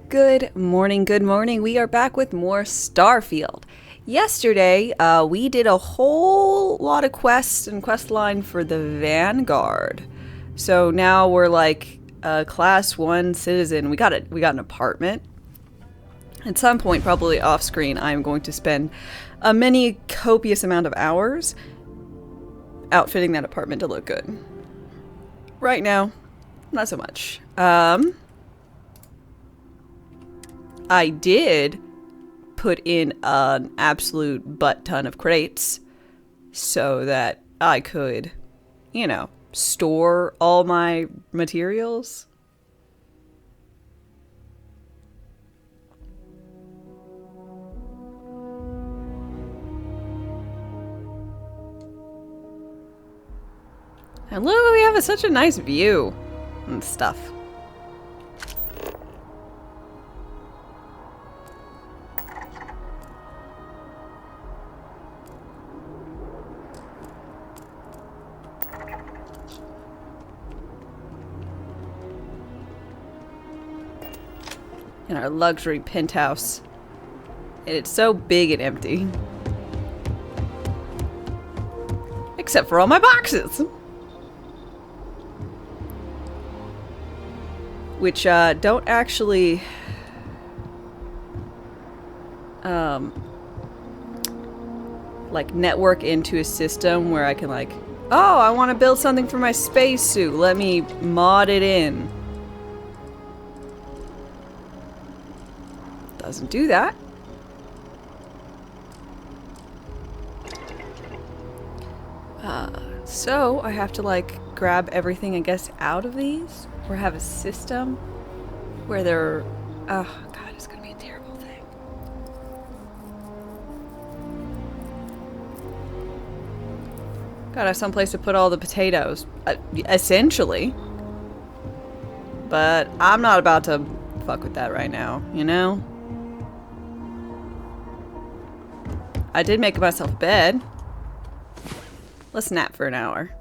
Good morning. We are back with more Starfield. Yesterday, we did a whole lot of quests and quest line for the Vanguard. So now we're like a class 1 citizen. We got an apartment. At some point, probably off screen, I'm going to spend a many copious amount of hours outfitting that apartment to look good. Right now, not so much. I did put in an absolute butt ton of crates so that I could, store all my materials. And look, we have such a nice view and stuff. In our luxury penthouse. And it's so big and empty. Except for all my boxes. Which don't actually like network into a system where I can oh, I want to build something for my spacesuit. Let me mod it in. Doesn't do that. So I have to grab everything, I guess, out of these, or have a system where they're, oh god, it's gonna be a terrible thing. Gotta have someplace to put all the potatoes, essentially. But I'm not about to fuck with that right now, I did make myself a bed. Let's nap for an hour.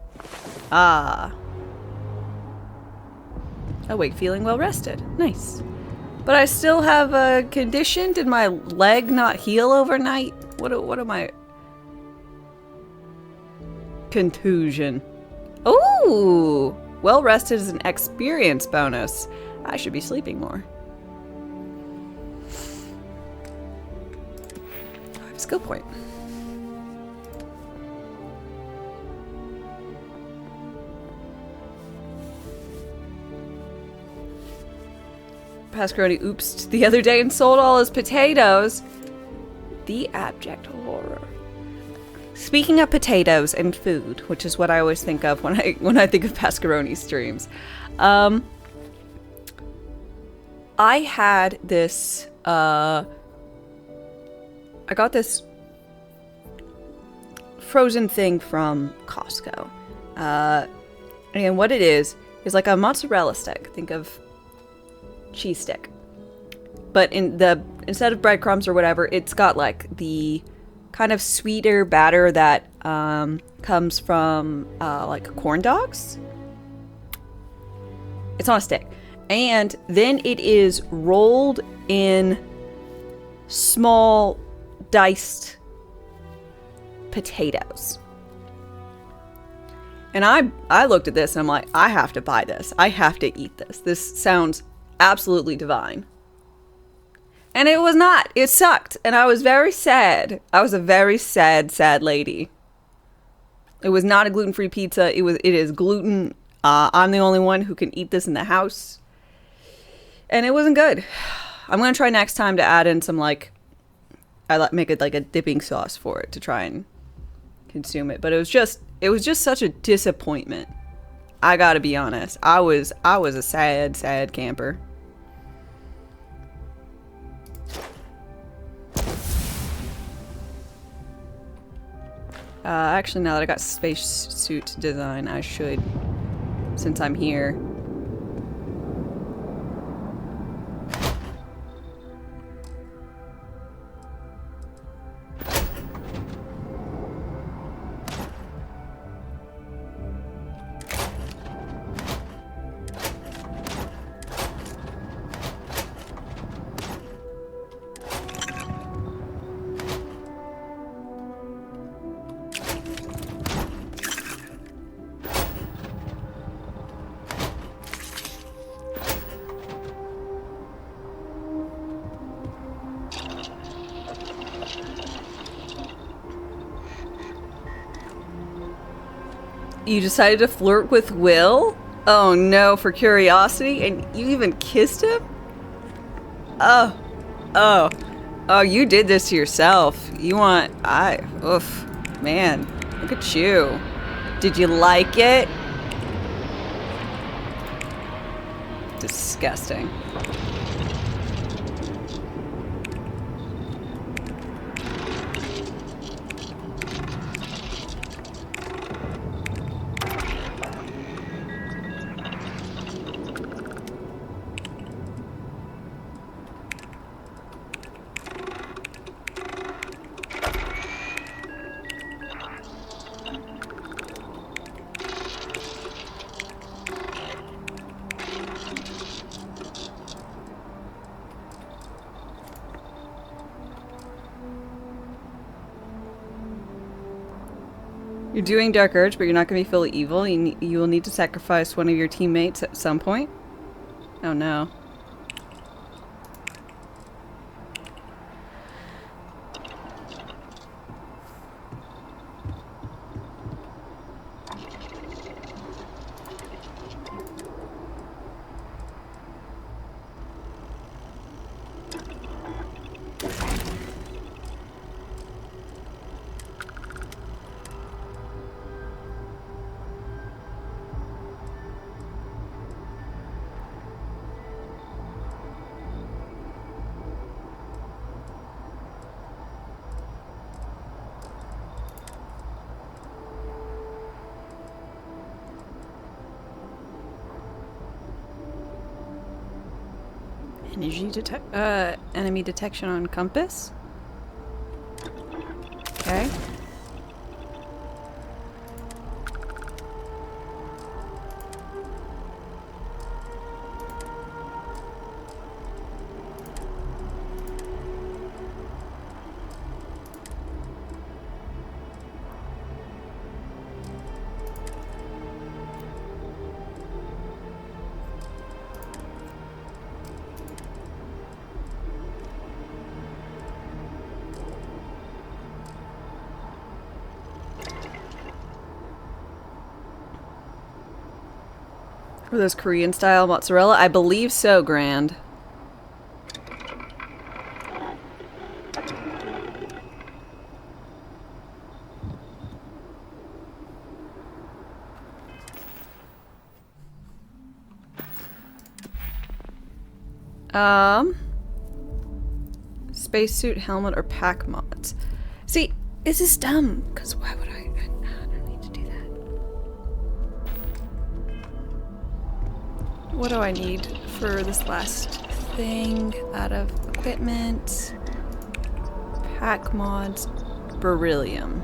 Awake, feeling well rested. Nice. But I still have a condition. Did my leg not heal overnight? What am I? Contusion. Ooh! Well rested is an experience bonus. I should be sleeping more. Skill point. Pascaroni oopsed the other day and sold all his potatoes. The abject horror. Speaking of potatoes and food, which is what I always think of when I think of Pascaroni streams, I had this. I got this frozen thing from Costco. And what it is like a mozzarella stick. Think of cheese stick. But instead of breadcrumbs or whatever, it's got the kind of sweeter batter that comes from corn dogs. It's on a stick. And then it is rolled in small diced potatoes. And I looked at this and I'm like, I have to buy this. I have to eat this. This sounds absolutely divine. And it was not. It sucked. And I was very sad. I was a very sad lady. It was not a gluten-free pizza. It is gluten. I'm the only one who can eat this in the house. And it wasn't good. I'm going to try next time to add in some I make it a dipping sauce for it to try and consume it. But it was just such a disappointment. I gotta be honest. I was a sad camper. Actually, now that I got spacesuit design, I should, since I'm here. You decided to flirt with Will? Oh no, for curiosity? And you even kissed him? Oh. Oh. Oh, you did this to yourself. You want... Oof. Man, look at you. Did you like it? Disgusting. You're doing Dark Urge, but you're not going to be fully evil. You will need to sacrifice one of your teammates at some point. Oh no. Enemy detection on compass. Okay. Were those Korean style mozzarella? I believe so, Grand. Spacesuit, helmet, or pack mods. See, this is dumb, because why would I don't need to do that. What do I need for this last thing? Out of equipment, pack mods, beryllium.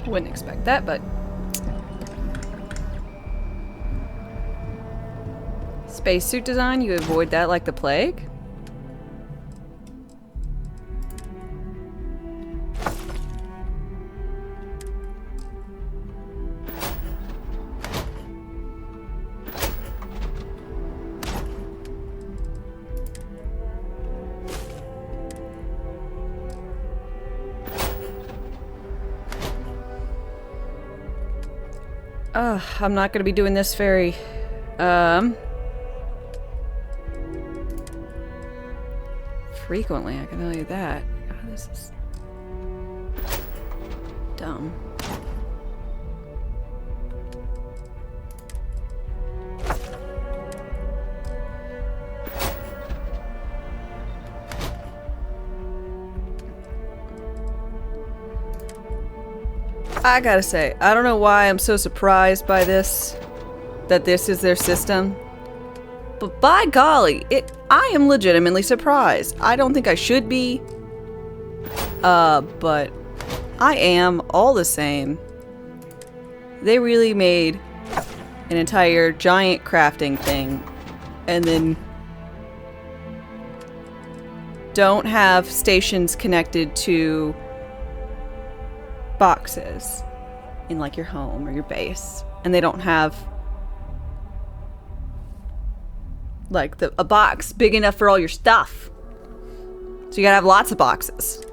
Wouldn't expect that, but... Spacesuit design, you avoid that like the plague? I'm not gonna be doing this very, frequently, I can tell you that. God, this is dumb. I gotta say, I don't know why I'm so surprised by this, that this is their system, but by golly, I am legitimately surprised. I don't think I should be, but I am all the same. They really made an entire giant crafting thing, and then don't have stations connected to boxes in like your home or your base, and they don't have like a box big enough for all your stuff. So you gotta have lots of boxes.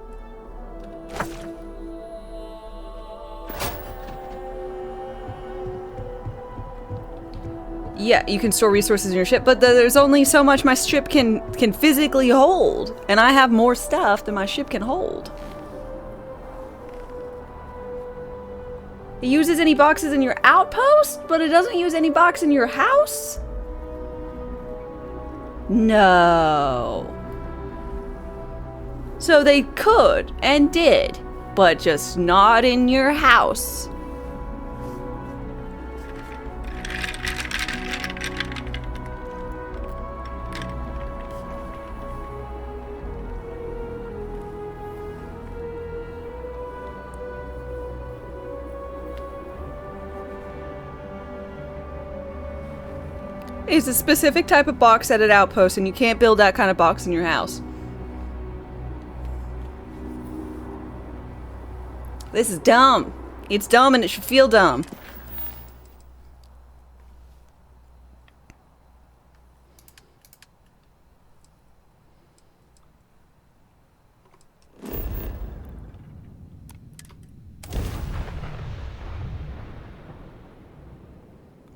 Yeah, you can store resources in your ship, but there's only so much my ship can physically hold, and I have more stuff than my ship can hold. It uses any boxes in your outpost, but it doesn't use any box in your house? No. So they could and did, but just not in your house. It's a specific type of box at an outpost, and you can't build that kind of box in your house. This is dumb. It's dumb and it should feel dumb.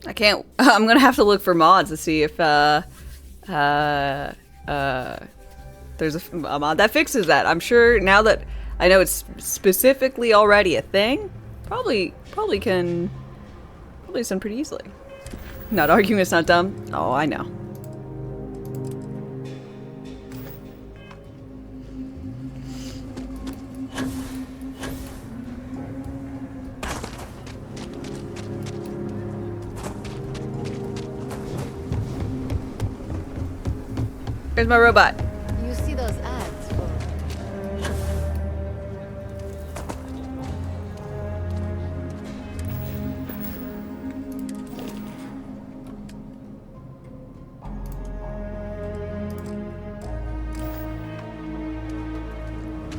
I can't. I'm gonna have to look for mods to see if there's a mod that fixes that. I'm sure now that I know it's specifically already a thing, probably can done pretty easily. Not arguing it's not dumb. Oh, I know. Here's my robot. You see those ads for...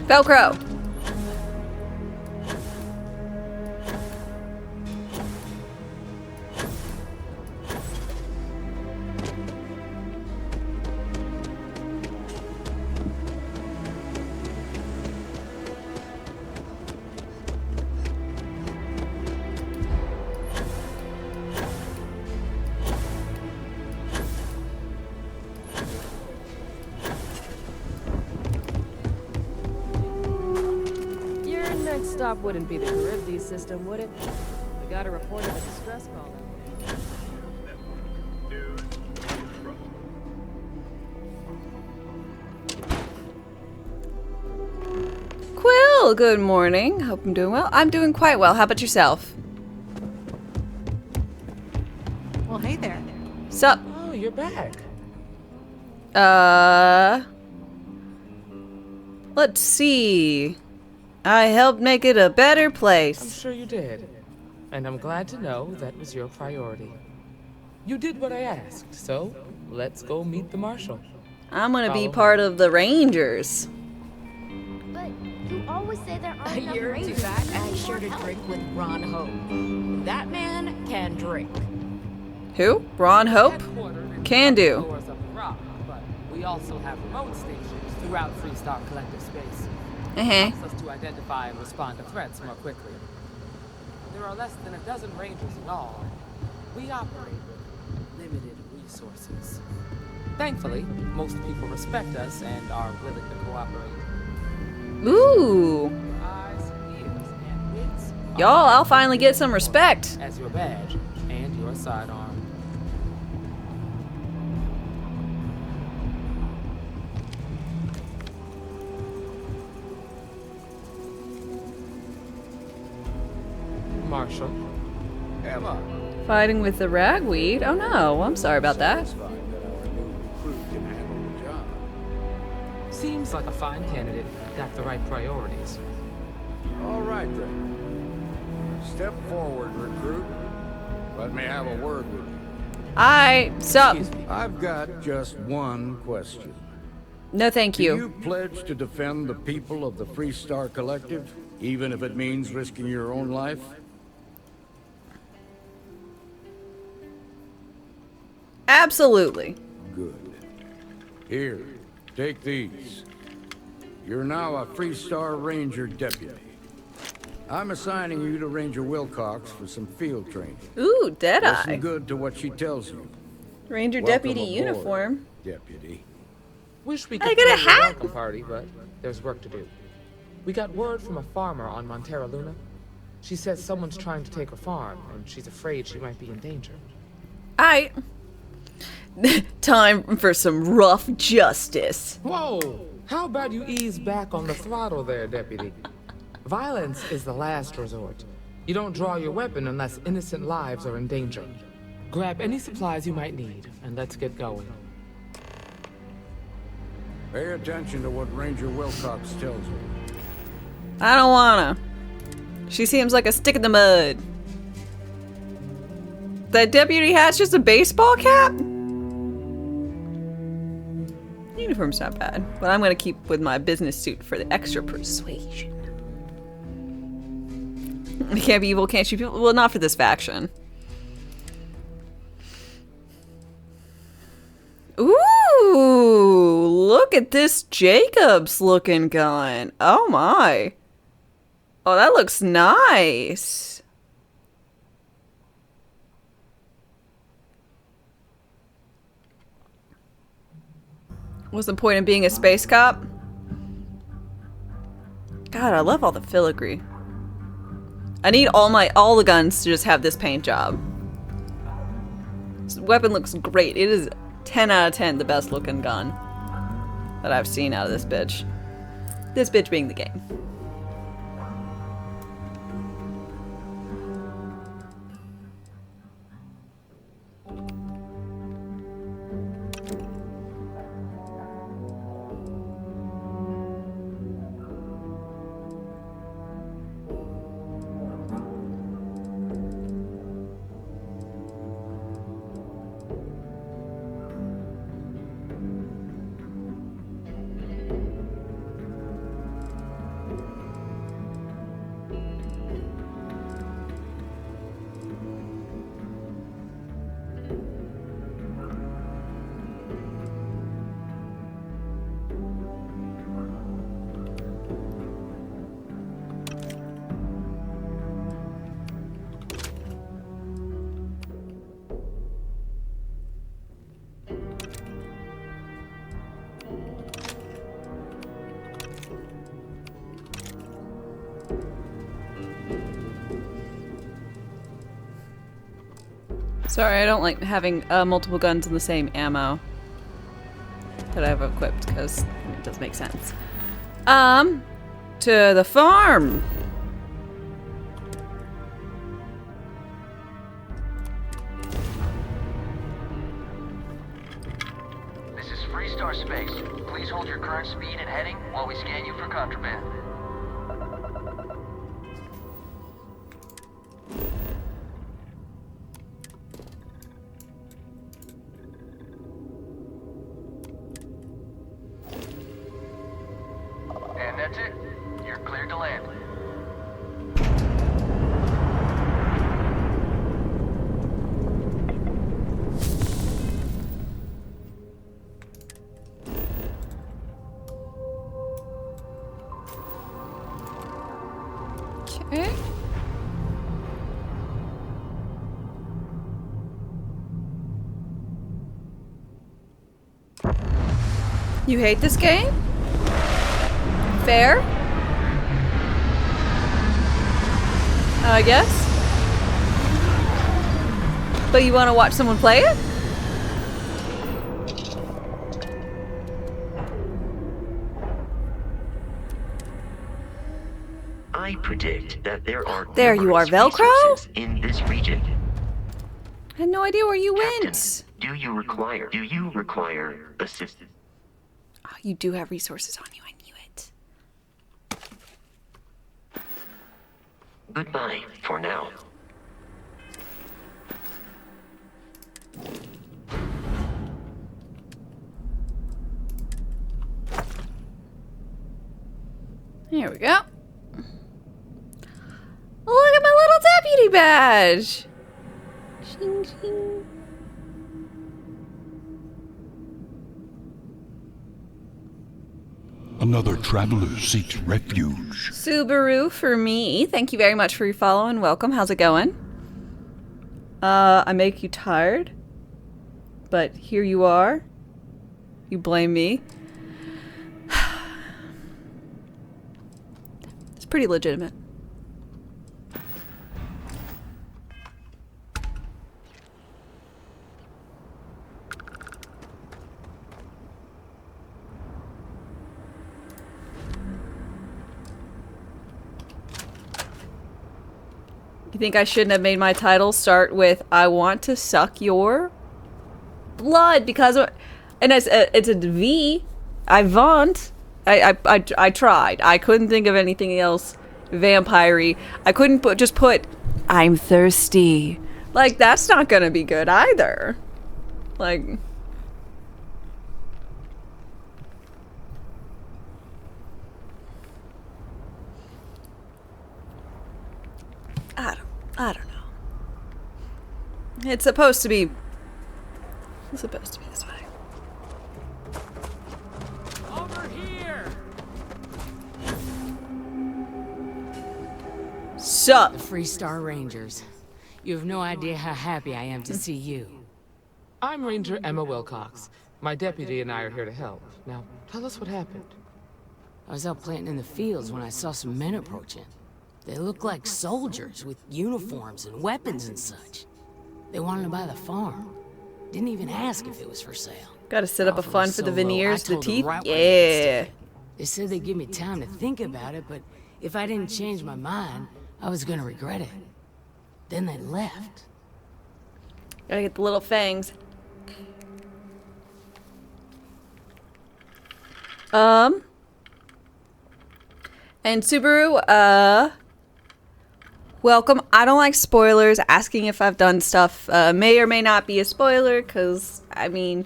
Velcro. Stop wouldn't be the Charybdis system, would it? We got a report of a distress call. Quill, good morning. Hope I'm doing well. I'm doing quite well. How about yourself? Well, hey there. Sup? Oh, you're back. Let's see. I helped make it a better I'm place. sure you did. And I'm glad to know that was your priority. You did what I asked, so let's go meet the marshal. I'm gonna be Oh. part of the Rangers. But you always say there aren't enough You're too rangers. fat and sure to drink with Ron Hope. That man can drink. Who? Ron Hope? Can do. Floors of the rock, but we also have remote stations throughout Freestar Collective space. Helps us to identify and respond to threats more quickly. There are less than a dozen rangers in all. We operate with limited resources. Thankfully, most people respect us and are willing to cooperate. Ooh. Your eyes, ears, and wits are Y'all, I'll finally get some respect. as your badge and your sidearm. Marshal. Emma. Fighting with the ragweed? Oh no, I'm sorry about that. Satisfied that our new recruit can handle the job. Seems like a fine candidate. Got the right priorities. All right then. Step forward, recruit. Let me have a word with you. Sup? Excuse me. I've got just one question. No, thank Do you. you pledge to defend the people of the Freestar Collective, even if it means risking your own life? Absolutely. Good. Here, take these. You're now a Freestar Ranger deputy. I'm assigning you to Ranger Wilcox for some field training. Ooh, Deadeye. Listen good to what she tells you. Ranger Welcome deputy aboard, uniform. Deputy. Wish we I could got a throw you a hat. welcome party, but there's work to do. We got word from a farmer on Montera Luna. She says someone's trying to take her farm, and she's afraid she might be in danger. Aight. Time for some rough justice. Whoa! How about you ease back on the throttle there, Deputy? Violence is the last resort. You don't draw your weapon unless innocent lives are in danger. Grab any supplies you might need, and let's get going. Pay attention to what Ranger Wilcox tells you. I don't wanna. She seems like a stick in the mud. That deputy hat's just a baseball cap? Uniform's not bad, but I'm gonna keep with my business suit for the extra persuasion. I can't be evil, can't shoot people? Well, not for this faction. Ooh, look at this Jacobs looking gun. Oh my. Oh, that looks nice. What's the point of being a space cop? God, I love all the filigree. I need all the guns to just have this paint job. This weapon looks great. It is 10 out of 10 the best looking gun that I've seen out of this bitch. This bitch being the game. Sorry, I don't like having multiple guns in the same ammo that I've equipped, because it does make sense. To the farm. This is Freestar Space. Please hold your current speed and heading while we scan you for contraband. And that's it. You're cleared to land. Okay. You hate this game? Fair? I guess. But you want to watch someone play it? I predict that there are There you are, numerous Velcro? resources in this region. I had no idea where you Captain, went. do you require assistance? Oh, you do have resources on you. I knew it. Goodbye for now. Here we go. Look at my little deputy badge. Shing, shing. Another traveler seeks refuge. Subaru for me. Thank you very much for your follow and welcome. How's it going? I make you tired, but here you are. You blame me. It's pretty legitimate. You think I shouldn't have made my title start with "I want to suck your blood" because, and it's a V. I want. I tried. I couldn't think of anything else vampire-y. I couldn't just put "I'm thirsty." Like that's not gonna be good either. Like. I don't know. It's supposed to be this way. Over here! Sup? The Freestar Rangers. You have no idea how happy I am to see you. I'm Ranger Emma Wilcox. My deputy and I are here to help. Now, tell us what happened. I was out planting in the fields when I saw some men approaching. They looked like soldiers with uniforms and weapons and such. They wanted to buy the farm. Didn't even ask if it was for sale. Gotta set up a Offer fund was for so the low, veneers, I the told them teeth. right where to Yeah. stick it. They said they'd give me time to think about it, but if I didn't change my mind, I was gonna regret it. Then they left. Gotta get the little fangs. And Subaru, welcome. I don't like spoilers. Asking if I've done stuff may or may not be a spoiler, because, I mean,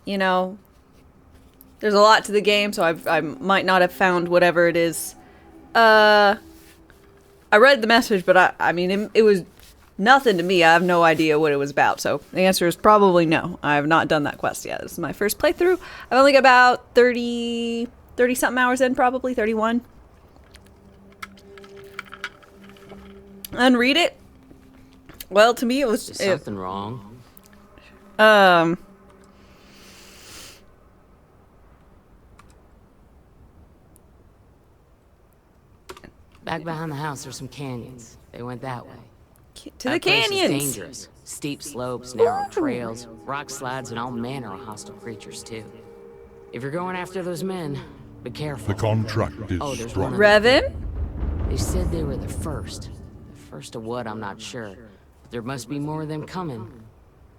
you know, there's a lot to the game, so I might not have found whatever it is. I read the message, but I mean, it was nothing to me. I have no idea what it was about, so the answer is probably no. I have not done that quest yet. This is my first playthrough. I've only got about 30-something hours in, probably, 31. Unread it? Well, to me it was... Is something wrong? Back behind the house there's some canyons. They went that way. To the That place is canyons! dangerous. Steep slopes, narrow trails, rock slides, and all manner of hostile creatures, too. If you're going after those men, be careful. The contract is there's strong. one other thing. Revan? They said they were the first. The first of what, I'm not sure. But there must be more of them coming.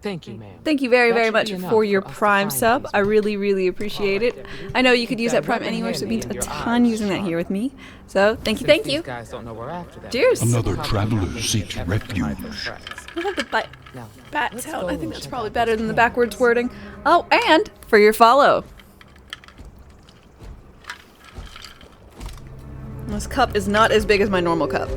Thank you, ma'am. Thank you very, That very should much be enough for your for us to Prime find sub. these I really, really appreciate it. I know you could use that Prime anywhere, so it means a ton using that here with me. So, thank you, thank you. These guys don't know we're after them. Cheers! Another traveler seeks refuge. I love the Now, bat let's sound. go I think and that's check probably out better this than the canyon. backwards wording. Oh, and for your follow. This cup is not as big as my normal cup.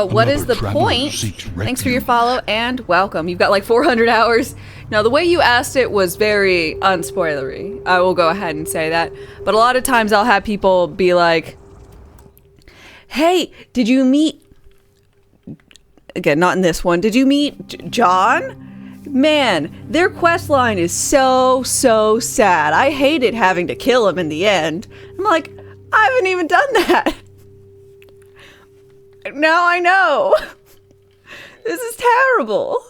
What is the Another traveler point? seeks Thanks for your refuge. follow and welcome. You've got like 400 hours. Now, the way you asked it was very unspoilery. I will go ahead and say that. But a lot of times I'll have people be like, hey, did you meet... Again, not in this one. Did you meet John? Man, their quest line is so sad. I hated having to kill him in the end. I'm like, I haven't even done that. Now I know. This is terrible.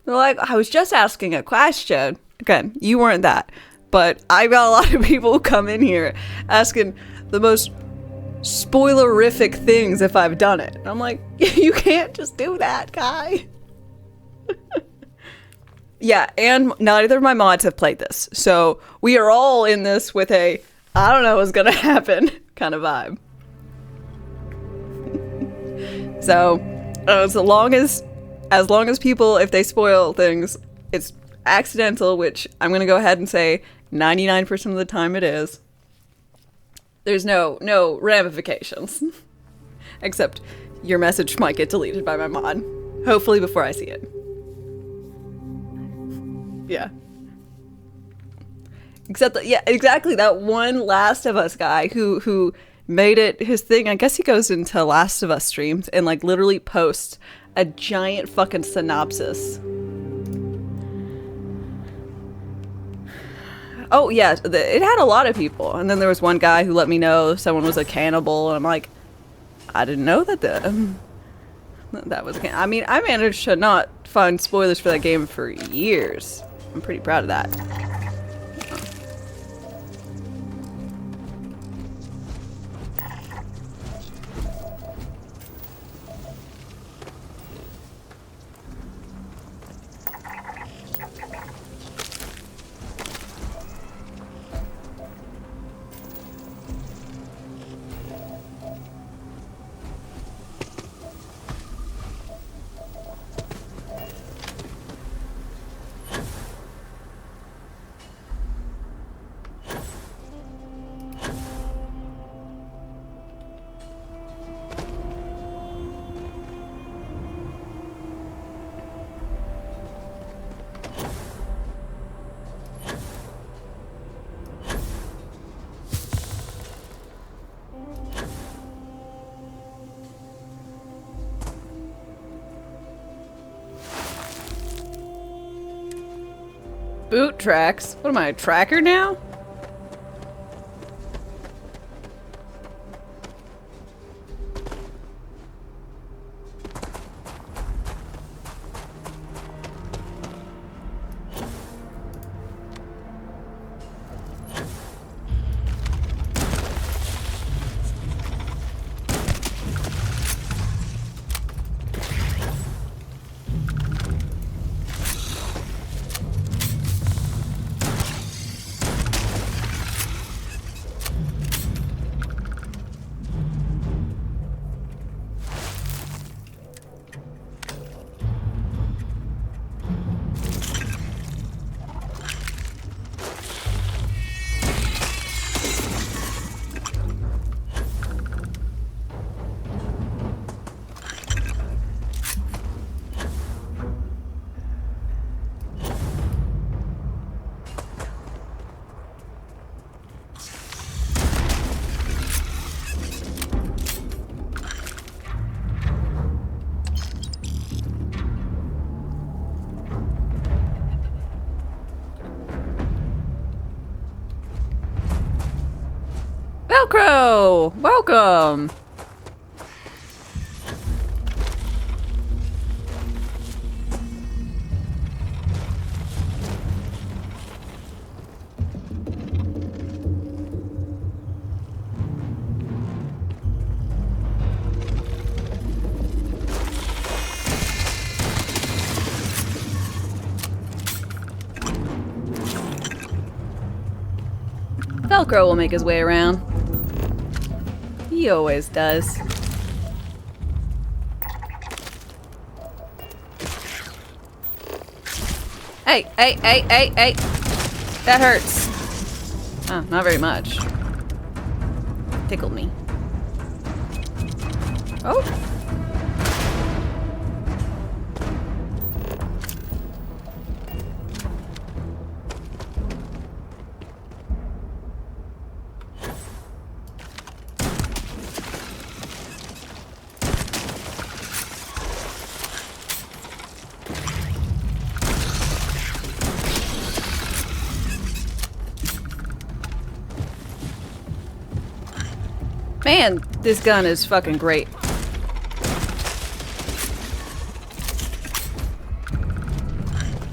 They're like, I was just asking a question. Again, you weren't that. But I got a lot of people who come in here asking the most spoilerific things if I've done it. And I'm like, you can't just do that, guy. Yeah, and neither of my mods have played this. So we are all in this with a, I don't know what's gonna happen kind of vibe. So long as as long as people, if they spoil things, it's accidental, which I'm going to go ahead and say 99% of the time it is. There's no ramifications. Except your message might get deleted by my mod. Hopefully before I see it. Yeah. Except that, yeah, exactly, that one Last of Us guy who made it his thing. I guess he goes into Last of Us streams and like literally posts a giant fucking synopsis. Oh yeah, it had a lot of people. And then there was one guy who let me know someone was a cannibal, and I'm like, I didn't know that that was I mean, I managed to not find spoilers for that game for years. I'm pretty proud of that. Boot tracks? What am I, a tracker now? Velcro! Welcome! Velcro will make his way around. He always does. Hey, hey, hey, hey, hey! That hurts. Oh, not very much. Tickled me. Oh! Man, this gun is fucking great.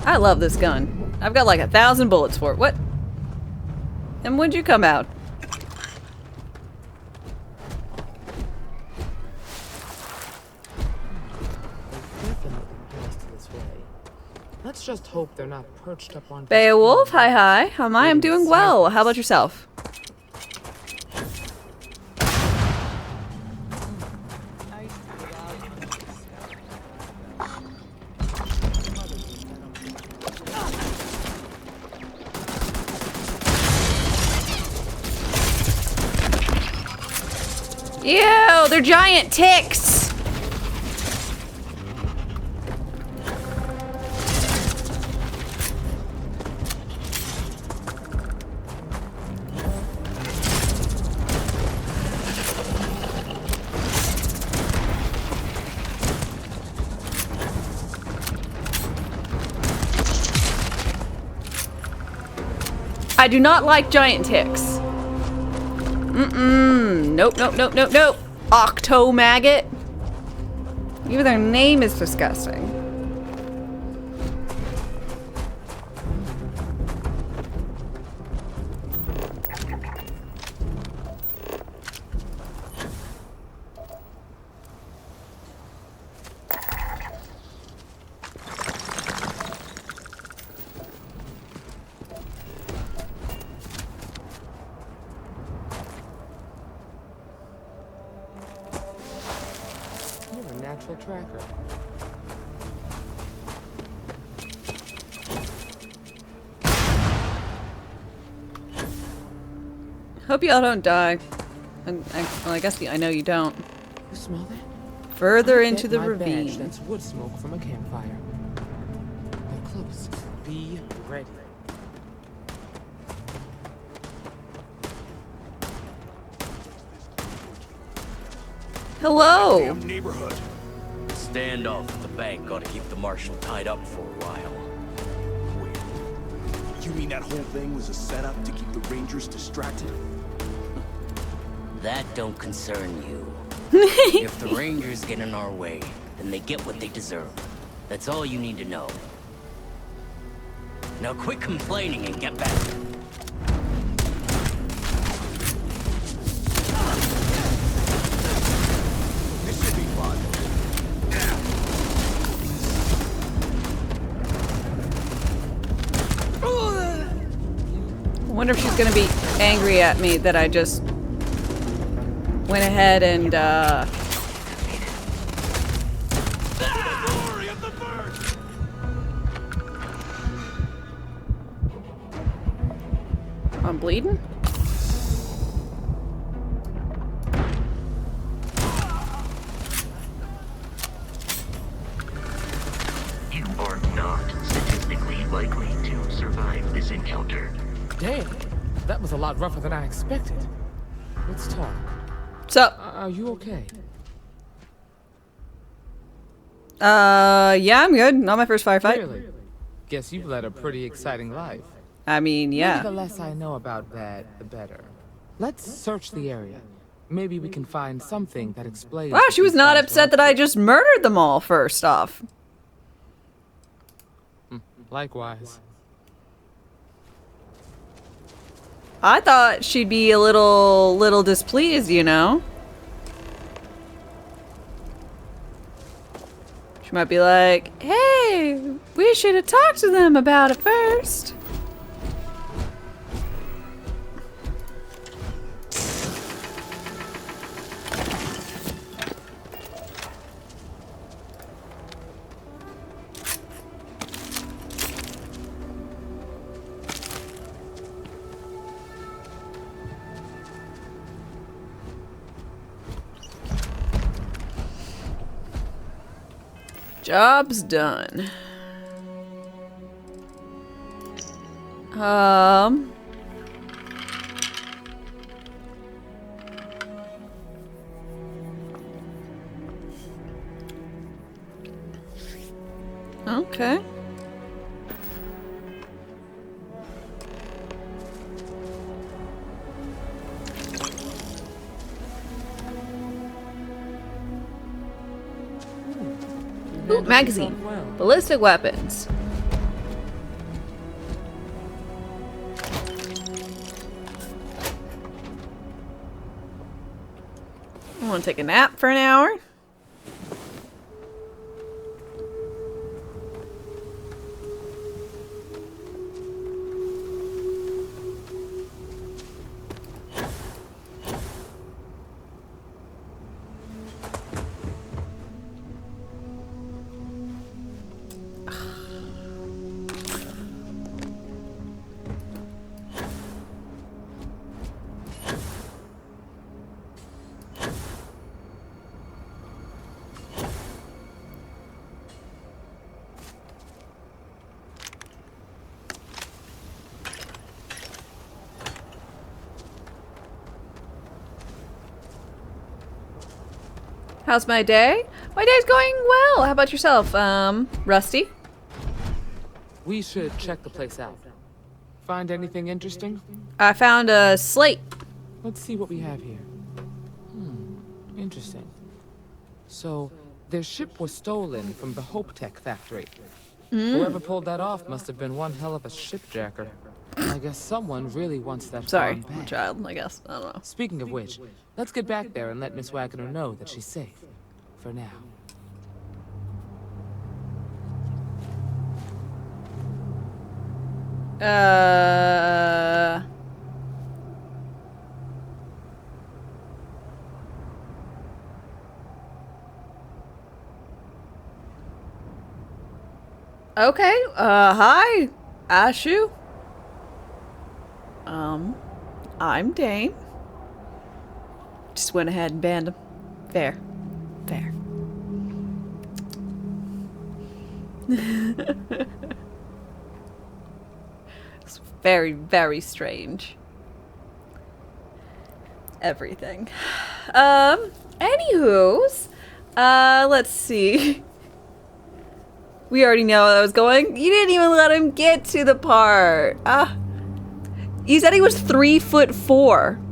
I love this gun. I've got like 1,000 bullets for it. What? And when'd you come out? Let's just hope they're not perched up on Beowulf, hi hi. How am I? I'm doing well. How about yourself? Ew, they're giant ticks. I do not like giant ticks. Nope, nope, nope, nope, nope. Octo maggot. Even their name is disgusting. Tracker. Hope y'all don't die. And well, I guess I know you don't. You smell that? Further into the my ravine. Badge, that's wood smoke from a campfire. They're close. Be ready. Hello. Damn neighborhood. Standoff at the bank ought to keep the marshal tied up for a while. Wait. You mean that whole thing was a setup to keep the Rangers distracted? That don't concern you. If the Rangers get in our way, then they get what they deserve. That's all you need to know. Now quit complaining and get back. This should be fun. I wonder if she's gonna be angry at me that I just went ahead and I'm bleeding? You are not statistically likely to survive this encounter. Damn, that was a lot rougher than I expected. Let's talk. So, Are you okay? yeah, I'm good. Not my first firefight. Really? Guess you've led a pretty exciting life. I mean, yeah. Maybe the less I know about that, the better. Let's search the area. Maybe we can find something that explains. Wow, she was not upset that I just murdered them all first off. Likewise. I thought she'd be a little displeased, you know? She might be like, hey, we should have talked to them about it first. Job's done. Okay. Ooh, magazine. Ballistic weapons. I want to take a nap for an hour. How's my day? My day's going well. How about yourself, Rusty? We should check the place out. Find anything interesting? I found a slate. Let's see what we have here. Interesting. So, their ship was stolen from the Hope Tech factory. Whoever pulled that off must have been one hell of a shipjacker. I guess someone really wants that farm back. Child, I guess. I don't know. Speaking of which, let's get back there and let Miss Wagner know that she's safe. For now. Okay, hi, Ashu. I'm Dane. Just went ahead and banned him. Fair. Fair. It's very, very strange. Everything. Anywho's, let's see. We already know how that was going. You didn't even let him get to the part. He said he was 3'4".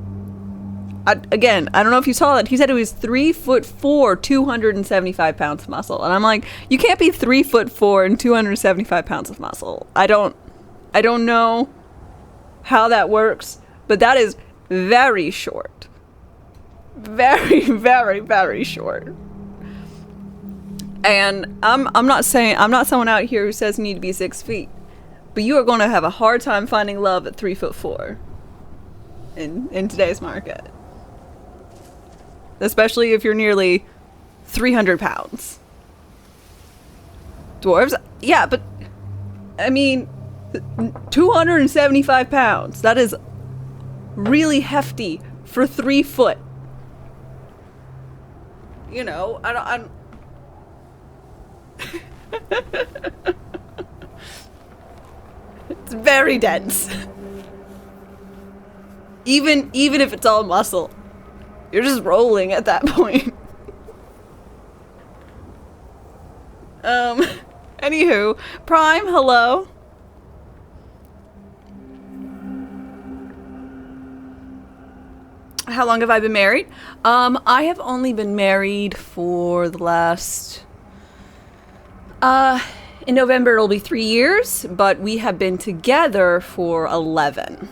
Again, I don't know if you saw that. He said he was 3'4", 275 pounds of muscle. And I'm like, you can't be 3'4" and 275 pounds of muscle. I don't know how that works, but that is very short. Very, very, very short. And I'm not someone out here who says you need to be 6 feet, but you are going to have a hard time finding love at 3'4" in today's market, especially if you're nearly 300 pounds. Dwarves, yeah, but I mean, 275 pounds. That is really hefty for 3 foot. You know, I'm it's very dense. Even if it's all muscle, you're just rolling at that point. Anywho, Prime, hello. How long have I been married? I have only been married for the last in November it'll be 3 years, but we have been together for 11.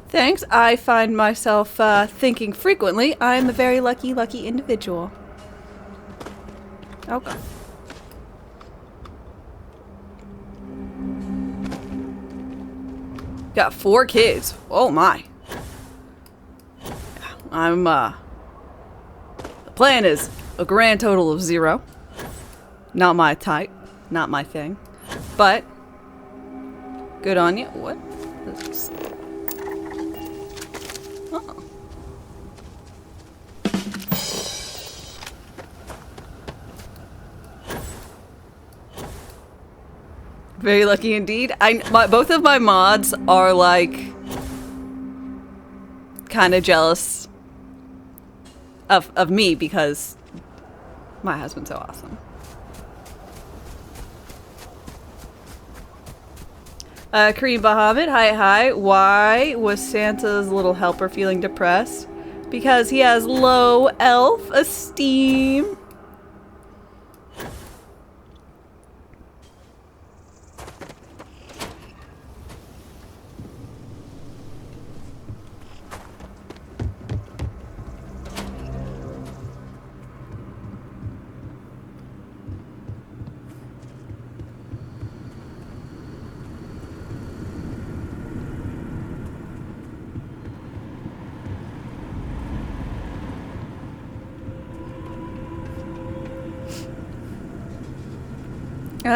Thanks. I find myself thinking frequently I'm a very lucky individual. Okay. Got 4 kids. Oh my. The plan is a grand total of 0. Not my type. Not my thing. But good on you. What? This is... Very lucky indeed. Both of my mods are like kind of jealous of me because my husband's so awesome. Kareem Bahamid, hi. Why was Santa's little helper feeling depressed? Because he has low elf esteem.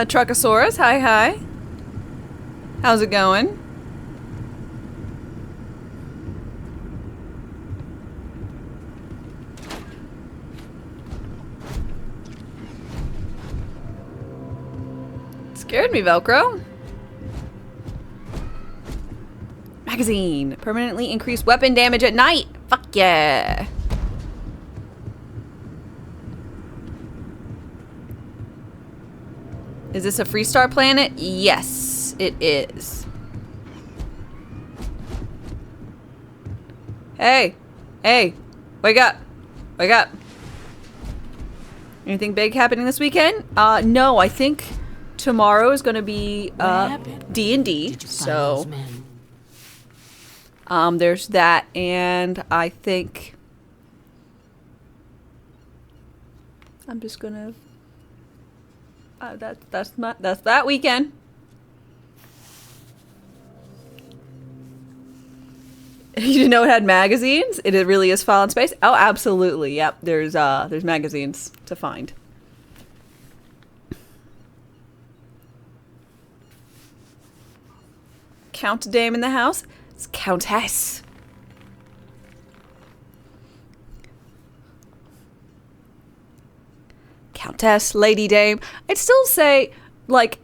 Truckosaurus, hi. How's it going? Scared me, Velcro. Magazine. Permanently increased weapon damage at night. Fuck yeah. Is this a Freestar planet? Yes, it is. Hey. Hey. Wake up. Wake up. Anything big happening this weekend? No, I think tomorrow is going to be D&D. So there's that, and I think I'm just going to that's that weekend. You didn't know it had magazines? It really is Fallen Space? Oh, absolutely. Yep. There's magazines to find. Count Dame in the house? It's Countess. Countess, Lady Dame. I'd still say, like,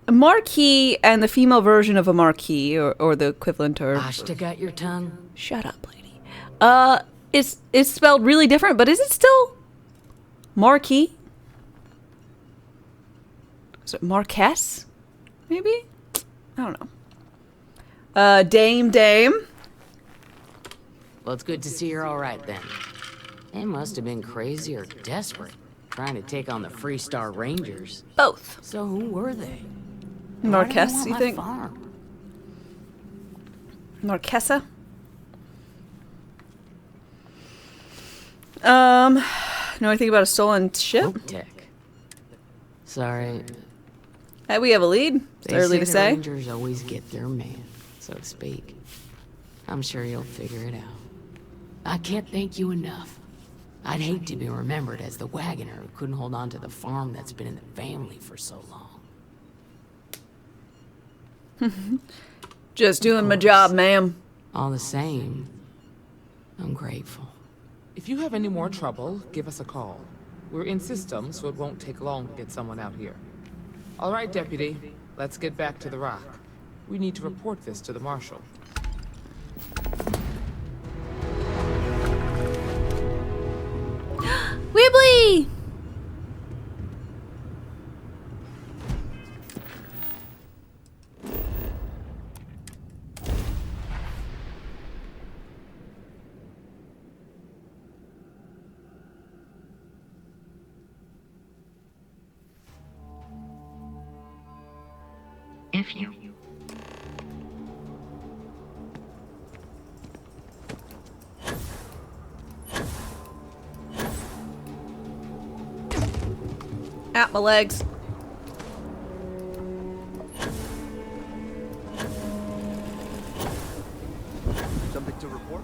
a Marquis and the female version of a Marquis, or the equivalent, or... Stick out your tongue. Shut up, lady. It's spelled really different, but is it still Marquis? Is it Marquess? Maybe? I don't know. Dame. Well, it's good to see you're all right then. They must have been crazy or desperate, trying to take on the Freestar Rangers. Both. So who were they? Marquess, you think? Marquessa? Know anything about a stolen ship? Tech. Sorry. Hey, we have a lead. It's early to say. Rangers always get their man, so to speak. I'm sure you'll figure it out. I can't thank you enough. I'd hate to be remembered as the wagoner who couldn't hold on to the farm that's been in the family for so long. Just doing my job, ma'am. All the same, I'm grateful. If you have any more trouble, give us a call. We're in system, so it won't take long to get someone out here. All right, Deputy. Let's get back to the rock. We need to report this to the Marshal. Wibbly! If you At my legs. Something to report?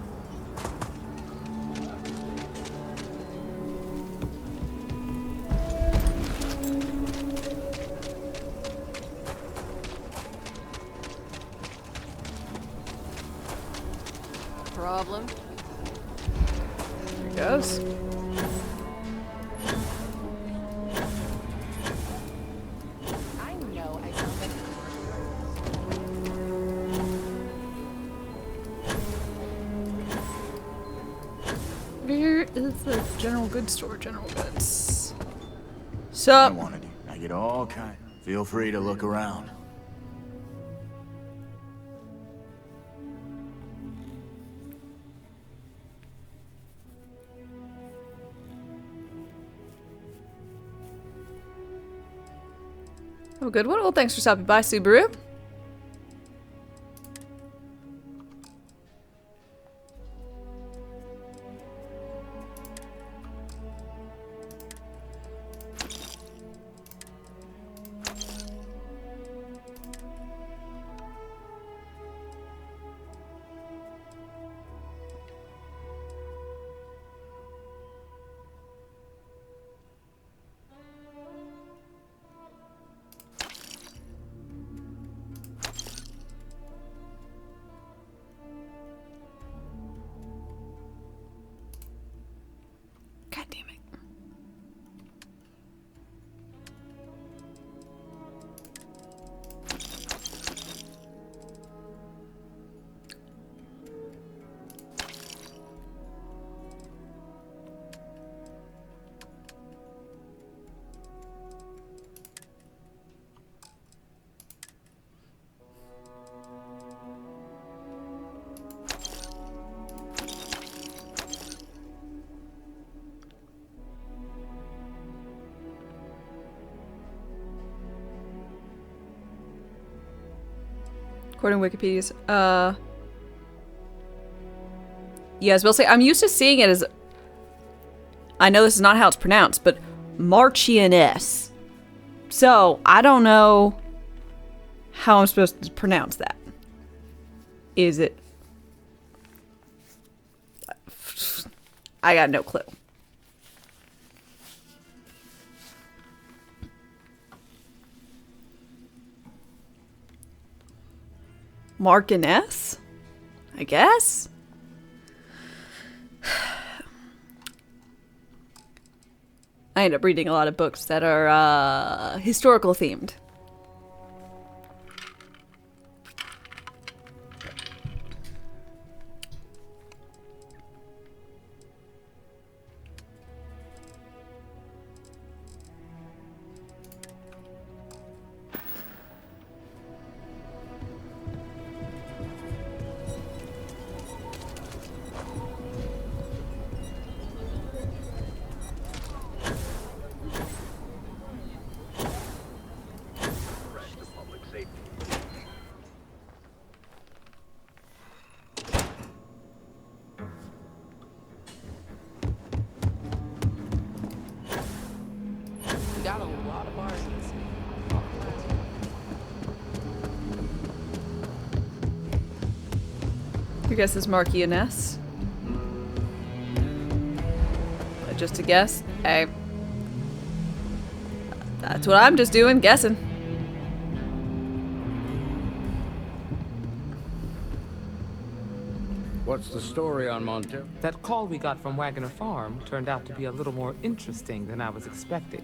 Problem? There it goes. I know I sound like Where is the general goods store? General goods. I Sup? wanted you. I get all kind. Feel free to look around. Oh, good one. Well, thanks for stopping by, Subaru. According to Wikipedia's, yes, we'll say I'm used to seeing it as, I know this is not how it's pronounced, but Marchioness. So, I don't know how I'm supposed to pronounce that. Is it? I got no clue. Marchioness? I guess? I end up reading a lot of books that are historical themed. Got a lot of bars in this city. Your guess is Marchioness? Just a guess? Hey. That's what I'm just doing, guessing. What's the story on Montero? That call we got from Wagner Farm turned out to be a little more interesting than I was expecting.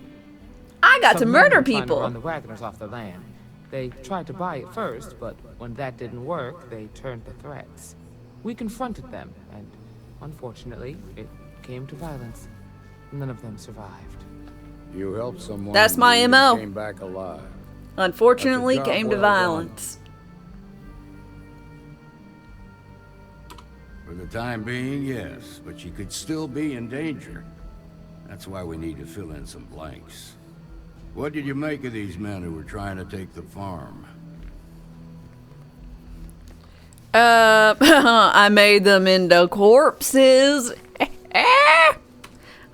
I got to Some men murder were trying to people. run the Wagners off the land. They tried to buy it first, but when that didn't work, they turned to threats. We confronted them, and unfortunately, it came to violence. None of them survived. You helped someone. That's my who MO. Came back alive. Unfortunately, That's a job came to well done. violence. For the time being, yes, but she could still be in danger. That's why we need to fill in some blanks. What did you make of these men who were trying to take the farm? I made them into corpses.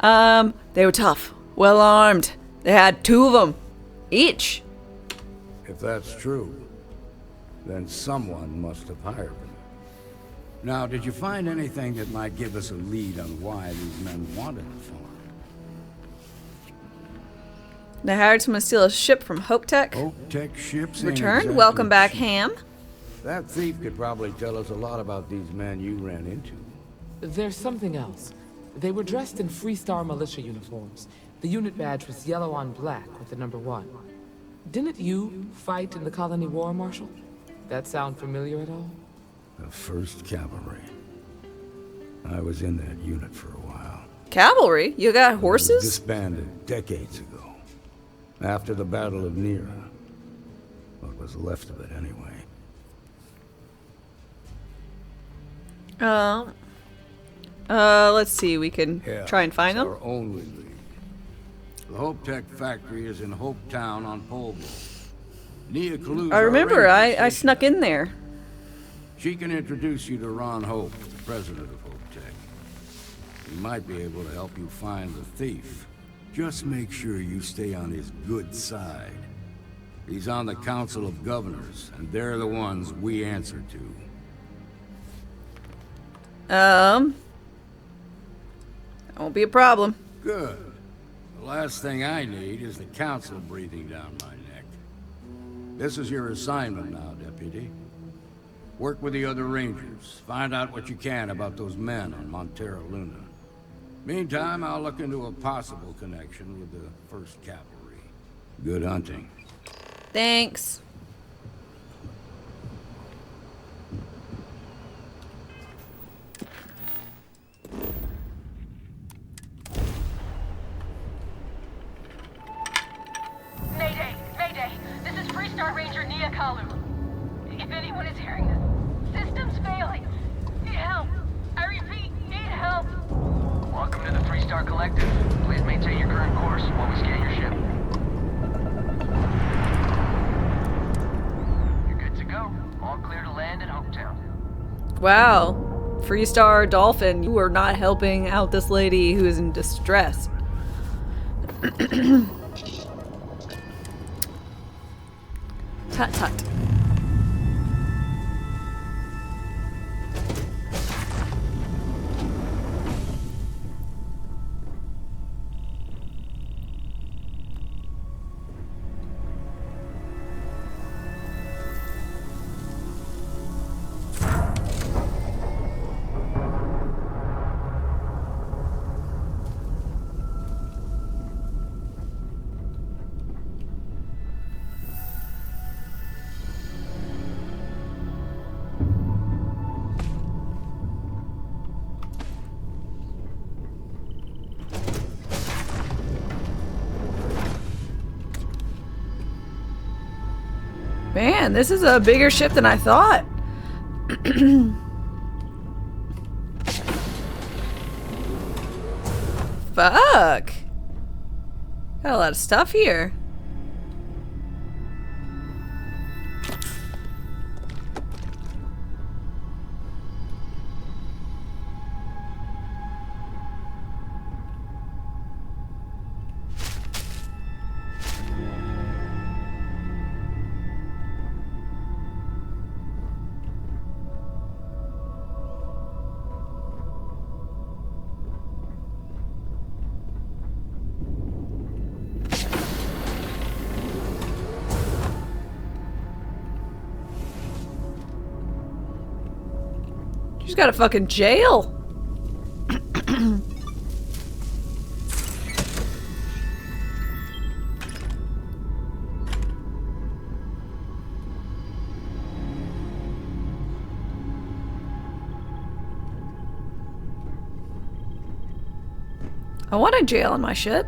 They were tough, well armed. They had 2 of them, each. If that's true, then someone must have hired them. Now, did you find anything that might give us a lead on why these men wanted the farm? They hired someone to steal a ship from Hope Tech. Hope Tech ships ain't Returned. exactly Welcome back, cheap. Ham. That thief could probably tell us a lot about these men you ran into. There's something else. They were dressed in Freestar militia uniforms. The unit badge was yellow on black with the number 1. Didn't you fight in the Colony War, Marshal? That sound familiar at all? The 1st Cavalry. I was in that unit for a while. Cavalry? You got It was horses? disbanded decades ago. After the Battle of Nira. What was left of it, anyway. Let's see. We can try and find them. Our only lead. The Hope Tech factory is in Hope Town on Polvo. Nia Kalu's I our remember. ranger I station. snuck in there. She can introduce you to Ron Hope, the president of Hope Tech. He might be able to help you find the thief. Just make sure you stay on his good side. He's on the Council of Governors, and they're the ones we answer to. That won't be a problem. Good. The last thing I need is the Council breathing down my neck. This is your assignment now, Deputy. Work with the other Rangers. Find out what you can about those men on Montero Luna. Meantime, I'll look into a possible connection with the 1st Cavalry. Good hunting. Thanks. Mayday! Mayday! This is Freestar Ranger Nia Kalu. If anyone is hearing this, system's failing. Need help. I repeat, need help. Welcome to the 3-Star Collective. Please maintain your current course while we scan your ship. You're good to go. All clear Wow. Freestar Dolphin, you are not helping out this lady who is in distress. Tut tut. Man, this is a bigger ship than I thought. Fuck. Got a lot of stuff here. She's got a fucking jail. I want a jail on my ship.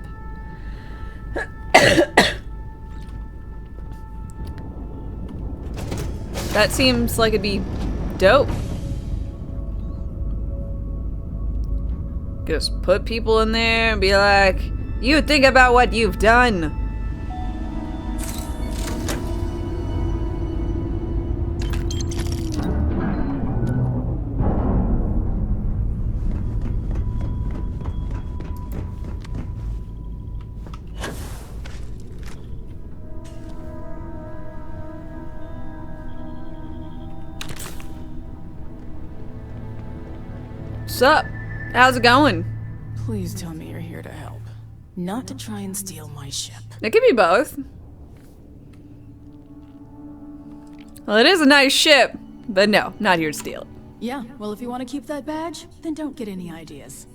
That seems like it'd be dope. Just put people in there and be like, you think about what you've done. What's up? How's it going? Please tell me you're here to help, not to try and steal my ship. It could be both. Well, it is a nice ship, but no, not here to steal it. Yeah, well, if you want to keep that badge, then don't get any ideas.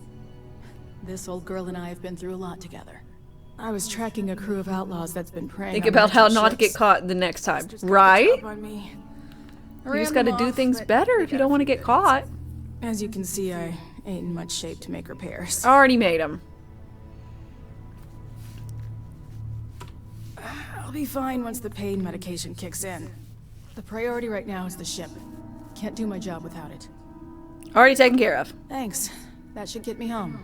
This old girl and I have been through a lot together. I was tracking a crew of outlaws that's been preying Think on about how merchant not to get ships. caught the next time, right? You You just gotta do things better if you don't want to get caught. As you can see, I ain't in much shape to make repairs. I already made them. I'll be fine once the pain medication kicks in. The priority right now is the ship. Can't do my job without it. Already taken care of. Thanks. That should get me home.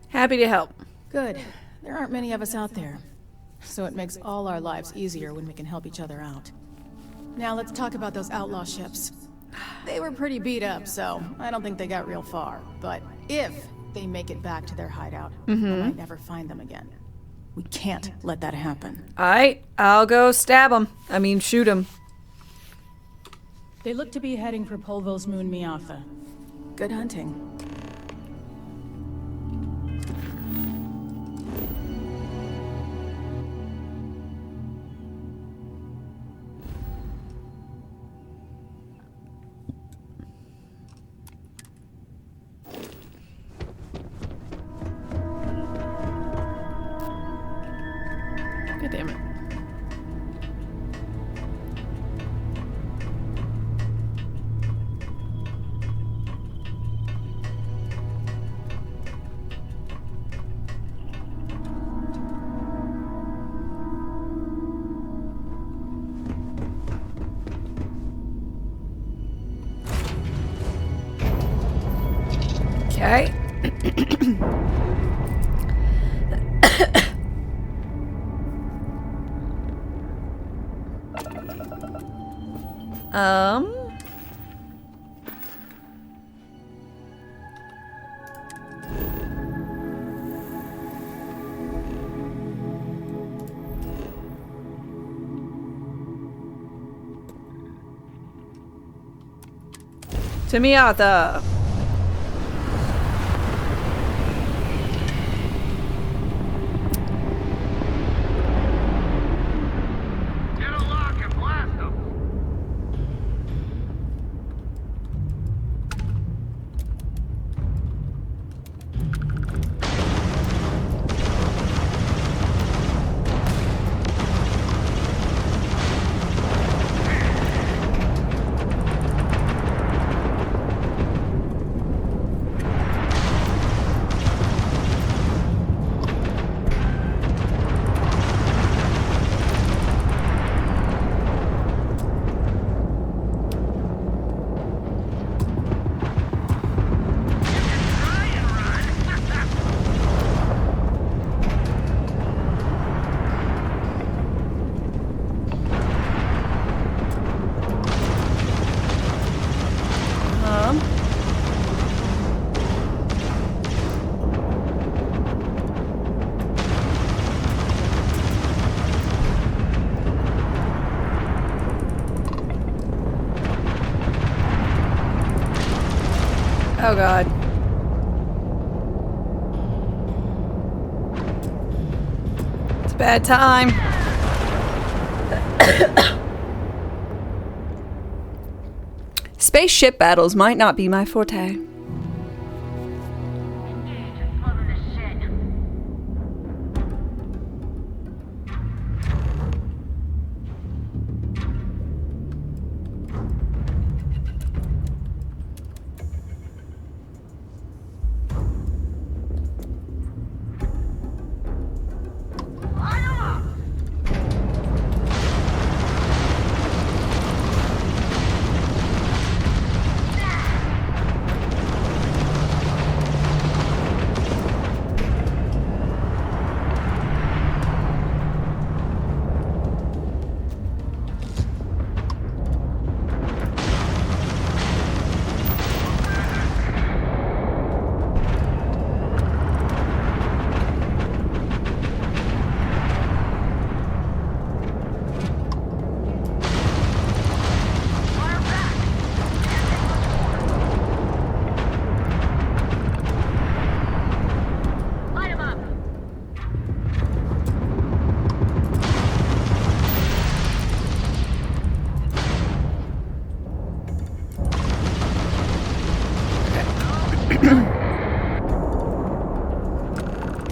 Happy to help. Good. There aren't many of us out there. So it makes all our lives easier when we can help each other out. Now let's talk about those outlaw ships. They were pretty beat up, so I don't think they got real far. But if they make it back to their hideout, I might never find them again. We can't let that happen. Alright, I'll go stab him. I mean, shoot him. They look to be heading for Polvo's moon Miatha. Good hunting. God damn it. Okay. To Miata. Oh god. It's a bad time. Spaceship battles might not be my forte.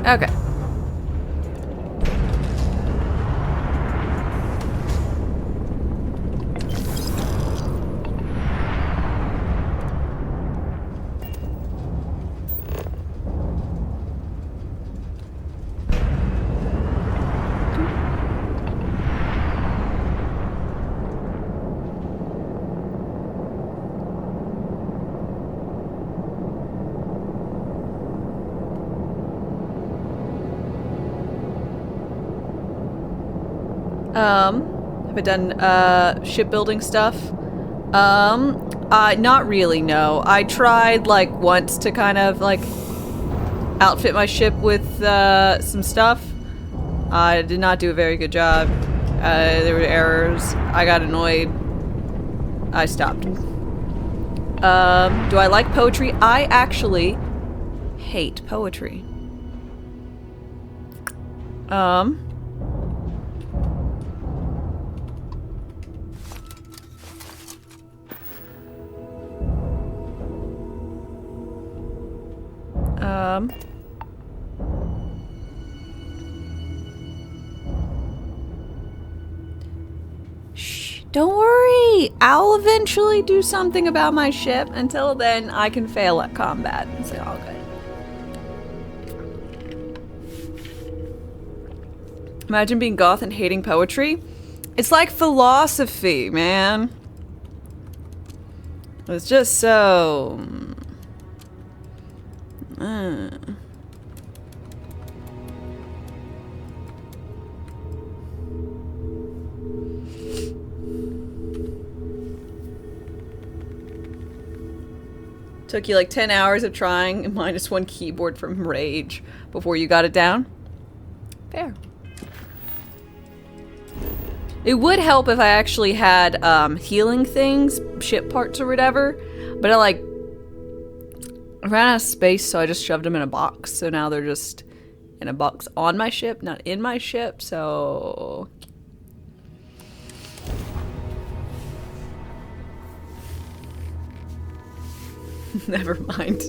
Okay. Have I done, shipbuilding stuff? Not really, no. I tried, like, once to kind of, like, outfit my ship with, some stuff. I did not do a very good job. There were errors. I got annoyed. I stopped. Do I like poetry? I actually hate poetry. Shh, don't worry. I'll eventually do something about my ship. Until then, I can fail at combat. It's all good. Imagine being goth and hating poetry. It's like philosophy, man. It's just so... Took you like 10 hours of trying and -1 keyboard from rage before you got it down? Fair. It would help if I actually had healing things, ship parts or whatever, but I ran out of space, so I just shoved them in a box. So now they're just in a box on my ship, not in my ship, so... Never mind.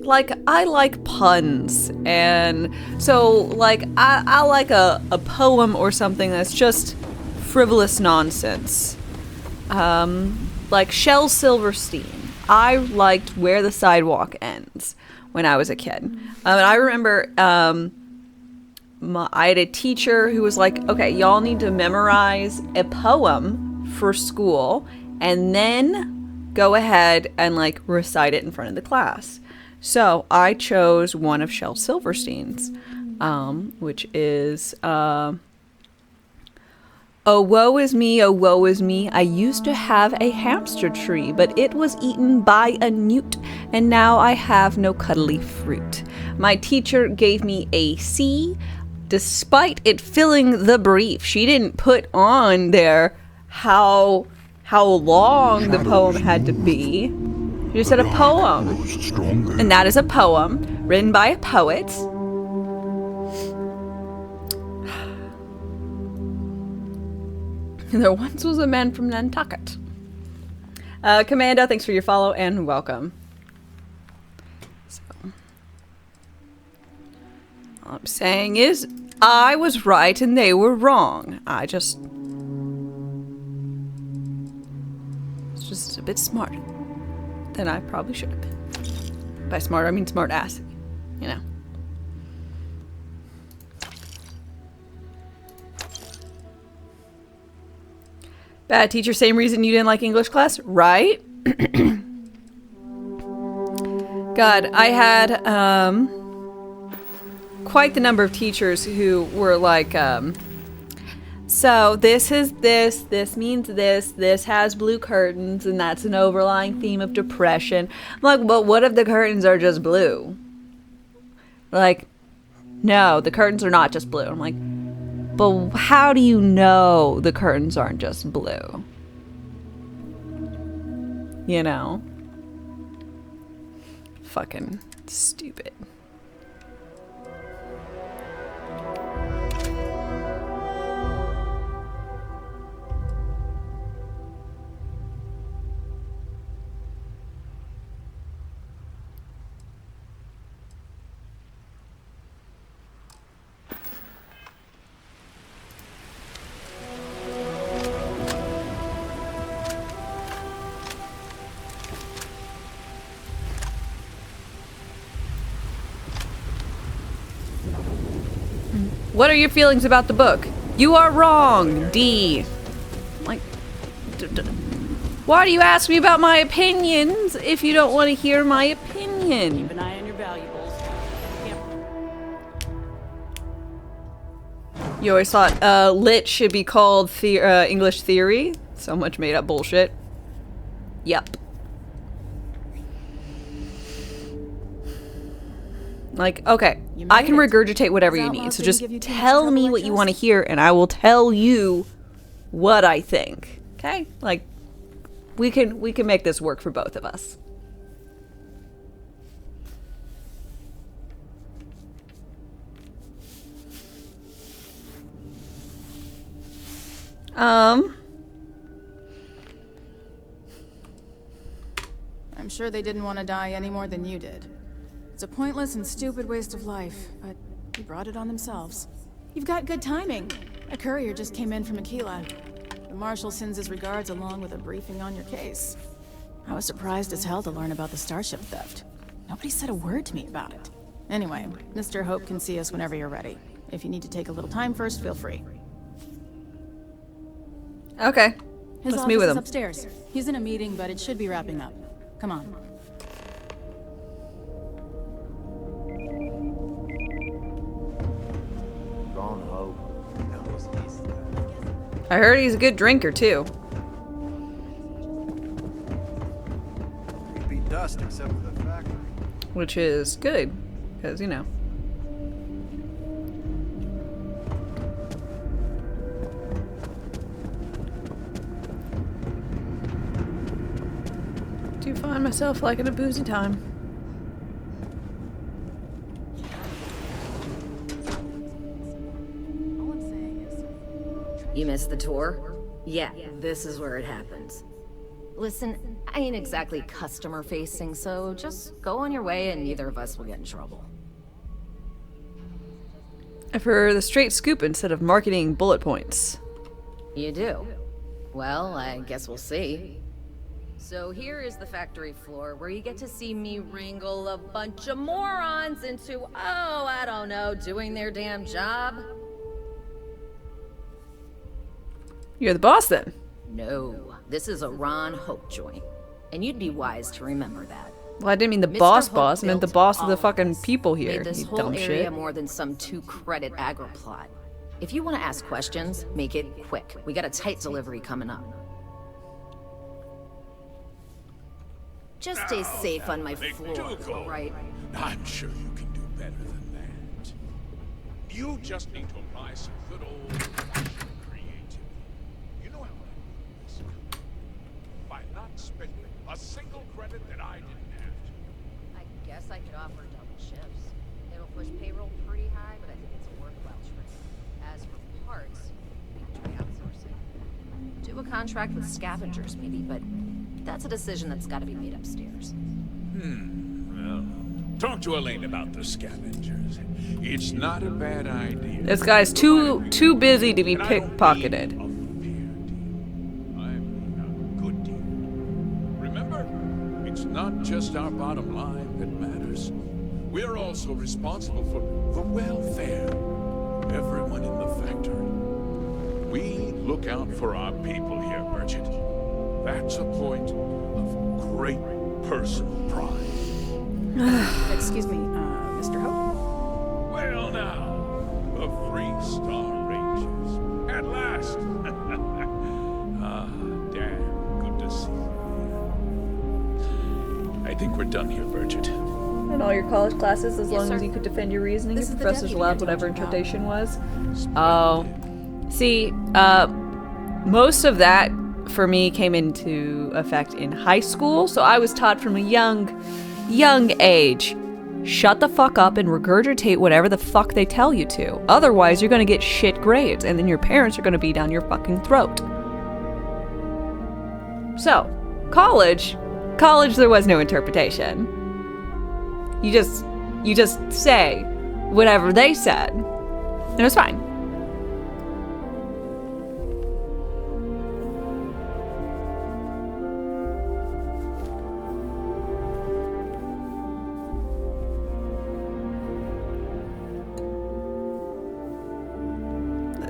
Like, I like puns, and so, like, I like a poem or something that's just frivolous nonsense. Like Shel Silverstein. I liked Where the Sidewalk Ends when I was a kid. And I remember I had a teacher who was like, okay, y'all need to memorize a poem for school and then go ahead and like recite it in front of the class. So I chose one of Shel Silverstein's, which is, oh, woe is me, oh, woe is me. I used to have a hamster tree, but it was eaten by a newt, and now I have no cuddly fruit. My teacher gave me a C, despite it filling the brief. She didn't put on there how long the poem had to be. She just said a poem. And that is a poem written by a poet. There once was a man from Nantucket. Commando, thanks for your follow and welcome. So, all I'm saying is, I was right and they were wrong. It's just a bit smarter than I probably should have been. By smart, I mean smart ass, you know. Bad teacher, same reason you didn't like English class, right? God, I had quite the number of teachers who were like, so this is this means this has blue curtains, and that's an overlying theme of depression. I'm like, but what if the curtains are just blue? Like, no, the curtains are not just blue. I'm like, but how do you know the curtains aren't just blue? You know? Fucking stupid. What are your feelings about the book? You are wrong, D. Like, why do you ask me about my opinions if you don't want to hear my opinion? Keep an eye on your valuables. You always thought lit should be called English theory? So much made up bullshit. Yep. Like, okay, I can regurgitate whatever you need, so just tell me what you want to hear, and I will tell you what I think. Okay? Like, we can make this work for both of us. I'm sure they didn't want to die any more than you did. It's a pointless and stupid waste of life, but they brought it on themselves. You've got good timing. A courier just came in from Aquila. The Marshal sends his regards along with a briefing on your case. I was surprised as hell to learn about the starship theft. Nobody said a word to me about it. Anyway, Mr. Hope can see us whenever you're ready. If you need to take a little time first, feel free. Okay. His Let's meet with office is him. upstairs. He's in a meeting, but it should be wrapping up. Come on. I heard he's a good drinker, too. dust except for the factory. Which is good, because, you know. Do find myself liking a boozy time. You missed the tour? Yeah, this is where it happens. Listen, I ain't exactly customer facing, so just go on your way and neither of us will get in trouble. I prefer the straight scoop instead of marketing bullet points. You do? Well, I guess we'll see. So here is the factory floor where you get to see me wrangle a bunch of morons into, oh, I don't know, doing their damn job. You're the boss then? No, this is a Ron Hope joint, and you'd be wise to remember that. Well, I didn't mean the Mr. boss Hope boss. I meant the built boss of the all fucking this. people here. Made this You whole dumb area shit. more than some 2-credit aggro plot. If you want to ask questions, make it quick. We got a tight delivery coming up. Just stay safe on my floor, all right? I'm sure you can do better than that. You just need to apply some good old creativity. You know how I do this? By not spending a single credit that I didn't have to. I guess I could offer double shifts. It'll push payroll pretty high, but I think it's a worthwhile trade. As for parts, we enjoy outsourcing. Do a contract with scavengers, maybe, but that's a decision that's got to be made upstairs. Well, talk to Elaine about the scavengers. It's not a bad idea. This guy's too busy to be pickpocketed. Remember, it's not just our bottom line that matters. We're also responsible for the welfare of everyone in the factory. We look out for our people here, Bridget. That's a point of great personal pride. Excuse me, Mr. Hope? Well now, the 3-star Rangers. At last. Damn, good to see you. I think we're done here, Bridget. In all your college classes, as long as you could defend your reasoning, your professors allowed whatever interpretation was. Oh. See, most of that for me came into effect in high school, so I was taught from a young age, shut the fuck up and regurgitate whatever the fuck they tell you to. Otherwise, you're gonna get shit grades, and then your parents are gonna be down your fucking throat. So, college, there was no interpretation. You just say whatever they said, and it was fine.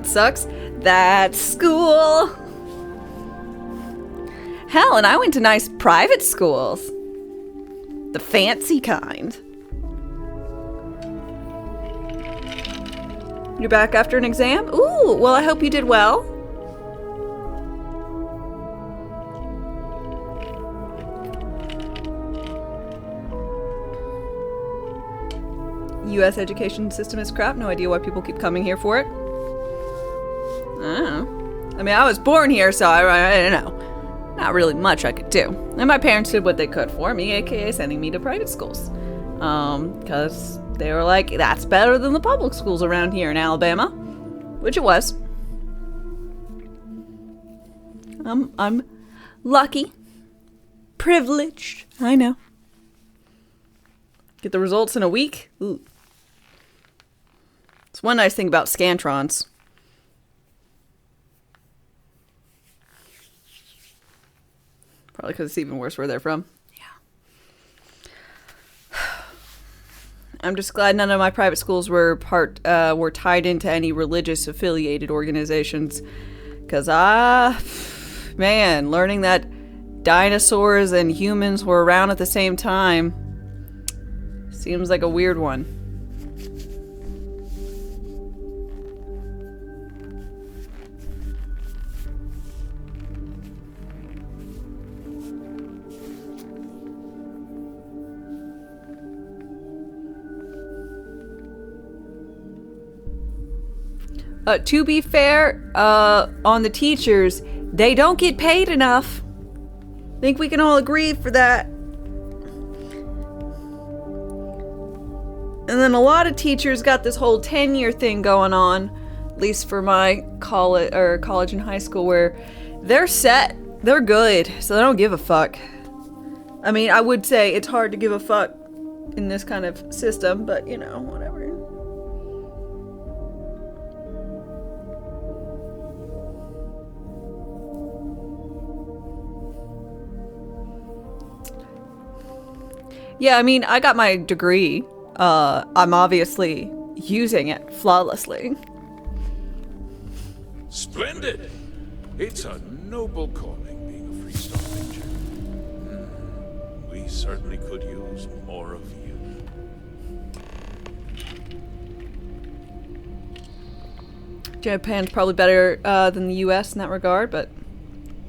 Sucks. That's school. Hell, and I went to nice private schools. The fancy kind. You're back after an exam? Ooh, well, I hope you did well. U.S. education system is crap. No idea why people keep coming here for it. I don't know. I mean, I was born here, so I don't know. Not really much I could do. And my parents did what they could for me, aka sending me to private schools. Because they were like, that's better than the public schools around here in Alabama. Which it was. I'm lucky. Privileged. I know. Get the results in a week? Ooh. It's one nice thing about Scantrons. Probably because it's even worse where they're from. Yeah. I'm just glad none of my private schools were tied into any religious affiliated organizations. Because man, learning that dinosaurs and humans were around at the same time seems like a weird one. to be fair, on the teachers, they don't get paid enough. I think we can all agree for that. And then a lot of teachers got this whole tenure thing going on, at least for my college and high school, where they're set, they're good, so they don't give a fuck. I mean, I would say it's hard to give a fuck in this kind of system, but you know, whatever. Yeah, I mean, I got my degree. I'm obviously using it flawlessly. Splendid! It's a noble calling, being a Freestar Ranger. We certainly could use more of you. Japan's probably better than the US in that regard, but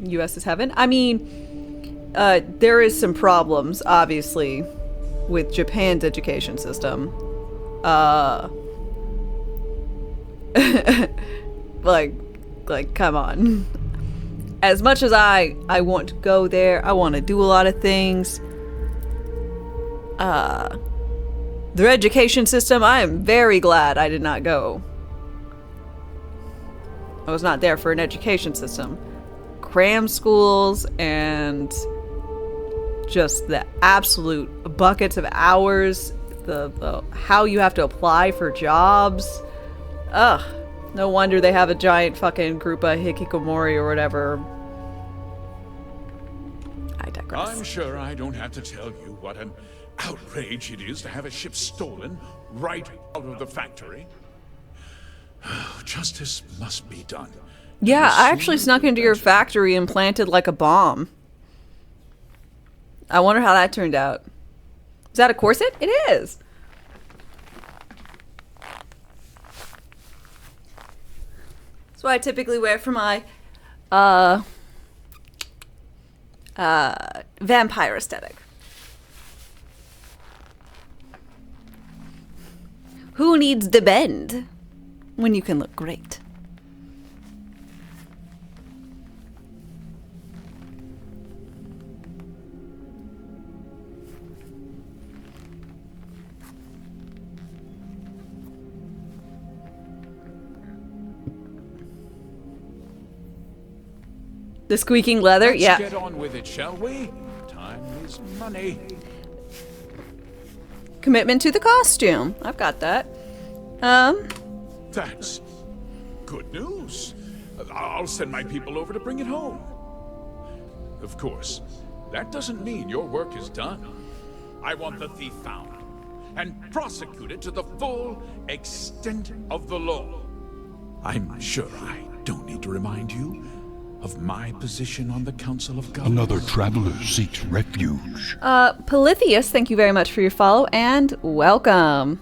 US is heaven. I mean, there is some problems, obviously, with Japan's education system. Like, come on. As much as I want to go there, I want to do a lot of things. Their education system, I am very glad I did not go. I was not there for an education system. Cram schools and just the absolute buckets of hours, the how you have to apply for jobs. Ugh. No wonder they have a giant fucking group of hikikomori or whatever. I digress. I'm sure I don't have to tell you what an outrage it is to have a ship stolen right out of the factory. Justice must be done. Yeah, I actually snuck into your factory and planted like a bomb. I wonder how that turned out. Is that a corset? It is. That's what I typically wear for my vampire aesthetic. Who needs the bend when you can look great? The squeaking leather, Let's yeah. get on with it, shall we? Time is money. Commitment to the costume. I've got that. That's good news. I'll send my people over to bring it home. Of course, that doesn't mean your work is done. I want the thief found and prosecuted to the full extent of the law. I'm sure I don't need to remind you of my position on the Council of Governors. Another traveler seeks refuge. Polytheus, thank you very much for your follow and welcome.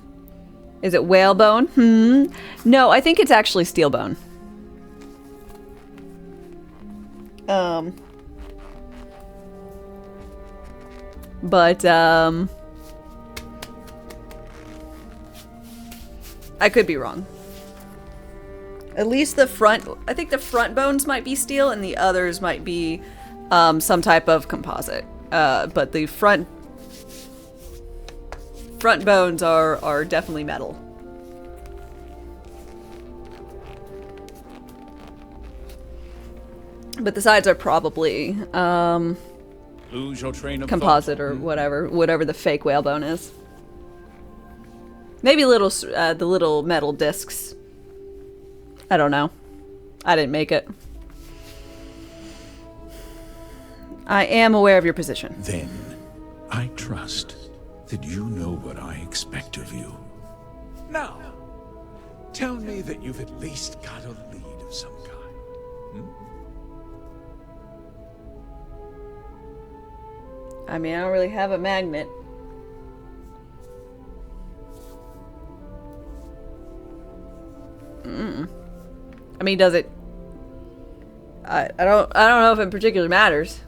Is it whalebone? No, I think it's actually steelbone. But I could be wrong. At least the front, I think the front bones might be steel and the others might be some type of composite. But the front bones are definitely metal. But the sides are probably Lose your train of composite or whatever the fake whalebone is. Maybe the little metal discs. I don't know. I didn't make it. I am aware of your position. Then, I trust that you know what I expect of you. Now, tell me that you've at least got a lead of some kind. I mean, I don't really have a magnet. I mean, does it? I don't know if it particularly matters.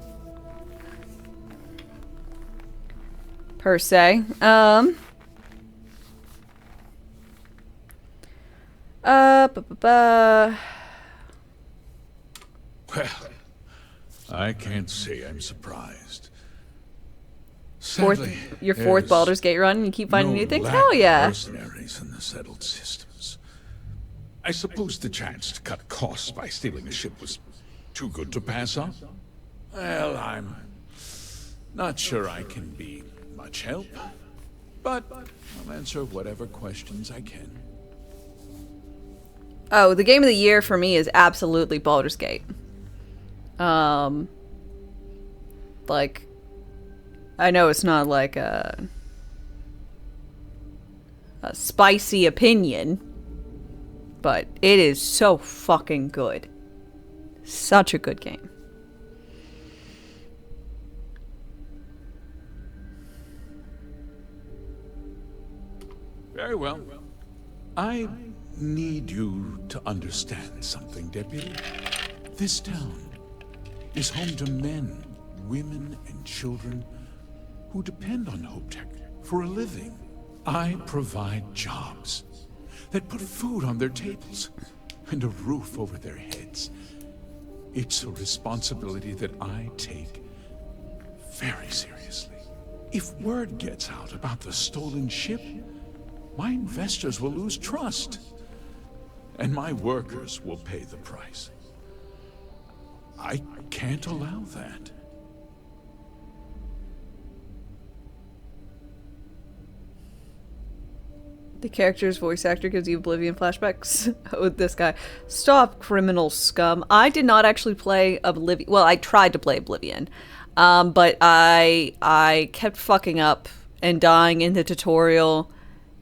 Per se. Well, I can't say I'm surprised. Sadly, your fourth there's Baldur's Gate run and you keep finding no new things? lack Hell of yeah. mercenaries in the settled systems. I suppose the chance to cut costs by stealing a ship was too good to pass up? Well, I'm not sure I can be much help, but I'll answer whatever questions I can. Oh, the game of the year for me is absolutely Baldur's Gate. Like, I know it's not like a spicy opinion, but it is so fucking good. Such a good game. Very well. I need you to understand something, Deputy. This town is home to men, women, and children who depend on HopeTech for a living. I provide jobs that put food on their tables and a roof over their heads. It's a responsibility that I take very seriously. If word gets out about the stolen ship, my investors will lose trust, and my workers will pay the price. I can't allow that. The character's voice actor gives you Oblivion flashbacks with this guy. Stop, criminal scum. I did not actually play Oblivion. Well, I tried to play Oblivion, but I kept fucking up and dying in the tutorial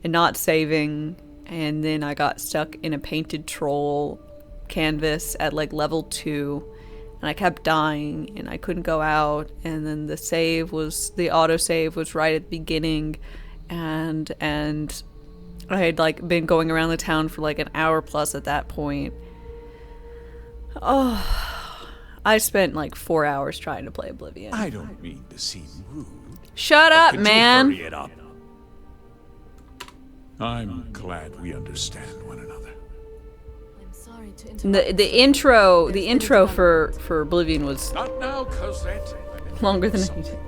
and not saving, and then I got stuck in a painted troll canvas at like level 2, and I kept dying and I couldn't go out, and then the autosave was right at the beginning, and I had like been going around the town for like an hour plus at that point. Oh, I spent like 4 hours trying to play Oblivion. I don't mean to seem rude. Shut up, man. Hurry it up? I'm glad we understand one another. I'm sorry to interrupt. The intro for Oblivion was Not now, Cosette. longer than I needed,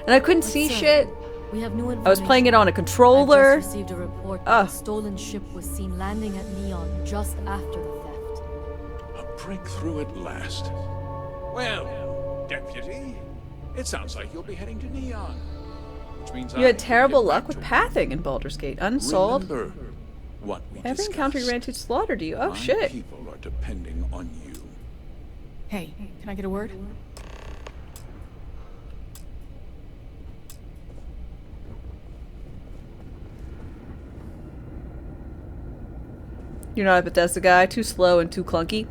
and I couldn't see shit. We have new I was playing it on a controller. I just received a report that a stolen ship was seen landing at Neon just after the theft. A breakthrough at last. Well, Deputy, it sounds like you'll be heading to Neon. Which means You had terrible luck with pathing in Baldur's Gate. Unsolved. Remember what we Every encounter you ran to slaughtered you. Oh My shit. people are depending on you. Hey, can I get a word? You're not a Bethesda guy. Too slow and too clunky.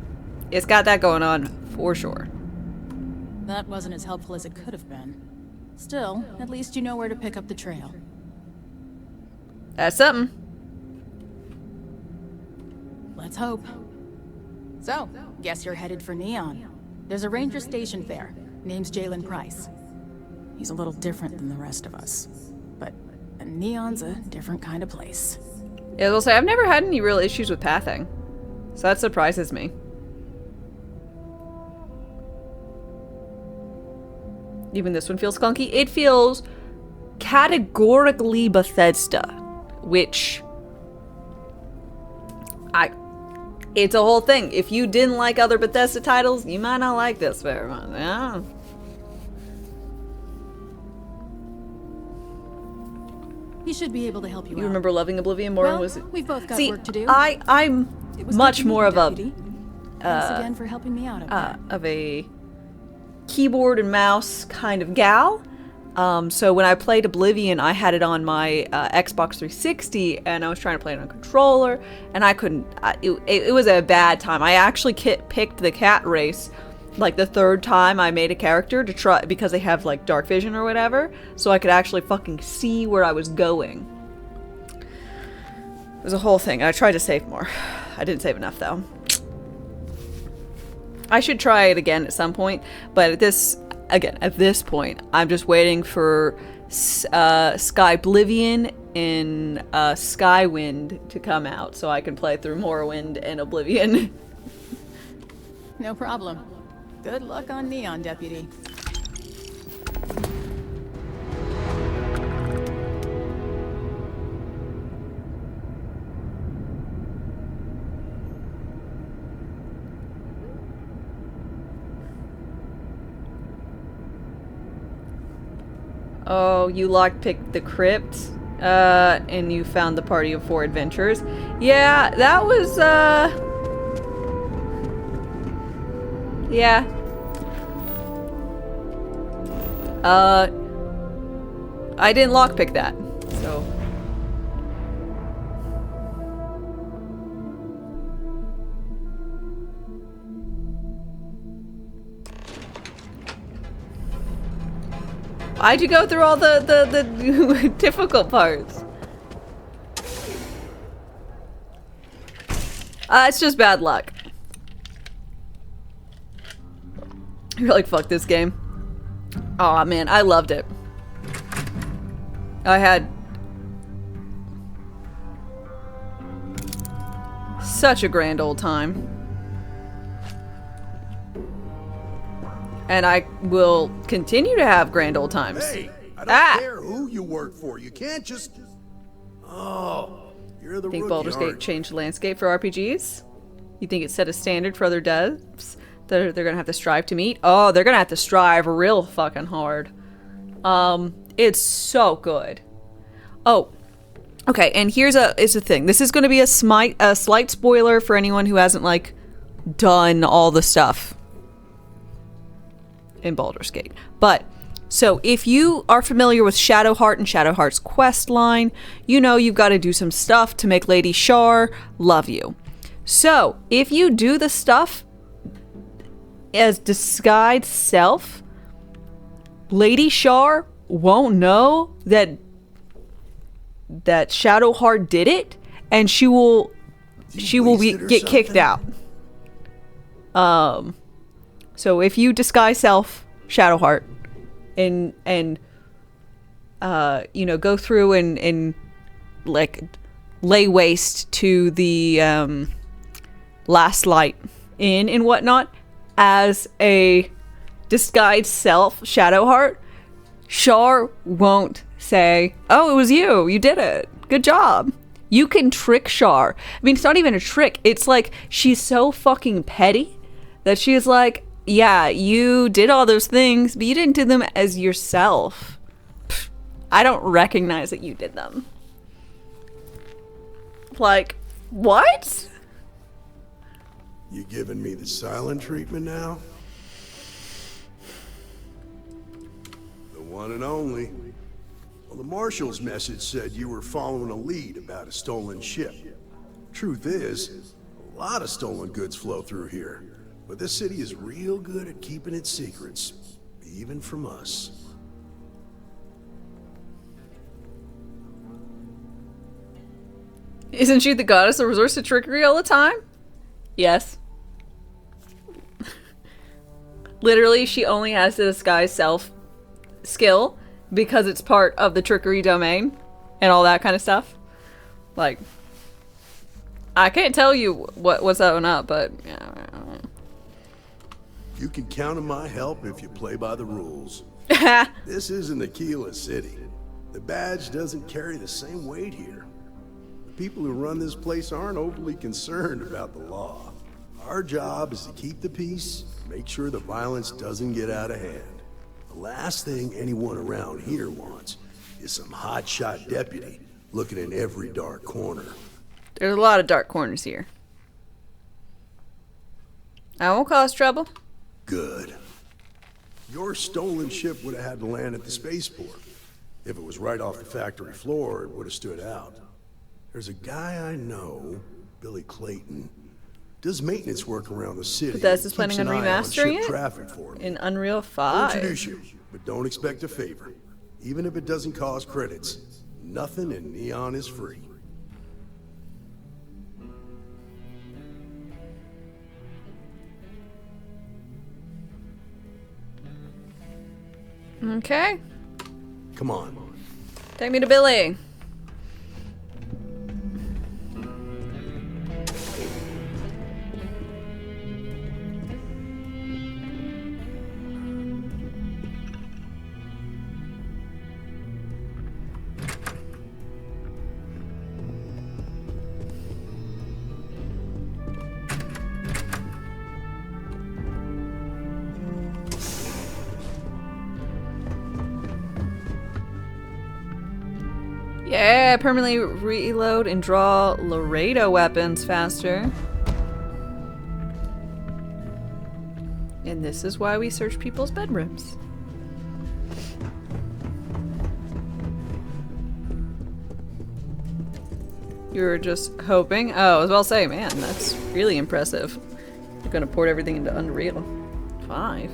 It's got that going on for sure. That wasn't as helpful as it could have been. Still, at least you know where to pick up the trail. That's something. Let's hope. So, guess you're headed for Neon. There's a ranger stationed there. Name's Jalen Price. He's a little different than the rest of us. But Neon's a different kind of place. Yeah, I'll say I've never had any real issues with pathing, so that surprises me. Even this one feels clunky. It feels categorically Bethesda, which it's a whole thing. If you didn't like other Bethesda titles, you might not like this very much. Yeah. He should be able to help you out. You remember loving Oblivion more? Well, was it? we've both got See, work to do. I'm It was much good to meet more you, of a Deputy. Thanks again for helping me out up there. keyboard and mouse kind of gal. So when I played Oblivion, I had it on my Xbox 360, and I was trying to play it on a controller, and I couldn't. It was a bad time. I actually picked the cat race like the third time I made a character to try, because they have like dark vision or whatever, so I could actually fucking see where I was going. It was a whole thing. I tried to save more. I didn't save enough though. I should try it again at some point, but at this point, I'm just waiting for Sky Oblivion in Skywind to come out so I can play through Morrowind and Oblivion. No problem. Good luck on Neon, Deputy. Oh, you lockpicked the crypt, and you found the party of 4 adventurers. Yeah, that was, yeah. I didn't lockpick that, so. Why'd you go through all the difficult parts? It's just bad luck. You're like, fuck this game. Aw, man, I loved it. I had such a grand old time. And I will continue to have grand old times. Hey, I don't care who you work for. You can't just... Oh, you're the Think rookie, Baldur's Gate changed the landscape for RPGs? You think it set a standard for other devs that they're gonna have to strive to meet? Oh, they're gonna have to strive real fucking hard. It's so good. Oh, okay, and here's a thing. This is gonna be a slight spoiler for anyone who hasn't, like, done all the stuff in Baldur's Gate. But, so if you are familiar with Shadowheart and Shadowheart's quest line, you know you've got to do some stuff to make Lady Shar love you. So, if you do the stuff as disguised self, Lady Shar won't know that Shadowheart did it, and she will get kicked out. So if you disguise self Shadowheart and you know, go through and like lay waste to the Last Light Inn and whatnot as a disguised self Shadowheart, Shar won't say, "Oh, it was you. You did it. Good job." You can trick Shar. I mean, it's not even a trick. It's like she's so fucking petty that she is like, yeah, you did all those things, but you didn't do them as yourself. Pfft, I don't recognize that you did them. Like, what? You giving me the silent treatment now? The one and only. Well, the Marshal's message said you were following a lead about a stolen ship. Truth is, a lot of stolen goods flow through here. But this city is real good at keeping its secrets, even from us. Isn't she the goddess that resorts to trickery all the time? Yes. Literally, she only has the disguise self skill because it's part of the trickery domain and all that kind of stuff. Like, I can't tell you what's up and up, but yeah. You can count on my help if you play by the rules. This isn't Aquila City. The badge doesn't carry the same weight here. The people who run this place aren't overly concerned about the law. Our job is to keep the peace, make sure the violence doesn't get out of hand. The last thing anyone around here wants is some hotshot deputy looking in every dark corner. There's a lot of dark corners here. I won't cause trouble. Good. Your stolen ship would have had to land at the spaceport. If it was right off the factory floor, it would have stood out. There's a guy I know, Billy Clayton, does maintenance work around the city. Bethesda's planning on remastering it traffic for me. in Unreal I'll 5. introduce you, but don't expect a favor. Even if it doesn't cause credits, nothing in Neon is free. Okay. Come on. Take me to Billy. Yeah, permanently reload and draw Laredo weapons faster. And this is why we search people's bedrooms. You were just hoping? Oh, I was about to say, man, that's really impressive. You're gonna port everything into Unreal 5.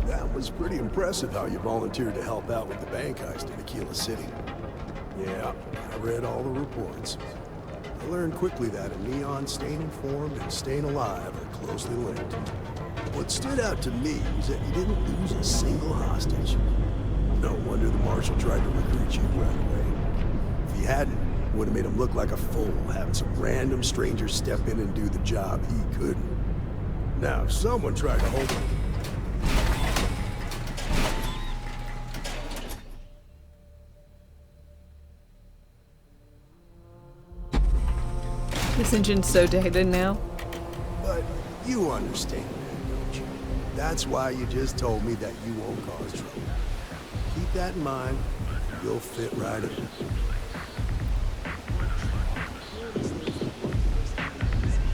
That was pretty impressive how you volunteered to help out with the bank heist in Aquila City. Yeah, I read all the reports. I learned quickly that a neon staying informed and staying alive are closely linked. What stood out to me was that you didn't lose a single hostage. No wonder the marshal tried to recruit you right away. If he hadn't, it would have made him look like a fool, having some random stranger step in and do the job he couldn't. Now, if someone tried to hold him... This engine's so dated now. But you understand that, don't you? That's why you just told me that you won't cause trouble. Keep that in mind. You'll fit right in.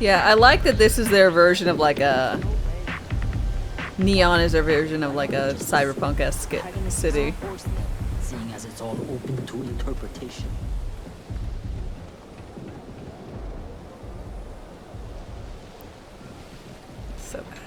Yeah, I like that this is their version of like a... Neon is their version of like a cyberpunk-esque city. Seeing as it's all open to interpretation. So bad.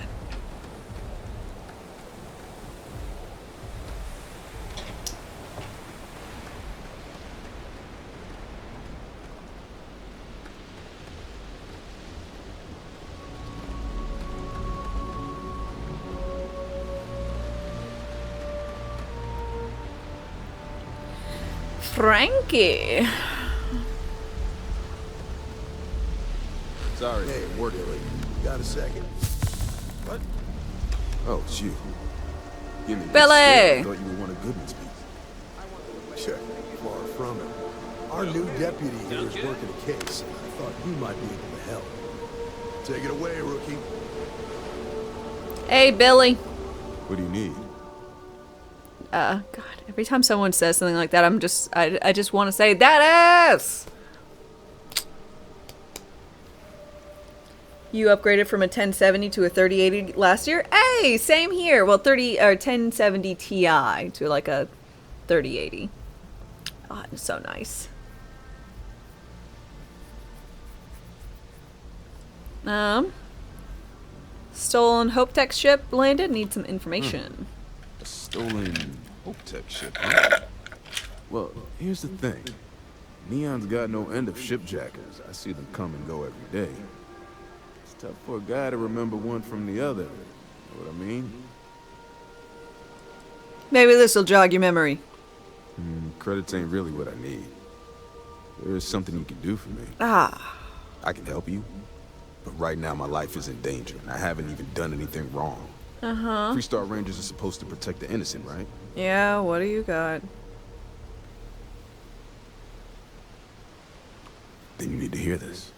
Frankie. Sorry, hey, working late. Got a second? What? Oh, it's you. Give me Billy! I thought you were one of Goodman's people. Sure, far from it. Our new deputy here is working a case, and I thought you might be able to help. Take it away, rookie. Hey, Billy. What do you need? God, every time someone says something like that, I just want to say, that ass! You upgraded from a 1070 to a 3080 last year? Hey, same here. Well, 1070 Ti to like a 3080. Oh, it's so nice. Stolen Hope Tech ship landed. Need some information. A stolen Hope Tech ship, huh? Well, here's the thing. Neon's got no end of shipjackers. I see them come and go every day. It's tough for a guy to remember one from the other. Know what I mean? Maybe this will jog your memory. Credits ain't really what I need. There's something you can do for me. Ah. I can help you. But right now my life is in danger, and I haven't even done anything wrong. Uh-huh. Three-star Rangers are supposed to protect the innocent, right? Yeah, what do you got? Then you need to hear this.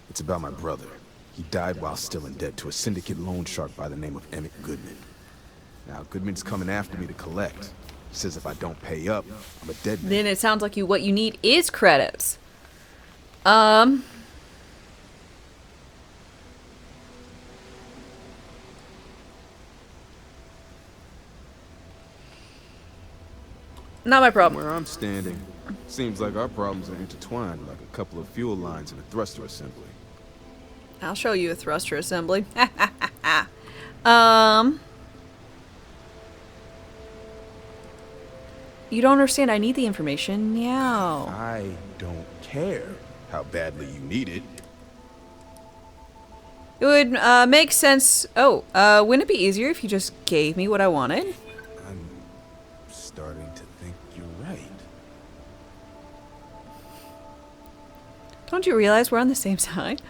It's about my brother. He died while still in debt to a syndicate loan shark by the name of Emmett Goodman. Now, Goodman's coming after me to collect. He says if I don't pay up, I'm a dead man. Then it sounds like what you need is credits. Not my problem. Where I'm standing, seems like our problems are intertwined like a couple of fuel lines in a thruster assembly. I'll show you a thruster assembly. You don't understand. I need the information now. I don't care how badly you need it. It would make sense. Oh, wouldn't it be easier if you just gave me what I wanted? I'm starting to think you're right. Don't you realize we're on the same side?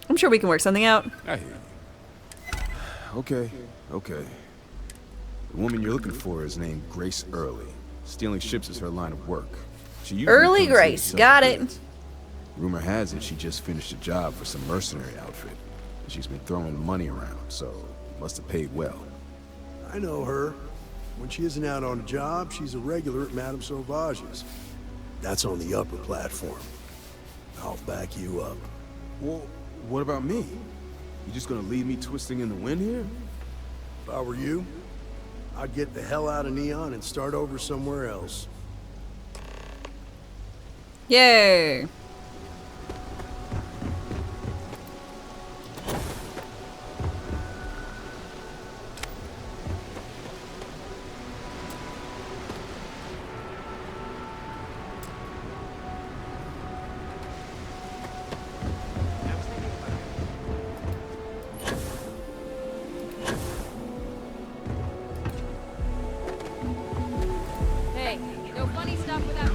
I'm sure we can work something out. I hear you. Okay. The woman you're looking for is named Grace Early. Stealing ships is her line of work. She usually Early comes Grace, in got self-defense. it. Rumor has it she just finished a job for some mercenary outfit. She's been throwing money around, so must have paid well. I know her. When she isn't out on a job, she's a regular at Madame Sauvage's. That's on the upper platform. I'll back you up. Well, what about me? You just gonna leave me twisting in the wind here? If I were you, I'd get the hell out of Neon and start over somewhere else. Yay! Hey, no funny stuff without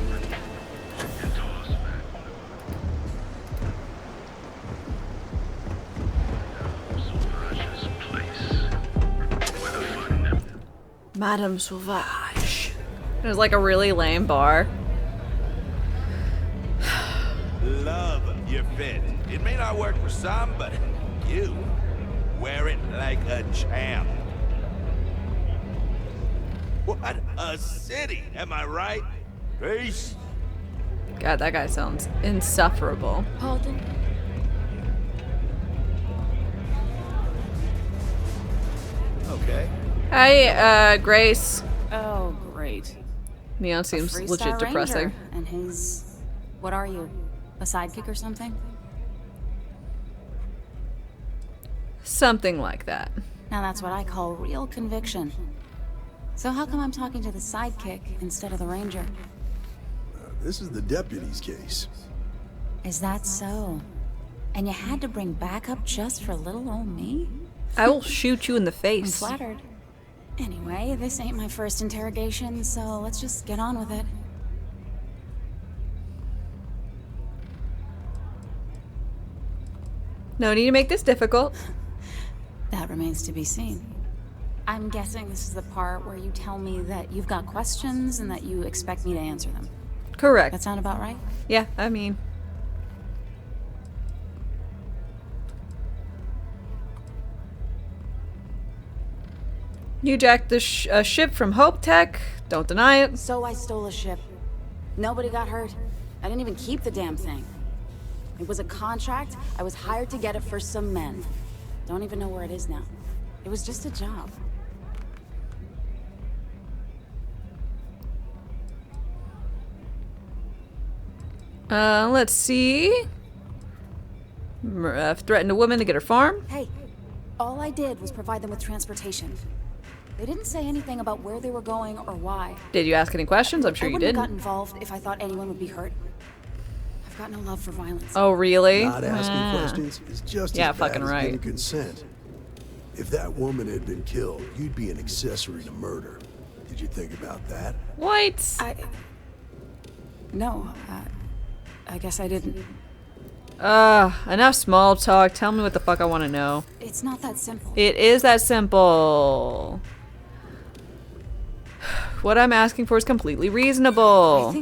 Madame Sauvage. It was like a really lame bar. Love your fit. It may not work for some, but you wear it like a champ. What a city, am I right? Peace. God, that guy sounds insufferable. Halden. Okay. Hi, Grace. Oh, great. Neon seems legit depressing. And his... What are you? A sidekick or something? Something like that. Now that's what I call real conviction. So how come I'm talking to the sidekick instead of the ranger? This is the deputy's case. Is that so? And you had to bring backup just for little old me? I will shoot you in the face. I'm flattered. Anyway, this ain't my first interrogation, so let's just get on with it. No need to make this difficult. That remains to be seen. I'm guessing this is the part where you tell me that you've got questions and that you expect me to answer them. Correct. That sound about right? Yeah, I mean... You jacked the ship from Hope Tech. Don't deny it. So I stole a ship. Nobody got hurt. I didn't even keep the damn thing. It was a contract. I was hired to get it for some men. Don't even know where it is now. It was just a job. Let's see. Threatened a woman to get her farm. Hey, all I did was provide them with transportation. They didn't say anything about where they were going or why. Did you ask any questions? I'm sure you did. I wouldn't have got involved if I thought anyone would be hurt. I've got no love for violence. Oh, really? Not asking questions is just as bad as getting consent. If that woman had been killed, you'd be an accessory to murder. Did you think about that? What? No, I guess I didn't. Enough small talk. Tell me what the fuck I want to know. It's not that simple. It is that simple. What I'm asking for is completely reasonable.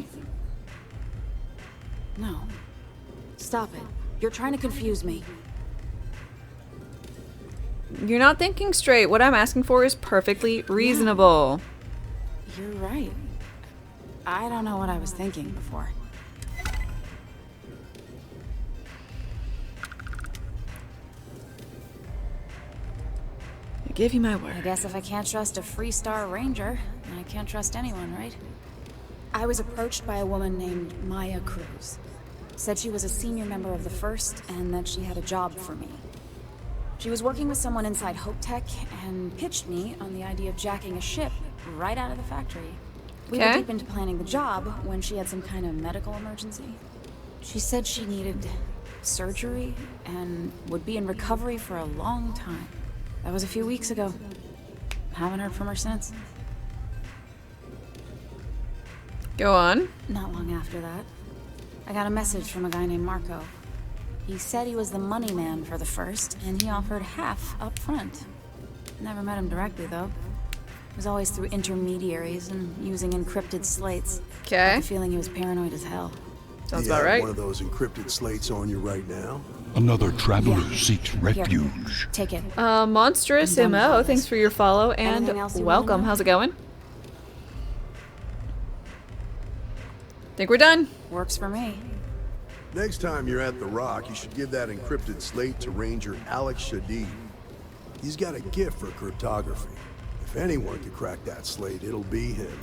No. Stop it. You're trying to confuse me. You're not thinking straight. What I'm asking for is perfectly reasonable. Yeah. You're right. I don't know what I was thinking before. I give you my word. I guess if I can't trust a Freestar Ranger, I can't trust anyone, right? I was approached by a woman named Maya Cruz. Said she was a senior member of the First and that she had a job for me. She was working with someone inside Hope Tech and pitched me on the idea of jacking a ship right out of the factory. We were deep into planning the job when she had some kind of medical emergency. She said she needed surgery and would be in recovery for a long time. That was a few weeks ago. Haven't heard from her since. Go on. Not long after that, I got a message from a guy named Marco. He said he was the money man for the First, and he offered half up front. Never met him directly, though. It was always through intermediaries and using encrypted slates. Okay. I had the feeling he was paranoid as hell. Sounds about right. One of those encrypted slates on you right now? Another traveler seeks refuge. Take it. Monstrous I'm done MO, with thanks this. for your follow and Anything else you wanna welcome. know? How's it going? Think we're done. Works for me. Next time you're at the Rock, you should give that encrypted slate to Ranger Alex Shadid. He's got a gift for cryptography. If anyone could crack that slate, it'll be him.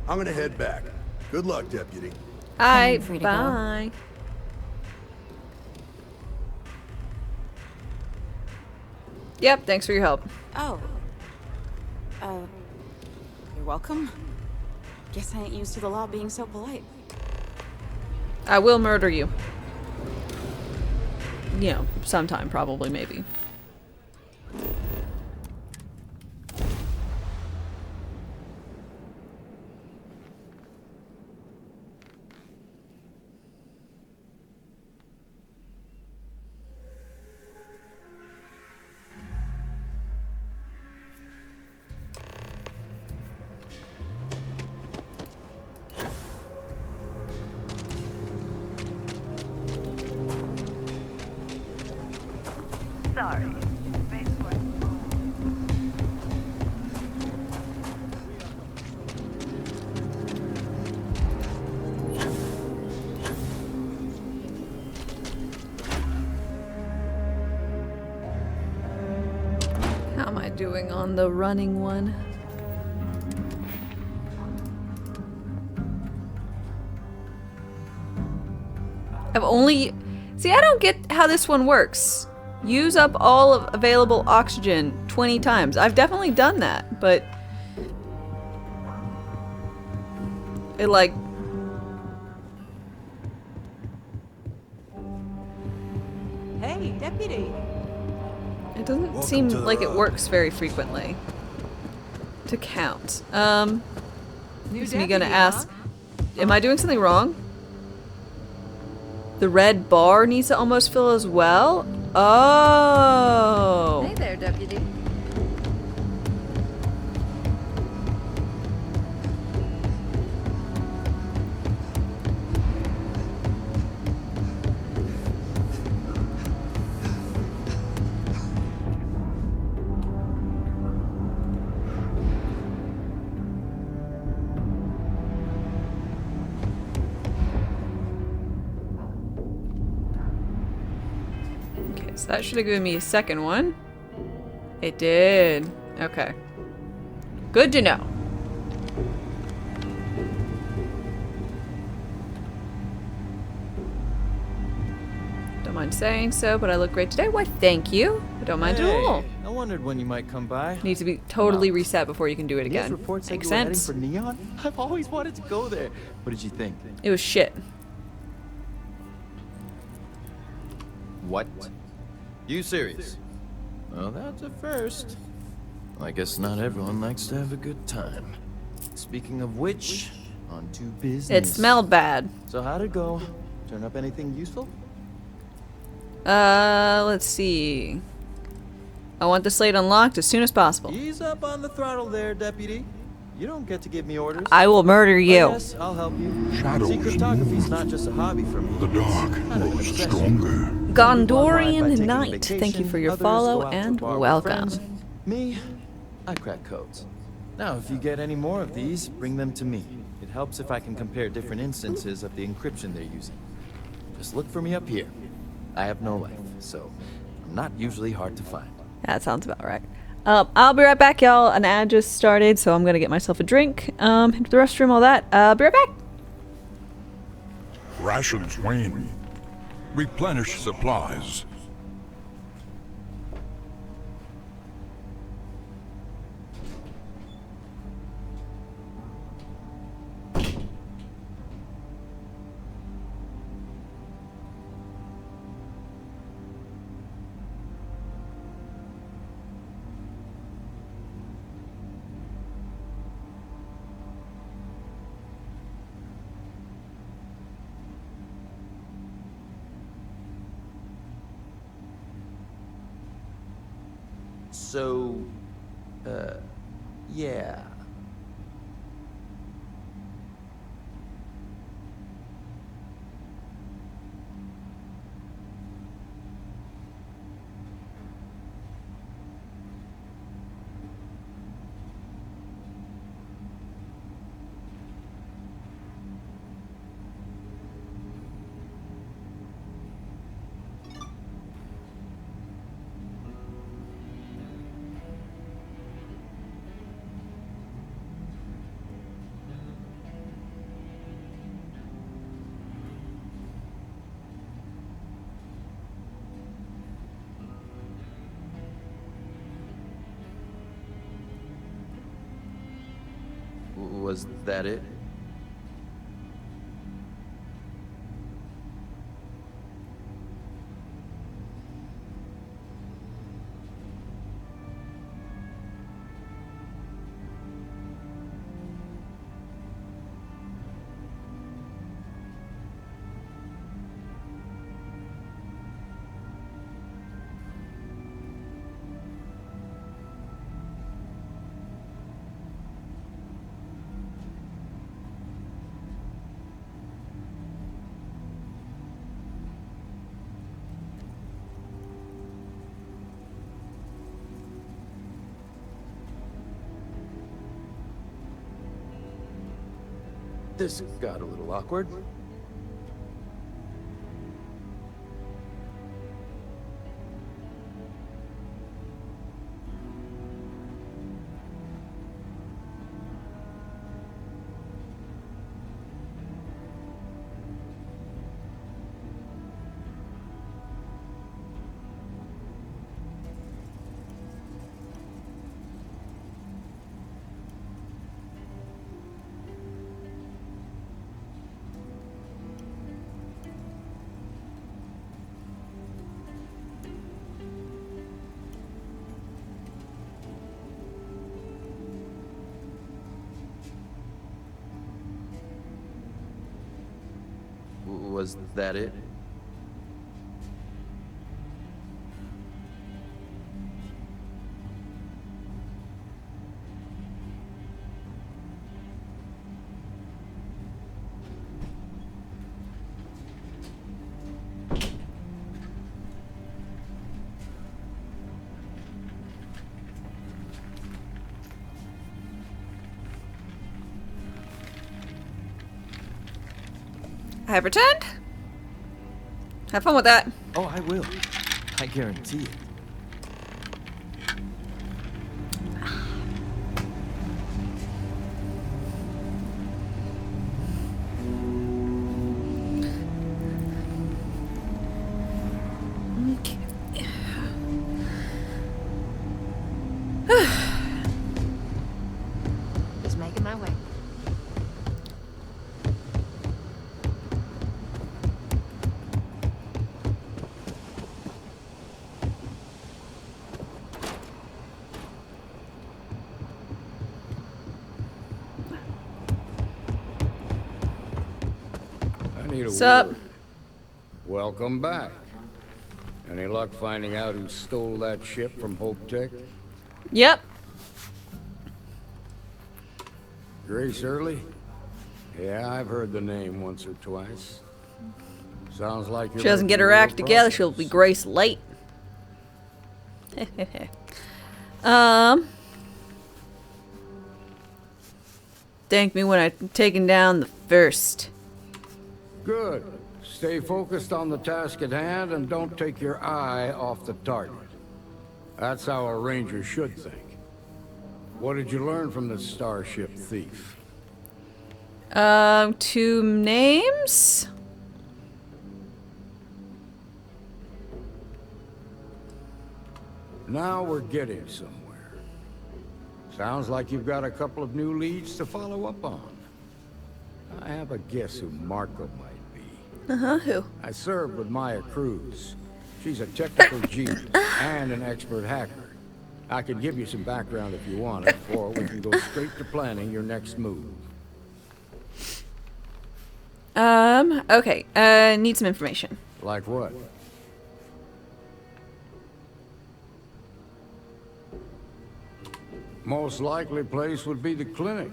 I'm gonna head back. Good luck, Deputy. Alright, free to go. bye. Yep, thanks for your help. Oh. You're welcome. Guess I ain't used to the law being so polite. I will murder you. You know, sometime, probably, maybe. Sorry. How am I doing on the running one? I've only... See, I don't get how this one works. Use up all of available oxygen 20 times. I've definitely done that, but... It, like... Hey, deputy. It doesn't Welcome seem to the like it Rock. works very frequently. To count. New Is me gonna deputy, ask... Am I doing something wrong? The red bar needs to almost fill as well? Oh! Hey there, deputy. Okay, so that should have given me a second one. It did. Okay. Good to know. Don't mind saying so, but I look great today. Why, thank you. I don't mind at all. I wondered when you might come by. Needs to be totally reset before you can do it News again. reports said Makes you were heading sense. for Neon? I've always wanted to go there. What did you think? It was shit. What? You serious? Well, that's a first. I guess not everyone likes to have a good time. Speaking of which, on to business. It smelled bad. So how'd it go? Turn up anything useful? Let's see. I want the slate unlocked as soon as possible. Ease up on the throttle there, deputy. You don't get to give me orders. I will murder you. Yes, I'll help you. Shadows See, cryptography's not just a hobby for me. The dark grows stronger. Gondorian Knight, thank you for your follow and welcome. Me, I crack codes. Now, if you get any more of these, bring them to me. It helps if I can compare different instances of the encryption they're using. Just look for me up here. I have no life, so I'm not usually hard to find. That sounds about right. I'll be right back, y'all. An ad just started, so I'm gonna get myself a drink. Head to the restroom, all that. Be right back. Rations wane. Replenish supplies. So, yeah. Was that it? This got a little awkward. Was that it? I pretend? Have fun with that. Oh, I will. I guarantee it. Just making my way. Sup? Welcome back. Any luck finding out who stole that ship from Hope Tech? Yep. Grace Early? Yeah, I've heard the name once or twice. Sounds like you're She doesn't get her act together, she'll be Grace late. Thank me when I've taken down the first. Good. Stay focused on the task at hand and don't take your eye off the target. That's how a ranger should think. What did you learn from the starship thief? 2 names? Now we're getting somewhere. Sounds like you've got a couple of new leads to follow up on. I have a guess who Marco might be. Who? I served with Maya Cruz. She's a technical genius and an expert hacker. I can give you some background if you want it, or we can go straight to planning your next move. Okay, need some information. Like what? Most likely place would be the clinic.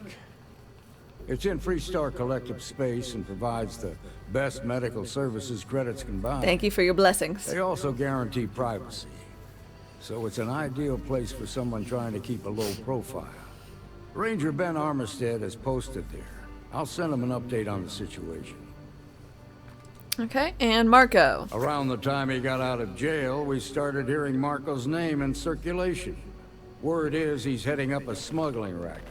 It's in Freestar Collective space and provides the best medical services credits can buy. Thank you for your blessings. They also guarantee privacy. So it's an ideal place for someone trying to keep a low profile. Ranger Ben Armistead is posted there. I'll send him an update on the situation. Okay, and Marco. Around the time he got out of jail, we started hearing Marco's name in circulation. Word is he's heading up a smuggling racket.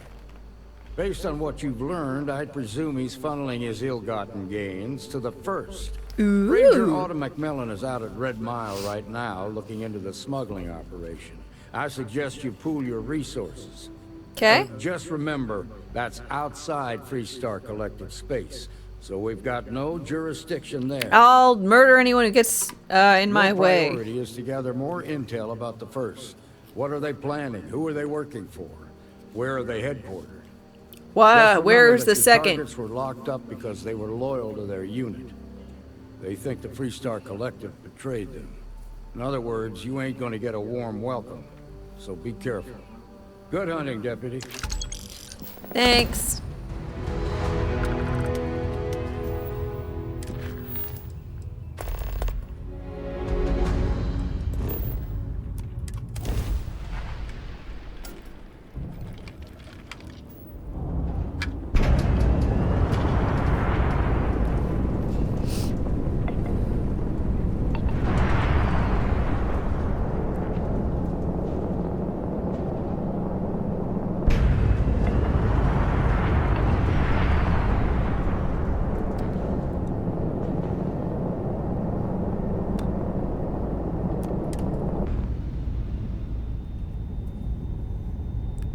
Based on what you've learned, I'd presume he's funneling his ill-gotten gains to the first. Ooh. Ranger Autumn McMillan is out at Red Mile right now, looking into the smuggling operation. I suggest you pool your resources. Okay. Just remember, that's outside Freestar Collective space, so we've got no jurisdiction there. I'll murder anyone who gets in my way. Your priority is to gather more intel about the First. What are they planning? Who are they working for? Where are they headquartered? Where's the second? Targets were locked up because they were loyal to their unit. They think the Freestar Collective betrayed them. In other words, you ain't gonna get a warm welcome, so be careful. Good hunting, Deputy. Thanks.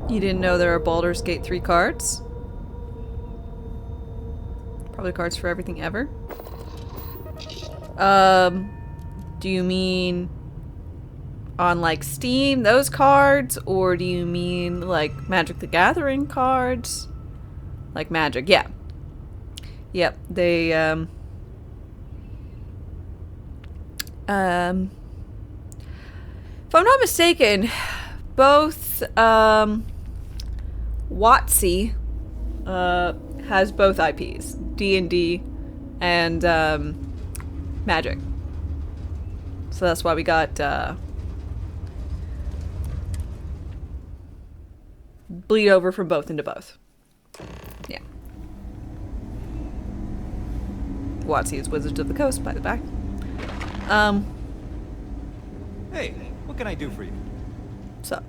You didn't know there are Baldur's Gate 3 cards? Probably cards for everything ever. Do you mean on like Steam, those cards? Or do you mean like Magic the Gathering cards? Like Magic, yeah. Yep, they, if I'm not mistaken, both, WotC has both IPs, D&D and Magic. So that's why we got bleed over from both into both. Yeah. WotC is Wizards of the Coast, by the way. Hey, what can I do for you? What's up?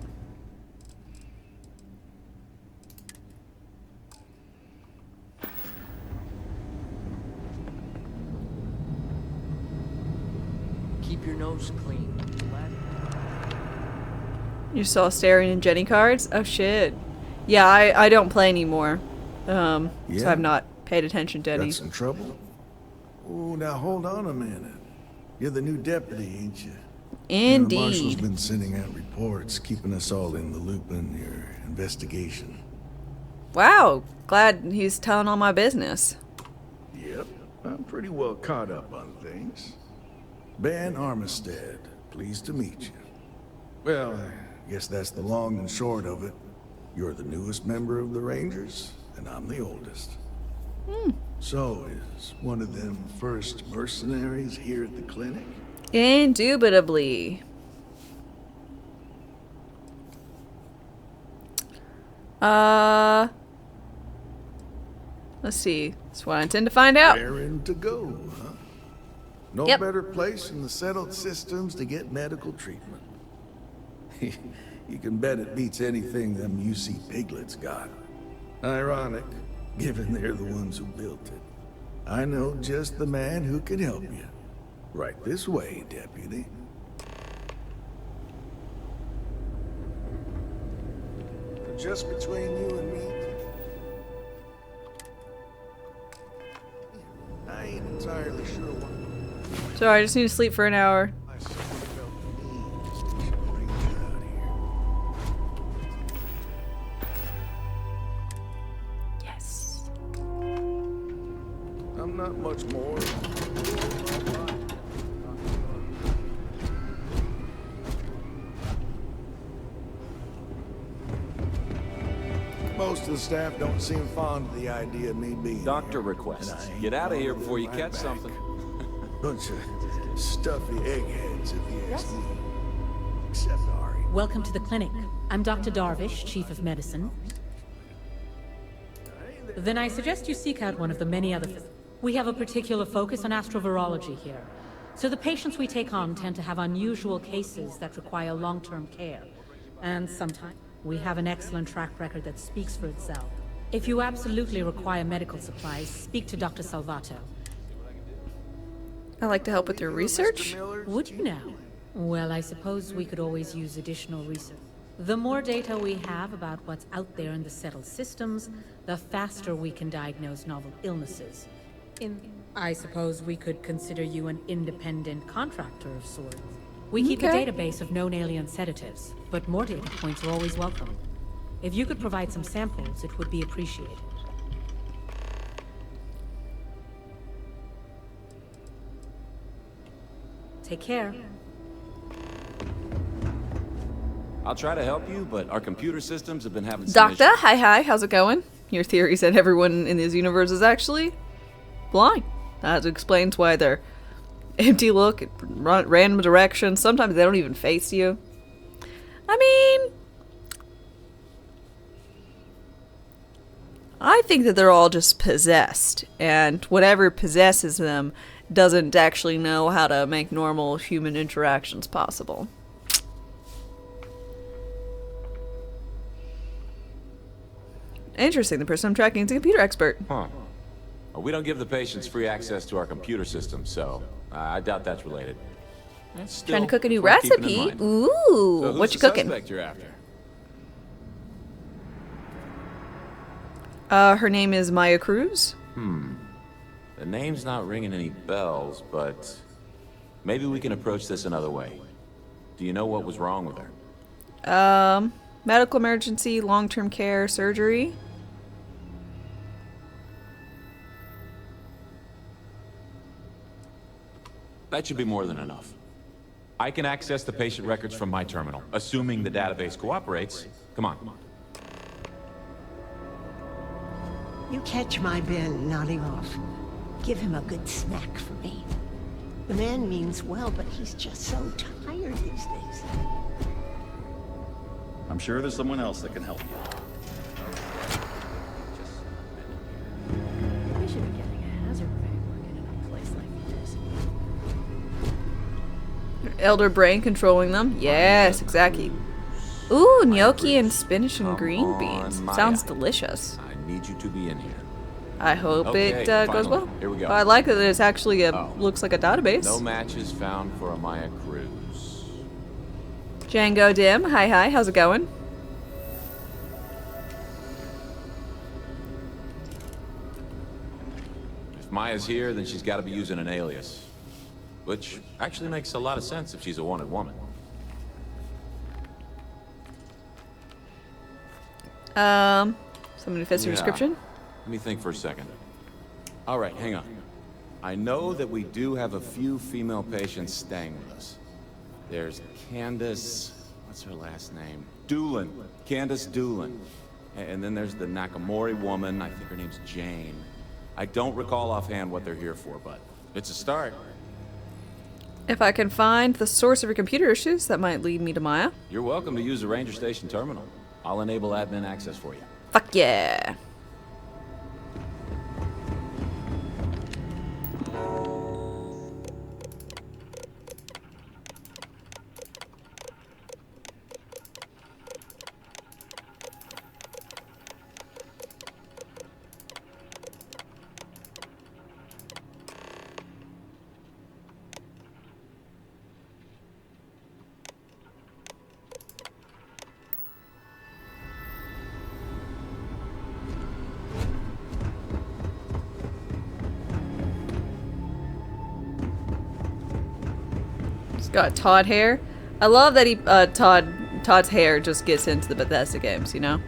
Keep your nose clean. You're still staring in Jenny cards? Oh shit. Yeah, I don't play anymore. So I've not paid attention to any. Got some trouble? Oh, now hold on a minute. You're the new deputy, ain't you? Indeed. The marshal's been sending out reports, keeping us all in the loop in your investigation. Wow, glad he's telling all my business. Yep, I'm pretty well caught up on things. Ben Armistead, pleased to meet you. Well, I guess that's the long and short of it. You're the newest member of the Rangers, and I'm the oldest. So, is one of them first mercenaries here at the clinic? Indubitably. Let's see. That's what I intend to find out. Raring to go, huh? No better place in the settled systems to get medical treatment. You can bet it beats anything them UC piglets got. Ironic, given they're the ones who built it. I know just the man who can help you. Right this way, Deputy. Just between you and me, I ain't entirely sure what... Sorry, I just need to sleep for an hour. Yes. I'm not much more. Most of the staff don't seem fond of the idea of me being Doctor requests. Get out of here before you catch something. Bunch of stuffy eggheads, if you ask me. Except Ari. Welcome to the clinic. I'm Dr. Darvish, Chief of Medicine. Then I suggest you seek out one of the many other... We have a particular focus on astrovirology here. So the patients we take on tend to have unusual cases that require long-term care. And sometimes we have an excellent track record that speaks for itself. If you absolutely require medical supplies, speak to Dr. Salvato. I like to help with your research. Would you now? Well, I suppose we could always use additional research. The more data we have about what's out there in the settled systems, the faster we can diagnose novel illnesses. I suppose we could consider you an independent contractor of sorts. We keep a database of known alien sedatives, but more data points are always welcome. If you could provide some samples, it would be appreciated. Take care. I'll try to help you, but our computer systems have been having some Doctor, issues. hi, how's it going? Your theory said everyone in this universe is actually blind. That explains why they're empty look, run random directions. Sometimes they don't even face you. I mean, I think that they're all just possessed, and whatever possesses them doesn't actually know how to make normal human interactions possible. Interesting, the person I'm tracking is a computer expert. Huh. Well, we don't give the patients free access to our computer system, so I doubt that's related. Still, Trying to cook a new worth keeping in recipe? mind. Ooh, So what who's you the cooking? suspect you're after? Her name is Maya Cruz. The name's not ringing any bells, but maybe we can approach this another way. Do you know what was wrong with her? Medical emergency, long-term care, surgery. That should be more than enough. I can access the patient records from my terminal, assuming the database cooperates. Come on. You catch my Ben and nod him off. Give him a good snack for me. The man means well, but he's just so tired these days. I'm sure there's someone else that can help you. We should be getting a hazard ray working in a place like this. Elder brain controlling them. Yes, exactly. Ooh, gnocchi and spinach and green beans. Maya. Sounds delicious. I need you to be in here. I hope Okay, it goes finally. well. Here we go. I like that it's actually looks like a database. No matches found for a Maya Cruz. Django Dim, hi, how's it going? If Maya's here, then she's got to be using an alias. Which actually makes a lot of sense if she's a wanted woman. Somebody fits the description? Let me think for a second. All right, hang on. I know that we do have a few female patients staying with us. There's Candace... what's her last name? Doolin. Candace Doolin. And then there's the Nakamori woman. I think her name's Jane. I don't recall offhand what they're here for, but it's a start. If I can find the source of your computer issues, that might lead me to Maya. You're welcome to use the Ranger Station terminal. I'll enable admin access for you. Fuck yeah. He's got Todd hair. I love that he Todd's hair just gets into the Bethesda games, you know?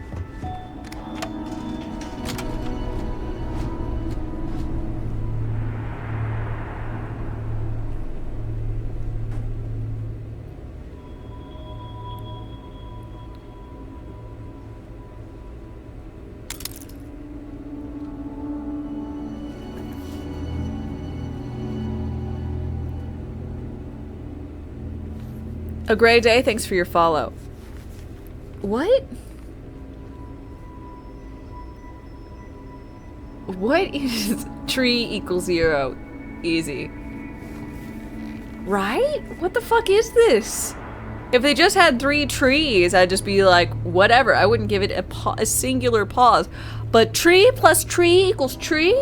A gray day, thanks for your follow. What? What is tree equals 0? Easy. Right? What the fuck is this? If they just had 3 trees, I'd just be like, whatever. I wouldn't give it a singular pause. But tree plus tree equals tree?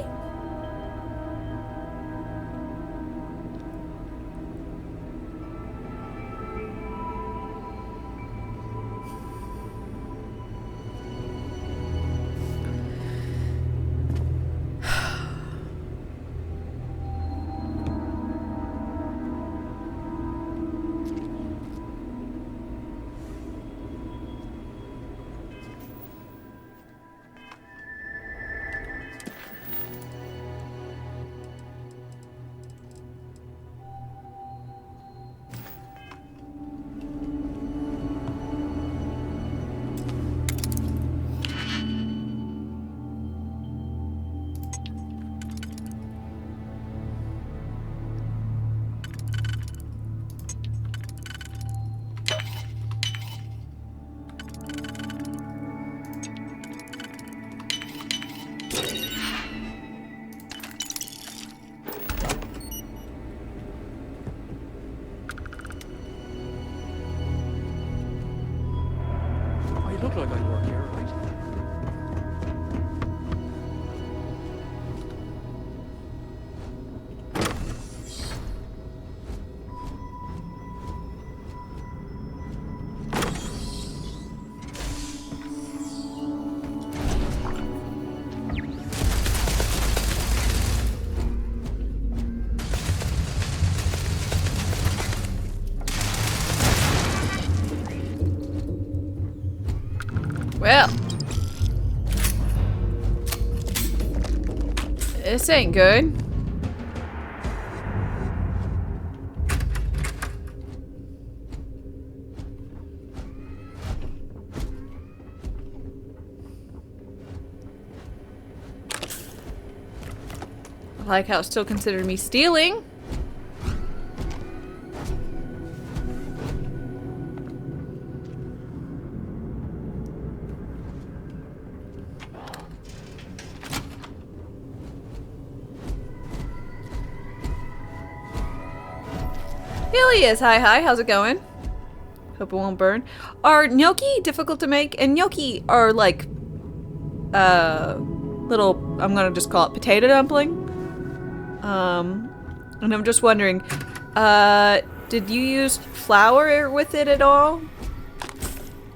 look like I work here, right? Well, this ain't good. I like how it still considered me stealing. Helios, hi, how's it going? Hope it won't burn. Are gnocchi difficult to make? And gnocchi are like, little, I'm gonna just call it potato dumpling. And I'm just wondering, did you use flour with it at all?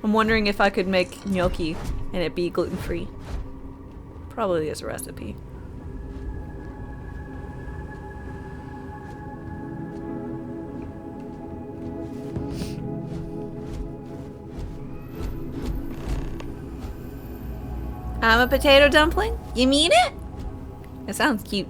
I'm wondering if I could make gnocchi and it be gluten-free. Probably is a recipe. I'm a potato dumpling? You mean it? It sounds cute.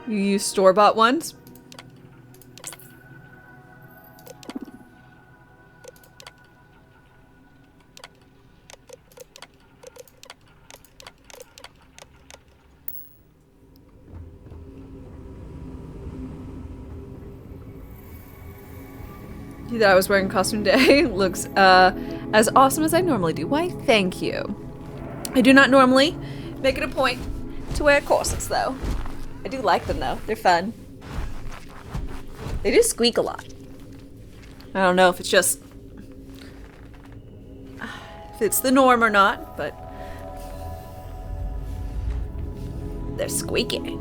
You use store-bought ones? You thought I was wearing costume day? Looks as awesome as I normally do. Why, thank you. I do not normally make it a point to wear corsets, though. I do like them, though. They're fun. They do squeak a lot. I don't know if it's just... if it's the norm or not, but... they're squeaky.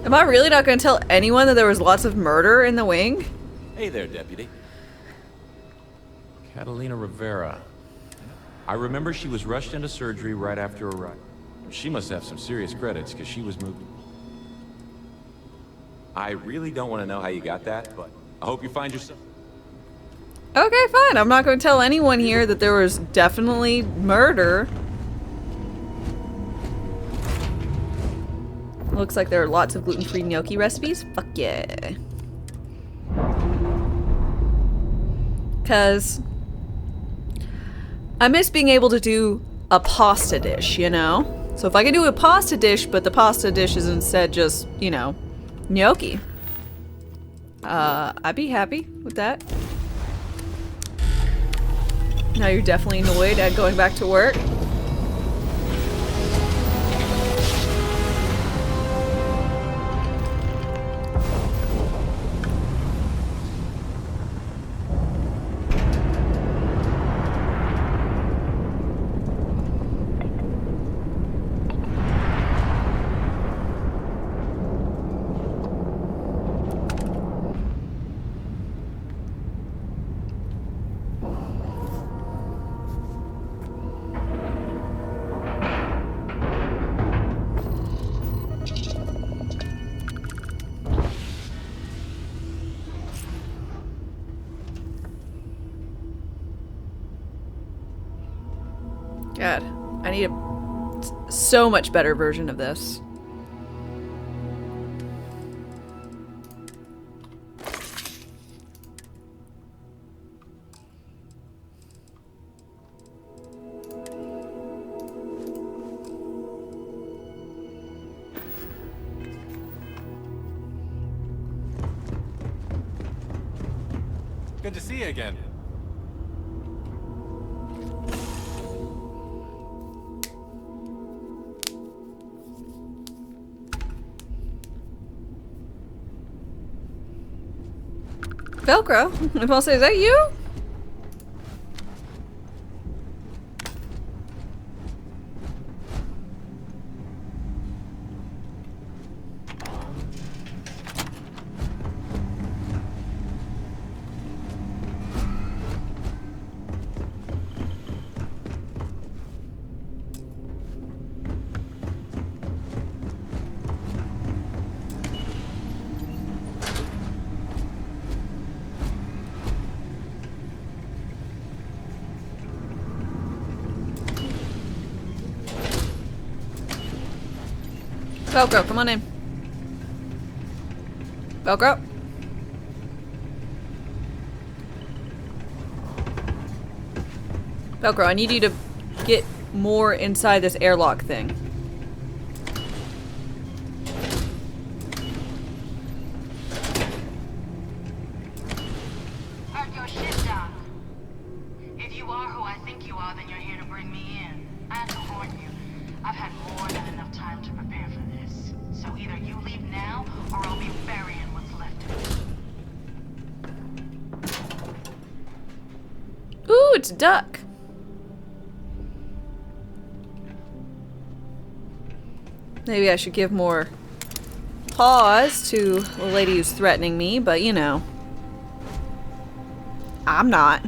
Am I really not going to tell anyone that there was lots of murder in the wing? Hey there, Deputy. Catalina Rivera. I remember she was rushed into surgery right after her ride. She must have some serious credits, because she was moved. I really don't want to know how you got that, but I hope you find yourself... Okay, fine. I'm not going to tell anyone here that there was definitely murder. Looks like there are lots of gluten-free gnocchi recipes. Fuck yeah. Because I miss being able to do a pasta dish, you know? So if I can do a pasta dish, but the pasta dish is instead just, you know, gnocchi. I'd be happy with that. Now you're definitely annoyed at going back to work. God, I need a so much better version of this. Good to see you again. Velcro? If I'll say, is that you? Velcro, come on in. Velcro. Velcro, I need you to get more inside this airlock thing. Park your ship, Doc. If you are who I think you are, then you're here to bring me in. I have to warn you, I've had more than enough time to prepare for this. So either you leave now, or I'll be burying what's left of it. Ooh, it's a duck. Maybe I should give more pause to the lady who's threatening me, but you know, I'm not.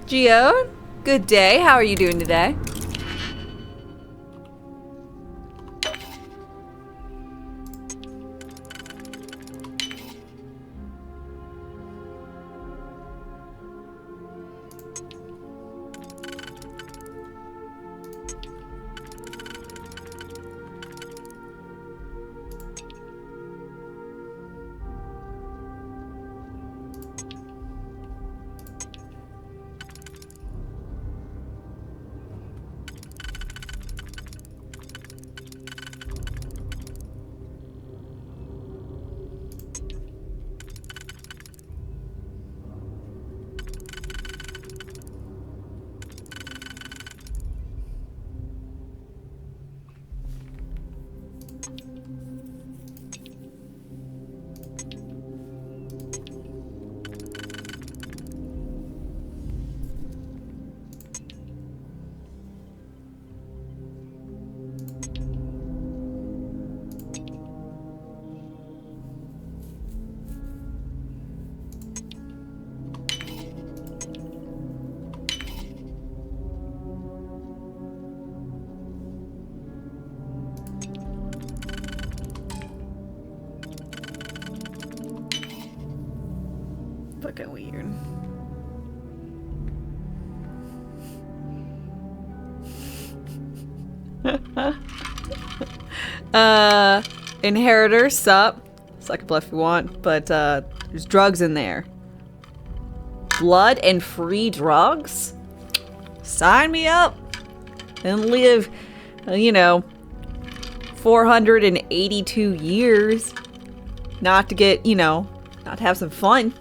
Geo, good day. How are you doing today? Fucking weird. Inheritor, sup. Suck a bluff if you want, but there's drugs in there. Blood and free drugs? Sign me up and live, you know, 482 years. Not to get, you know, not to have some fun.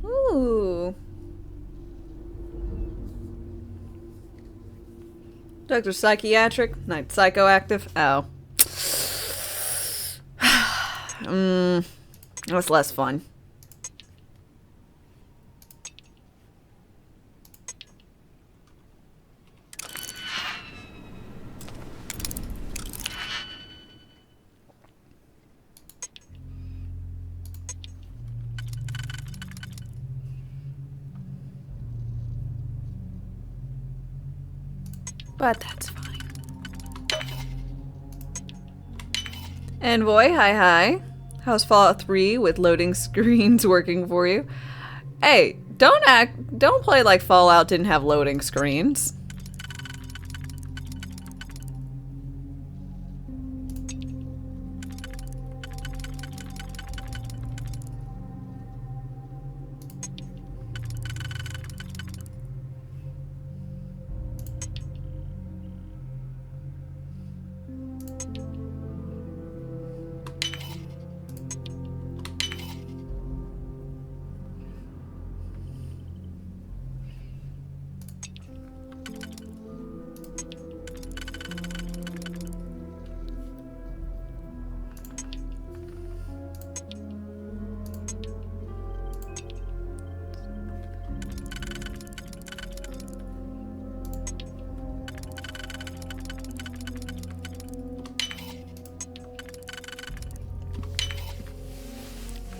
Ooh. Doctor psychiatric, not psychoactive. Oh. That's less fun. But that's fine. Envoy, hi. How's Fallout 3 with loading screens working for you? Hey, don't play like Fallout didn't have loading screens.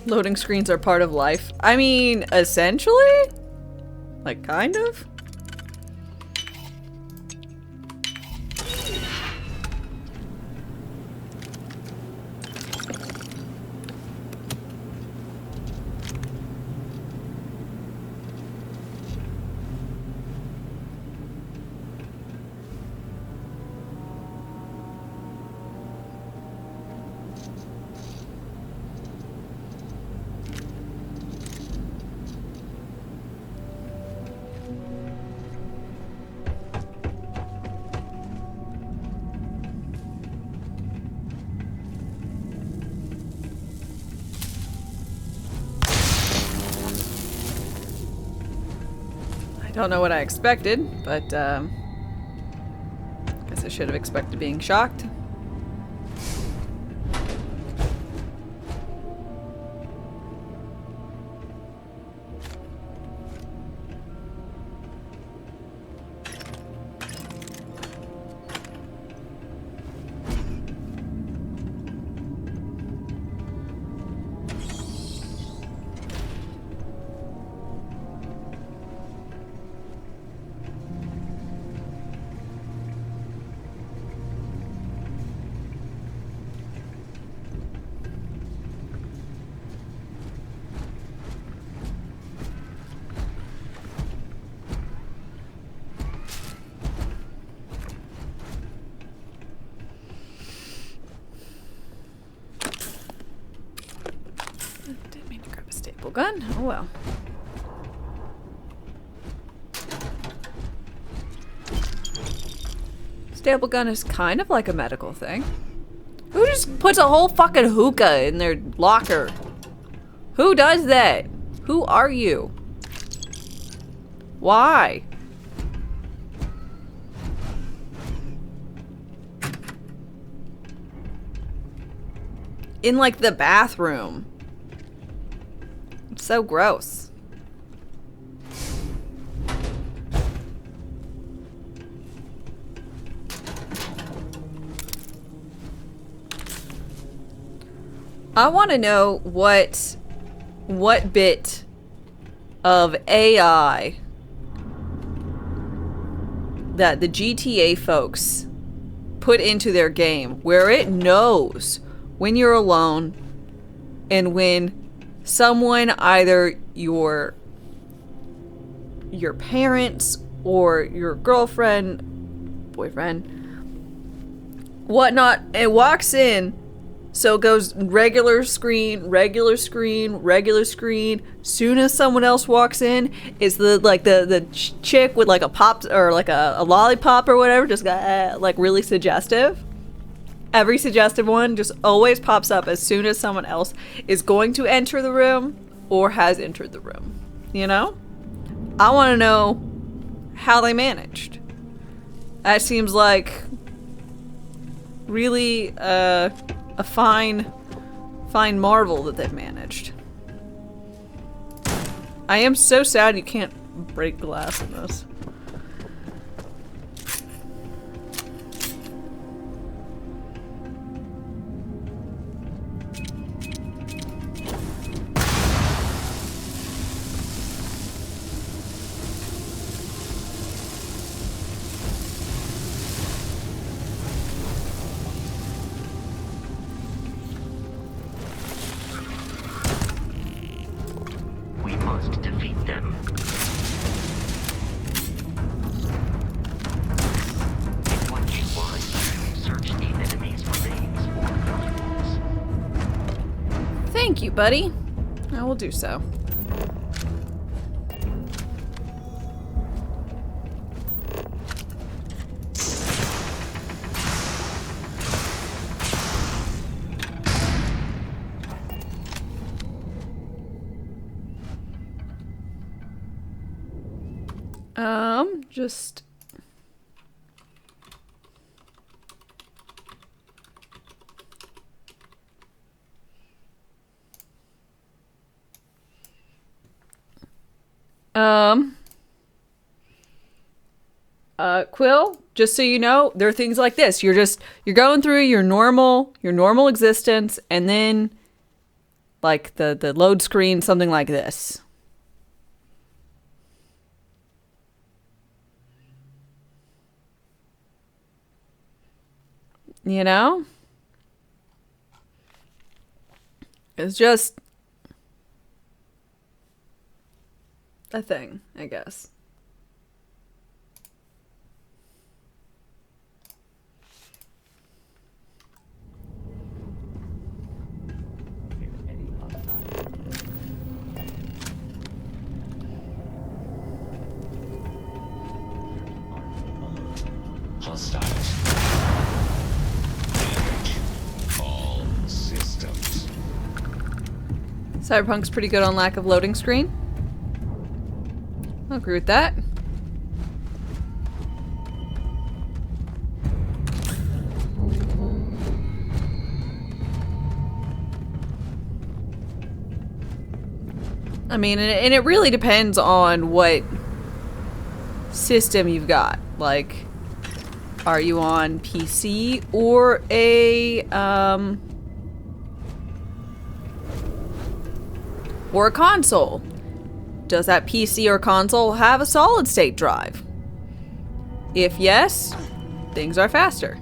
Loading screens are part of life. I mean, essentially? Like, kind of? I don't know what I expected, but guess I should have expected being shocked. Gun? Oh well. Staple gun is kind of like a medical thing. Who just puts a whole fucking hookah in their locker? Who does that? Who are you? Why? In like the bathroom. So gross. I want to know what bit of AI that the GTA folks put into their game where it knows when you're alone and when someone, either your parents or your girlfriend, boyfriend, whatnot, it walks in, so it goes regular screen, regular screen, regular screen. Soon as someone else walks in, is the chick with like a pop or like a lollipop or whatever, just got like really suggestive. Every suggestive one just always pops up as soon as someone else is going to enter the room or has entered the room. You know? I want to know how they managed. That seems like really a fine marvel that they've managed. I am so sad you can't break glass in this. buddy. I will do so. Just... Quill, just so you know, there are things like this. You're going through your normal existence, and then like the load screen, something like this. You know? It's just a thing, I guess. Hostiles. Damage all systems. Cyberpunk's pretty good on lack of loading screen. I'll agree with that. I mean, and it really depends on what system you've got. Like, are you on PC or a console? Does that PC or console have a solid state drive? If yes, things are faster.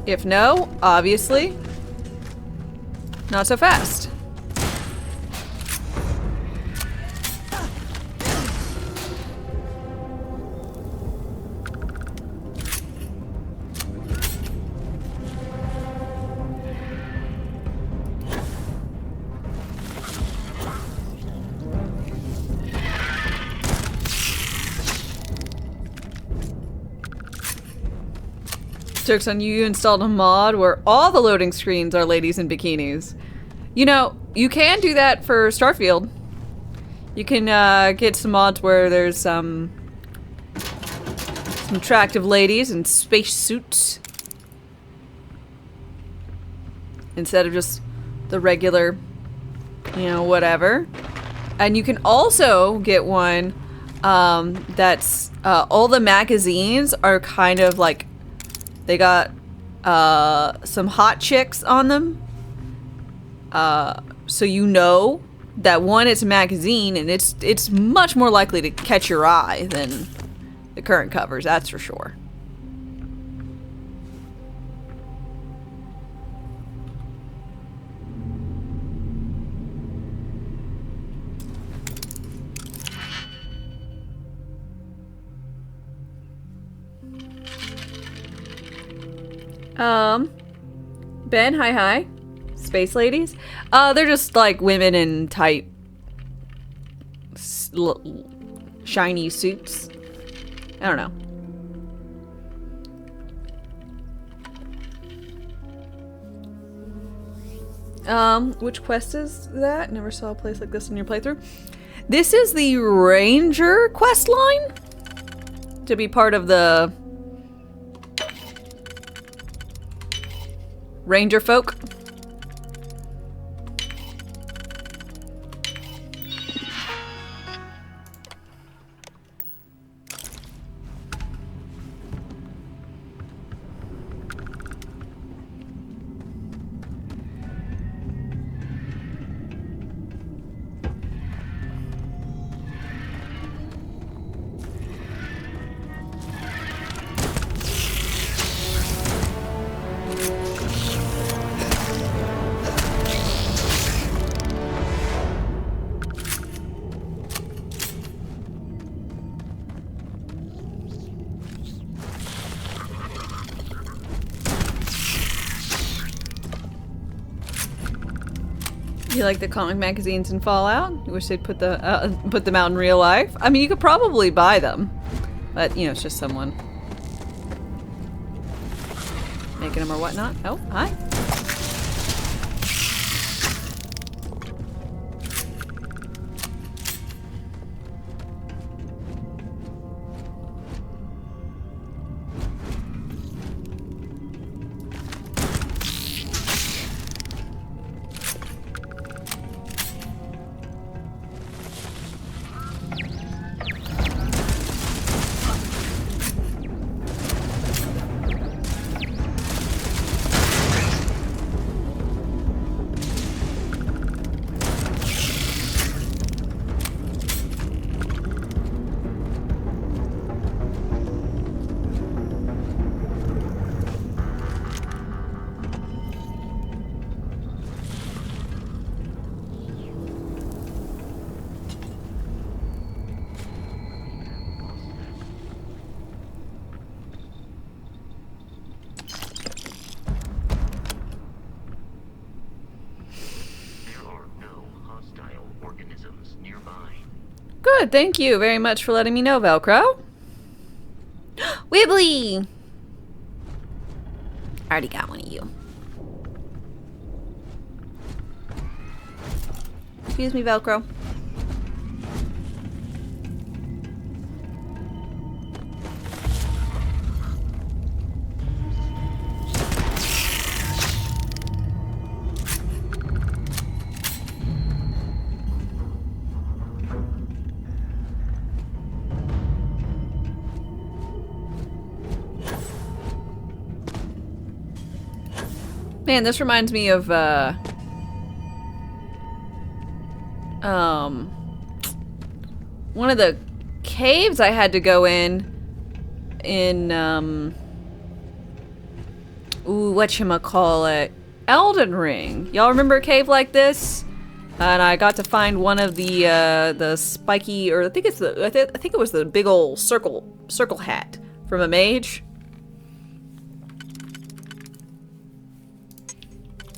If no, obviously, not so fast. Jokes on you, installed a mod where all the loading screens are ladies in bikinis. You know, you can do that for Starfield. You can get some mods where there's some attractive ladies in space suits instead of just the regular, you know, whatever. And you can also get one that's all the magazines are kind of like, they got some hot chicks on them. So you know that one, it's a magazine, and it's much more likely to catch your eye than the current covers, that's for sure. Ben, hi. Space ladies? They're just like women in tight, shiny suits. I don't know. Which quest is that? Never saw a place like this in your playthrough. This is the Ranger quest line to be part of the Ranger folk. You like the comic magazines in Fallout? You wish they'd put them out in real life? I mean, you could probably buy them, but you know, it's just someone making them or whatnot. Oh, hi. Good, thank you very much for letting me know, Velcro. Wibbly! I already got one of you. Excuse me, Velcro. Man, this reminds me of, one of the caves I had to go in, whatchamacallit, Elden Ring. Y'all remember a cave like this? And I got to find one of the spiky, or I think it was the big old circle hat from a mage.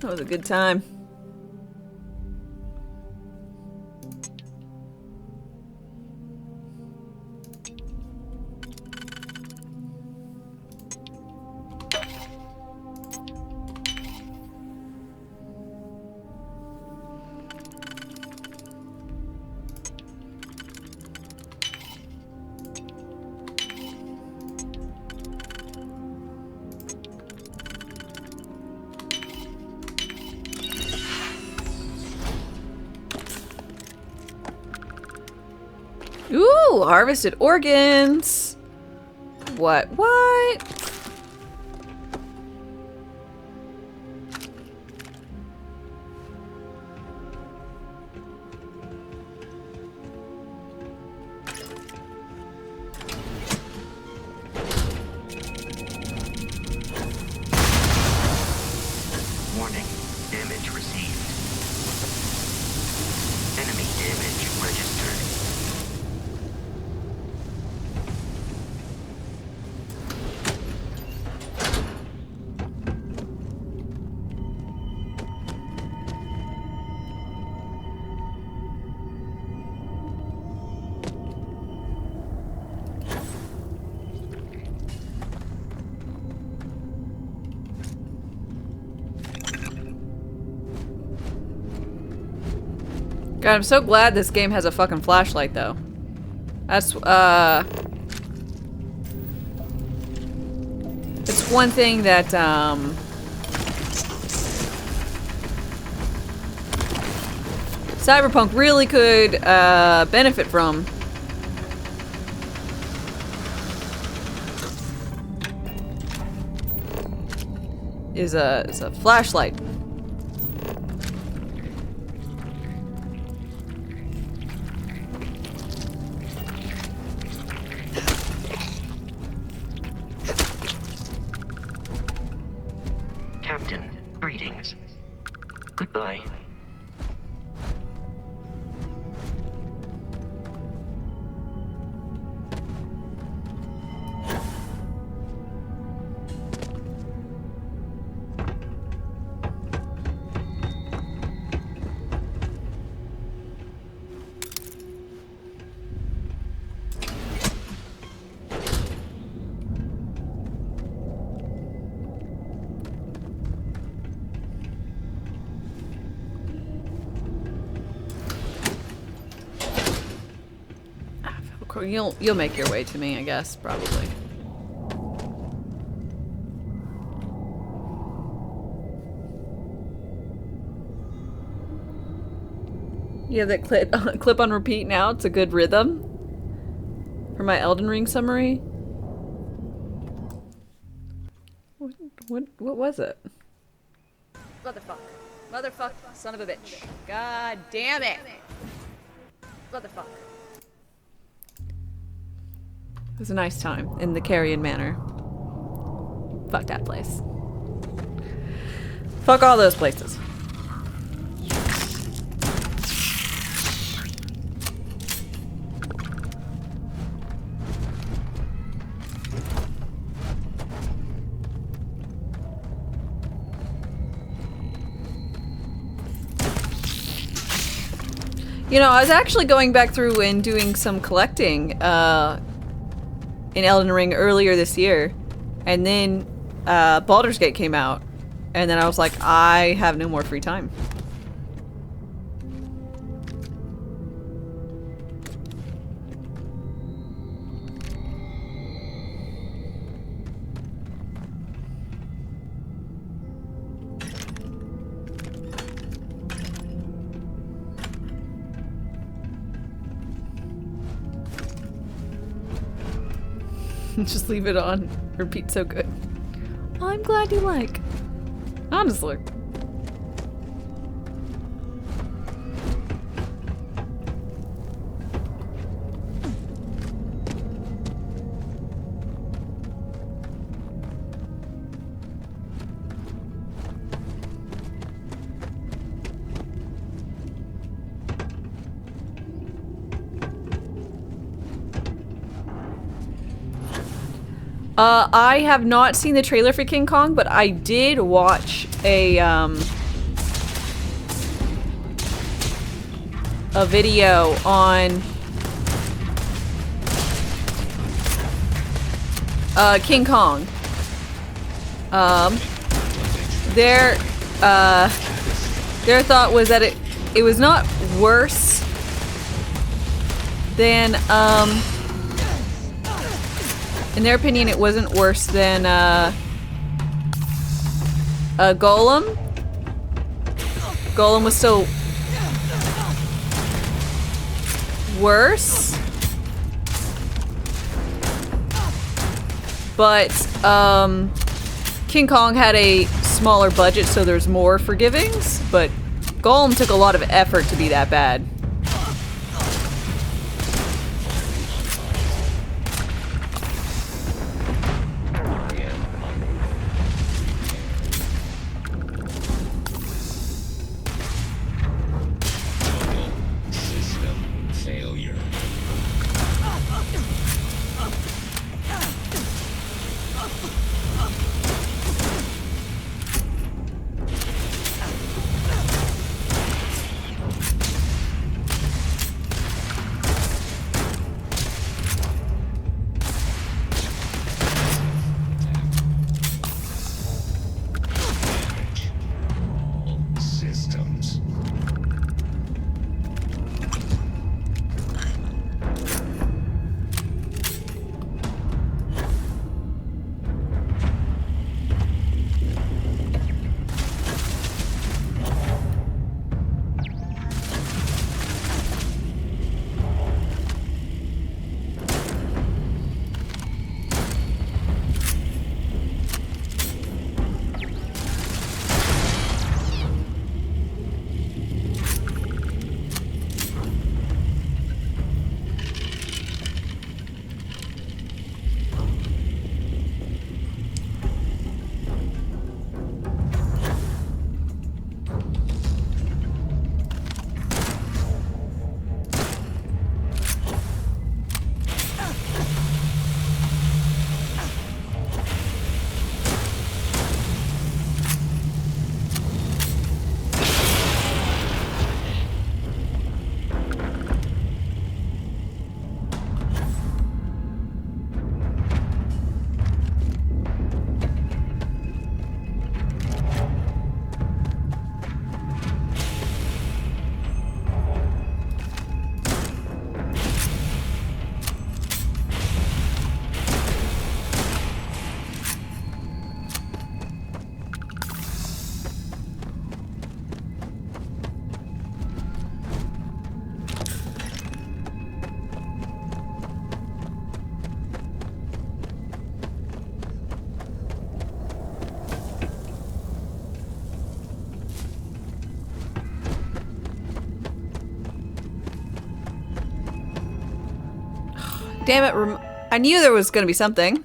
That was a good time. Ooh, harvested organs. What? Warning, damage received. Enemy damage registered. God, I'm so glad this game has a fucking flashlight, though. That's, it's one thing that, Cyberpunk really could, benefit from. Is a flashlight. Captain, greetings. Goodbye. You'll make your way to me, I guess, probably. You have that clip on repeat now. It's a good rhythm for my Elden Ring summary. What was it? Motherfuck, son of a bitch. God damn it. Motherfuck. It was a nice time in the Carrion Manor. Fuck that place. Fuck all those places. You know, I was actually going back through and doing some collecting in Elden Ring earlier this year, and then Baldur's Gate came out, and then I was like, I have no more free time. Just leave it on. Repeat so good. I'm glad you like. Honestly. I have not seen the trailer for King Kong, but I did watch a video on King Kong. Their thought was that it was not worse than in their opinion, it wasn't worse than Golem. Golem was still worse, but King Kong had a smaller budget, so there's more forgivings. But Golem took a lot of effort to be that bad. Damn it, I knew there was gonna be something.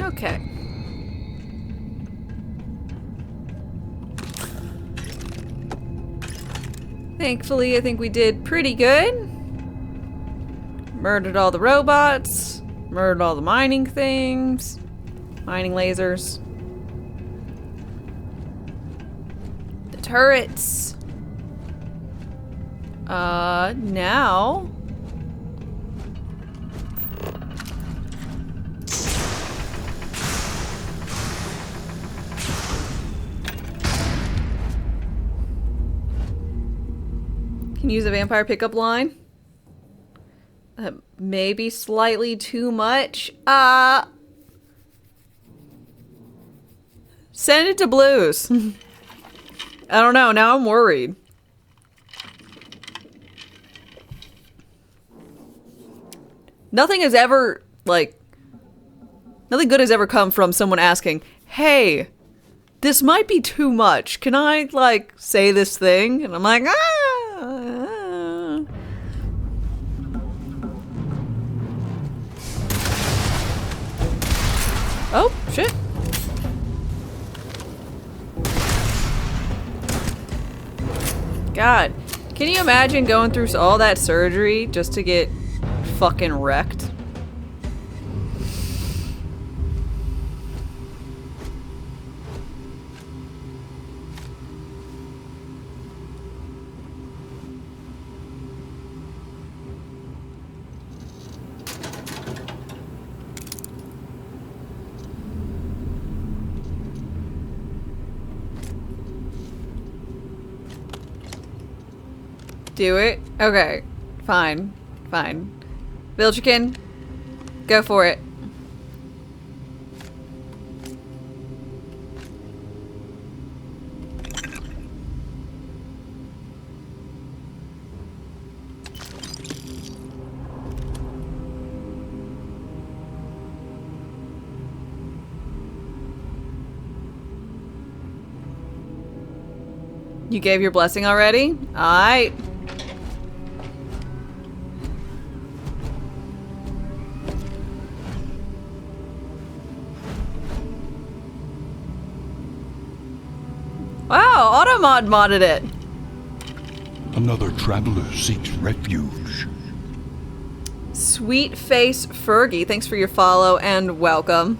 Okay. Thankfully, I think we did pretty good. Murdered all the robots. Murdered all the mining things. Mining lasers. The turrets. Now... Can use a vampire pickup line. Maybe slightly too much. Send it to Blues. I don't know. Now I'm worried. Nothing has ever, like... Nothing good has ever come from someone asking, hey, this might be too much. Can I, like, say this thing? And I'm like, Oh, shit. God. Can you imagine going through all that surgery just to get fucking wrecked? Do it? Okay. Fine. Fine. Vilchikin, go for it. You gave your blessing already? Alright. Wow, Automod modded it. Another traveler seeks refuge. Sweet Face Fergie, thanks for your follow and welcome.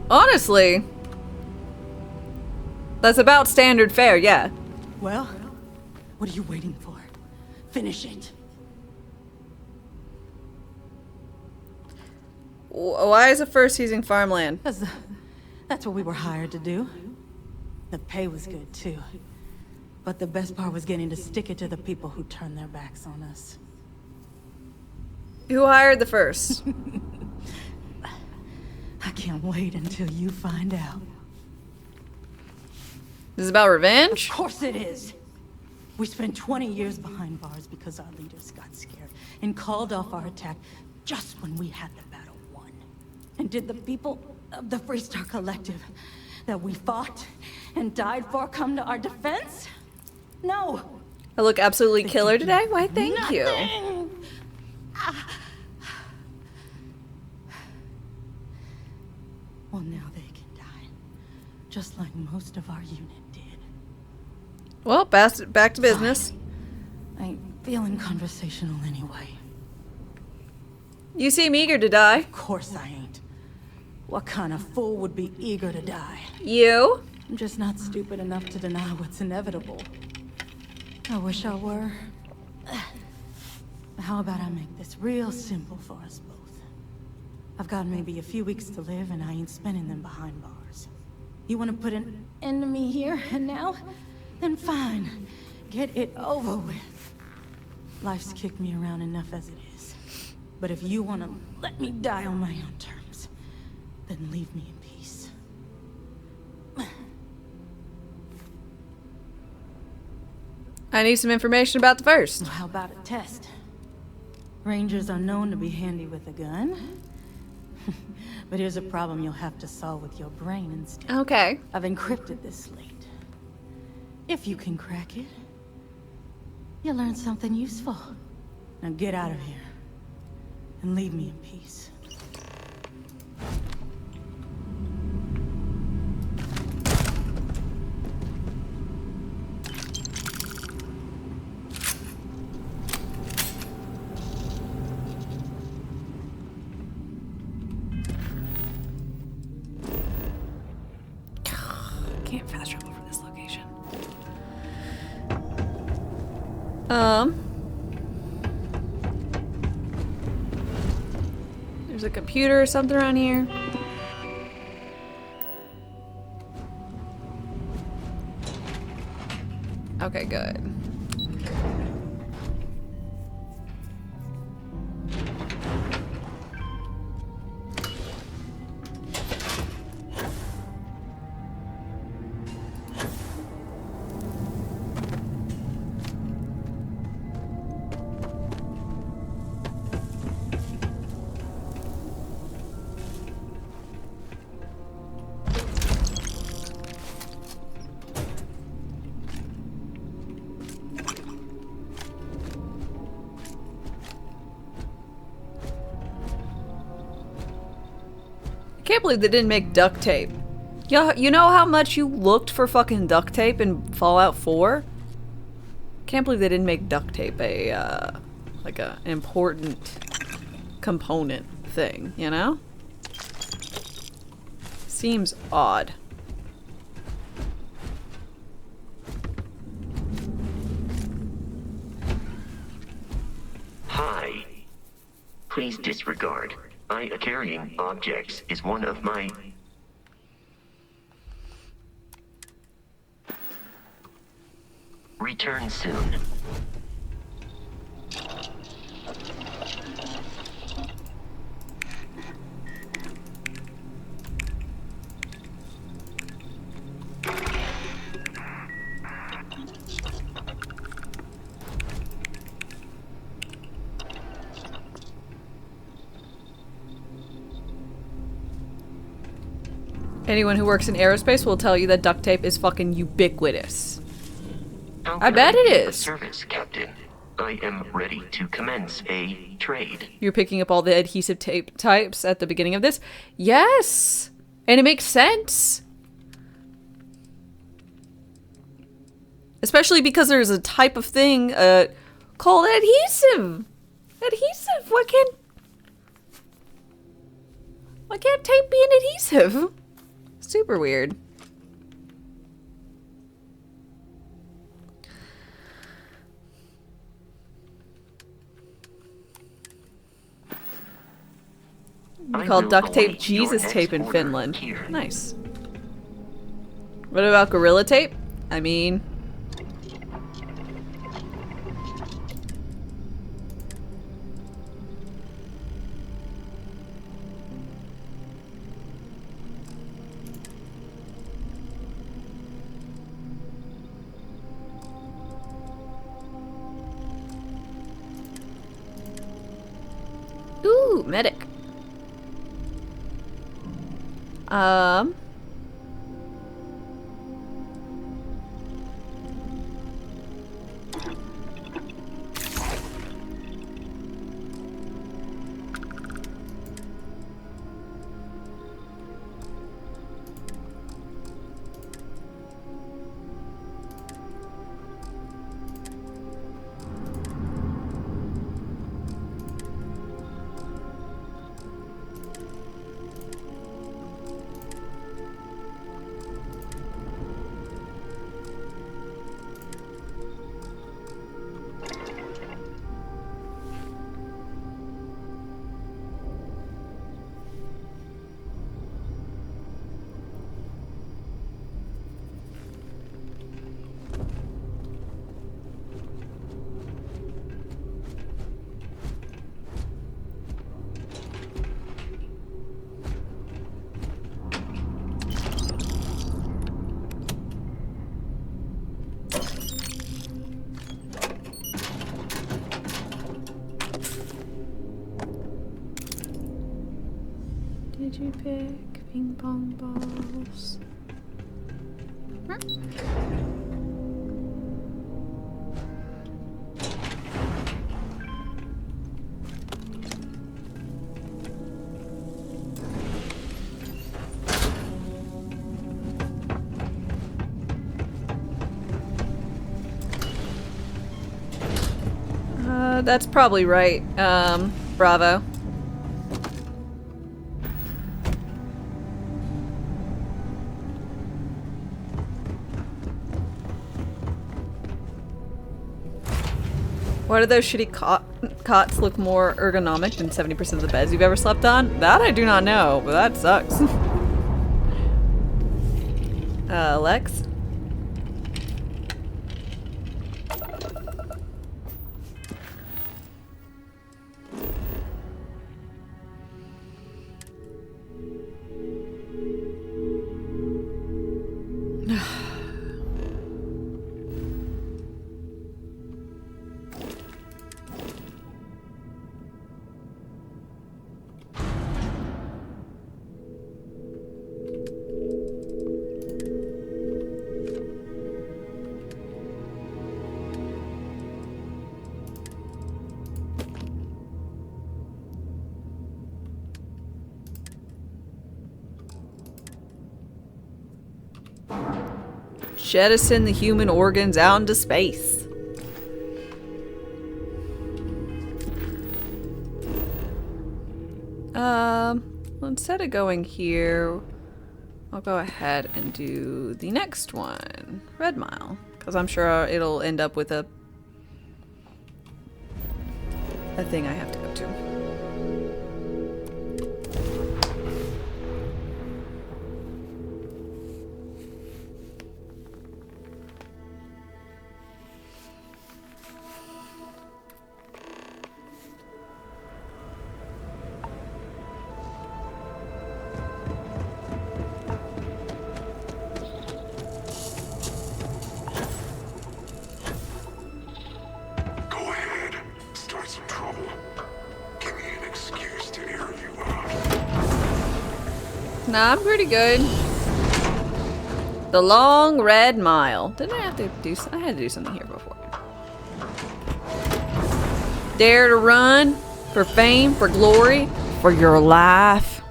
Honestly, that's about standard fare, yeah. Well, what are you waiting for? Finish it. Why is it first using farmland? That's what we were hired to do. The pay was good too. But the best part was getting to stick it to the people who turned their backs on us. Who hired the first? I can't wait until you find out. This is about revenge? Of course it is! We spent 20 years behind bars because our leaders got scared and called off our attack just when we had the battle won. And did the people of the Freestar Collective that we fought and died for come to our defense? No. I look absolutely killer today? Why, thank you. Well, now they can die. Just like most of our unit did. Well, back to business. I ain't feeling conversational anyway. You seem eager to die. Of course I ain't. What kind of fool would be eager to die? You? I'm just not stupid enough to deny what's inevitable. I wish I were. How about I make this real simple for us both? I've got maybe a few weeks to live, and I ain't spending them behind bars. You want to put an end to me here and now? Then fine. Get it over with. Life's kicked me around enough as it is. But if you want to let me die on my own terms, then leave me in peace. I need some information about the first. Well, how about a test? Rangers are known to be handy with a gun. But here's a problem you'll have to solve with your brain instead. Okay. I've encrypted this slate. If you can crack it, you'll learn something useful. Now get out of here and leave me in peace. Can't fast travel from this location. There's a computer or something around here. Okay, good. I can't believe they didn't make duct tape. You know how much you looked for fucking duct tape in Fallout 4? Can't believe they didn't make duct tape a like a important component thing, you know? Seems odd. Hi. Please disregard. Carrying objects is one of my... Return soon. Anyone who works in aerospace will tell you that duct tape is fucking ubiquitous. I bet it is. Service, Captain. I am ready to commence a trade. You're picking up all the adhesive tape types at the beginning of this? Yes! And it makes sense. Especially because there's a type of thing called adhesive. Adhesive. Why can't tape be an adhesive? Super weird. We call duct tape Jesus tape in Finland. Nice. What about Gorilla Tape? I mean... Ooh, medic. did you pick? Ping pong balls. That's probably right. Bravo. Why do those shitty cots look more ergonomic than 70% of the beds you've ever slept on? That I do not know, but that sucks. Lex? Jettison the human organs out into space. Well, instead of going here, I'll go ahead and do the next one, Red Mile, because I'm sure it'll end up with a thing I have to go to. Nah, I'm pretty good. The long red mile. Didn't I have to do? I had to do something here before. Dare to run for fame, for glory, for your life.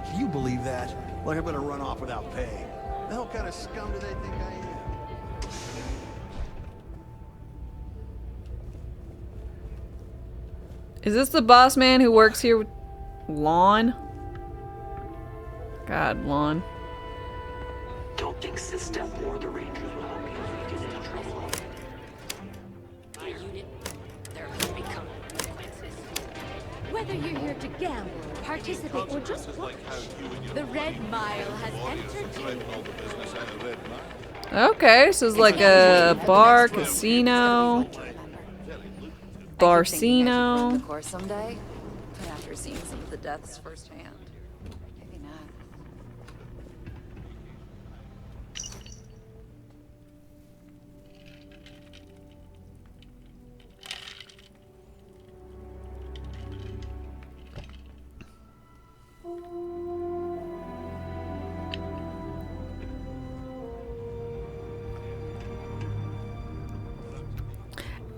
Can you believe that? Like I'm gonna run off without pay. The hell kind of scum do they think I am? Is this the boss man who works here with Lon? God, Lon. Don't think System or the Rangers will help you if you get into trouble. My unit, there will be consequences. Whether you're here to gamble, participate, or just watch, the Red Mile has entered you. Okay, so it's like a bar, casino, barcino. Of course, someday, but after seeing some of the deaths firsthand, maybe not.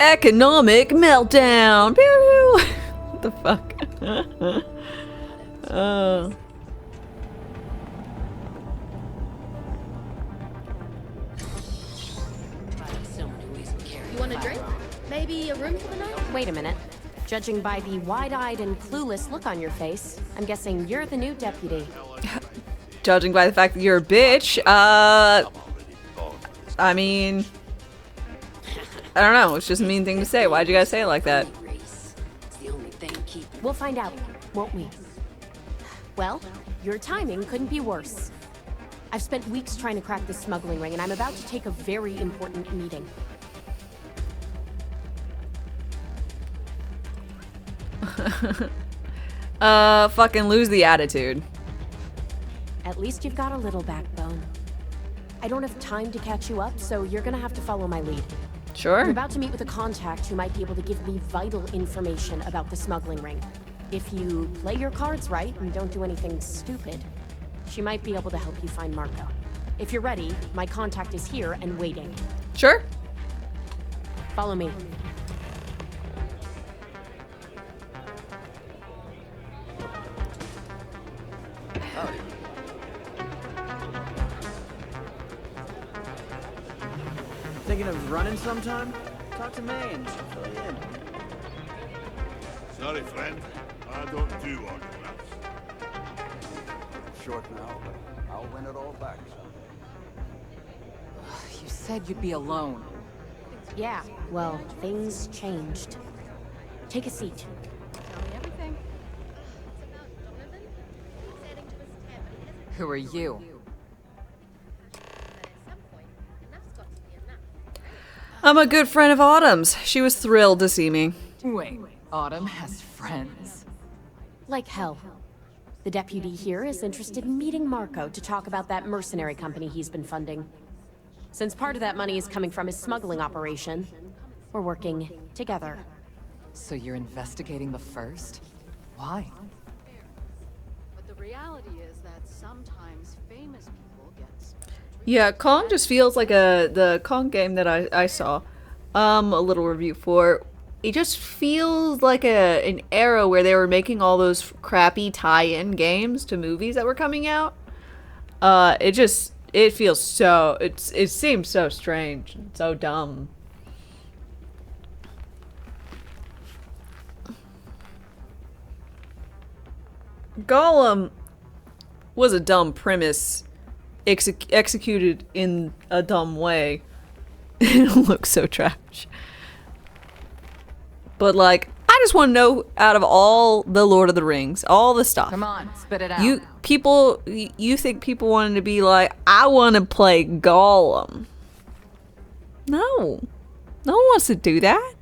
Economic meltdown. Pew! What the fuck? You want a drink? Maybe a room for the night? Wait a minute. Judging by the wide-eyed and clueless look on your face, I'm guessing you're the new deputy. Judging by the fact that you're a bitch, I mean, I don't know. It's just a mean thing to say. Why'd you guys say it like that? We'll find out, won't we? Well, your timing couldn't be worse. I've spent weeks trying to crack this smuggling ring, and I'm about to take a very important meeting. Fucking lose the attitude. At least you've got a little backbone. I don't have time to catch you up, so you're gonna have to follow my lead. Sure. I'm about to meet with a contact who might be able to give me vital information about the smuggling ring. If you play your cards right and don't do anything stupid, she might be able to help you find Marco. If you're ready, my contact is here and waiting. Sure. Follow me. Howdy. Thinking of running sometime? Talk to May and she'll fill you in. Sorry, friend. I don't do autographs. Short now, but I'll win it all back someday. You said you'd be alone. Yeah, well, things changed. Take a seat. Tell me everything. Who are you? I'm a good friend of Autumn's. She was thrilled to see me. Wait, Autumn has friends? Like hell. The deputy here is interested in meeting Marco to talk about that mercenary company he's been funding. Since part of that money is coming from his smuggling operation, we're working together. So you're investigating the first? Why? But the reality is that sometimes famous people get... Yeah, Kong just feels like the Kong game that I saw a little review for. It just feels like an era where they were making all those crappy tie-in games to movies that were coming out. It feels so, it seems so strange and so dumb. Gollum was a dumb premise executed in a dumb way. It looks so trash. But like, I just want to know, out of all the Lord of the Rings, all the stuff. Come on, spit it out. You think people wanted to be like, I want to play Gollum. No. No one wants to do that.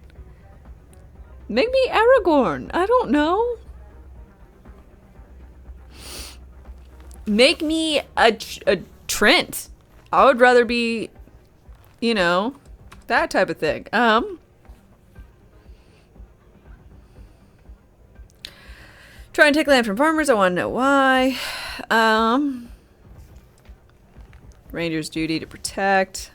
Make me Aragorn. I don't know. Make me a Trent. I would rather be, you know, that type of thing. Try and take land from farmers. I want to know why. Ranger's duty to protect.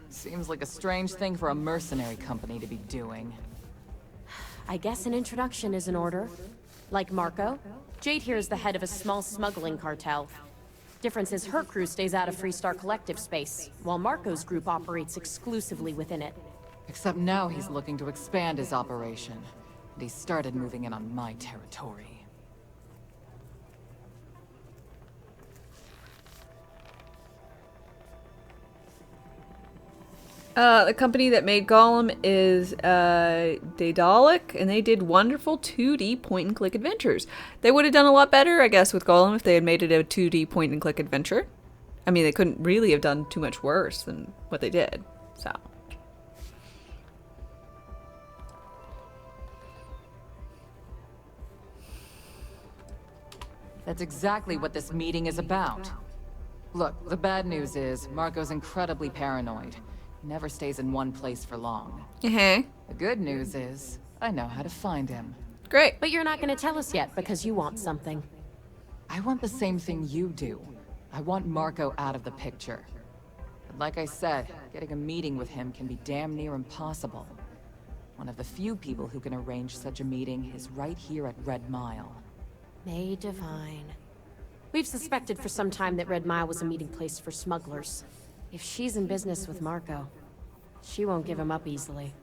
Seems like a strange thing for a mercenary company to be doing. I guess an introduction is in order. Like Marco, Jade here is the head of a small smuggling cartel. Difference is her crew stays out of Freestar Collective space, while Marco's group operates exclusively within it. Except now he's looking to expand his operation. And he started moving in on my territory. The company that made Gollum is Daedalic, and they did wonderful 2D point-and-click adventures. They would have done a lot better, I guess, with Gollum if they had made it a 2D point-and-click adventure. I mean, they couldn't really have done too much worse than what they did, so... That's exactly what this meeting is about. Look, the bad news is, Marco's incredibly paranoid. He never stays in one place for long. Uh-huh. The good news is, I know how to find him. Great. But you're not going to tell us yet, because you want something. I want the same thing you do. I want Marco out of the picture. But like I said, getting a meeting with him can be damn near impossible. One of the few people who can arrange such a meeting is right here at Red Mile. May Divine. We've suspected for some time that Red Mile was a meeting place for smugglers. If she's in business with Marco, she won't give him up easily.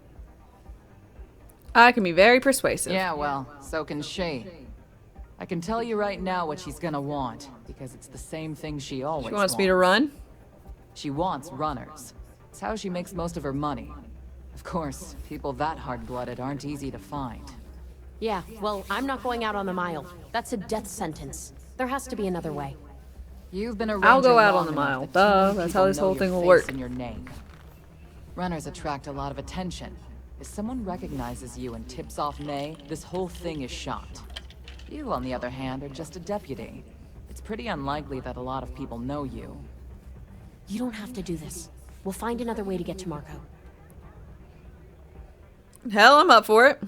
I can be very persuasive. Yeah, well, so can she. I can tell you right now what she's gonna want, because it's the same thing she always wants. She wants me to run? She wants runners. It's how she makes most of her money. Of course, people that hard-blooded aren't easy to find. Yeah, well, I'm not going out on the mile. That's a death sentence. There has to be another way. You've been a I'll go ranger out long on the enough mile. that Duh, too many that's people how this know whole your thing will face work. and your name. Runners attract a lot of attention. If someone recognizes you and tips off May, this whole thing is shot. You, on the other hand, are just a deputy. It's pretty unlikely that a lot of people know you. You don't have to do this. We'll find another way to get to Marco. Hell, I'm up for it.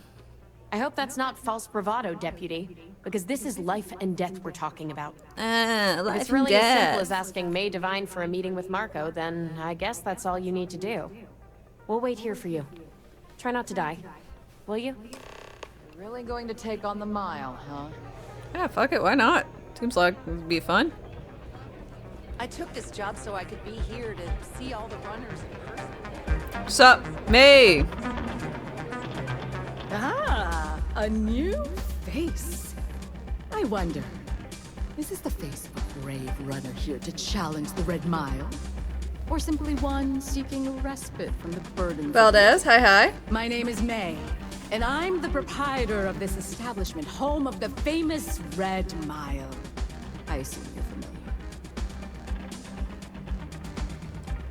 I hope that's not false bravado, Deputy, because this is life and death we're talking about. Life If it's really and as simple death. as asking May Divine for a meeting with Marco, then I guess that's all you need to do. We'll wait here for you. Try not to die. Will you? You're really going to take on the mile, huh? Yeah, fuck it. Why not? Seems like it would be fun. I took this job so I could be here to see all the runners in person. Sup, May? Ah, a new face. I wonder, is this the face of a brave runner here to challenge the Red Mile? Or simply one seeking a respite from the burden? Valdez, hi. My name is May, and I'm the proprietor of this establishment, home of the famous Red Mile. I assume you're familiar.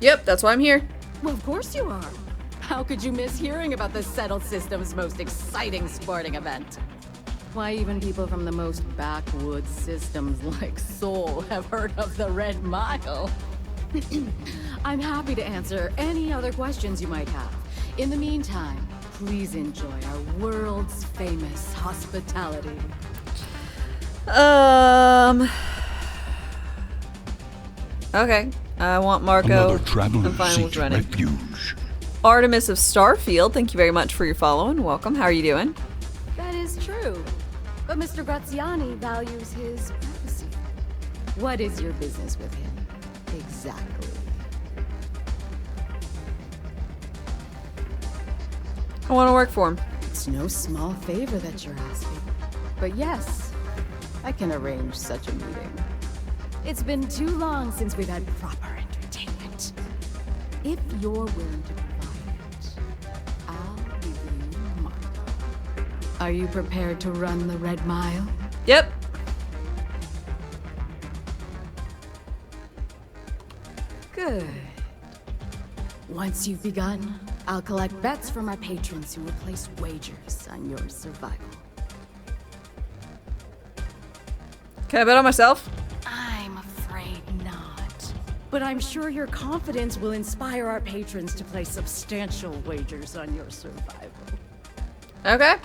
Yep, that's why I'm here. Well, of course you are. How could you miss hearing about the Settled System's most exciting sporting event? Why, even people from the most backwoods systems like Seoul have heard of the Red Mile. I'm happy to answer any other questions you might have. In the meantime, please enjoy our world's famous hospitality. Okay. I want Marco. Another traveler I'm fine with seeks running. refuge. Artemis of Starfield, thank you very much for your follow and welcome. How are you doing? That is true. But Mr. Graziani values his privacy. What is your business with him? Exactly. I want to work for him. It's no small favor that you're asking. But yes, I can arrange such a meeting. It's been too long since we've had proper entertainment. If you're willing to provide it, I'll give you Marco. Are you prepared to run the Red Mile? Yep. Good. Once you've begun, I'll collect bets from our patrons who will place wagers on your survival. Can I bet on myself? I'm afraid not. But I'm sure your confidence will inspire our patrons to place substantial wagers on your survival. Okay.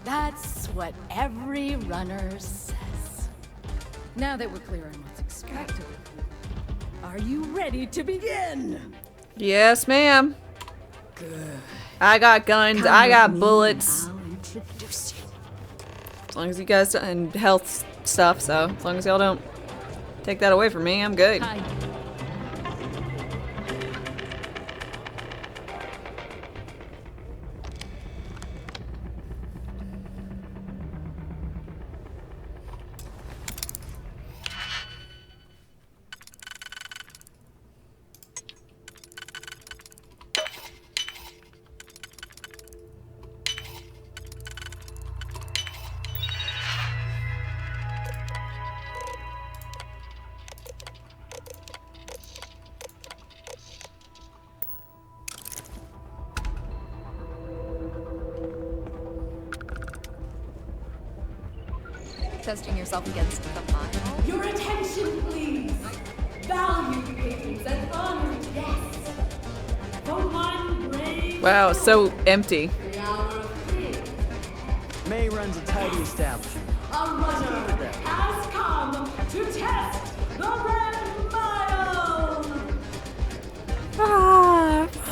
That's what every runner says. Now that we're clear on what's expected of you, are you ready to begin? Yes, ma'am. Good. I got guns. Come I got with me bullets. and I'll introduce you. As long as you guys and health stuff, so as long as y'all don't take that away from me, I'm good. Hi. Testing yourself against the mile. Your attention, please. Valued patrons and honored guests. For one brave Wow, so empty. May runs a tidy establishment. a runner has come to test the Red Mile.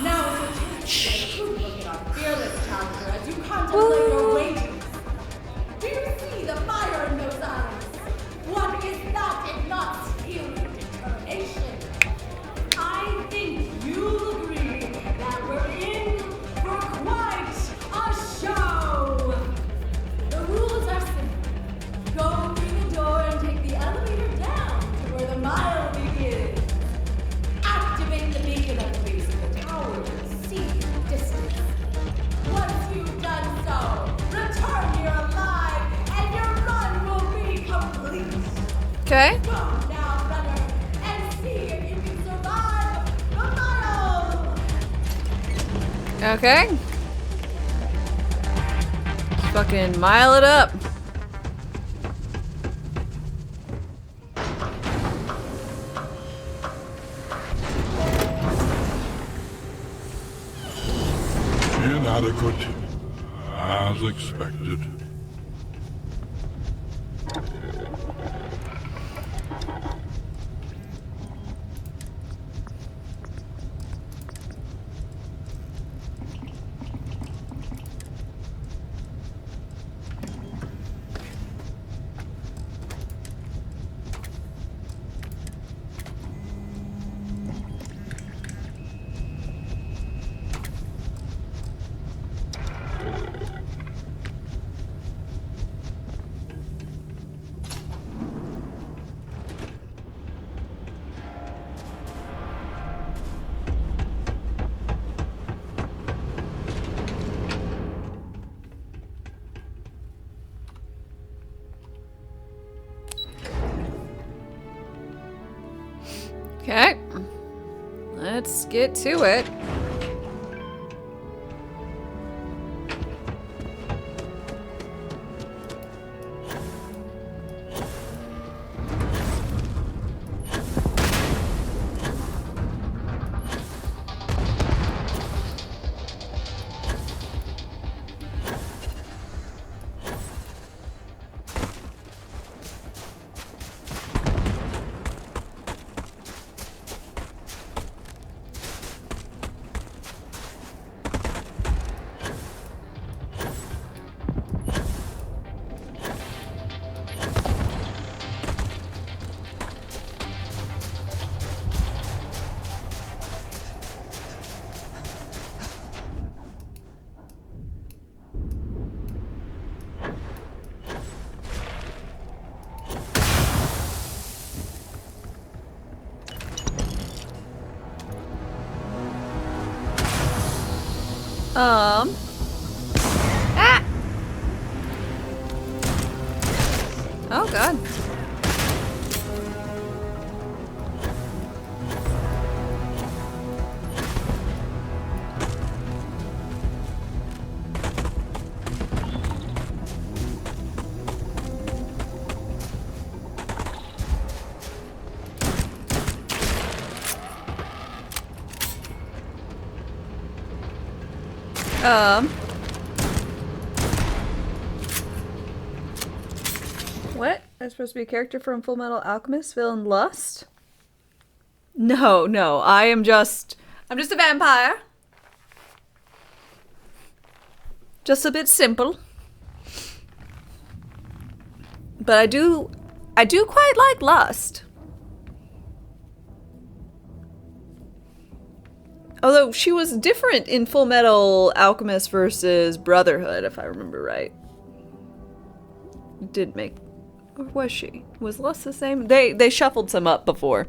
Now it's your chance to take a quick look at our fearless challenger as you contemplate your wagers. Do you see the fire in those eyes? What is that if not skill and determination? I think you'll agree that we're in for quite a show. The rules are simple. Go through the door and take the elevator down to where the mile begins. Activate the beacon at the base of the tower to see the distance. Once you've done so, return here alive, and your run will be complete. Okay. Go now, runner, and see if you can survive the mile. Okay. Fucking mile it up. Inadequate, as expected. Okay. Let's get to it. Ah! Oh god. What? I'm supposed to be a character from Full Metal Alchemist, villain Lust? No, no, I'm just a vampire. Just a bit simple. But I do quite like Lust. Although she was different in Full Metal Alchemist versus Brotherhood, if I remember right. Did make... Or was she? Was Lust the same? They shuffled some up before.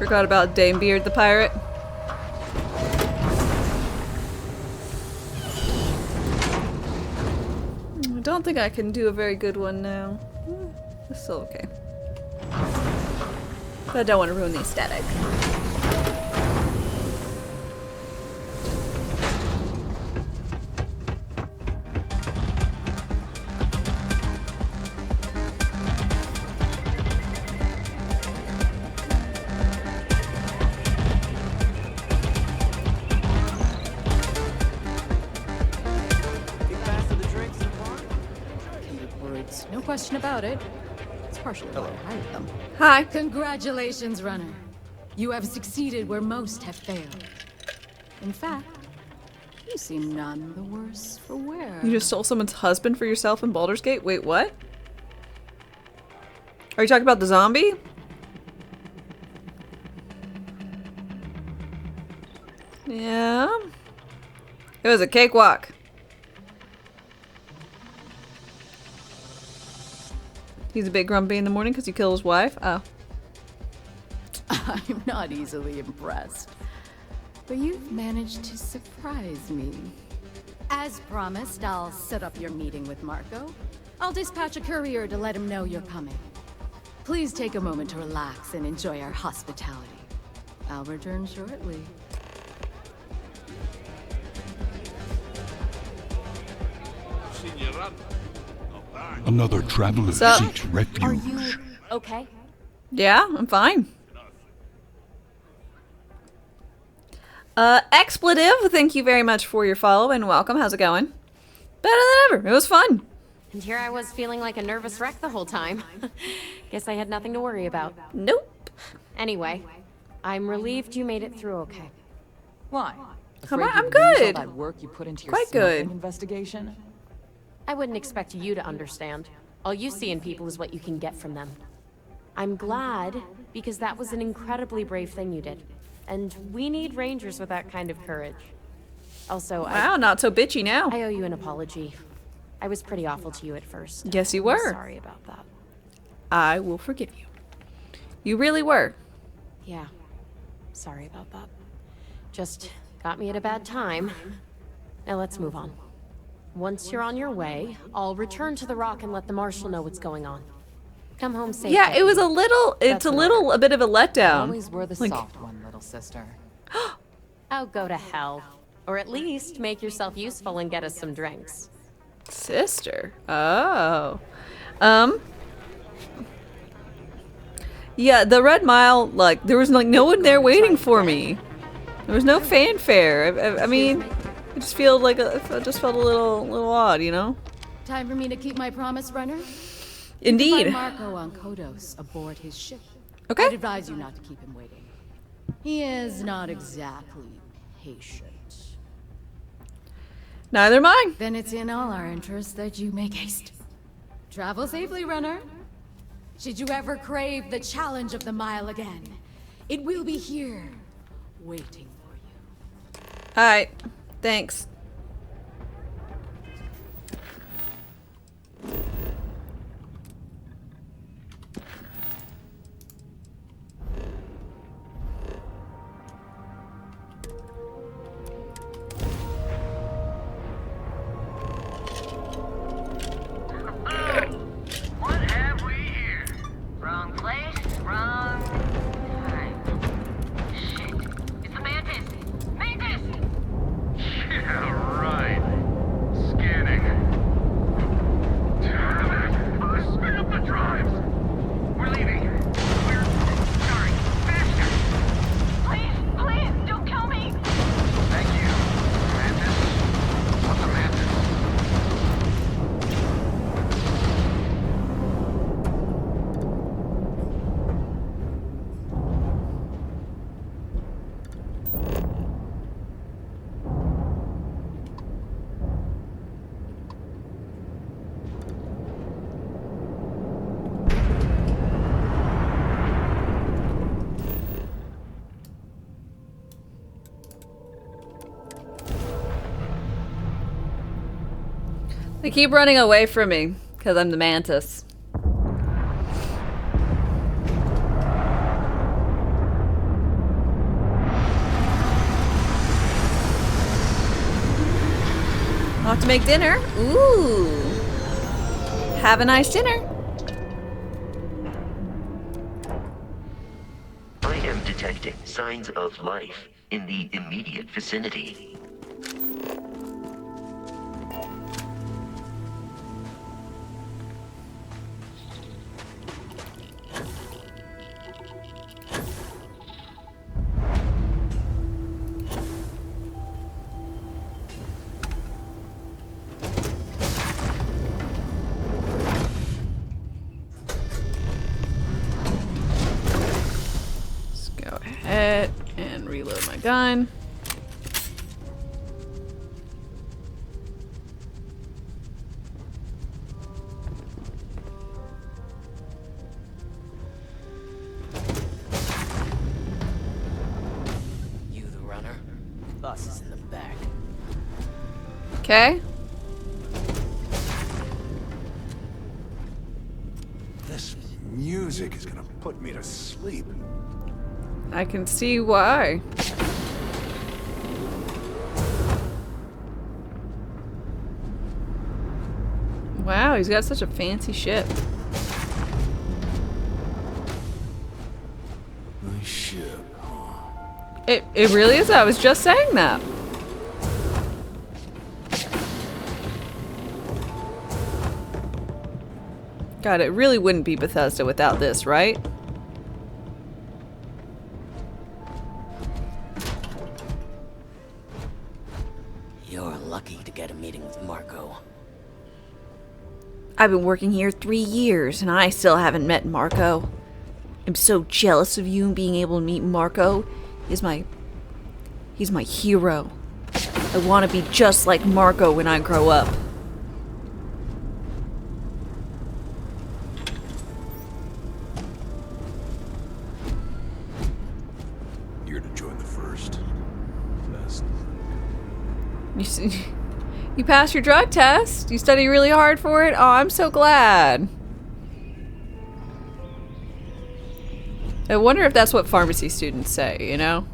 Forgot about Dame Beard the pirate. I don't think I can do a very good one now. It's still okay. But I don't want to ruin the aesthetic. No question about it. It's partially why I hired them. Hi. Congratulations, Runner. You have succeeded where most have failed. In fact, you seem none the worse for wear. You just stole someone's husband for yourself in Baldur's Gate? Wait, what? Are you talking about the zombie? Yeah. It was a cakewalk. He's a bit grumpy in the morning because he killed his wife? Oh. I'm not easily impressed. But you've managed to surprise me. As promised, I'll set up your meeting with Marco. I'll dispatch a courier to let him know you're coming. Please take a moment to relax and enjoy our hospitality. I'll return shortly. Another traveler seeks refuge. Are you okay? Yeah, I'm fine. Expletive, thank you very much for your follow and welcome. How's it going? Better than ever. It was fun. And here I was feeling like a nervous wreck the whole time. Guess I had nothing to worry about. Nope. Anyway, I'm relieved you made it through okay. Why? I'm good. All that work you put into your Quite good. smuggling investigation? I wouldn't expect you to understand. All you see in people is what you can get from them. I'm glad, because that was an incredibly brave thing you did. And we need rangers with that kind of courage. Also, wow, not so bitchy now. I owe you an apology. I was pretty awful to you at first. Yes, you I'm were. sorry about that. I will forgive you. You really were. Yeah. Sorry about that. Just got me at a bad time. Now let's move on. Once you're on your way, I'll return to the rock and let the marshal know what's going on. Come home safe. Yeah, it was a little, a bit of a letdown. Always were the soft one, little sister. Oh, go to hell. Or at least make yourself useful and get us some drinks. Sister. Oh. Yeah, the Red Mile, like, there was like no one there waiting for me. There was no fanfare. I mean, I just feel like it just felt a little odd, you know? Time for me to keep my promise, Runner? Indeed. You can find Marco on Kodos aboard his ship. Okay. I'd advise you not to keep him waiting. He is not exactly patient. Neither am I. Then it's in all our interests that you make haste. Travel safely, Runner. Should you ever crave the challenge of the mile again, it will be here, waiting for you. Alright. Thanks. What have we here? Wrong place, wrong time. Shit. It's the Mantis! Mantis! Yeah, right. Scanning. Damn it! Spin up the drives! We're leaving. We're sorry. Faster! Please, don't kill me! Thank you. Mantis? What's a Mantis? They keep running away from me because I'm the Mantis. Off to make dinner. Ooh. Have a nice dinner. I am detecting signs of life in the immediate vicinity. Let's go ahead and reload my gun. You the runner? Bus is in the back. Okay. This music is gonna put me to sleep. I can see why. Wow, he's got such a fancy ship. Nice ship. It really is. I was just saying that. God, it really wouldn't be Bethesda without this, right? You're lucky to get a meeting with Marco. I've been working here 3 years and I still haven't met Marco. I'm so jealous of you being able to meet Marco. He's my hero. I want to be just like Marco when I grow up. You're to join the first. Best. You see, you passed your drug test. You study really hard for it. Oh, I'm so glad. I wonder if that's what pharmacy students say, you know?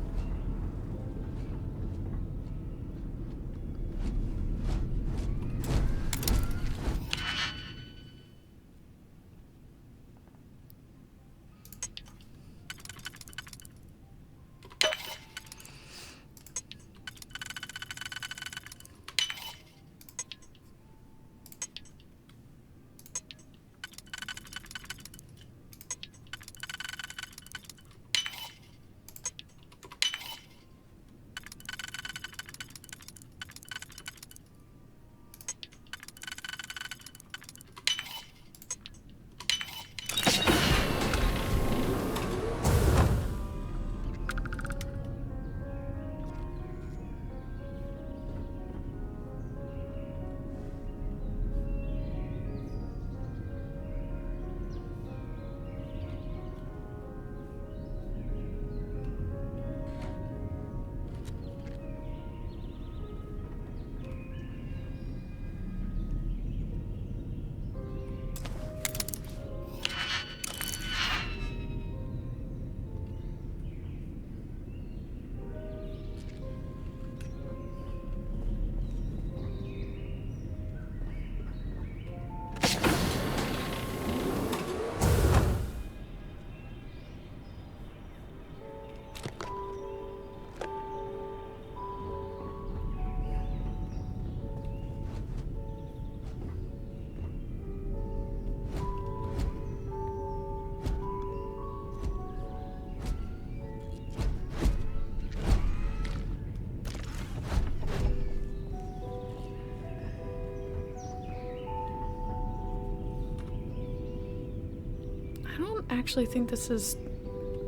I don't actually think this is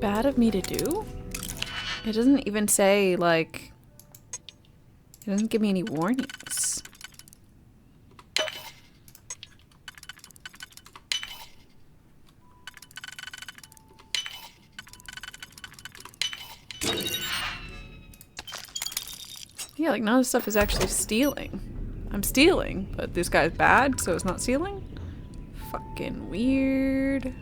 bad of me to do. It doesn't even say, like... It doesn't give me any warnings. Yeah, like none of this stuff is actually stealing. I'm stealing, but this guy's bad, so it's not stealing? Fucking weird.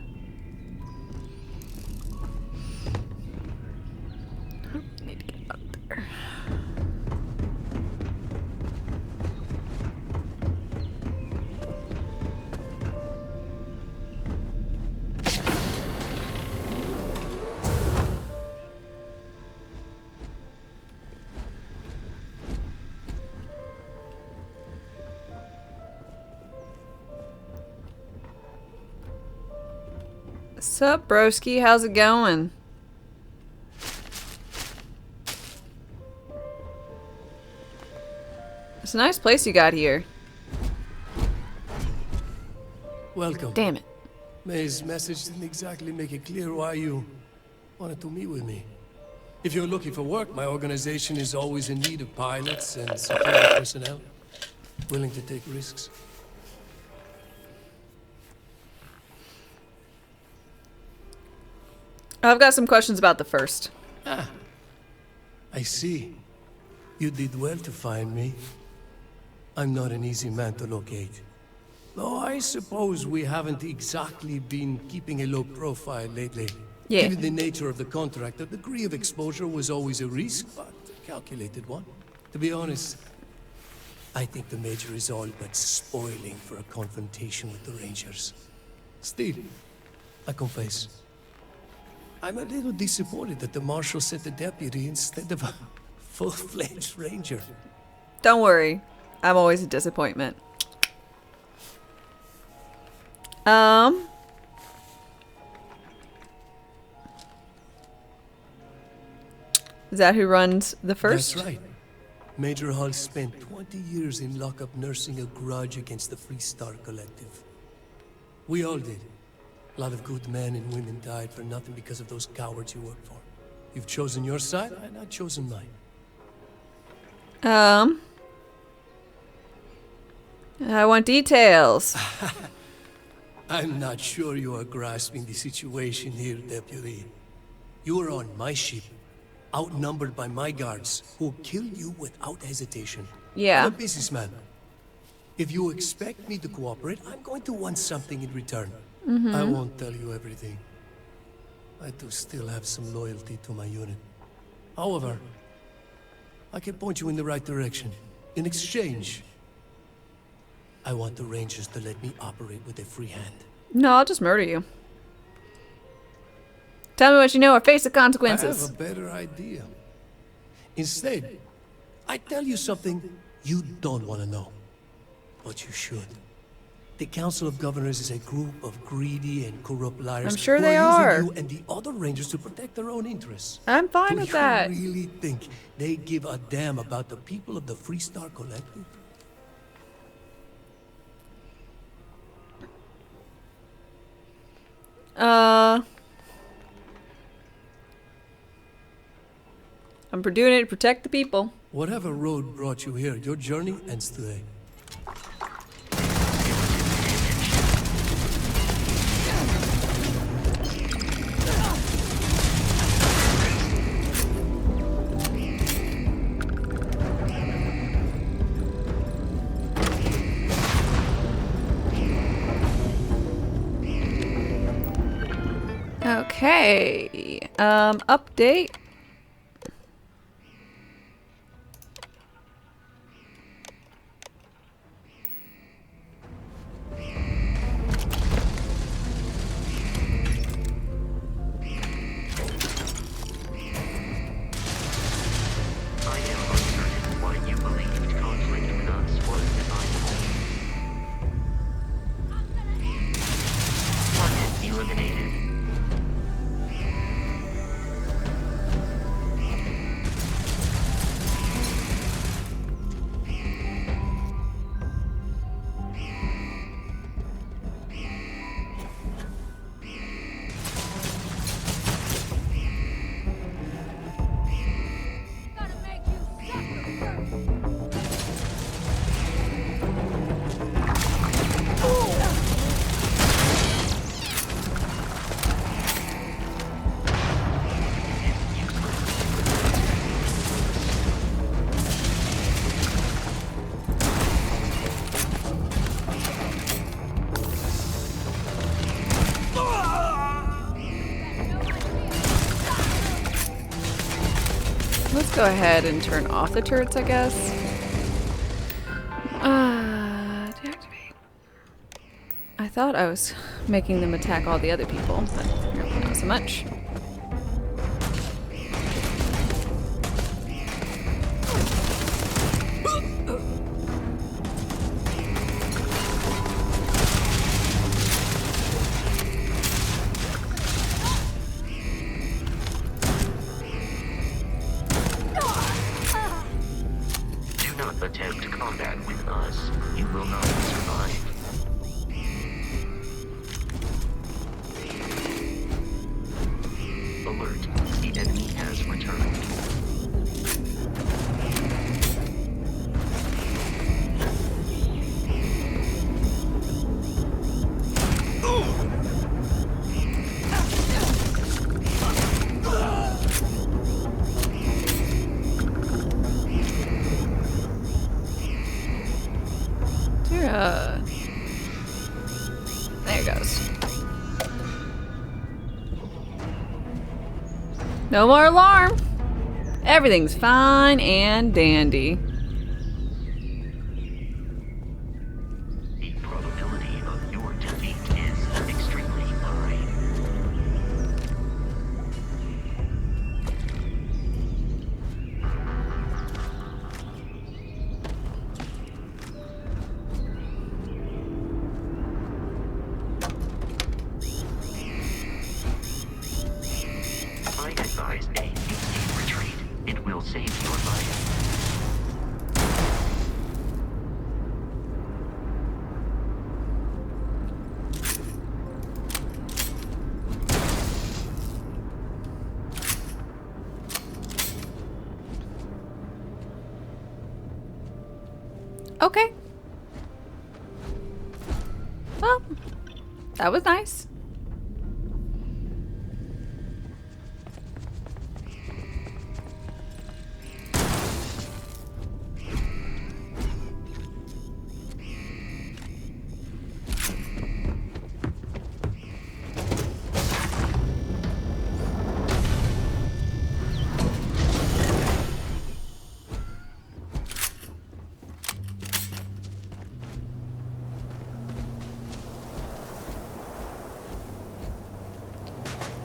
Sup, broski? How's it going? It's a nice place you got here. Welcome. Damn it. May's message didn't exactly make it clear why you wanted to meet with me. If you're looking for work, my organization is always in need of pilots and security personnel willing to take risks. I've got some questions about the first. Ah, I see. You did well to find me. I'm not an easy man to locate. Though I suppose we haven't exactly been keeping a low profile lately. Yeah. Given the nature of the contract, a degree of exposure was always a risk, but a calculated one. To be honest, I think the Major is all but spoiling for a confrontation with the Rangers. Still, I confess, I'm a little disappointed that the Marshal sent a deputy instead of a full-fledged Ranger. Don't worry. I'm always a disappointment. Is that who runs the first? That's right. Major Hall spent 20 years in lockup nursing a grudge against the Freestar Collective. We all did. A lot of good men and women died for nothing because of those cowards you work for. You've chosen your side, and I've chosen mine. I want details. I'm not sure you are grasping the situation here, Deputy. You are on my ship, outnumbered by my guards, who will kill you without hesitation. Yeah. I'm a businessman. If you expect me to cooperate, I'm going to want something in return. Mhm. I won't tell you everything. I do still have some loyalty to my unit. However, I can point you in the right direction. In exchange, I want the Rangers to let me operate with a free hand. No, I'll just murder you. Tell me what you know or face the I consequences. have a better idea. Instead, I tell you something you don't want to know, but you should. The Council of Governors is a group of greedy and corrupt liars. I'm sure who they using are. you and the other Rangers to protect their own interests. I'm fine Do with you that. really think they give a damn about the people of the Freestar Collective? I'm doing it to protect the people. Whatever road brought you here, your journey ends today. Okay. Update. Let's go ahead and turn off the turrets, I guess. Deactivate. I thought I was making them attack all the other people, but apparently not so much. You will not survive. Alert. The enemy has returned. There it goes. No more alarm. Everything's fine and dandy. The probability of your defeat is extremely high. I advise a immediate retreat. It will save your life. Okay. Well, that was nice.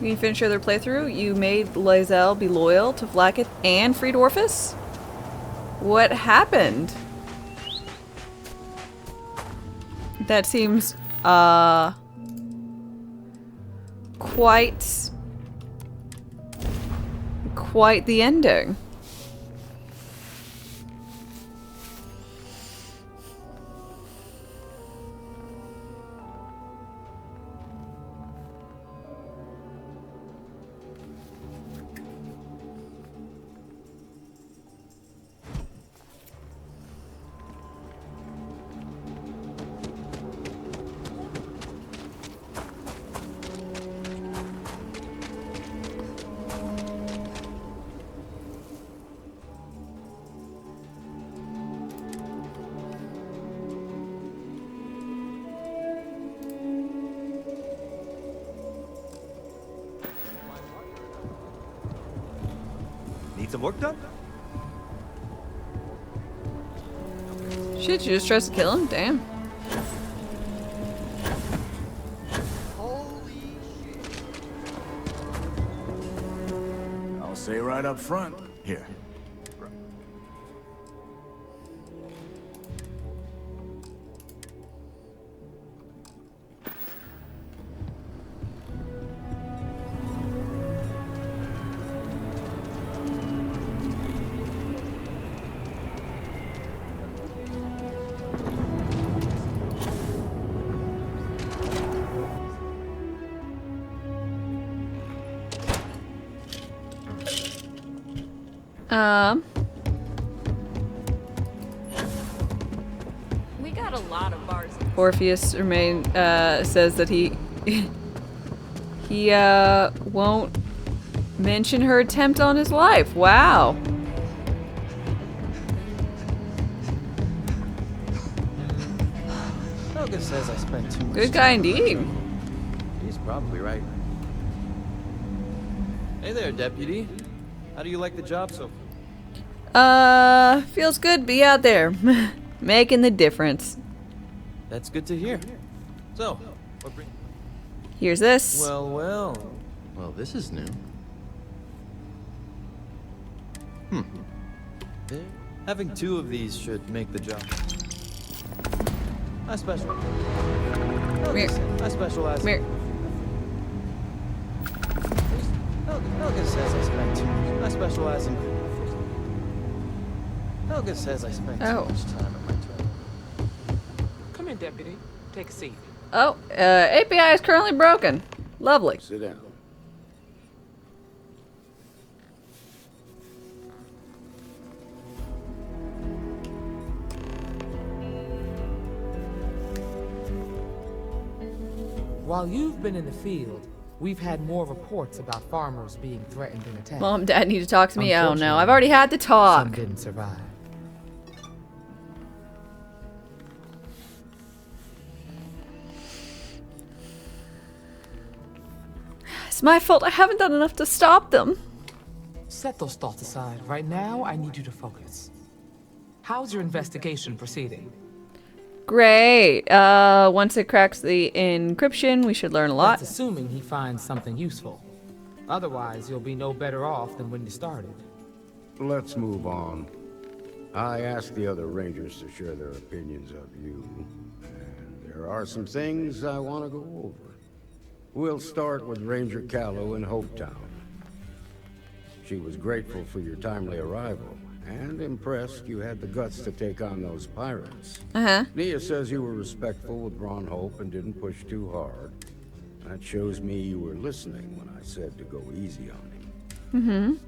You finish your other playthrough. You made Lae'zel be loyal to Vlaakith and freed Orphis? What happened? That seems, quite the ending. Need some work done? Shit, you just tries to kill him? Damn. I'll say right up front. Here. We got a lot of bars. Orpheus says that he won't mention her attempt on his life. Wow. Helga says I spent too much Good guy indeed. He's probably right. Hey there, deputy. How do you like the job so far? Feels good to be out there, making the difference. That's good to hear. So, what brings... Here's this. Well, well. Well, this is new. Having two of these should make the job. I specialize. I specialize. Come here. Helga says I spent too much. I specialize in. Helga says I spent too much time at my job. morning, Deputy. Take a seat. Oh, API is currently broken. Lovely. Sit down. While you've been in the field, we've had more reports about farmers being threatened and attacked. Mom and Dad need to talk to me. Oh no, I've already had the talk. Some didn't survive. It's my fault. I haven't done enough to stop them. Set those thoughts aside. Right now, I need you to focus. How's your investigation proceeding? Great. Once it cracks the encryption, we should learn a lot. That's assuming he finds something useful. Otherwise, you'll be no better off than when you started. Let's move on. I asked the other Rangers to share their opinions of you, and there are some things I want to go over. We'll start with Ranger Callow in Hopetown. She was grateful for your timely arrival, and impressed you had the guts to take on those pirates. Nia says you were respectful with Ron Hope and didn't push too hard. That shows me you were listening when I said to go easy on him.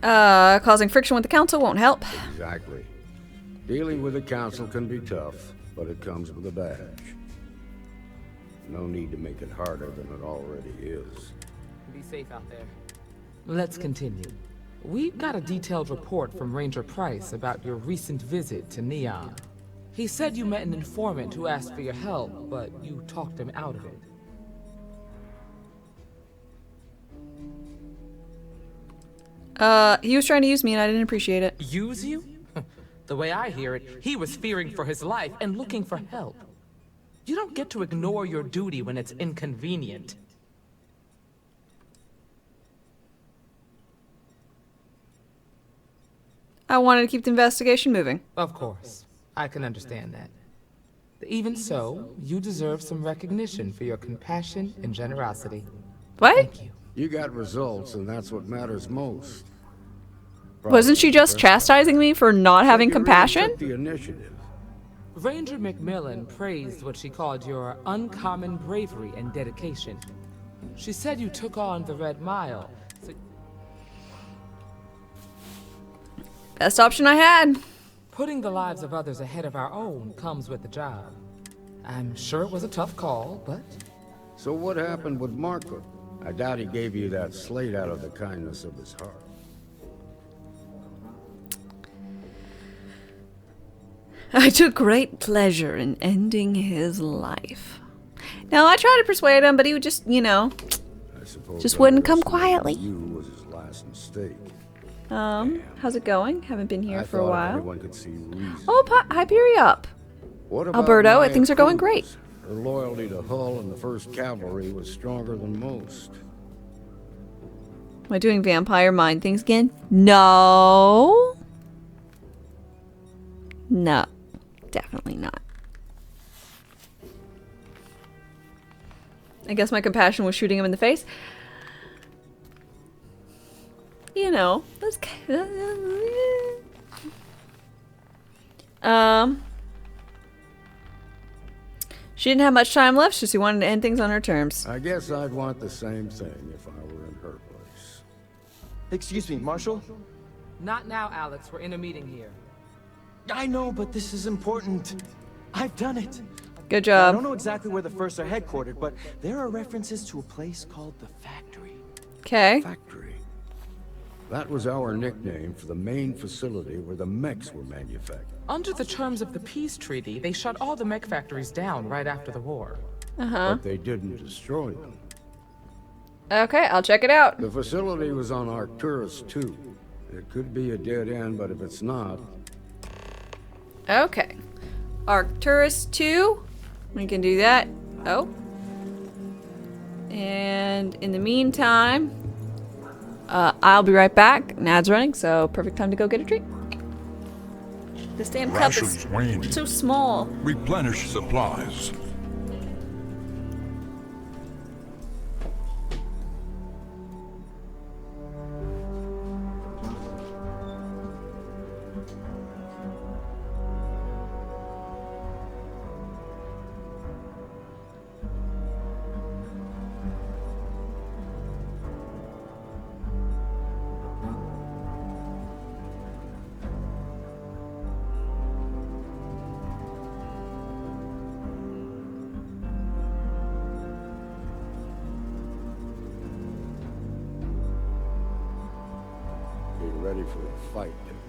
Causing friction with the council won't help. Exactly. Dealing with the council can be tough, but it comes with a badge. No need to make it harder than it already is. Be safe out there. Let's continue. We've got a detailed report from Ranger Price about your recent visit to Neon. He said you met an informant who asked for your help, but you talked him out of it. He was trying to use me and I didn't appreciate it. Use you? The way I hear it, he was fearing for his life and looking for help. You don't get to ignore your duty when it's inconvenient. I wanted to keep the investigation moving. Of course. I can understand that. Even so, you deserve some recognition for your compassion and generosity. What? Thank you. You got results, and that's what matters most. Wasn't she just chastising me for not having compassion? Took the initiative. Ranger McMillan praised what she called your uncommon bravery and dedication. She said you took on the Red Mile. So best option I had. Putting the lives of others ahead of our own comes with the job. I'm sure it was a tough call, but... So what happened with Marco? I doubt he gave you that slate out of the kindness of his heart. I took great pleasure in ending his life. Now, I tried to persuade him, but he would just, you know, just wouldn't come quietly. You was his last mistake. How's it going? Haven't been here for a while. Everyone could see reason. Oh, Hyperia up. What about Alberto, Maya things are going great. Cruz? Her loyalty to Hull and the 1st Cavalry was stronger than most. Am I doing vampire mind things again? No. No. Definitely not. I guess my compassion was shooting him in the face. You know, that's she didn't have much time left, so she wanted to end things on her terms. I guess I'd want the same thing if I were in her place. Excuse me, Marshal? Not now, Alex. We're in a meeting here. I know, but this is important. I've done it. Good job. I don't know exactly where the First are headquartered, but there are references to a place called the Factory. Okay. Factory. That was our nickname for the main facility where the mechs were manufactured. Under the terms of the peace treaty, they shut all the mech factories down right after the war. But they didn't destroy them. Okay, I'll check it out. The facility was on Arcturus 2. It could be a dead end, but if it's not... Okay. Arcturus 2. We can do that. Oh. And in the meantime, I'll be right back. Nad's running, so perfect time to go get a drink. This damn cup is so small. Replenish supplies. ready for a fight, deputy.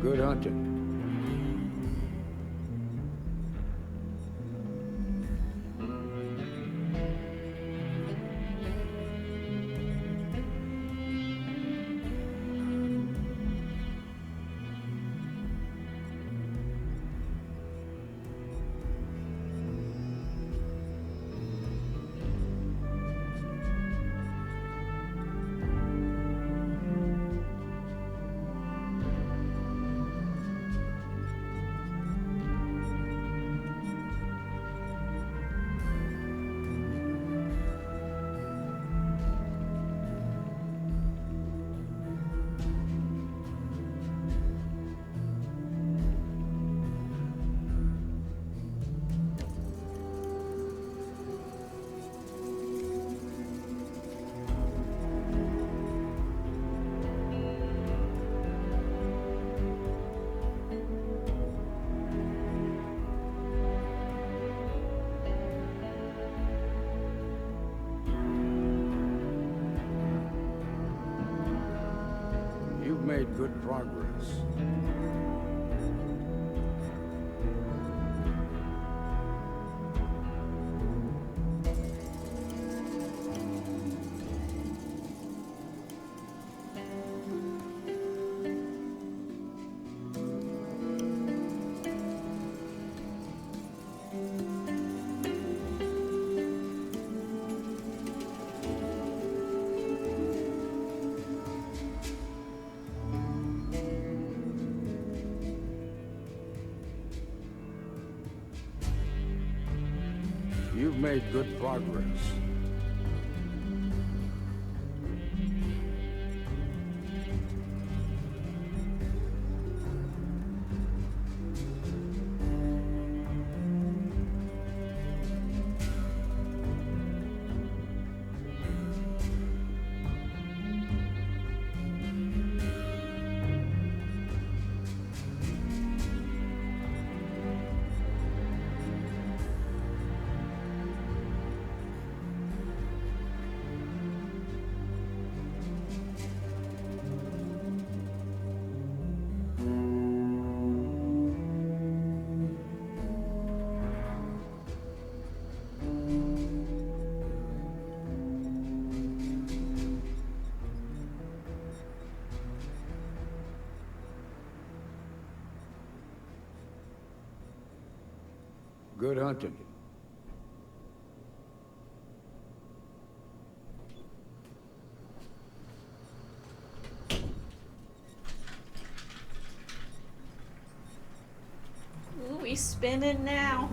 Good hunting. You've made good progress. You've made good progress. Good hunting. Ooh, we spinning now.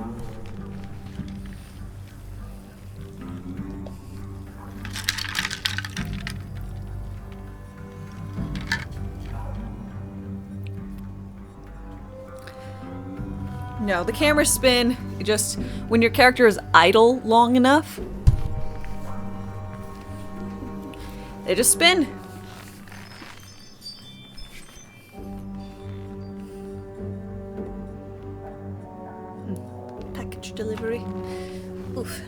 No, the cameras spin just when your character is idle long enough. They just spin. Package delivery. Oof.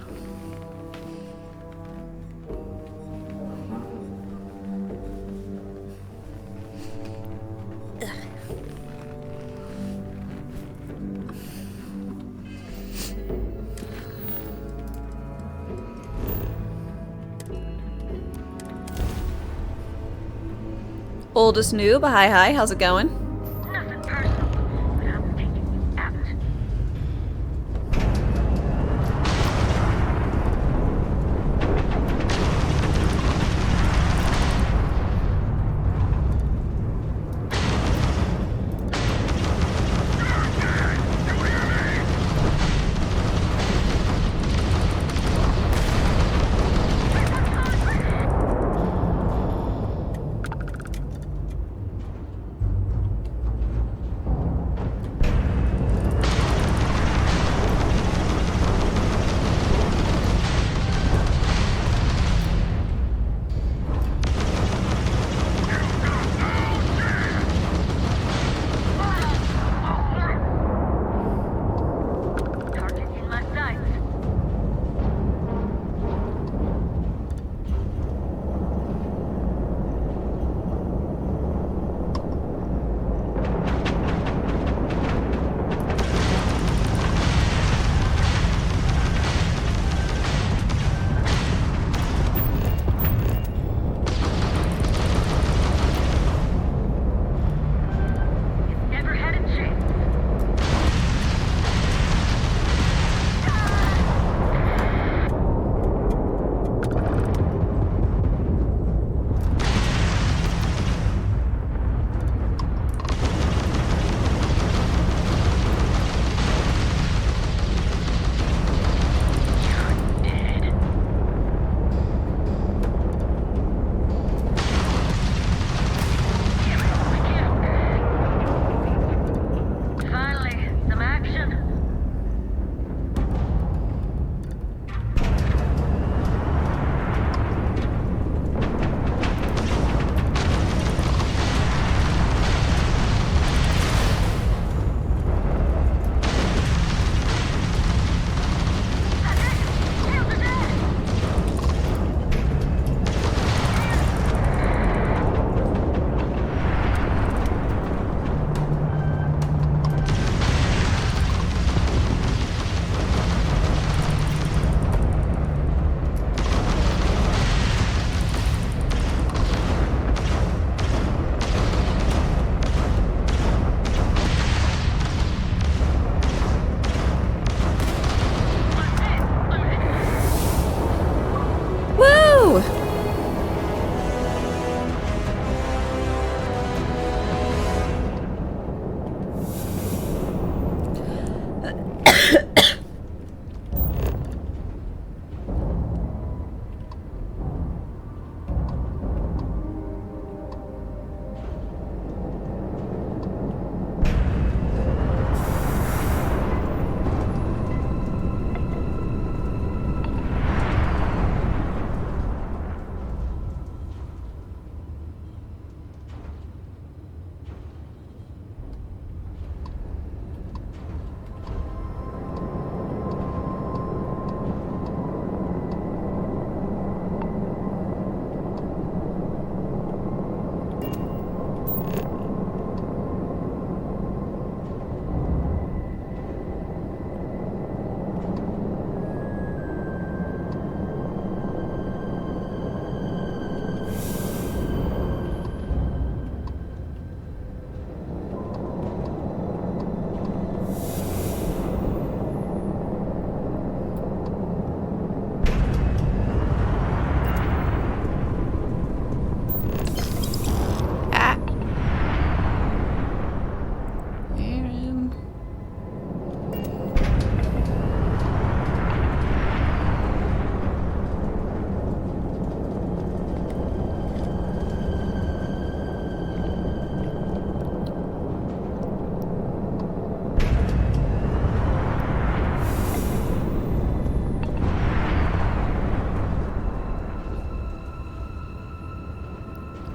Oldest noob, hi, how's it going? Nothing personal, but I'm taking you out.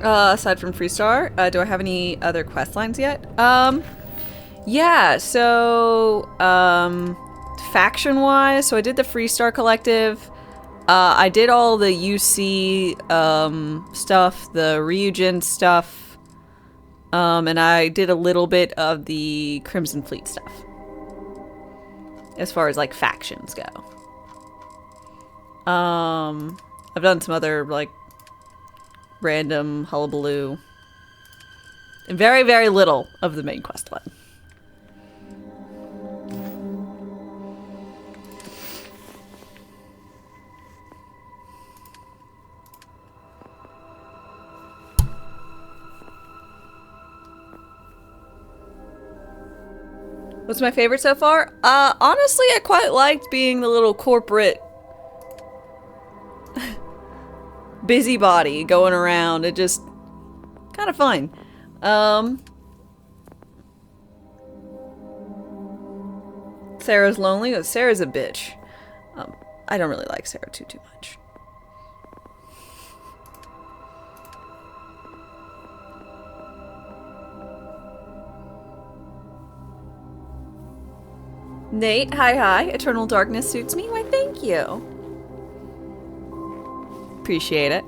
Aside from Freestar, do I have any other quest lines yet? Yeah, so, faction-wise, so I did the Freestar Collective. I did all the UC, stuff, the Ryujin stuff. And I did a little bit of the Crimson Fleet stuff. As far as, like, factions go. I've done some other, like, random hullabaloo. And very, very little of the main quest line. What's my favorite so far? Honestly, I quite liked being the little corporate busybody going around. It just kind of fun. Sarah's lonely. Sarah's a bitch. I don't really like Sarah too much. Nate, hi. Eternal darkness suits me. Why, thank you. Appreciate it.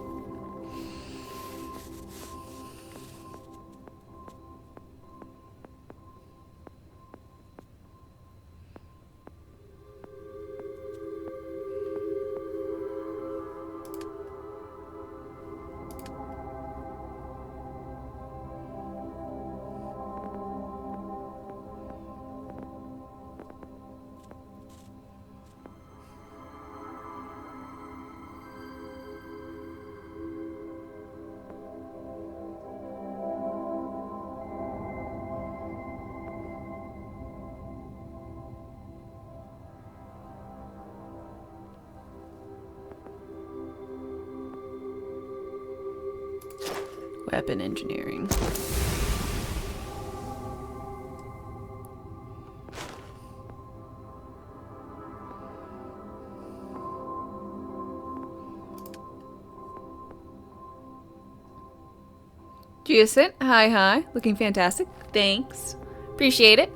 Weapon engineering. Giacent, hi. Looking fantastic. Thanks. Appreciate it.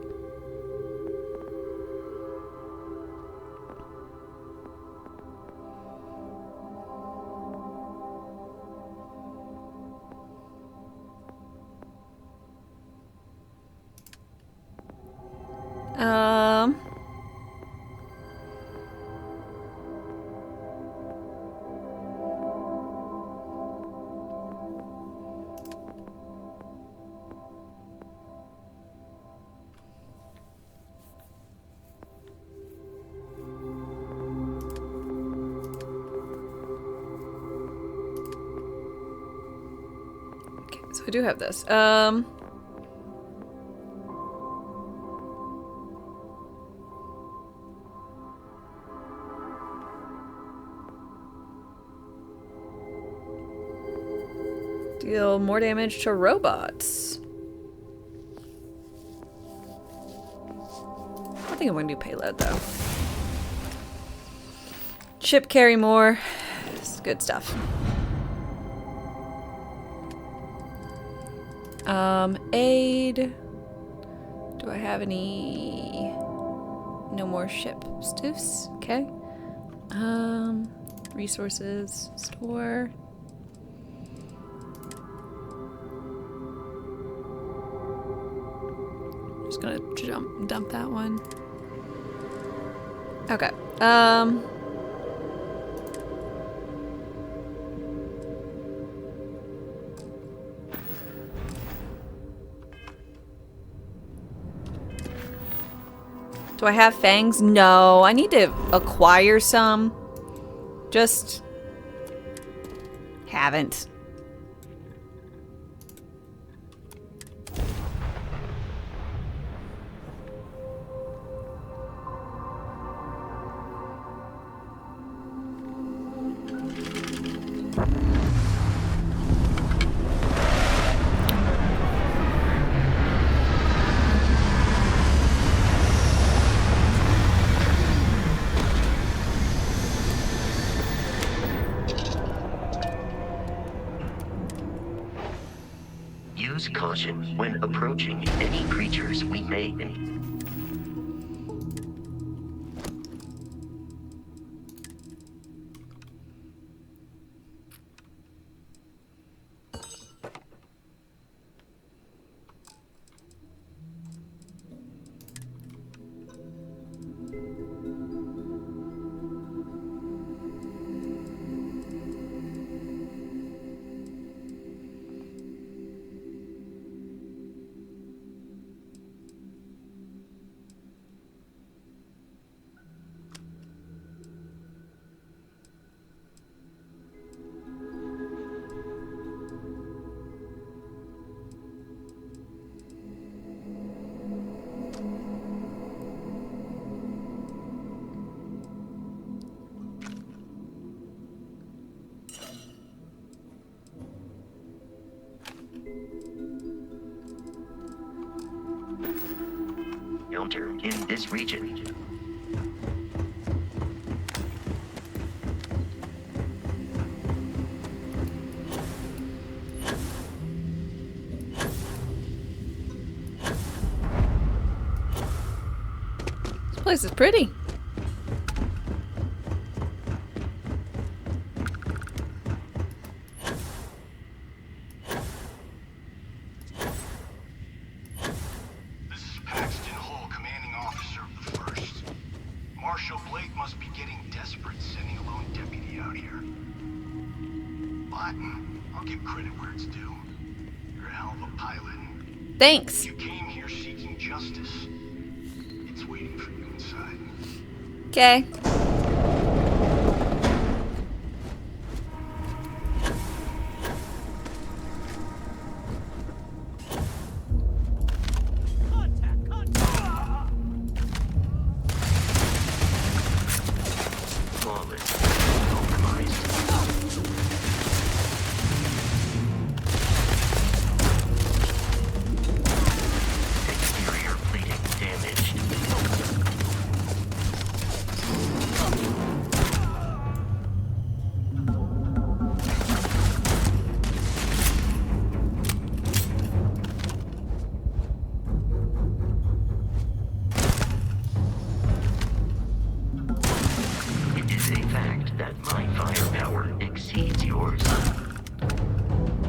So I do have this. Deal more damage to robots. I think I'm gonna do payload though. Ship carry more. It's good stuff. Aid. Do I have any? No more ship stiffs. Okay. Resources. Store. Just gonna dump that one. Okay. Do I have fangs? No, I need to acquire some. Just haven't. Use caution when approaching any creatures we may. Filter in this region. This place is pretty. Thanks. You came here seeking justice. It's waiting for you inside. Okay.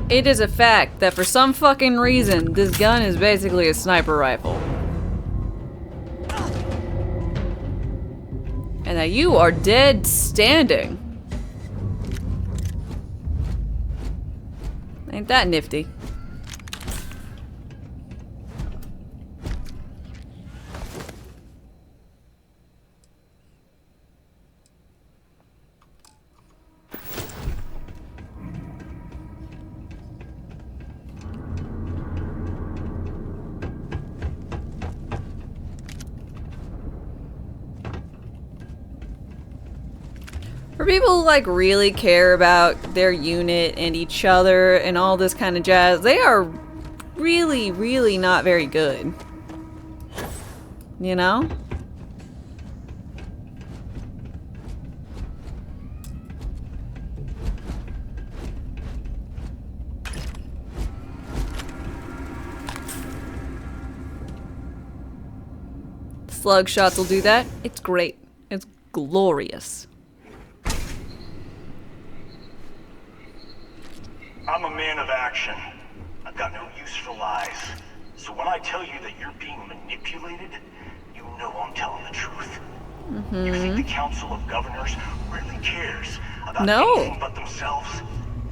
It is a fact that for some fucking reason, this gun is basically a sniper rifle. And that you are dead standing. Ain't that nifty? For people who like really care about their unit and each other and all this kind of jazz, they are really, really not very good. You know? Slug shots will do that. It's great. It's glorious. I'm a man of action. I've got no use for lies. So when I tell you that you're being manipulated, you know I'm telling the truth. You think the Council of Governors really cares about anything but themselves?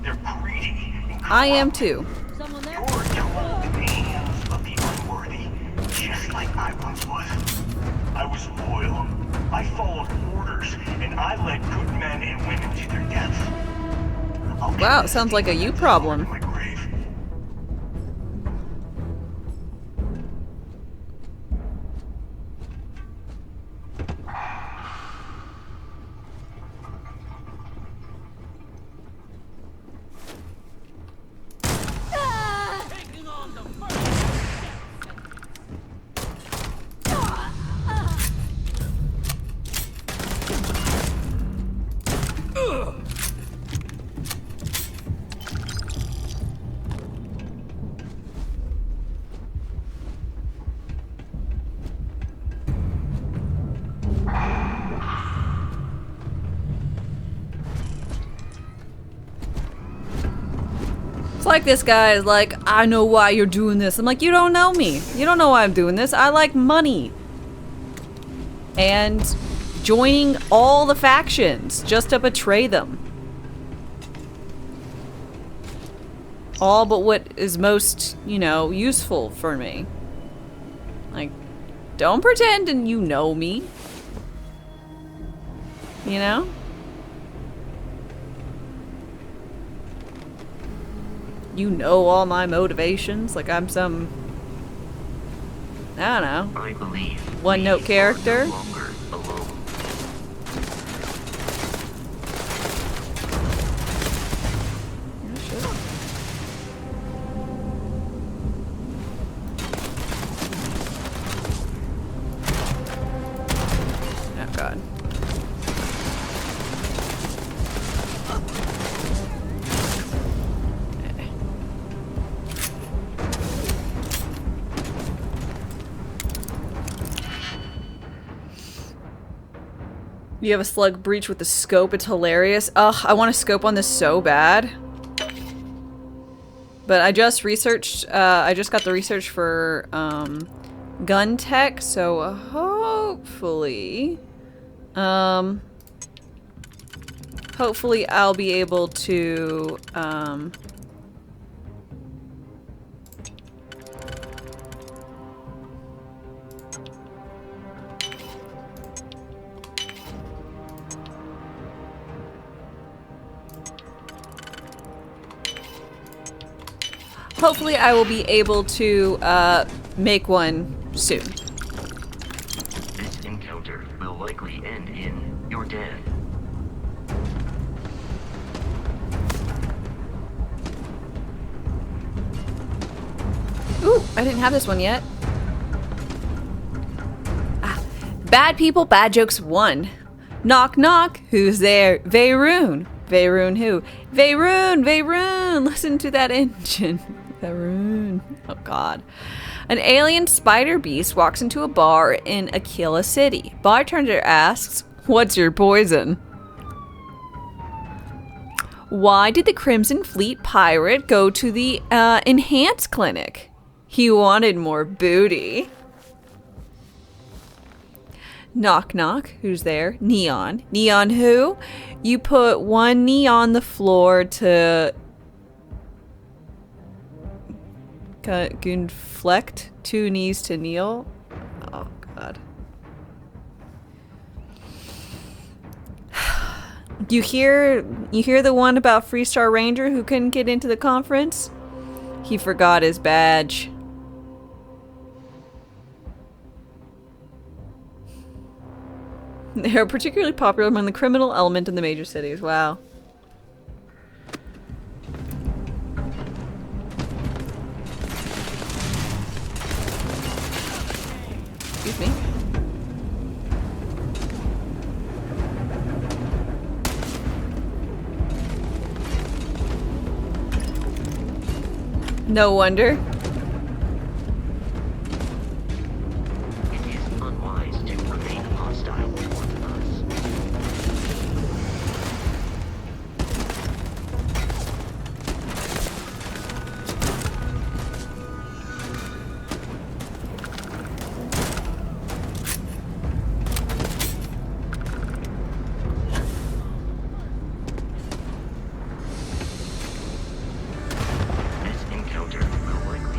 They're greedy and corrupt. I am too. You're told in the hands of the unworthy, just like I once was. I was loyal. I followed orders, and I led good men and women to their deaths. Wow, it sounds like a you problem. like this guy is like, I know why you're doing this. I'm like, you don't know me. You don't know why I'm doing this. I like money. And joining all the factions just to betray them. All but what is most, you know, useful for me. Like, don't pretend and you know me. You know? You know all my motivations, like I'm some, I don't know, I believe one-note character. No longer alone. Yeah, sure. Oh God. You have a slug breach with the scope. It's hilarious. Ugh, I want to scope on this so bad. But I just researched, I just got the research for gun tech, so hopefully, hopefully I'll be able to, hopefully I will be able to make one soon. This encounter will likely end in your death. Ooh, I didn't have this one yet. Ah, bad people, bad jokes 1. Knock knock, who's there? Veyroon. Veyroon who? Veyroon, Veyroon, listen to that engine. Veyroon. Oh God. An alien spider beast walks into a bar in Aquila City. Bartender asks, "What's your poison?" Why did the Crimson Fleet pirate go to the Enhance Clinic? He wanted more booty. Knock knock, who's there? Neon. Neon who? You put one knee on the floor to conflect, 2 knees to kneel. Oh God. You hear the one about Freestar Ranger who couldn't get into the conference? He forgot his badge. They are particularly popular among the criminal element in the major cities. Wow. Excuse me. No wonder. It is unwise to remain hostile towards us. This encounter will likely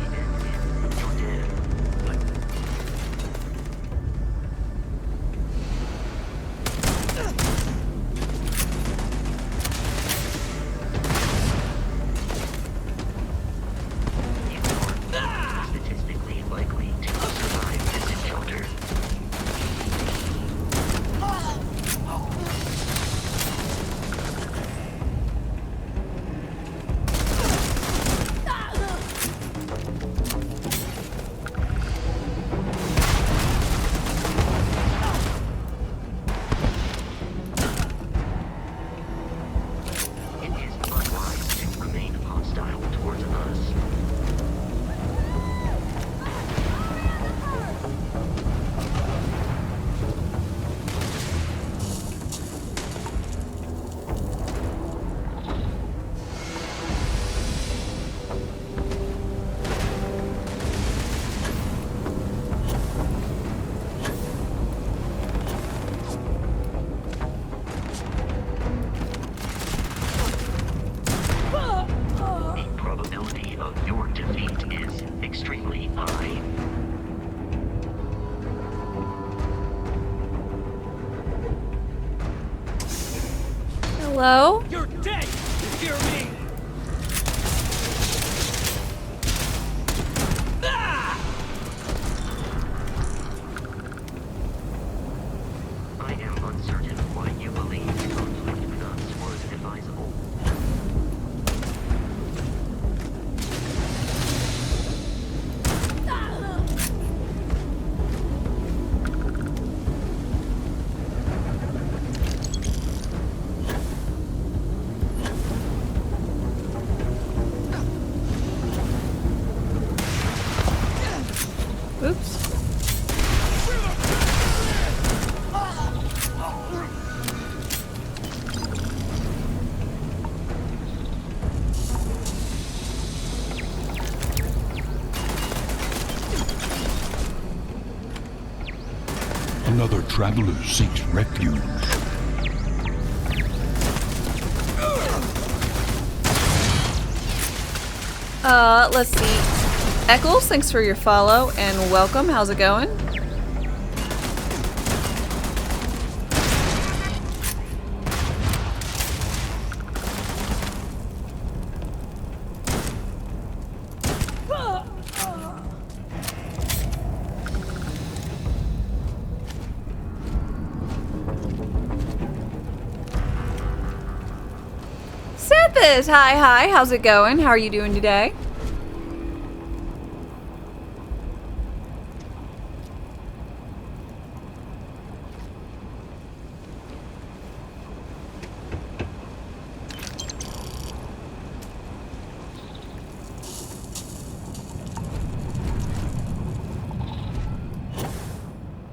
Hello? You're dead! You hear me? I am uncertain why you believe conflict with us was advisable. Oops. Another traveler seeks refuge. Let's see. Eccles, thanks for your follow and welcome. How's it going? Sethis, hi, how's it going? How are you doing today?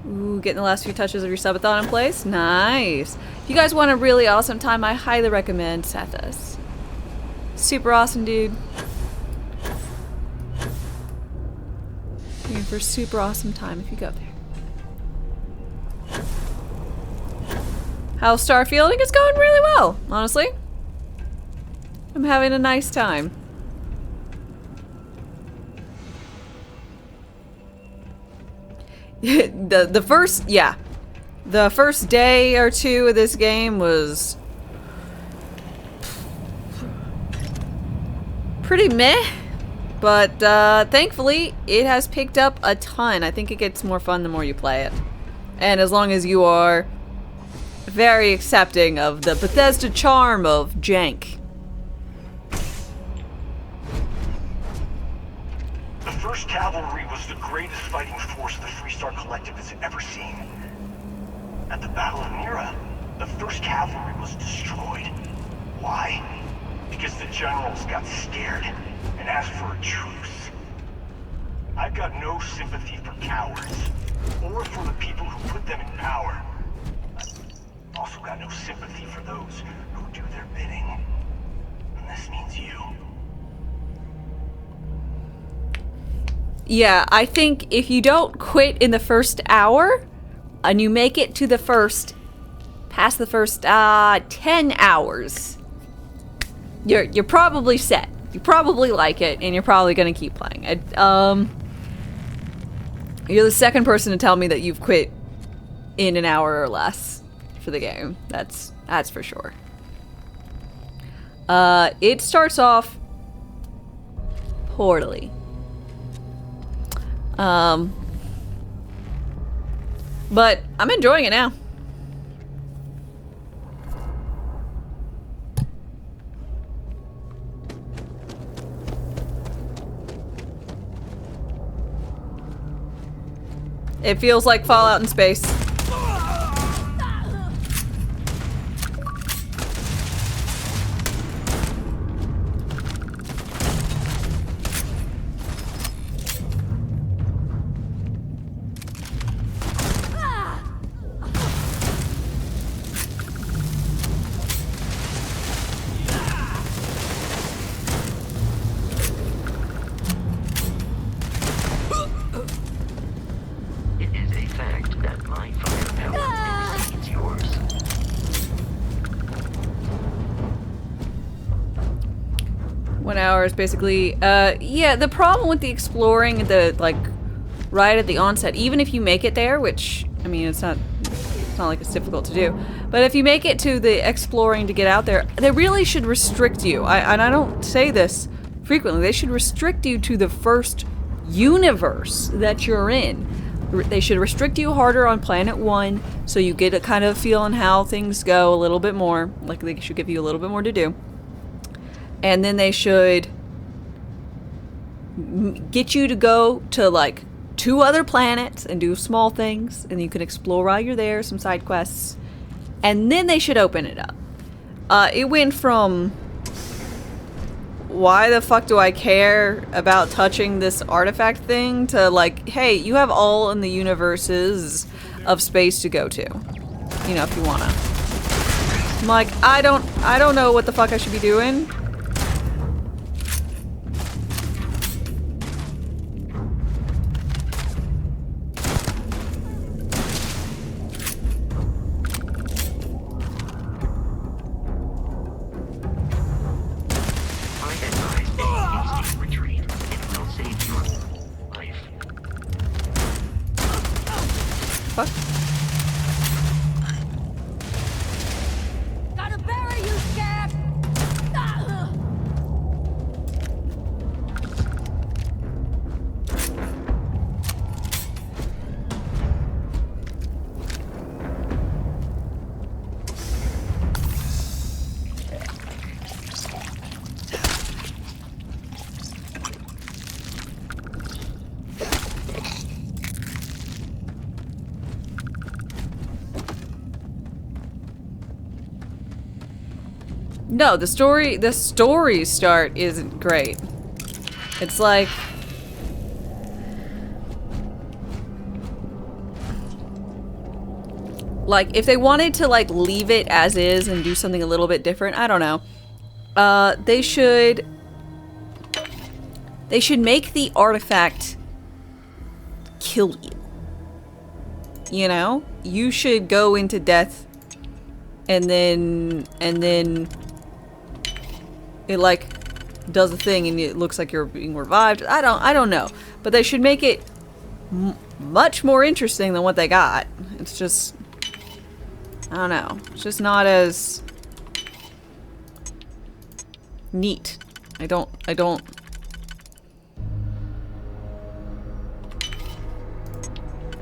Ooh, getting the last few touches of your subathon in place. Nice. If you guys want a really awesome time, I highly recommend Sethis. Super awesome, dude. You're in for a super awesome time if you go there. How's Starfield? I think it's going really well, honestly. I'm having a nice time. the first day or two of this game was pretty meh, but thankfully it has picked up a ton. I think it gets more fun the more you play it, and as long as you are very accepting of the Bethesda charm of jank. The 1st Cavalry was the greatest fighting force the Freestar Collective has ever seen. At the Battle of Mira, the 1st Cavalry was destroyed. Why? Because the generals got scared and asked for a truce. I've got no sympathy for cowards, or for the people who put them in power. I've also got no sympathy for those who do their bidding. And this means you. Yeah, I think if you don't quit in the first hour, and you make it to the past the first 10 hours, you're probably set. You probably like it, and you're probably gonna keep playing it. You're the second person to tell me that you've quit in an hour or less for the game. That's for sure. It starts off poorly. But I'm enjoying it now. It feels like Fallout in space. Hours basically. Yeah, the problem with the exploring right at the onset, even if you make it there, which I mean it's not like it's difficult to do, But if you make it to the exploring to get out there, they really should restrict you. And I don't say this frequently. They should restrict you to the first universe that you're in. They should restrict you harder on Planet 1 so you get a kind of feel on how things go a little bit more. Like they should give you a little bit more to do. And then they should get you to go to like 2 other planets and do small things, and you can explore while you're there, some side quests. And then they should open it up. It went from why the fuck do I care about touching this artifact thing to like, hey, you have all in the universes of space to go to. You know, if you wanna. I'm like, I don't know what the fuck I should be doing. Gotta bury you, Scab! No, the story start isn't great. It's like if they wanted to like leave it as is and do something a little bit different, I don't know. They should make the artifact kill you. You know? You should go into death and then it like does a thing and it looks like you're being revived. I don't know, but they should make it much more interesting than what they got. It's just, I don't know. It's just not as neat. I don't.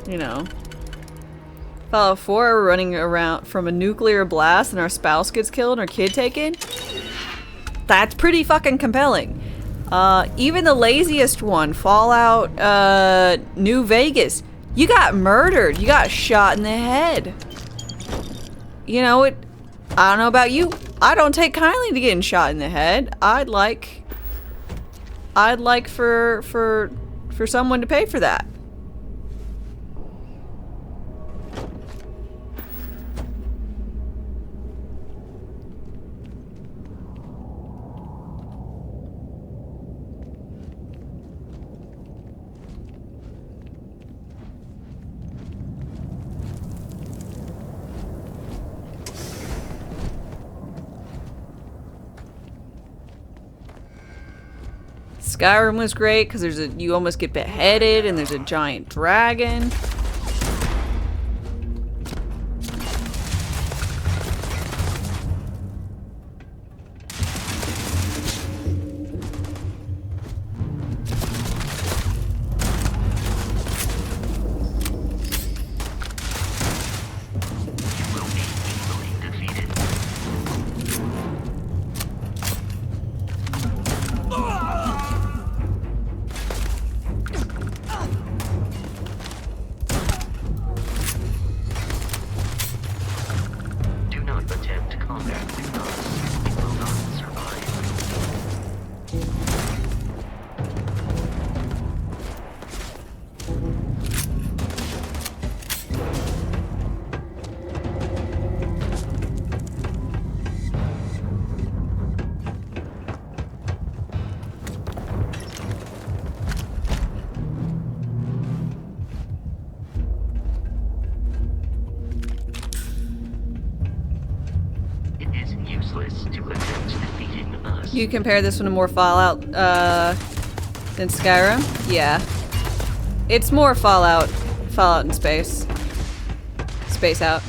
You know. Fallout 4, we're running around from a nuclear blast and our spouse gets killed and our kid taken. That's pretty fucking compelling. Even the laziest one, Fallout New Vegas, you got murdered. You got shot in the head. You know, I don't know about you. I don't take kindly to getting shot in the head. I'd like for someone to pay for that. Skyrim was great because you almost get beheaded and there's a giant dragon. You compare this one to more Fallout than Skyrim? Yeah. It's more Fallout in space. Space out.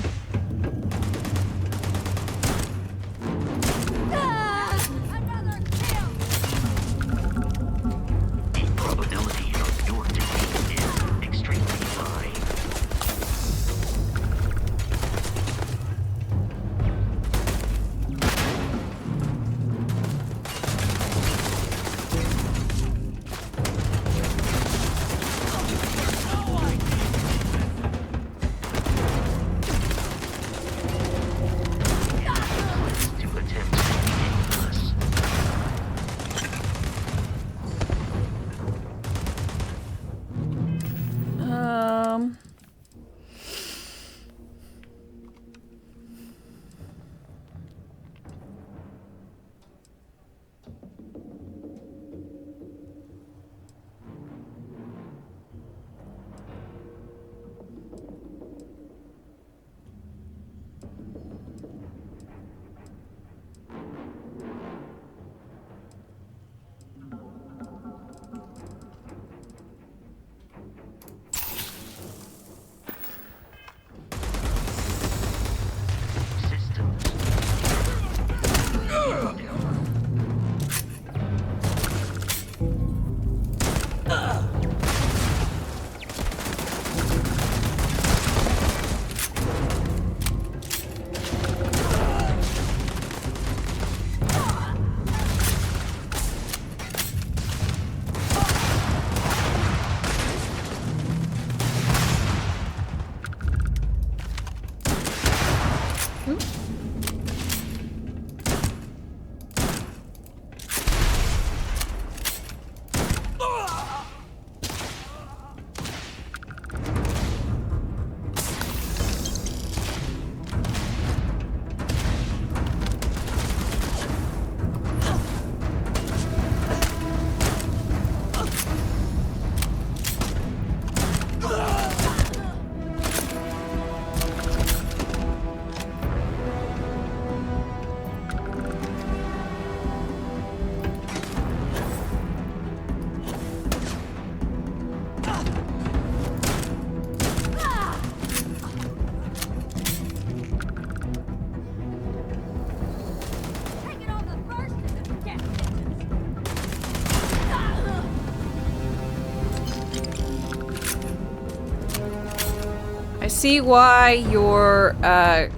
I see why your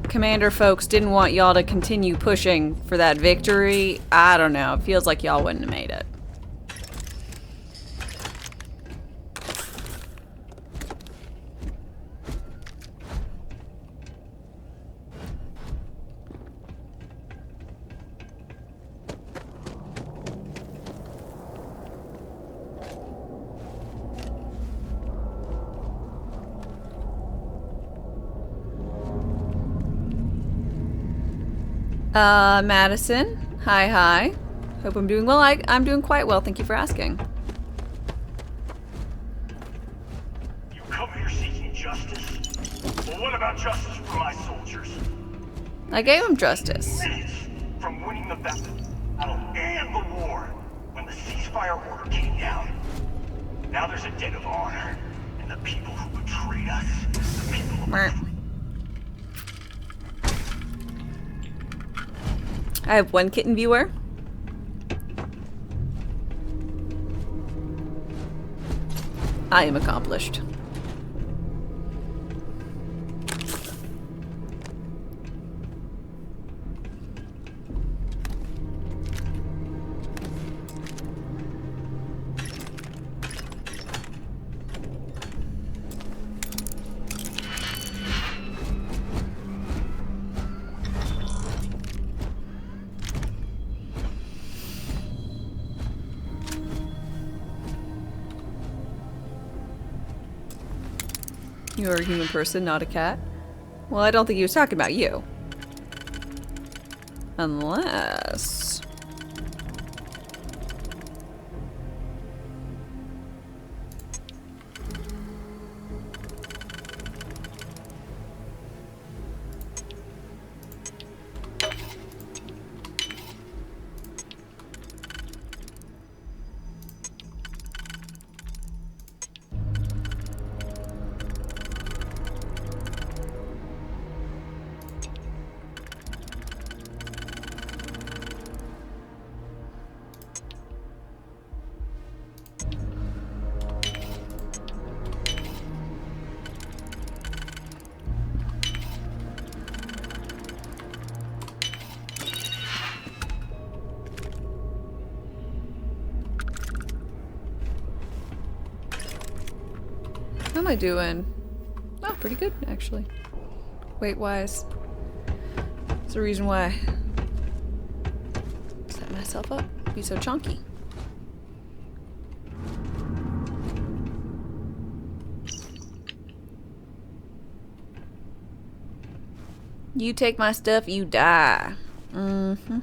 commander folks didn't want y'all to continue pushing for that victory. I don't know. It feels like y'all wouldn't have made it. Madison. Hi. Hope I'm doing well. I'm doing quite well. Thank you for asking. You come here seeking justice? Well, what about justice for my soldiers? I gave him justice. Minutes from winning the battle and the war, when the ceasefire order came down. Now there's a debt of honor, and the people who betrayed us, the people of I have one kitten viewer. I am accomplished. You're a human person, not a cat. Well, I don't think he was talking about you. Unless... How am I doing? Oh, pretty good, actually. Weight-wise. There's a reason why I set myself up to be so chunky. You take my stuff, you die. Mm-hmm.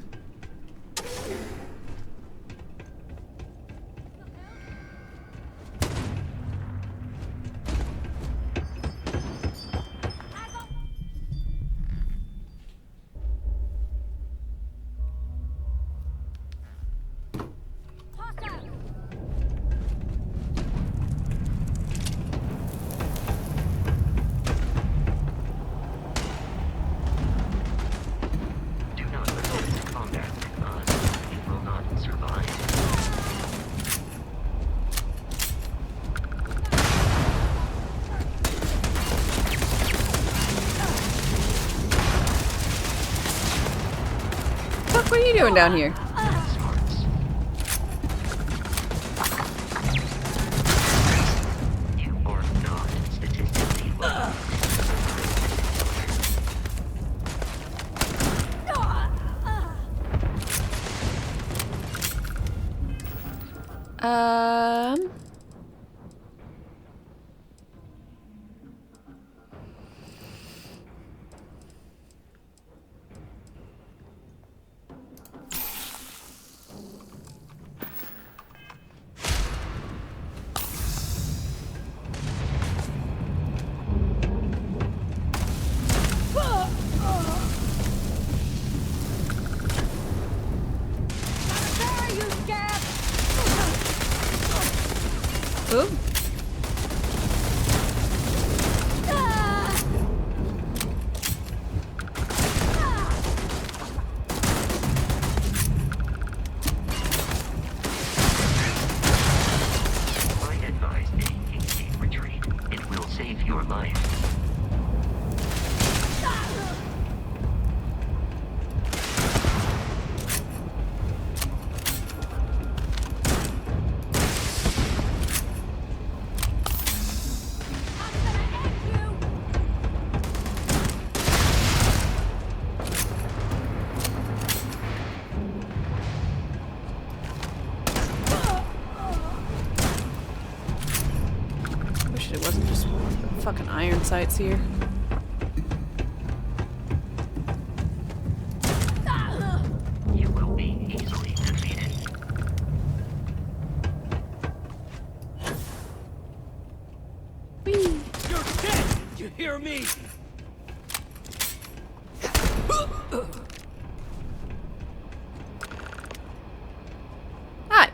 What are you doing down here? Ooh. I advise a retreat. It will save your life. fucking iron sights here. You will be easily defeated. You're dead! You hear me? Hi.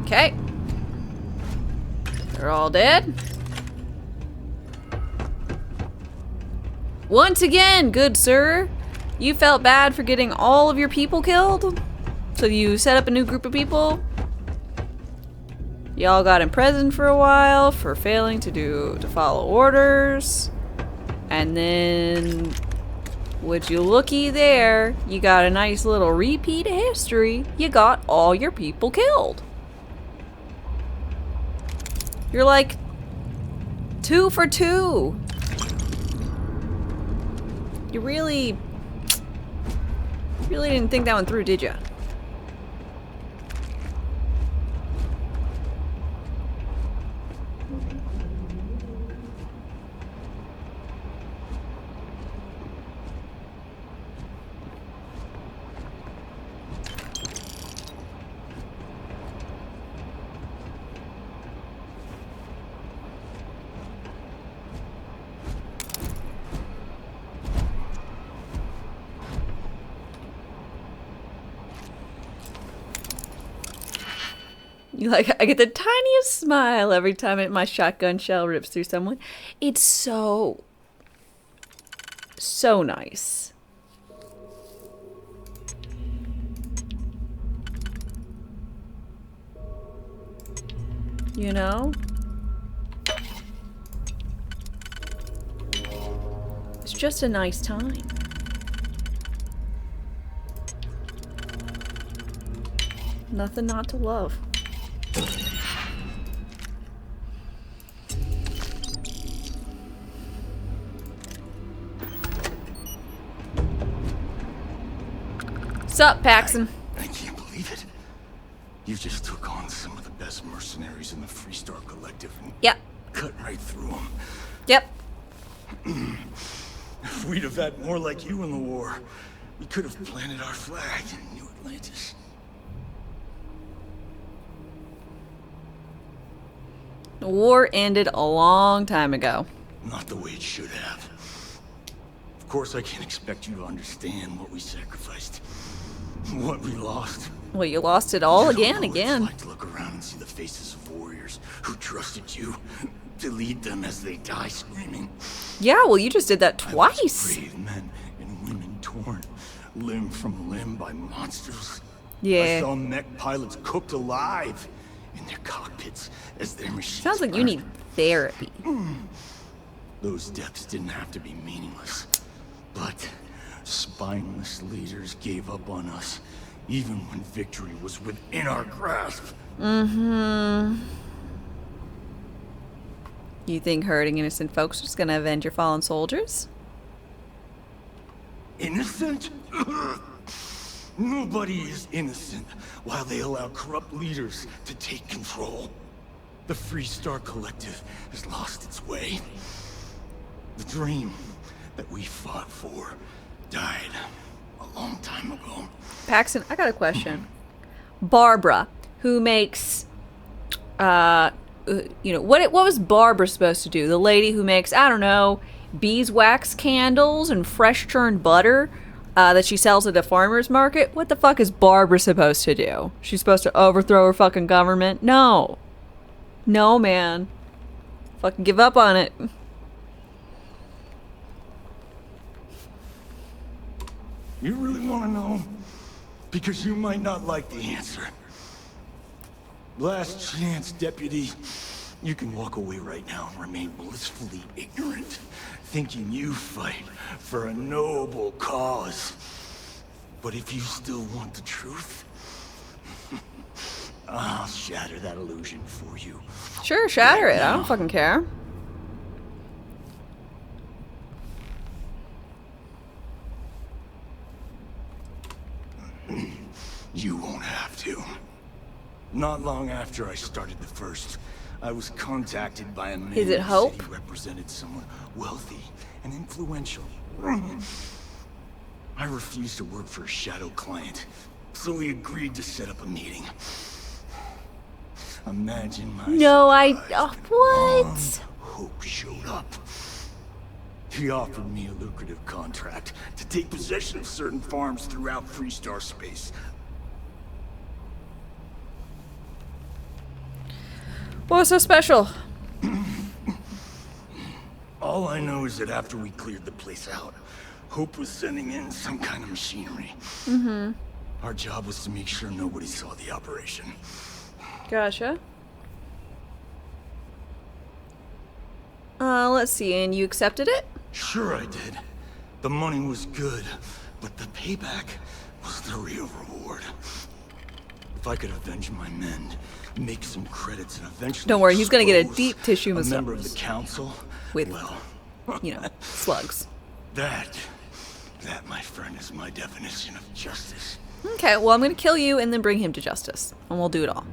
Okay. They're all dead. Once again, good sir, you felt bad for getting all of your people killed? So you set up a new group of people? Y'all got imprisoned for a while for failing to follow orders. And then, would you looky there, you got a nice little repeat of history. You got all your people killed. You're like 2 for 2. You really didn't think that one through, did ya? You like, I get the tiniest smile every time my shotgun shell rips through someone. It's so nice. You know? It's just a nice time. Nothing not to love. Sup, Paxton? I can't believe it. You just took on some of the best mercenaries in the Freestar Collective and cut right through them. Yep. If we'd have had more like you in the war, we could have planted our flag in New Atlantis. The war ended a long time ago. Not the way it should have. Of course, I can't expect you to understand what we sacrificed. What we lost. Well, you lost it all again. It's like to look around and see the faces of warriors who trusted you to lead them as they die screaming. Yeah, well, you just did that twice. Brave men and women torn limb from limb by monsters. Yeah. I saw mech pilots cooked alive in their cockpits as their machines Sounds like you need therapy. Those deaths didn't have to be meaningless, but spineless leaders gave up on us, even when victory was within our grasp. Mm-hmm. You think hurting innocent folks is gonna avenge your fallen soldiers? Innocent? Nobody is innocent while they allow corrupt leaders to take control. The Freestar Collective has lost its way. The dream that we fought for died a long time ago. Paxton, I got a question. Barbara, who makes, what was Barbara supposed to do? The lady who makes, I don't know, beeswax candles and fresh churned butter that she sells at a farmer's market? What the fuck is Barbara supposed to do? She's supposed to overthrow her fucking government? No. No, man. Fucking give up on it. You really want to know? Because you might not like the answer. Last chance, Deputy. You can walk away right now and remain blissfully ignorant, thinking you fight for a noble cause. But if you still want the truth, I'll shatter that illusion for you. Sure, shatter it. I don't fucking care. You won't have to. Not long after I started the first, I was contacted by a man Is it who Hope? said he represented someone wealthy and influential. I refused to work for a shadow client, so he agreed to set up a meeting. Imagine my what? Hope showed up. He offered me a lucrative contract to take possession of certain farms throughout Freestar space. What was so special? All I know is that after we cleared the place out, Hope was sending in some kind of machinery. Mm-hmm. Our job was to make sure nobody saw the operation. Gotcha. Let's see, and you accepted it? Sure I did. The money was good, but the payback was the real reward. If I could avenge my men, make some credits, and eventually Don't worry, he's gonna get a expose deep tissue a massage. member of the council With, well, you know, slugs. That, my friend, is my definition of justice. Okay, well, I'm gonna kill you and then bring him to justice. And we'll do it all.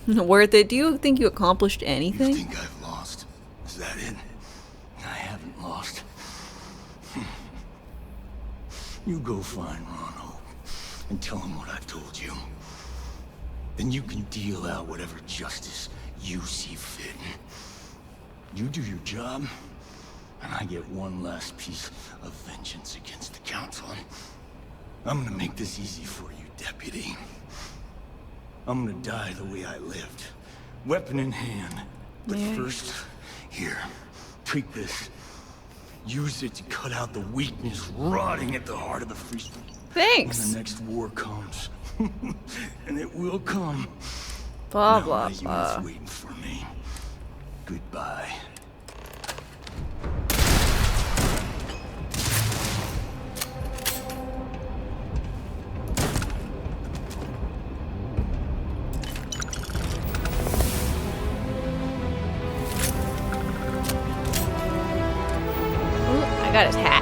Worth it? Do you think you accomplished anything? You think I've lost? Is that it? I haven't lost. You go find Ron Hope and tell him what I've told you. Then you can deal out whatever justice you see fit. You do your job, and I get one last piece of vengeance against the council. I'm gonna make this easy for you, Deputy. I'm gonna die the way I lived, weapon in hand. But first, here, take this. Use it to cut out the weakness rotting at the heart of the Free State. Thanks. When the next war comes, and it will come. Blah, now blah, my blah. unit's waiting for me. Goodbye. Ooh, I got his hat.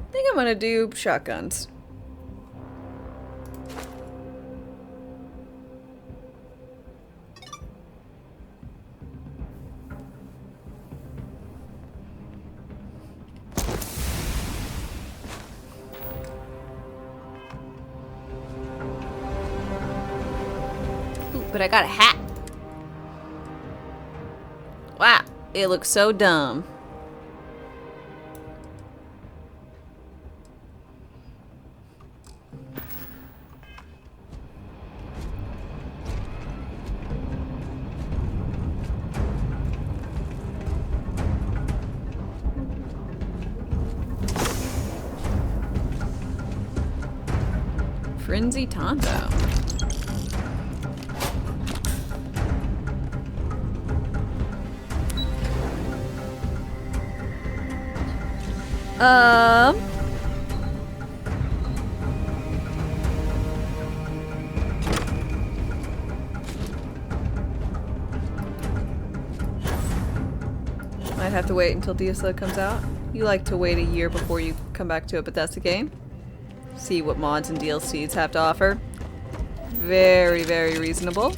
I think I'm gonna do shotguns. Ooh, but I got a hat. Wow, it looks so dumb. Frenzy Tonto. Might have to wait until DSO comes out. You like to wait a year before you come back to it, but that's the game. See what mods and DLCs have to offer. Very, very reasonable.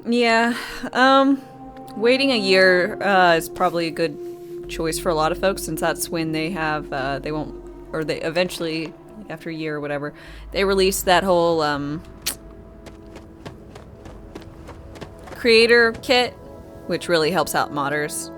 Yeah, waiting a year is probably a good choice for a lot of folks, since that's when they have, they won't, or they eventually, after a year or whatever, they release that whole, creator kit, which really helps out modders.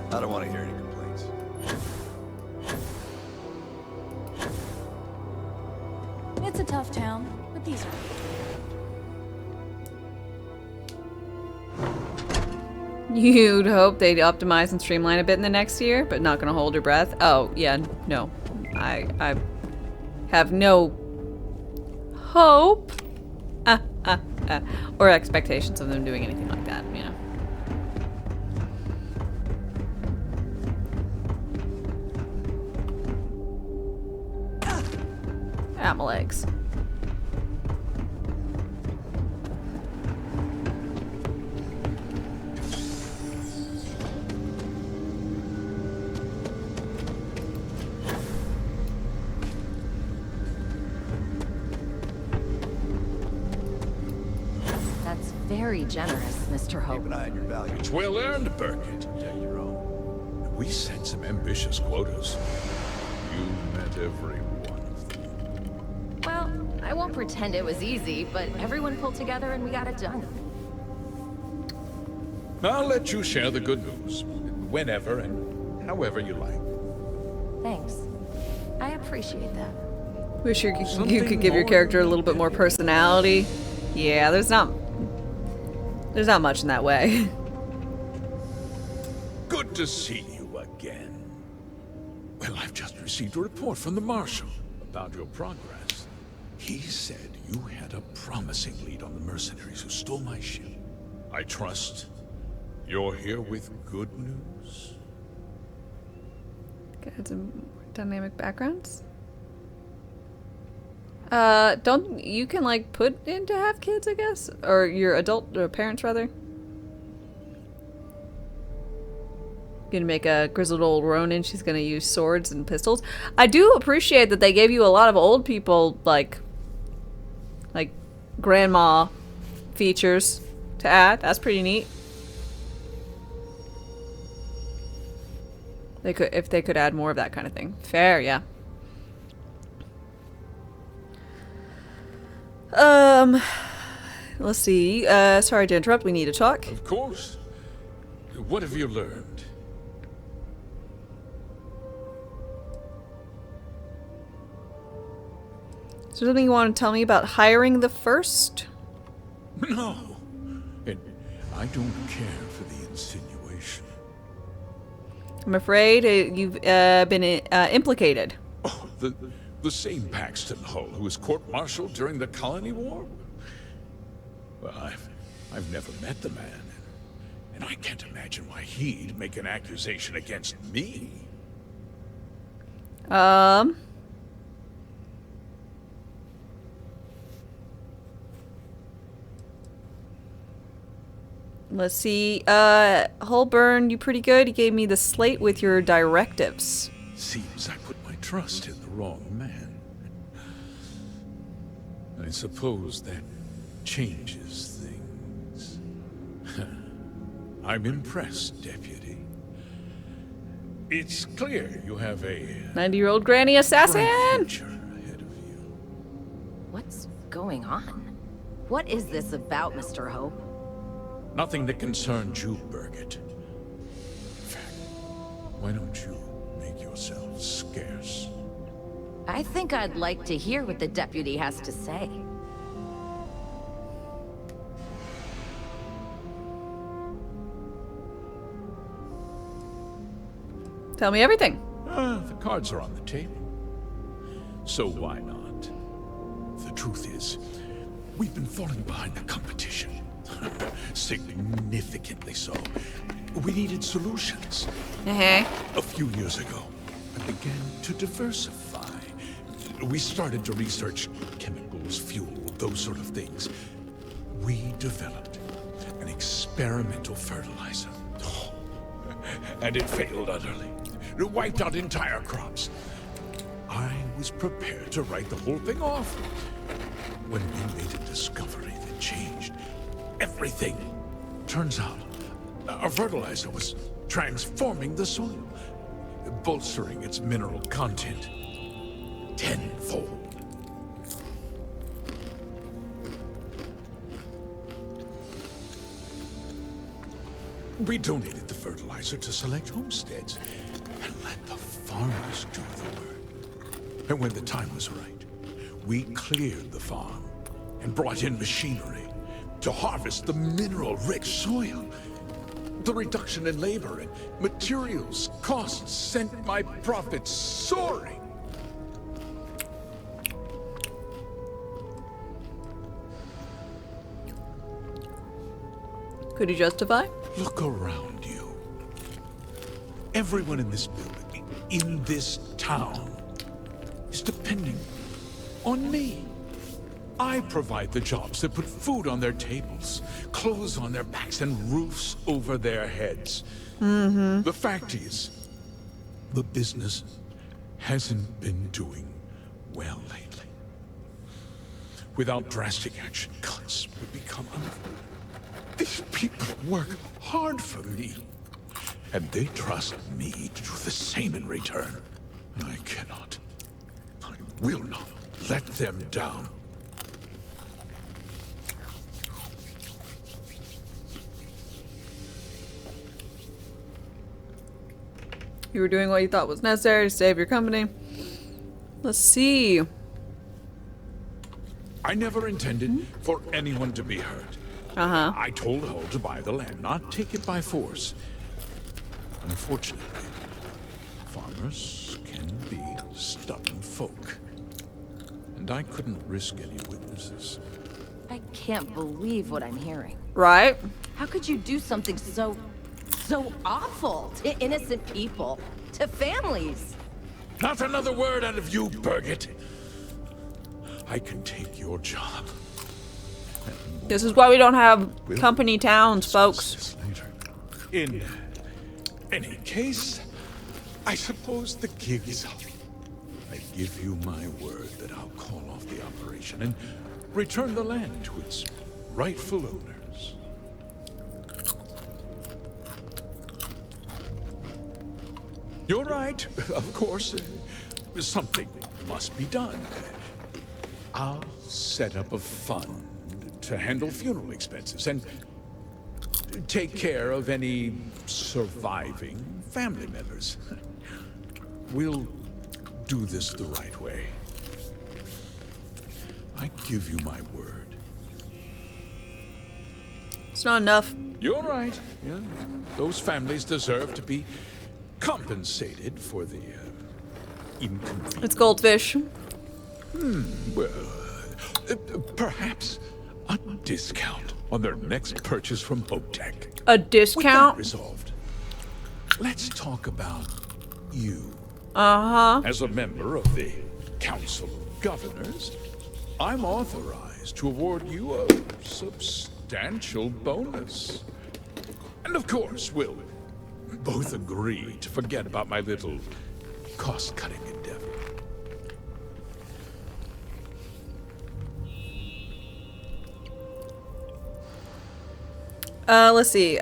I don't want to hear any complaints. It's a tough town, but these are... You'd hope they'd optimize and streamline a bit in the next year, but not gonna hold your breath. Oh, yeah, no. I have no hope or expectations of them doing anything like that, you know. Ah, my legs. That's very generous, Mr. Hope. Keep an eye on your value. It's well earned, Burkett. Protect your own. We set some ambitious quotas. You met every one of them. Well, I won't pretend it was easy, but everyone pulled together and we got it done. I'll let you share the good news. Whenever and however you like. Thanks. I appreciate that. Wish you could give your character a little bit more personality. Yeah, there's not much in that way. Good to see you again. Well, I've just received a report from the Marshal about your progress. He said you had a promising lead on the mercenaries who stole my ship. I trust you're here with good news. Got some dynamic backgrounds. Don't you can like put in to have kids, I guess, or your adult or parents rather. Gonna make a grizzled old Ronin. She's gonna use swords and pistols. I do appreciate that they gave you a lot of old people like grandma features to add. That's pretty neat. They could, if they could add more of that kind of thing. Fair, yeah. Let's see. Sorry to interrupt. We need to talk. Of course. What have you learned? Is there something you want to tell me about hiring the first? No. And I don't care for the insinuation. I'm afraid you've been implicated. Oh, the same Paxton Hull who was court-martialed during the Colony War? Well, I've never met the man, and I can't imagine why he'd make an accusation against me. Let's see. Hullburn, you pretty good. He gave me the slate with your directives. Seems I put my trust in the wrong man. I suppose that changes things. I'm impressed, Deputy. It's clear you have a 90-year-old granny assassin! What's going on? What is this about, Mr. Hope? Nothing that concerns you, Burkett. In fact, why don't you make yourself scarce? I think I'd like to hear what the deputy has to say. Tell me everything. The cards are on the table. So why not? The truth is, we've been falling behind the competition. Significantly so. We needed solutions. A few years ago, I began to diversify. We started to research chemicals, fuel, those sort of things. We developed an experimental fertilizer. Oh, and it failed utterly. It wiped out entire crops. I was prepared to write the whole thing off when we made a discovery that changed everything. Turns out, our fertilizer was transforming the soil, bolstering its mineral content tenfold. We donated the fertilizer to select homesteads and let the farmers do the work. And when the time was right, we cleared the farm and brought in machinery to harvest the mineral-rich soil. The reduction in labor and materials costs sent my profits soaring. Could you justify? Look around you. Everyone in this building, in this town, is depending on me. I provide the jobs that put food on their tables, clothes on their backs, and roofs over their heads. The fact is, the business hasn't been doing well lately. Without drastic action, cuts would become unavoidable. These people work hard for me, and they trust me to do the same in return. I cannot, I will not let them down. You were doing what you thought was necessary to save your company. Let's see. I never intended for anyone to be hurt. I told Hull to buy the land, not take it by force. Unfortunately, farmers can be stubborn folk. And I couldn't risk any witnesses. I can't believe what I'm hearing. Right? How could you do something so awful to innocent people, to families? Not another word out of you, Birgit. I can take your job. This is why we don't have company towns, folks. In any case, I suppose the gig is up. I give you my word that I'll call off the operation and return the land to its rightful owners. You're right, of course. Something must be done. I'll set up a fund to handle funeral expenses and take care of any surviving family members. We'll do this the right way. I give you my word. It's not enough. You're right. Yeah. Those families deserve to be compensated for the inconvenience. It's goldfish. Well, perhaps a discount on their next purchase from Hoptech. A discount? With that resolved, let's talk about you. As a member of the Council of Governors, I'm authorized to award you a substantial bonus. And of course, we'll both agree to forget about my little cost-cutting endeavor. Let's see.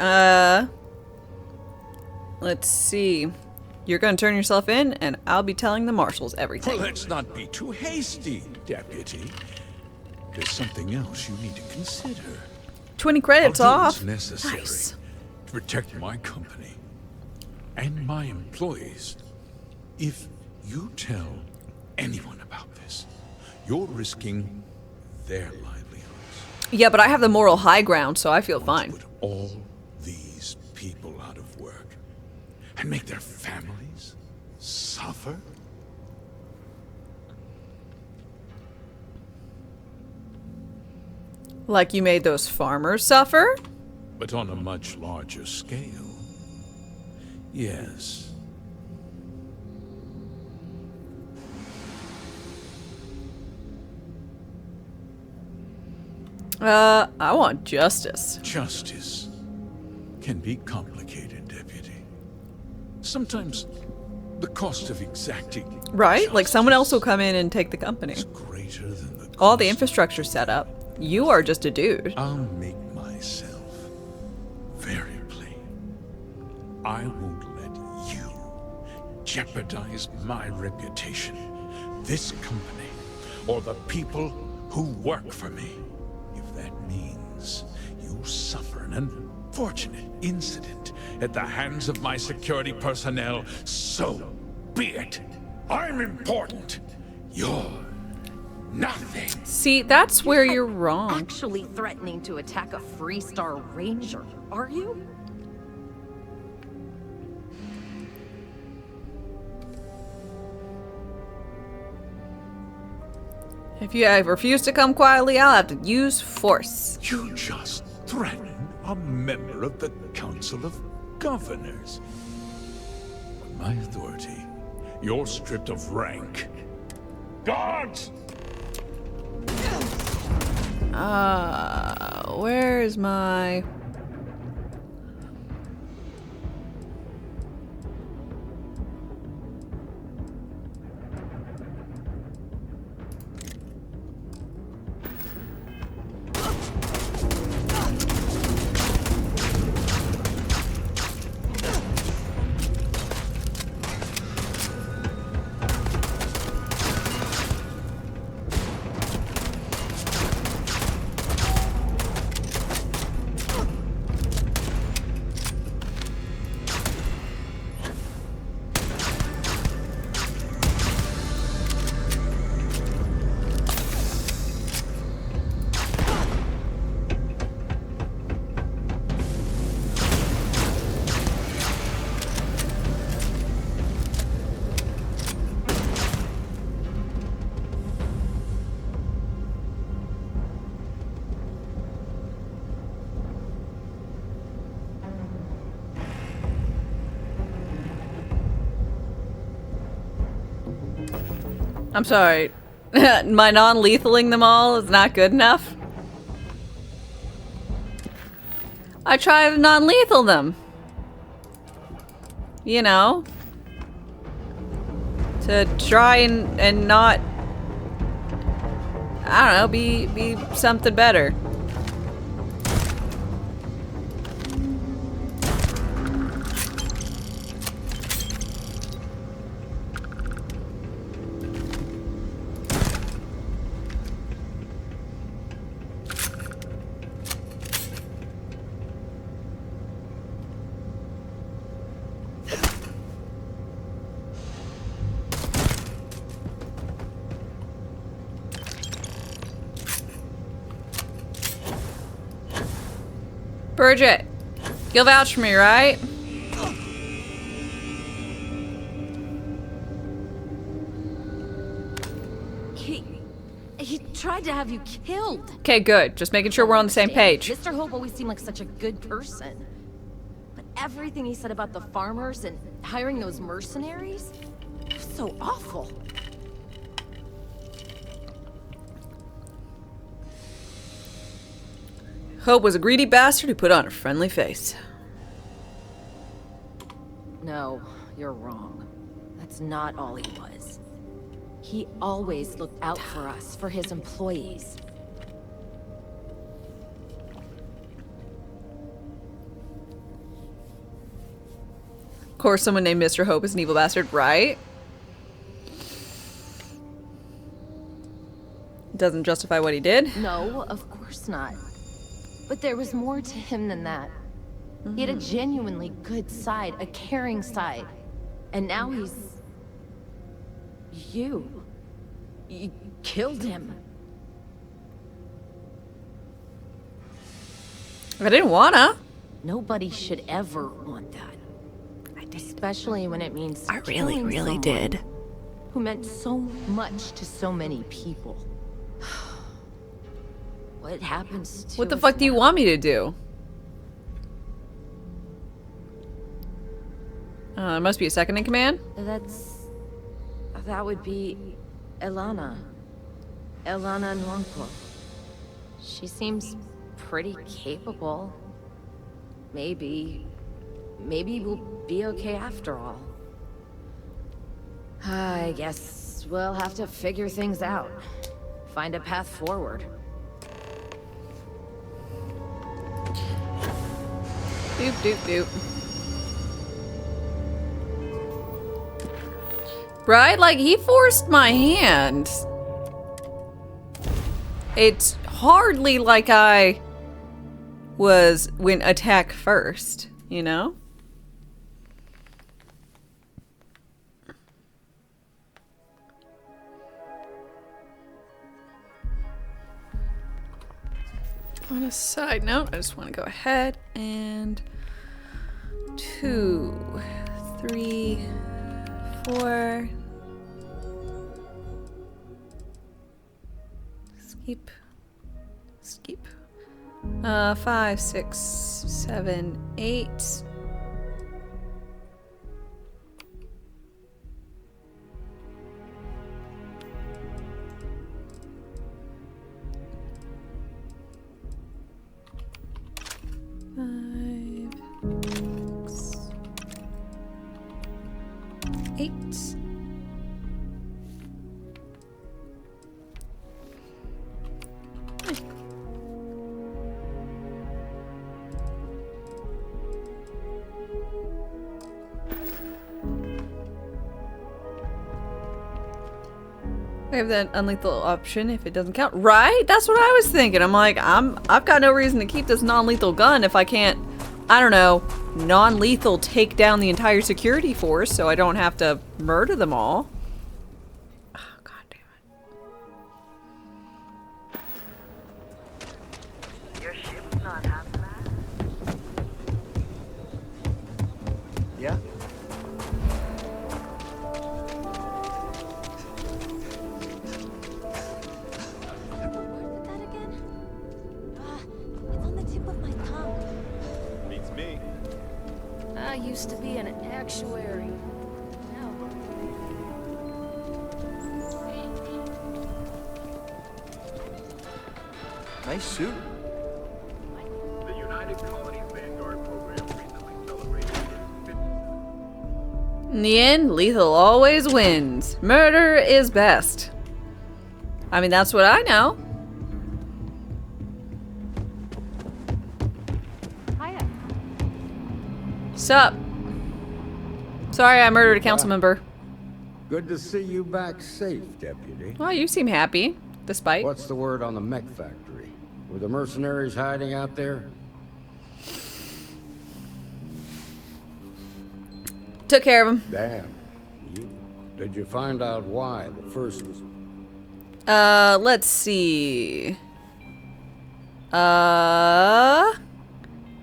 Let's see. You're gonna turn yourself in, and I'll be telling the marshals everything. Well, let's not be too hasty, Deputy. There's something else you need to consider. 20 credits I'll do off. what's necessary Nice. to protect my company and my employees. If you tell anyone about this, you're risking their livelihoods. Yeah, but I have the moral high ground, so I feel fine. All these people out of work and make their families suffer? Like you made those farmers suffer? But on a much larger scale. Yes. I want justice. Justice can be complicated, Deputy. Sometimes the cost of exacting Right? Like someone else will come in and take the company. greater than the All the infrastructure's set up. You are just a dude. I'll make myself very plain. I won't let you jeopardize my reputation, this company, or the people who work for me. If that means you suffer an unfortunate incident at the hands of my security personnel, so be it. I'm important. You're nothing. See, that's where you're wrong. Actually threatening to attack a Freestar Ranger, are you? If you refuse to come quietly, I'll have to use force. You just threatened a member of the Council of Governors. On my authority, you're stripped of rank. Guards! Where is my... I'm sorry. My non-lethaling them all is not good enough? I try to non-lethal them. You know? To try and not... I don't know, be something better. Bridget, you'll vouch for me, right? He tried to have you killed. Okay, good. Just making sure we're on the same page. Mr. Hope always seemed like such a good person. But everything he said about the farmers and hiring those mercenaries was so awful. Hope was a greedy bastard who put on a friendly face. No, you're wrong. That's not all he was. He always looked out for us, for his employees. Of course, someone named Mr. Hope is an evil bastard, right? Doesn't justify what he did. No, of course not. But there was more to him than that. He had a genuinely good side, a caring side. And now he's... You killed him. I didn't wanna. Nobody should ever want that. Especially when it means I really did. Who meant so much to so many people. What happens to... What the fuck do you want me to do? There must be a second in command? That would be... Elana Nwangpo. She seems pretty capable. Maybe we'll be okay after all. I guess we'll have to figure things out. Find a path forward. Doop, doop, doop. Right? Like, he forced my hand. It's hardly like I went attack first, you know? On a side note, I just want to go ahead and 2, 3, 4. Skip. 5, 6, 7, 8. I have that unlethal option if it doesn't count. Right? That's what I was thinking. I'm like, I've got no reason to keep this non-lethal gun if I can't, I don't know, non-lethal take down the entire security force so I don't have to murder them all. Oh, God damn it. Your ship's not half bad. Yeah? I used to be an actuary. Nice suit. The United Colonies Vanguard program recently celebrated In the end, lethal always wins. Murder is best. I mean, that's what I know. Hiya. Sup? Sorry I murdered a council member. Good to see you back safe, Deputy. Well, you seem happy, despite. What's the word on the mech factory? Were the mercenaries hiding out there? Took care of him. Damn. Did you find out why the first was... Let's see. Ron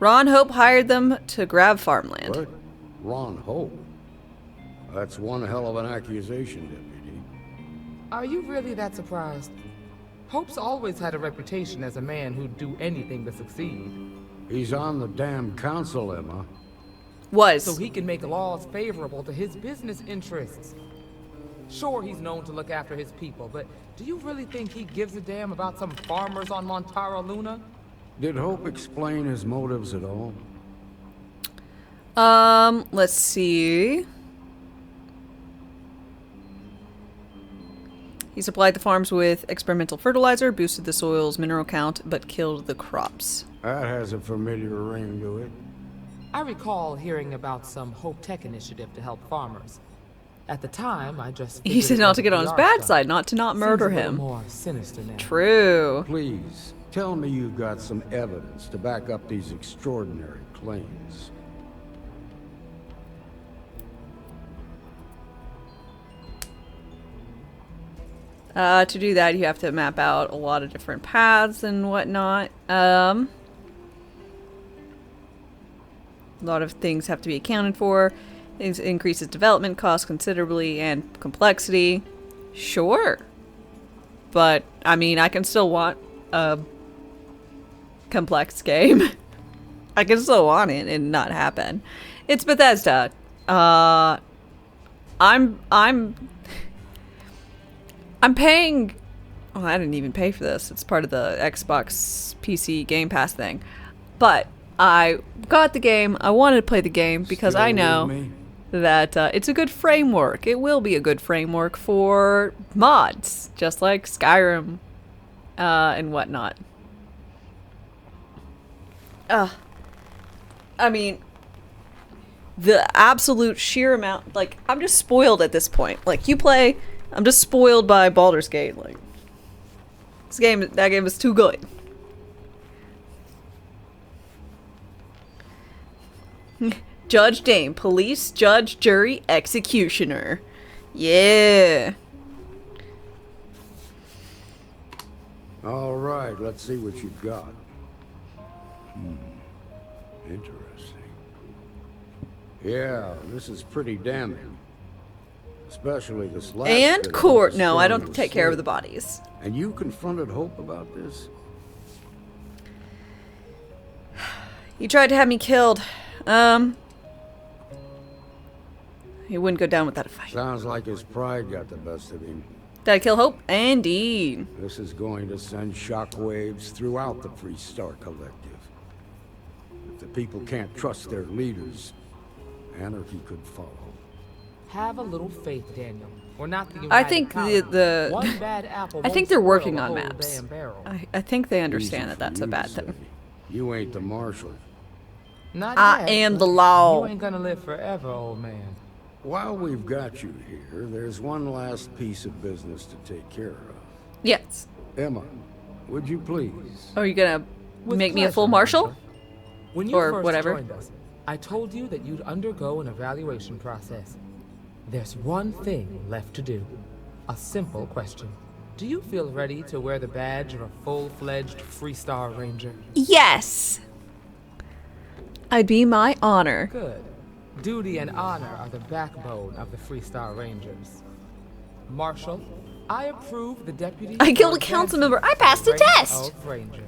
Hope hired them to grab farmland. What? Ron Hope? That's one hell of an accusation, Deputy. Are you really that surprised? Hope's always had a reputation as a man who'd do anything to succeed. He's on the damn council, Emma. Was. So he can make laws favorable to his business interests. Sure, he's known to look after his people, but do you really think he gives a damn about some farmers on Montara Luna? Did Hope explain his motives at all? Let's see. He supplied the farms with experimental fertilizer, boosted the soil's mineral count, but killed the crops. That has a familiar ring to it. I recall hearing about some Hope Tech initiative to help farmers. At the time, I just He said not to get on his bad side, not to not murder him. More sinister now. True. Please, tell me you've got some evidence to back up these extraordinary claims. To do that, you have to map out a lot of different paths and whatnot. A lot of things have to be accounted for. It increases development costs considerably and complexity. Sure. But, I mean, I can still want a complex game. I can still want it and not happen. It's Bethesda. I'm paying... Oh, I didn't even pay for this. It's part of the Xbox PC Game Pass thing. But I got the game. I wanted to play the game because I know that it's a good framework. It will be a good framework for mods, just like Skyrim and whatnot. I mean, the absolute sheer amount... Like, I'm just spoiled at this point. Like, you play... I'm just spoiled by Baldur's Gate. Like, that game is too good. Judge Dame, police, judge, jury, executioner. Yeah. All right, let's see what you've got. Interesting. Yeah, this is pretty damning. Especially this last bit And about court. the No, I stoning don't of take care of the slaves. bodies. And you confronted Hope about this? He tried to have me killed. He wouldn't go down without a fight. Sounds like his pride got the best of him. Did I kill Hope? Indeed. This is going to send shockwaves throughout the Free Star Collective. If the people can't trust their leaders, anarchy could follow. Have a little faith, Daniel. We're not the United I think Colony. One bad apple I think won't they're spoil working the on whole maps. damn barrel. I think they understand Easy that that's for a you bad to thing. say. You ain't the marshal. Not I yet, am but the law. You ain't gonna live forever, old man. While we've got you here, there's one last piece of business to take care of. Yes. Emma, would you please? Are you gonna With make me a pleasure, full marshal? Ranger. When you Or first whatever. joined us, I told you that you'd undergo an evaluation process. There's one thing left to do. A simple question. Do you feel ready to wear the badge of a full-fledged Free Star Ranger? Yes. I'd be my honor. Good. Duty and honor are the backbone of the Free Star Rangers. Marshal, I approve the deputy. I killed a council member. I passed the test. Of Ranger.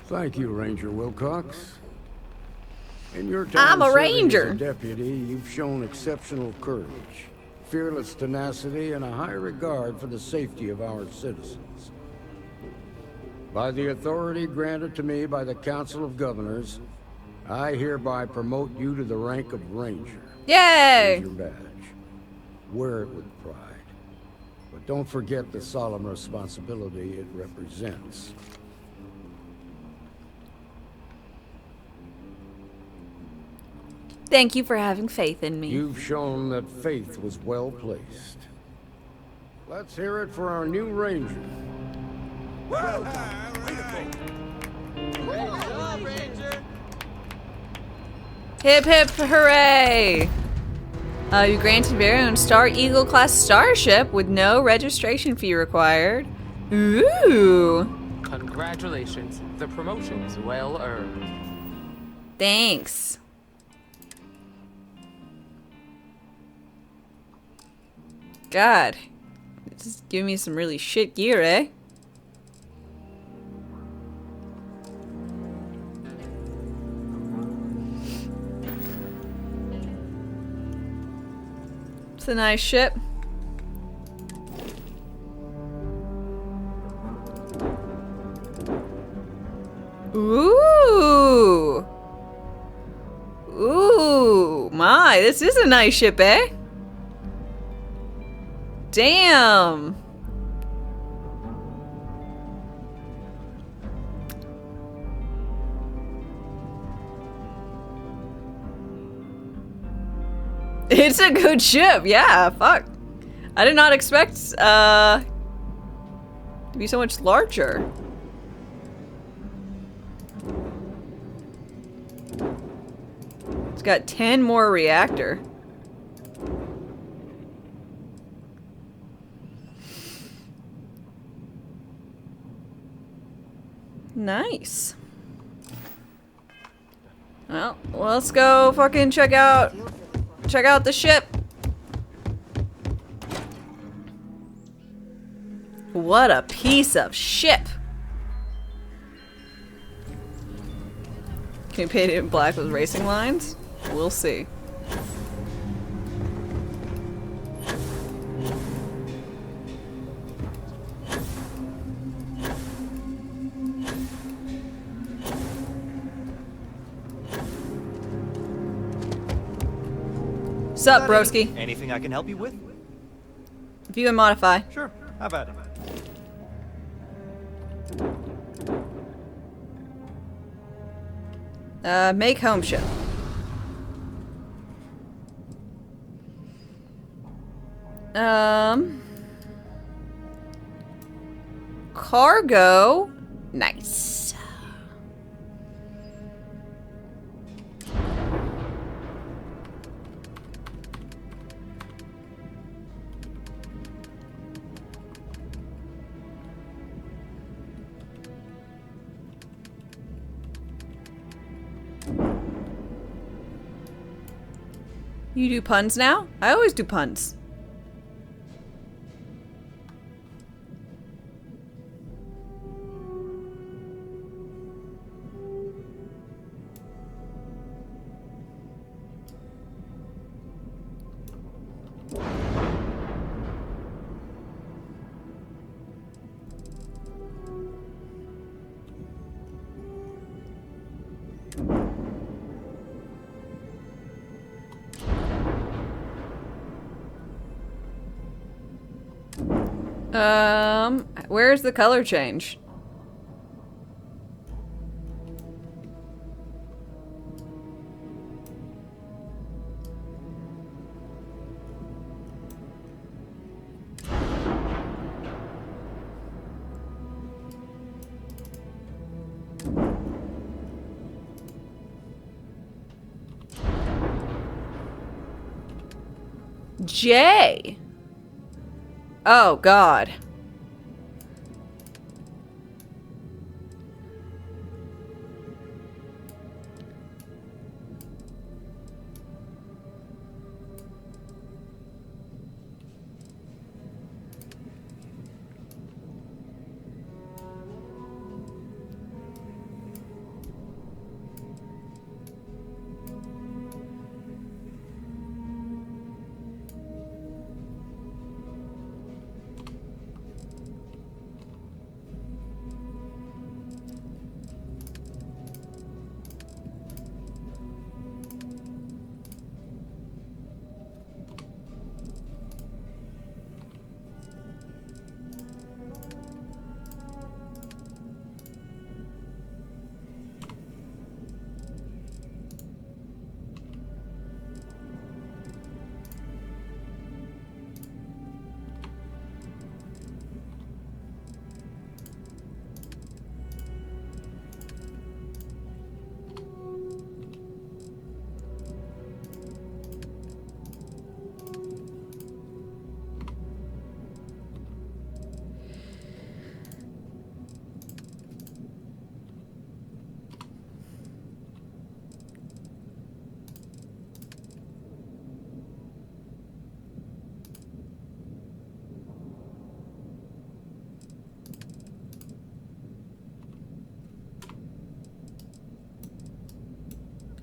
Thank you, Ranger Wilcox. In your I'm time a serving ranger. as a deputy, you've shown exceptional courage, fearless tenacity, and a high regard for the safety of our citizens. By the authority granted to me by the Council of Governors, I hereby promote you to the rank of Ranger. Yay! Here's your badge. Wear it with pride. But don't forget the solemn responsibility it represents. Thank you for having faith in me. You've shown that faith was well placed. Let's hear it for our new Ranger. Well done. Great job, Ranger. Hip hip hooray! You granted your own Star Eagle class starship with no registration fee required. Ooh! Congratulations. The promotion's well earned. Thanks. God. Just give me some really shit gear, eh? It's a nice ship. Ooh. Ooh, my, this is a nice ship, eh? Damn. It's a good ship, yeah, fuck. I did not expect, to be so much larger. It's got 10 more reactor. Nice. Well, let's go fucking check out the ship. What a piece of ship. Can you paint it in black with racing lines? We'll see. Sup, broski? Anything I can help you with? View and modify. Sure. How about it? Make home ship. Cargo. Nice. You do puns now? I always do puns. Where's the color change? J. Oh, God.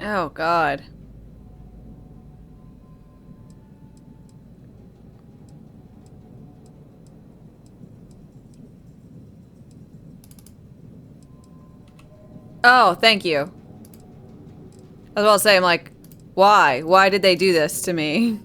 Oh, God. Oh, thank you. I was about to say, I'm like, why? Why did they do this to me?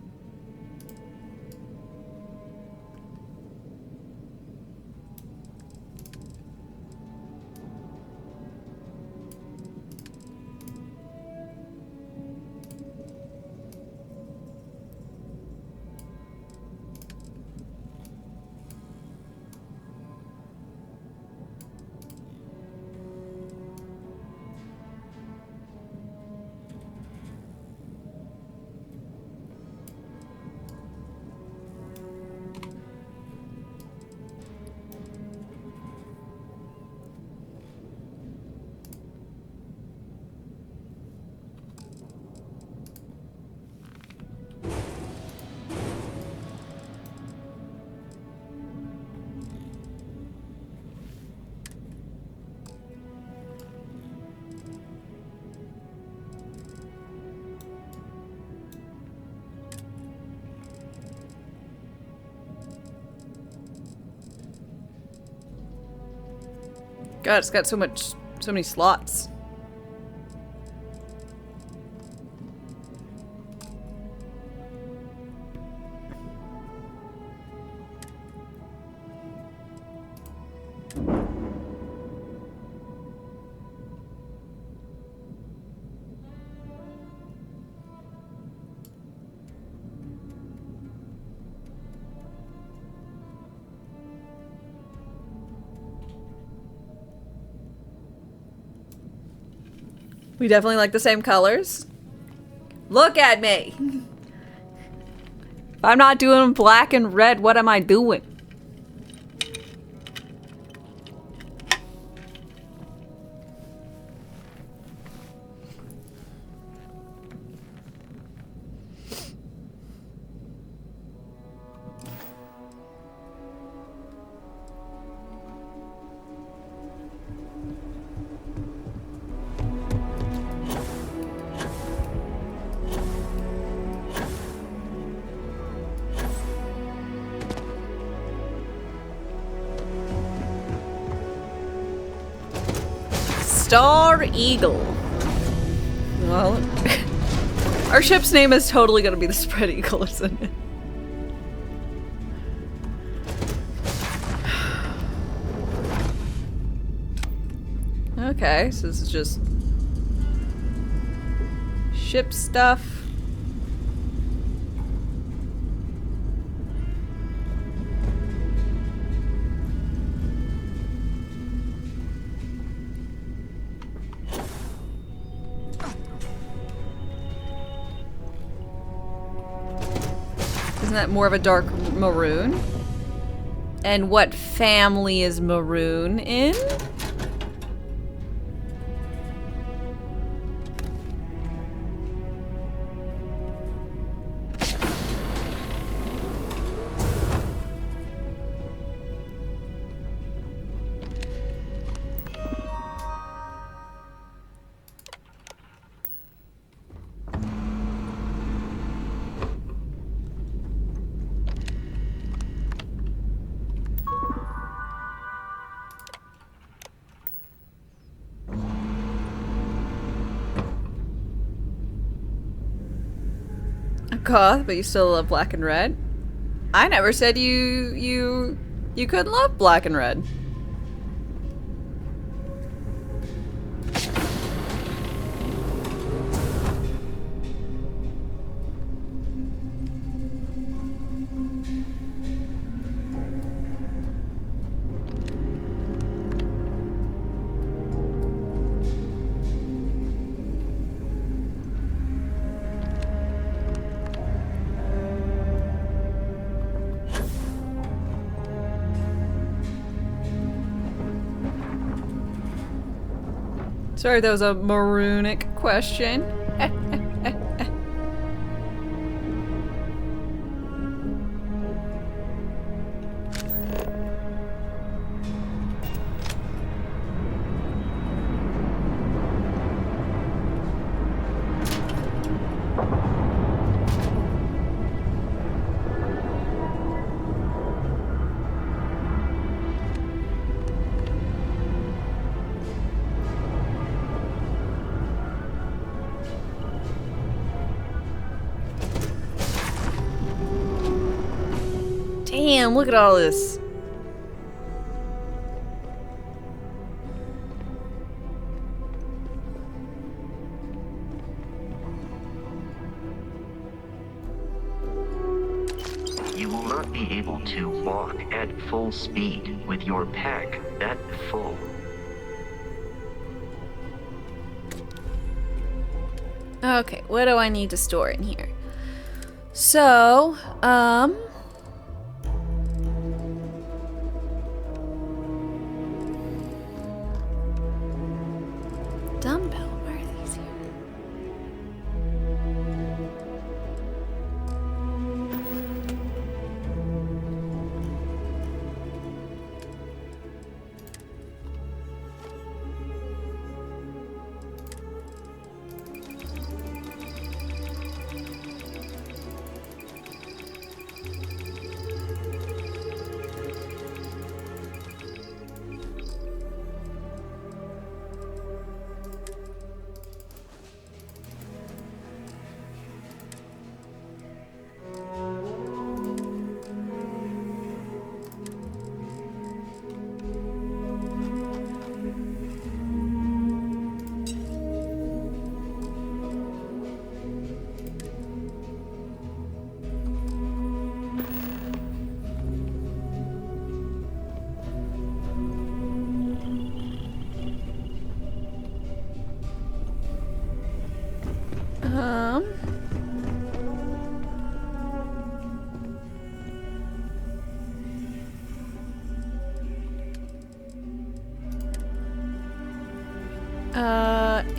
God, it's got so many slots. We definitely like the same colors. Look at me! If I'm not doing black and red, what am I doing? Star Eagle. Well, our ship's name is totally gonna be the Spread Eagle, isn't it? Okay, so this is just ship stuff. Isn't that more of a dark maroon? And what family is maroon in? Goth, but you still love black and red? I never said you couldn't love black and red. Sorry, that was a maroonic question. Damn, look at all this. You will not be able to walk at full speed with your pack that full. Okay, what do I need to store in here? So, dumbbell, where are these here?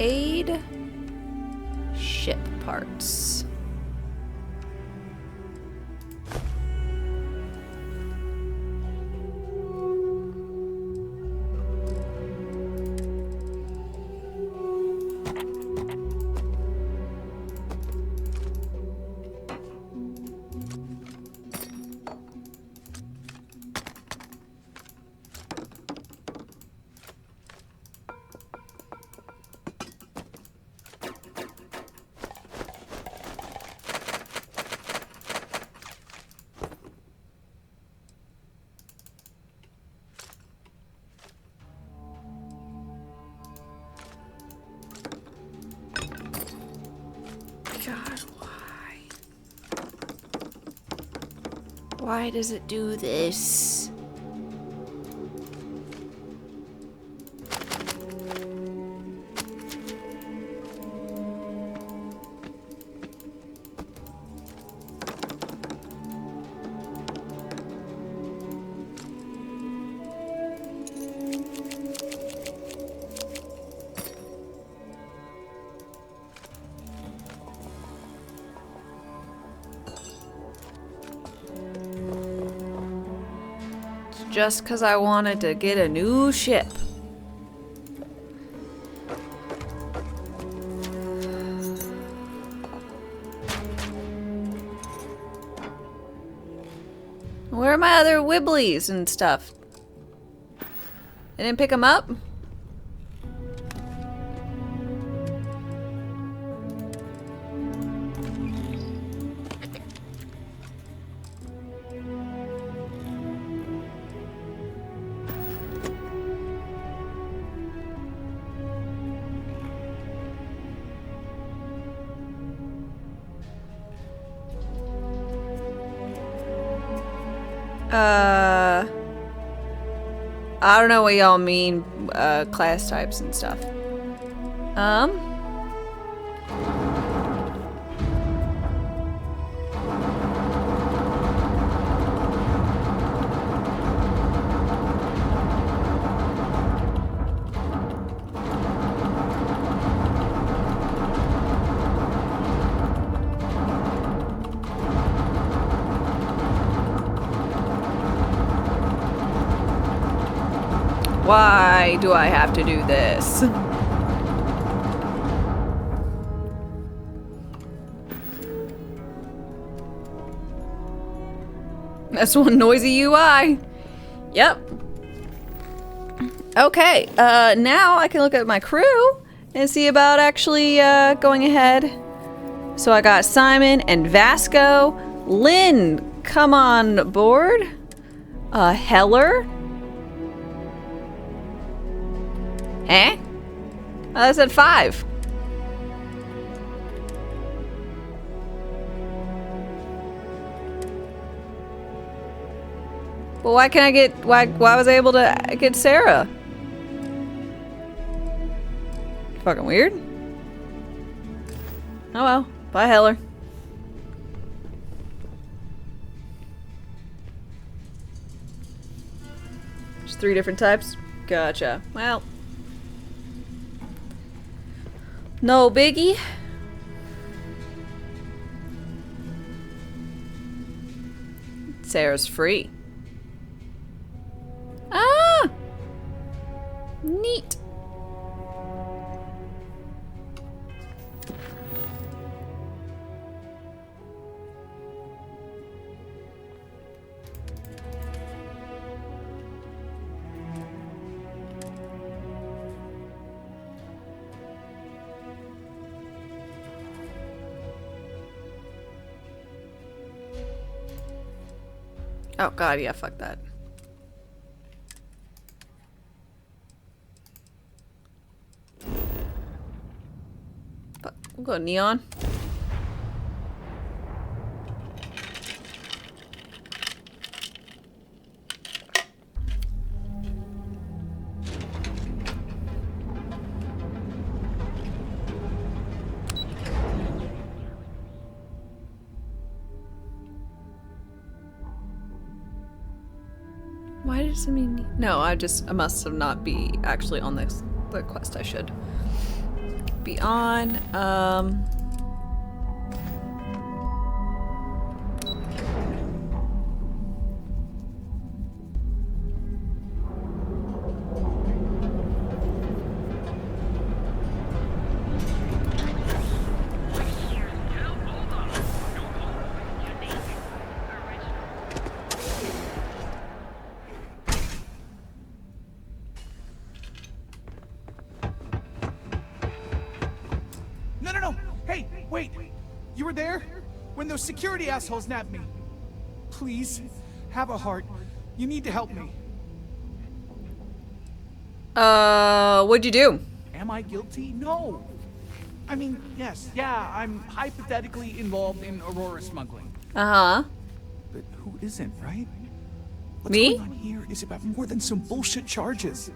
Aid ship parts. Why does it do this? Just because I wanted to get a new ship. Where are my other Wibblies and stuff? I didn't pick them up? I don't know what y'all mean, class types and stuff. Why do I have to do this? That's one noisy UI. Yep. Okay, now I can look at my crew and see about actually going ahead. So I got Simon and Vasco. Lynn, come on board. Heller. Eh? I said 5. Well, why can't I get, why was I able to get Sarah? Fucking weird. Oh well. Bye, Heller. There's 3 different types? Gotcha. Well. No biggie. Sarah's free. Ah! Neat. Oh god, yeah, fuck that. But we'll go neon. Why does it mean? No, I must have not be actually on this the quest I should be on. Those security assholes nabbed me. Please, have a heart. You need to help me. What'd you do? Am I guilty? No. I mean, yes, yeah, I'm hypothetically involved in Aurora smuggling. Uh-huh. But who isn't, right? What's Me? going on here is about more than some bullshit charges.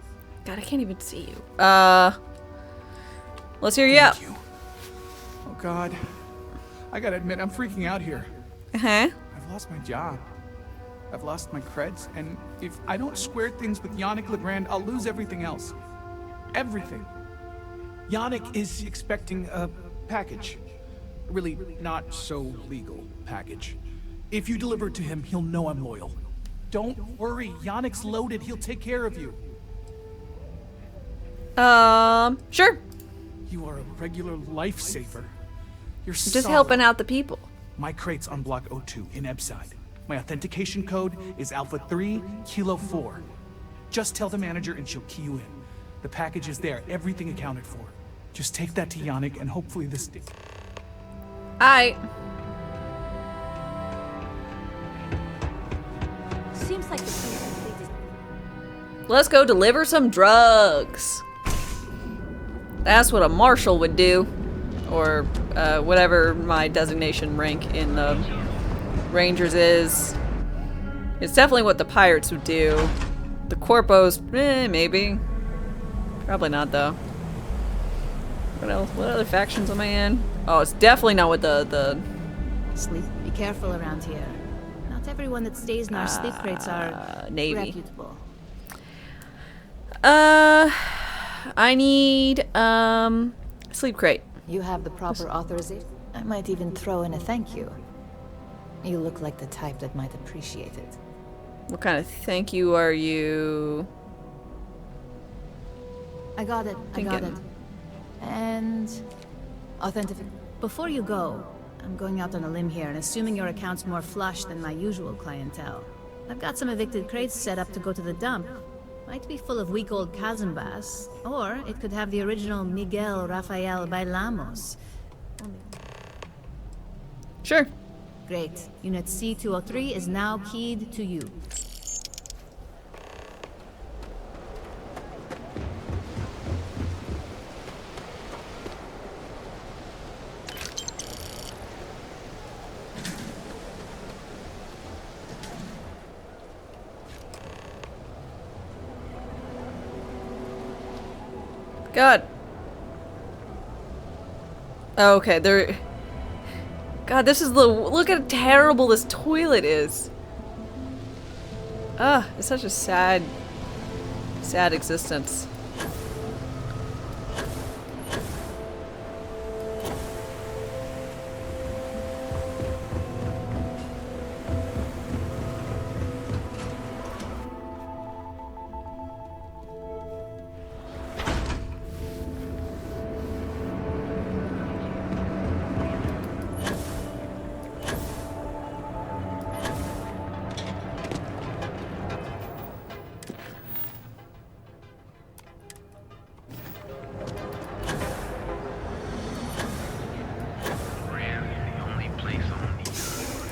God, I can't even see you. Let's hear you out. Thank you. Oh God, I gotta admit, I'm freaking out here. Uh-huh. I've lost my job. I've lost my creds, and if I don't square things with Yannick Legrand, I'll lose everything else. Everything. Yannick is expecting a package. Really not so legal package. If you deliver it to him, he'll know I'm loyal. Don't worry, Yannick's loaded. He'll take care of you. Sure. You are a regular lifesaver. You're Just helping out the people. My crate's on block O2 in Ebside. My authentication code is Alpha 3 Kilo 4. Just tell the manager and she'll key you in. The package is there, everything accounted for. Just take that to Yannick and hopefully this thing. Seems like Let's go deliver some drugs. That's what a marshal would do. Or whatever my designation rank in the Rangers is. It's definitely what the pirates would do. The corpos, maybe. Probably not though. What else? What other factions am I in? Oh, it's definitely not with the Sleep. Be careful around here. Not everyone that stays in our sleep crates are Navy. reputable. I need sleep crate. You have the proper authorization. I might even throw in a thank you. You look like the type that might appreciate it. What kind of thank you are you? I got it. I got it. And authentic. Before you go, I'm going out on a limb here and assuming your account's more flush than my usual clientele. I've got some evicted crates set up to go to the dump. Might be full of weak old Kazambas, or it could have the original Miguel Rafael Bailamos. Sure. Great. Unit C-203 is now keyed to you. God. Okay, there. God, this is the. Look how terrible this toilet is. Ugh, it's such a sad existence.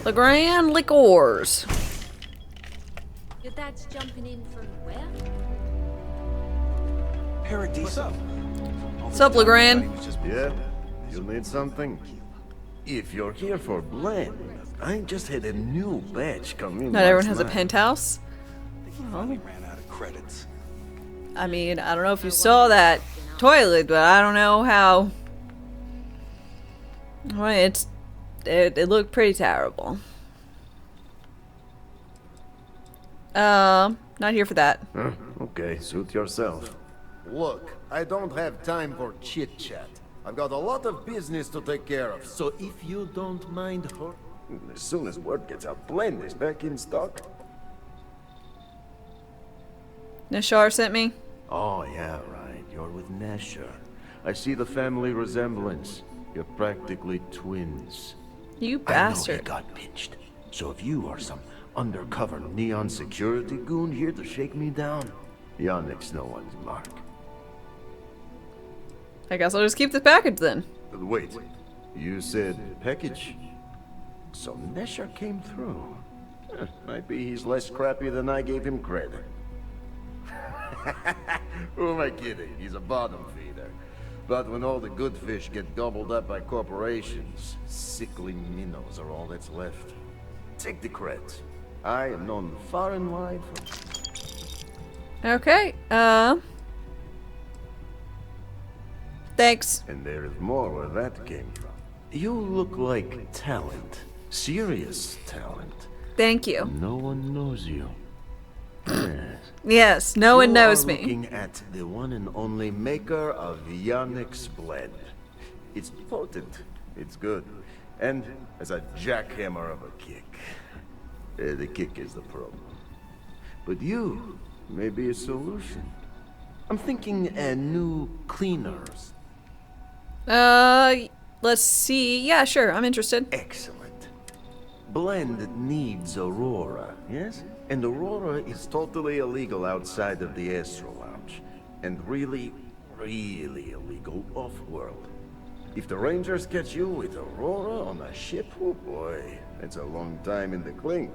Legrand Liquors. Your dad's jumping in from where? Paradisa. What's up, Legrand? Yeah? You need something? If you're here for blend, I just had a new batch come in. Not everyone has a penthouse. Finally ran out of credits. I mean, I don't know if you saw that toilet, but I don't know how. Well, it looked pretty terrible. Not here for that. Okay, suit yourself. Look, I don't have time for chit-chat. I've got a lot of business to take care of, so if you don't mind her... As soon as word gets out, blend is back in stock. Nashar sent me. Oh, yeah, right. You're with Nasher. I see the family resemblance. You're practically twins. You bastard. I know he got pinched. So if you are some undercover neon security goon here to shake me down, Yannick's no one's mark. I guess I'll just keep the package then. Wait, you said package? So Nesher came through. Might be he's less crappy than I gave him credit. Who am I kidding? He's a bottom feeder. But when all the good fish get gobbled up by corporations, sickly minnows are all that's left. take the credit. I am known far and wide for... Okay, thanks. And there is more where that came from. You look like talent. Serious talent. Thank you. No one knows you. Yes. Yes, no one knows me. Looking at the one and only maker of Yannick's blend. It's potent. It's good. And as a jackhammer of a kick. The kick is the problem. But you may be a solution. I'm thinking new cleaners. Let's see. Yeah, sure. I'm interested. Excellent. Blend needs Aurora, yes? And Aurora is totally illegal outside of the Astro Lounge. And really, really illegal off-world. If the Rangers catch you with Aurora on a ship, oh boy, that's a long time in the clink.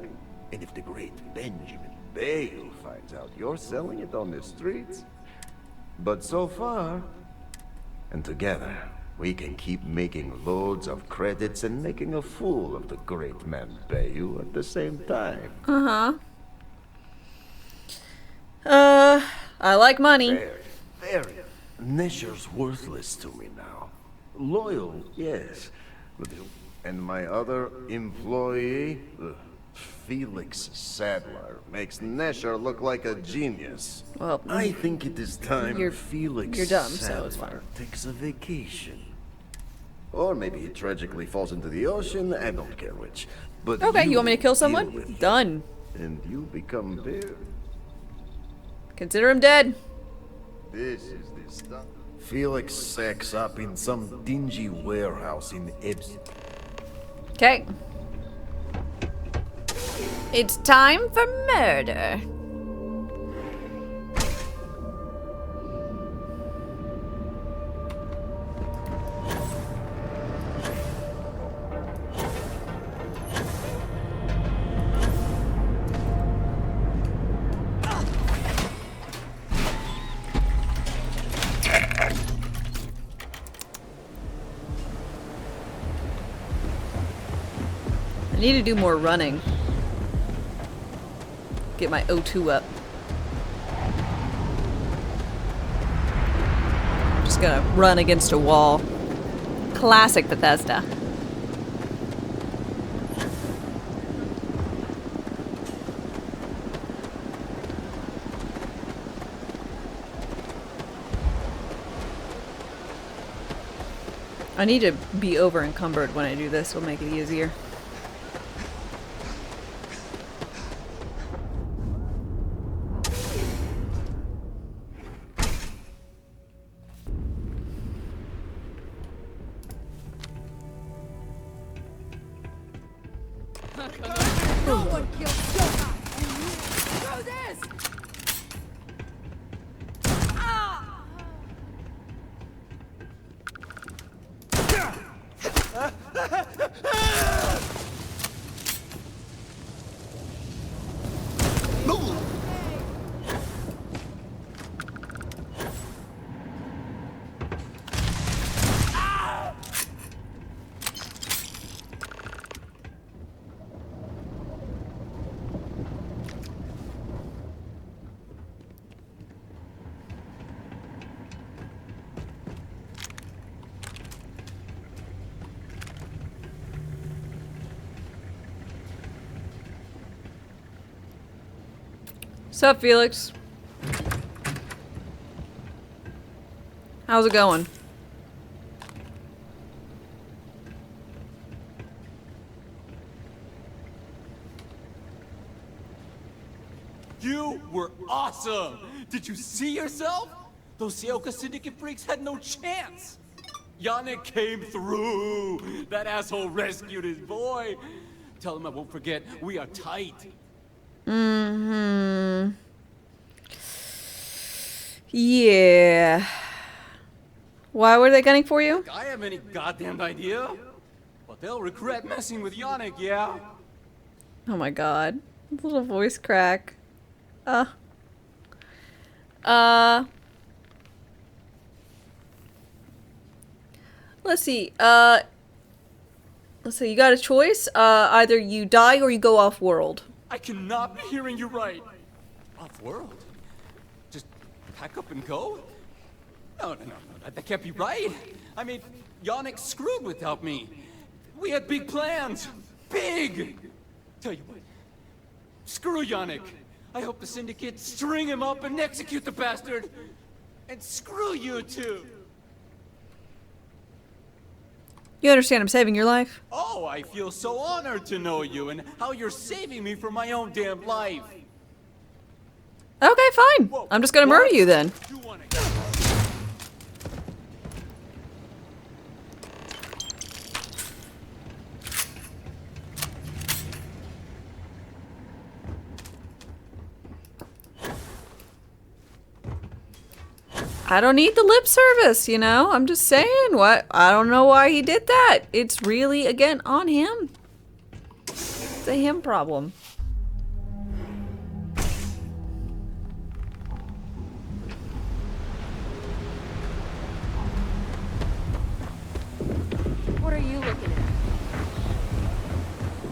And if the great Benjamin Bale finds out you're selling it on the streets. But so far, and together, we can keep making loads of credits and making a fool of the great man Bayou at the same time. I like money. Very. Nesher's worthless to me now. Loyal, yes. And my other employee, Felix Sadler, makes Nesher look like a genius. Well, I think it is time Felix you're dumb, Sadler so it's fine. takes a vacation. Or maybe he tragically falls into the ocean, I don't care which. But Okay, you want me to kill deal someone? with it, Done. And you become there. Consider him dead. This is the stuff. Felix sacks up in some dingy warehouse in Epsom. Okay. It's time for murder. I need to do more running. Get my O2 up. Just gonna run against a wall. Classic Bethesda. I need to be over encumbered when I do this, it'll make it easier. No one killed Joker! Do this! Sup, Felix? How's it going? You were awesome! Did you see yourself? Those Seoka Syndicate freaks had no chance! Yannick came through! That asshole rescued his boy! Tell him I won't forget, we are tight. Mm-hmm. Yeah. Why were they gunning for you? I have any goddamn idea. But they'll regret messing with Yannick, yeah? Oh my god. Little voice crack. Let's see. let's see, you got a choice. Either you die or you go off-world. I cannot be hearing you right. Off-world? Just pack up and go? No, that can't be right. I mean, Yannick screwed without me. We had big plans. Big! Tell you what, screw Yannick. I hope the Syndicate string him up and execute the bastard. And screw you too. You understand I'm saving your life? Oh, I feel so honored to know you and how you're saving me from my own damn life. Okay, fine. I'm just gonna murder you then. I don't need the lip service, you know? I'm just saying, what? I don't know why he did that. It's really, again, on him. It's a him problem. What are you looking at?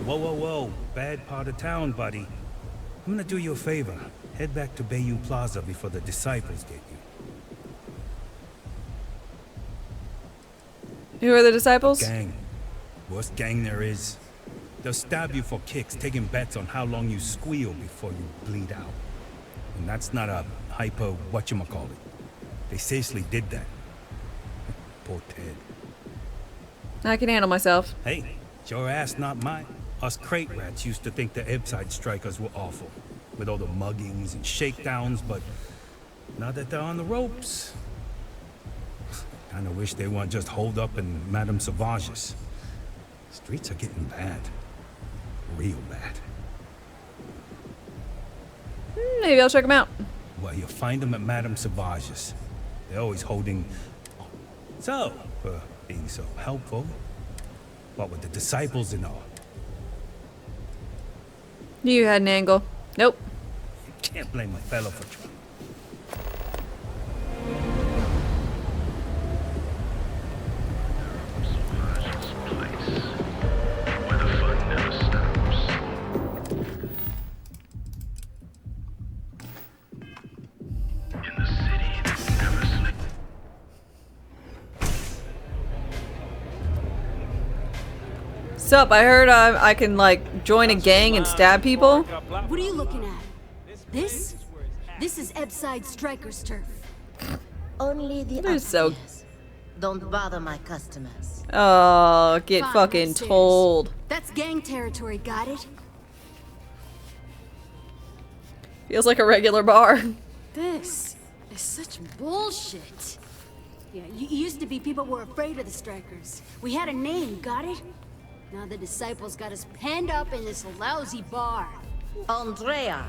Whoa, whoa, whoa. Bad part of town, buddy. I'm gonna do you a favor. Head back to Bayou Plaza before the disciples get you. Who are the disciples? Gang. Worst gang there is. They'll stab you for kicks, taking bets on how long you squeal before you bleed out. And that's not a hyper whatchamacallit. They seriously did that. Poor Ted. I can handle myself. Hey, it's your ass, not mine. Us crate rats used to think the Ebside strikers were awful, with all the muggings and shakedowns, but now that they're on the ropes, kinda wish they weren't just holed up in Madame Sauvage's. Streets are getting bad. Real bad. Maybe I'll check them out. Well, you'll find them at Madame Sauvage's. They're always holding... So, for being so helpful, what with the disciples and all? You had an angle. Nope. Can't blame a fellow for trying. Sup, I heard I can, like, join a gang and stab people. What are you looking at? This? This is Ebside Striker's turf. Only the They're so... Don't bother my customers. Oh, get Fine, fucking upstairs. told. That's gang territory, got it? Feels like a regular bar. This is such bullshit. Yeah, you used to be people were afraid of the Strikers. We had a name, got it? Now the disciples got us penned up in this lousy bar. Andrea.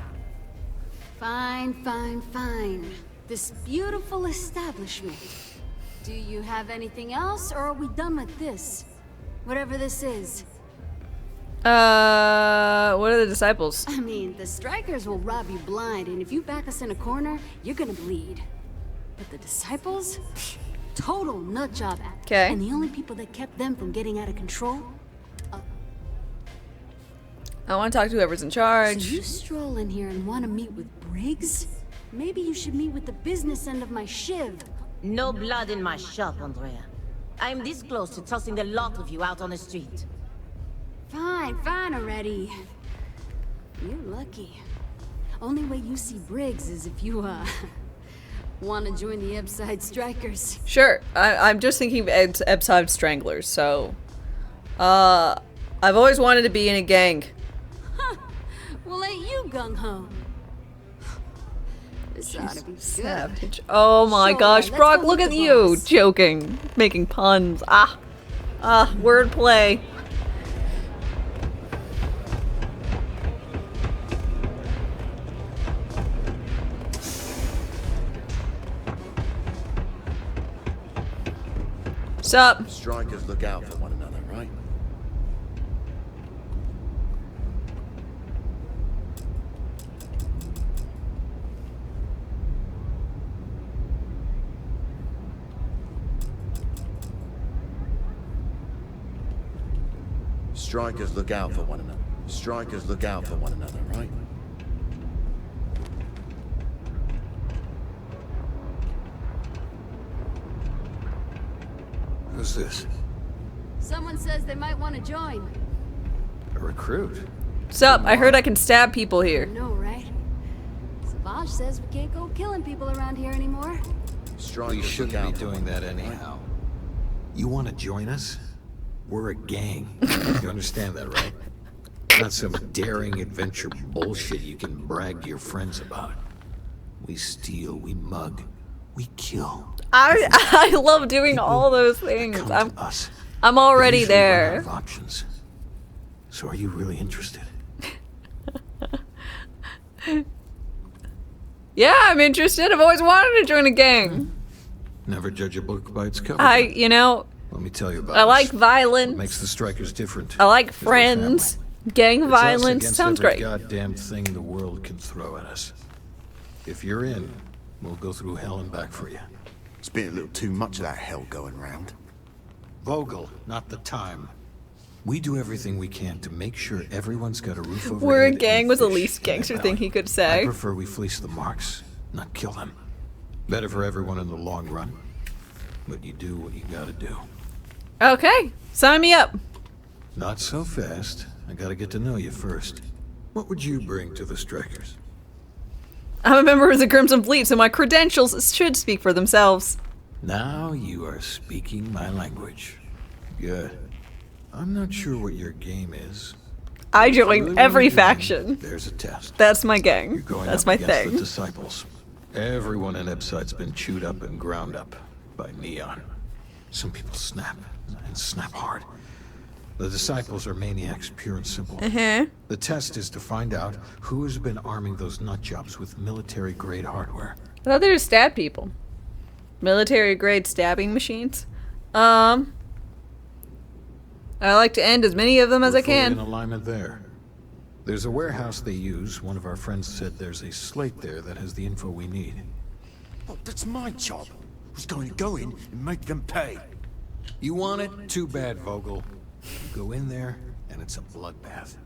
Fine, fine, fine. This beautiful establishment. Do you have anything else, or are we done with this? Whatever this is. What are the disciples? I mean, the Strikers will rob you blind, and if you back us in a corner, you're gonna bleed. But the disciples? Total nut job act. Okay. And the only people that kept them from getting out of control? I want to talk to whoever's in charge. So you stroll in here and want to meet with Briggs? Maybe you should meet with the business end of my shiv. No blood in my shop, Andrea. I'm this close to tossing the lot of you out on the street. Fine, fine already. You're lucky. Only way you see Briggs is if you, want to join the Ebside Strikers. Sure. I'm just thinking of Ebside Stranglers, so... I've always wanted to be in a gang. Huh. Well, ain't you gung-ho? This ought to be good. Savage. Oh my Sure, gosh, let's Brock, go look meet at the you! boss. Joking. Making puns. Wordplay. Sup? Strikers look out for one another, right? Strikers look out for one another. Strikers look out for one another, right? Who's this? Someone says they might want to join. A recruit? Sup, I heard I can stab people I here. know, right? Savage says we can't go killing people around here anymore. Strikers We shouldn't be doing that anyhow. You want to join us? We're a gang. You understand that, right? Not some daring adventure bullshit you can brag to your friends about. We steal, we mug, we kill. I love doing all those things. I'm already But usually we're out there. of options. So are you really interested? Yeah, I'm interested. I've always wanted to join a gang. Never judge a book by its cover. You know, Let me tell you about I us. like violence. What makes the Strikers different? I like is we're friends. Gang It's us violence against sounds every great. goddamn thing the world can throw at us. If you're in, we'll go through hell and back for you. It's been a little too much of that hell going round. Vogel, not the time. We do everything we can to make sure everyone's got a roof over We're their a head gang and was the fish least in their gangster belly. thing he could I say. prefer we fleece the marks, not kill them. Better for everyone in the long run. But you do what you gotta do. Okay, sign me up. Not so fast. I gotta get to know you first. What would you bring to the Strikers? I'm a member of the Crimson Fleet, so my credentials should speak for themselves. Now you are speaking my language. Good. I'm not sure what your game is. I If you join really every wanna join, faction. There's a test. That's my gang. You're going That's up my against thing. the Disciples. Everyone in Epside's been chewed up and ground up by Neon. Some people snap, and snap hard. The Disciples are maniacs, pure and simple. The test is to find out who has been arming those nutjobs with military-grade hardware. I thought they just stab people. Military grade stabbing machines. I like to end as many of them as I We're fully in can. alignment there. There's a warehouse they use. One of our friends said there's a slate there that has the info we need. Oh, that's my job. I was going to go in and make them pay. You want it? Too bad, Vogel. You go in there, and it's a bloodbath.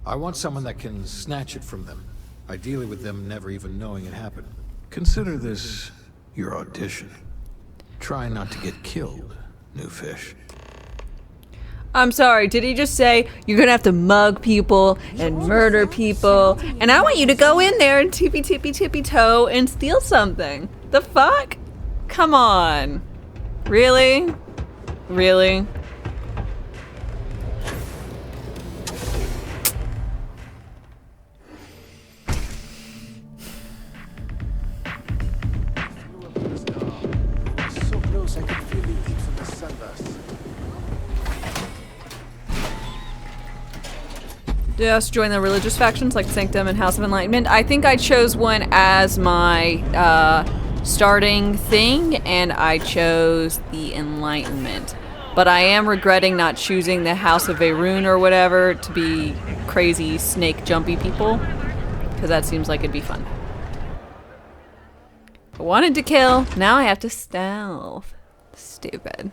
I want someone that can snatch it from them. Ideally with them never even knowing it happened. Consider this your audition. Try not to get killed, new fish. I'm sorry, did he just say you're gonna have to mug people and murder people? And I want you to go in there and tippy toe and steal something. The fuck? Come on. Really? Really? So close, I could feel the heat from the sunburst. Just join the religious factions like Sanctum and House of Enlightenment. I think I chose one as my starting thing, and I chose the Enlightenment. But I am regretting not choosing the House of Veyroon or whatever to be crazy snake jumpy people, because that seems like it'd be fun. I wanted to kill, now I have to stealth. Stupid.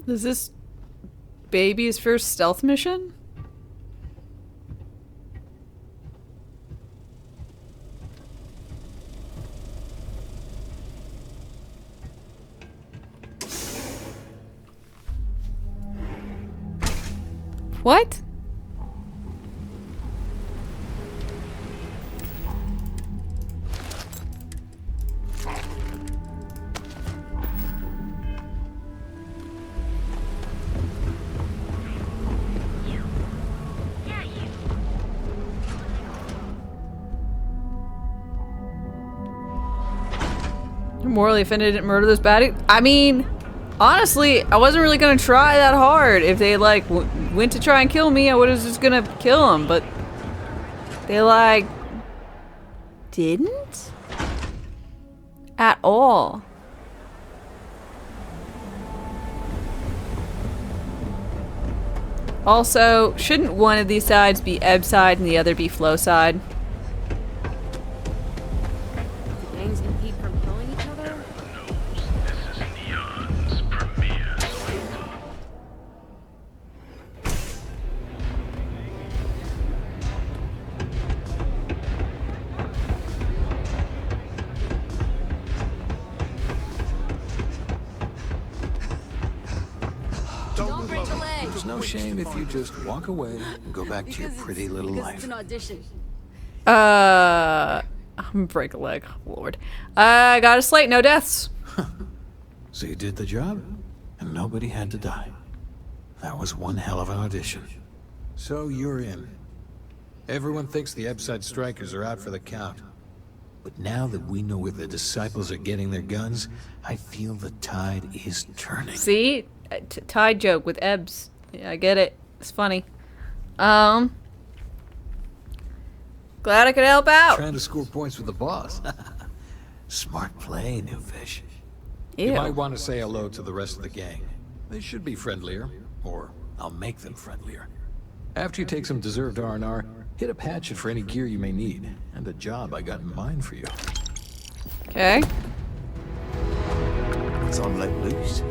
Is this baby's first stealth mission? What? You're morally offended I didn't murder this baddie? I mean, honestly, I wasn't really gonna try that hard. If they like went to try and kill me, I was just gonna kill them, but they like didn't at all. Also, shouldn't one of these sides be Ebb side and the other be Flow side? Gangs can keep from killing each other? Don't break the leg. There's no shame if you just walk away and go back to your pretty little life. It's an audition. I'm break a leg, Lord. I got a slate, no deaths. So you did the job, and nobody had to die. That was one hell of an audition. So you're in. Everyone thinks the Ebb-side strikers are out for the count. But now that we know where the disciples are getting their guns, I feel the tide is turning. See? Tide joke with Ebbs. Yeah, I get it. It's funny. Glad I could help out. Trying to score points with the boss. Smart play, new fish. Ew. You might want to say hello to the rest of the gang. They should be friendlier, or I'll make them friendlier. After you take some deserved R&R, hit up Hatchet for any gear you may need, and a job I got in mind for you. Okay. Once I'm let loose,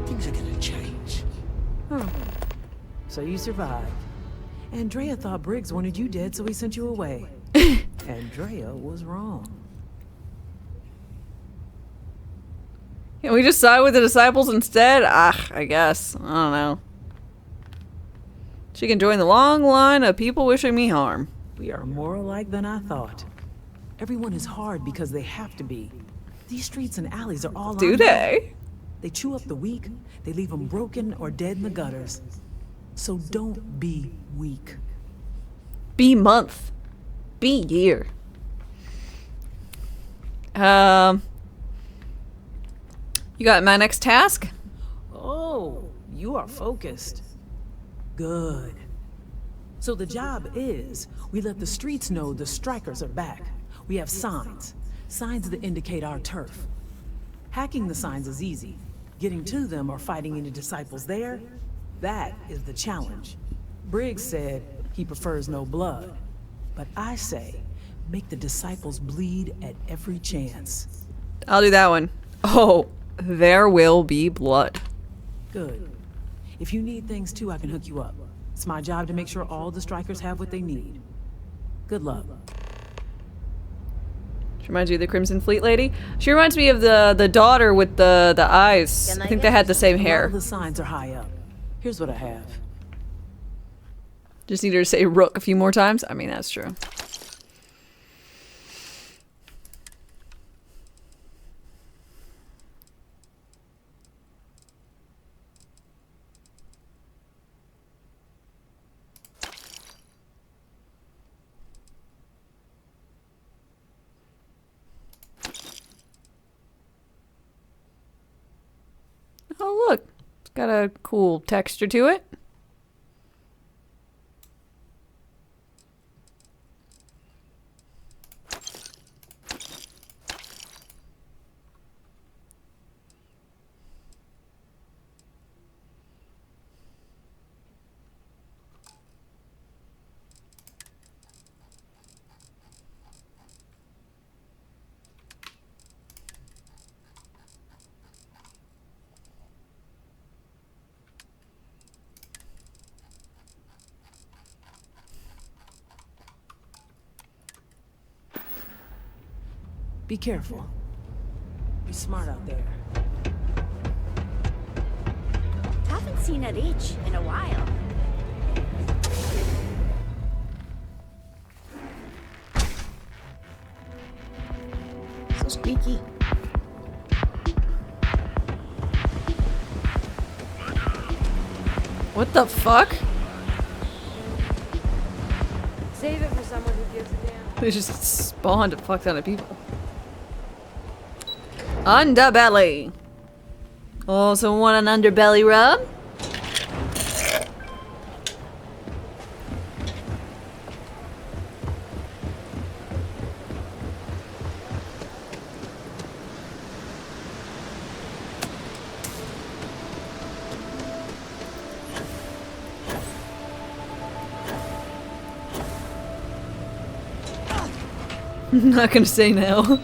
things are gonna change. Huh. So you survived. Andrea thought Briggs wanted you dead, so he sent you away. Andrea was wrong. Can we just side with the disciples instead? I guess. I don't know. She can join the long line of people wishing me harm. We are more alike than I thought. Everyone is hard because they have to be. These streets and alleys are all Do they? They chew up the weak, they leave them broken or dead in the gutters. So don't be weak. Be month. Be year. You got my next task? Oh, you are focused. Good. So the job is, we let the streets know the strikers are back. We have signs. Signs that indicate our turf. Hacking the signs is easy. Getting to them or fighting any disciples there, that is the challenge. Briggs said he prefers no blood. But I say, make the disciples bleed at every chance. I'll do that one. Oh, there will be blood. Good. If you need things too, I can hook you up. It's my job to make sure all the strikers have what they need. Good luck. She reminds you of the Crimson Fleet lady? She reminds me of the daughter with the eyes. I think they had the same hair. All the signs are high up. Here's what I have. Just need her to say rook a few more times. I mean, that's true. Oh, look. It's got a cool texture to it. Be careful. Be smart out there. Haven't seen a leech in a while. So squeaky. What the fuck? Save it for someone who gives a damn. They just spawned a fuck ton of people. Underbelly. Also want an underbelly rub? I'm not gonna say no.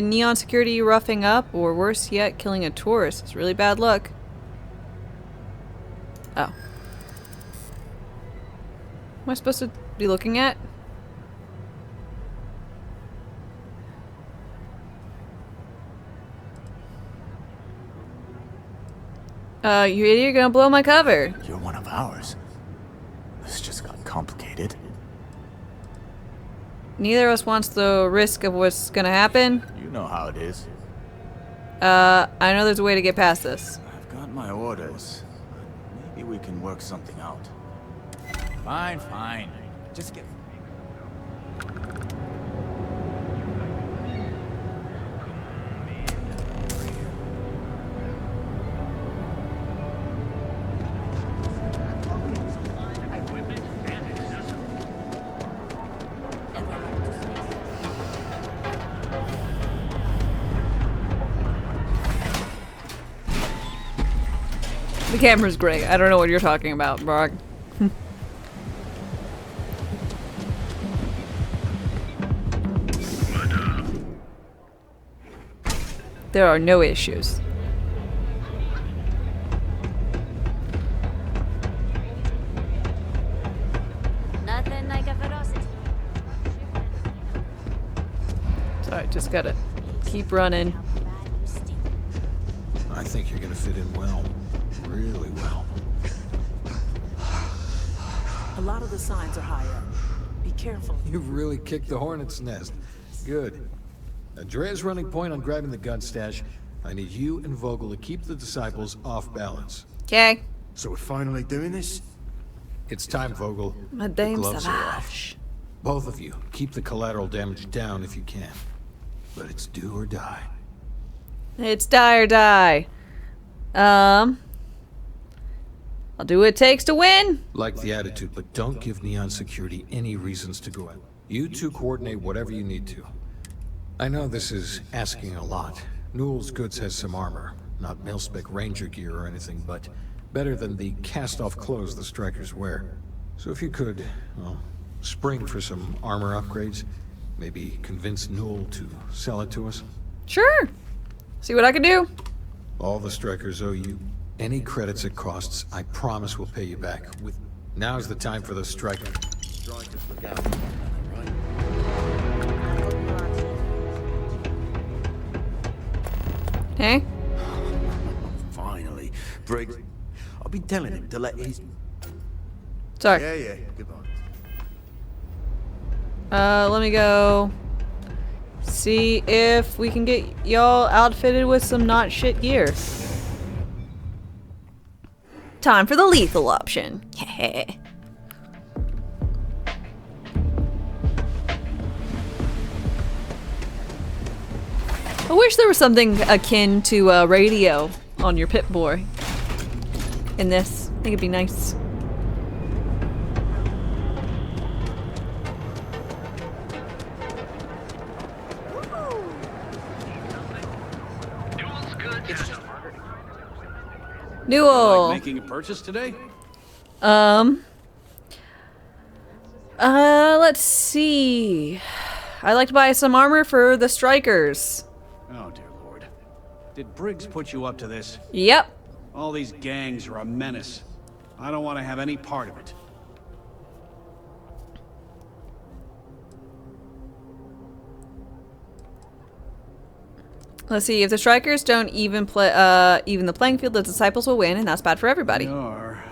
Neon security roughing up, or worse yet, killing a tourist. It's really bad luck. Oh. Am I supposed to be looking at? You idiot, you're gonna blow my cover. You're one of ours. This just got complicated. Neither of us wants the risk of what's gonna happen. You know how it is. I know there's a way to get past this. I've got my orders. Maybe we can work something out. Fine, fine. Just get... The camera's great. I don't know what you're talking about, Brock. There are no issues. Nothing like a ferocity. Sorry, just gotta keep running. I think you're gonna fit in well. Really well. A lot of the signs are high up. Be careful. You've really kicked the hornet's nest. Good. Andrea's running point on grabbing the gun stash. I need you and Vogel to keep the disciples off balance. Okay. So we're finally doing this? It's time, Vogel. Madame The gloves are off. Savage. Both of you, keep the collateral damage down if you can. But it's do or die. It's die or die. I'll do what it takes to win. Like the attitude, but don't give Neon Security any reasons to go out. You two coordinate whatever you need to. I know this is asking a lot. Newell's Goods has some armor. Not mil-spec ranger gear or anything, but better than the cast-off clothes the strikers wear. So if you could, well, spring for some armor upgrades, maybe convince Newell to sell it to us. Sure. See what I can do. All the strikers owe you. Any credits it costs, I promise we'll pay you back. Now's the time for the strikers. Strikers look out, right? Hey? Finally. Briggs, I've been telling him to let his... Sorry. Yeah, goodbye. Let me go see if we can get y'all outfitted with some not shit gear. Time for the lethal option. I wish there was something akin to a radio on your Pip-Boy in this. I think it'd be nice. Newell. Like making a purchase today? Let's see. I'd like to buy some armor for the strikers. Oh, dear Lord. Did Briggs put you up to this? Yep. All these gangs are a menace. I don't want to have any part of it. Let's see. If the strikers don't even the playing field, the disciples will win, and that's bad for everybody. You're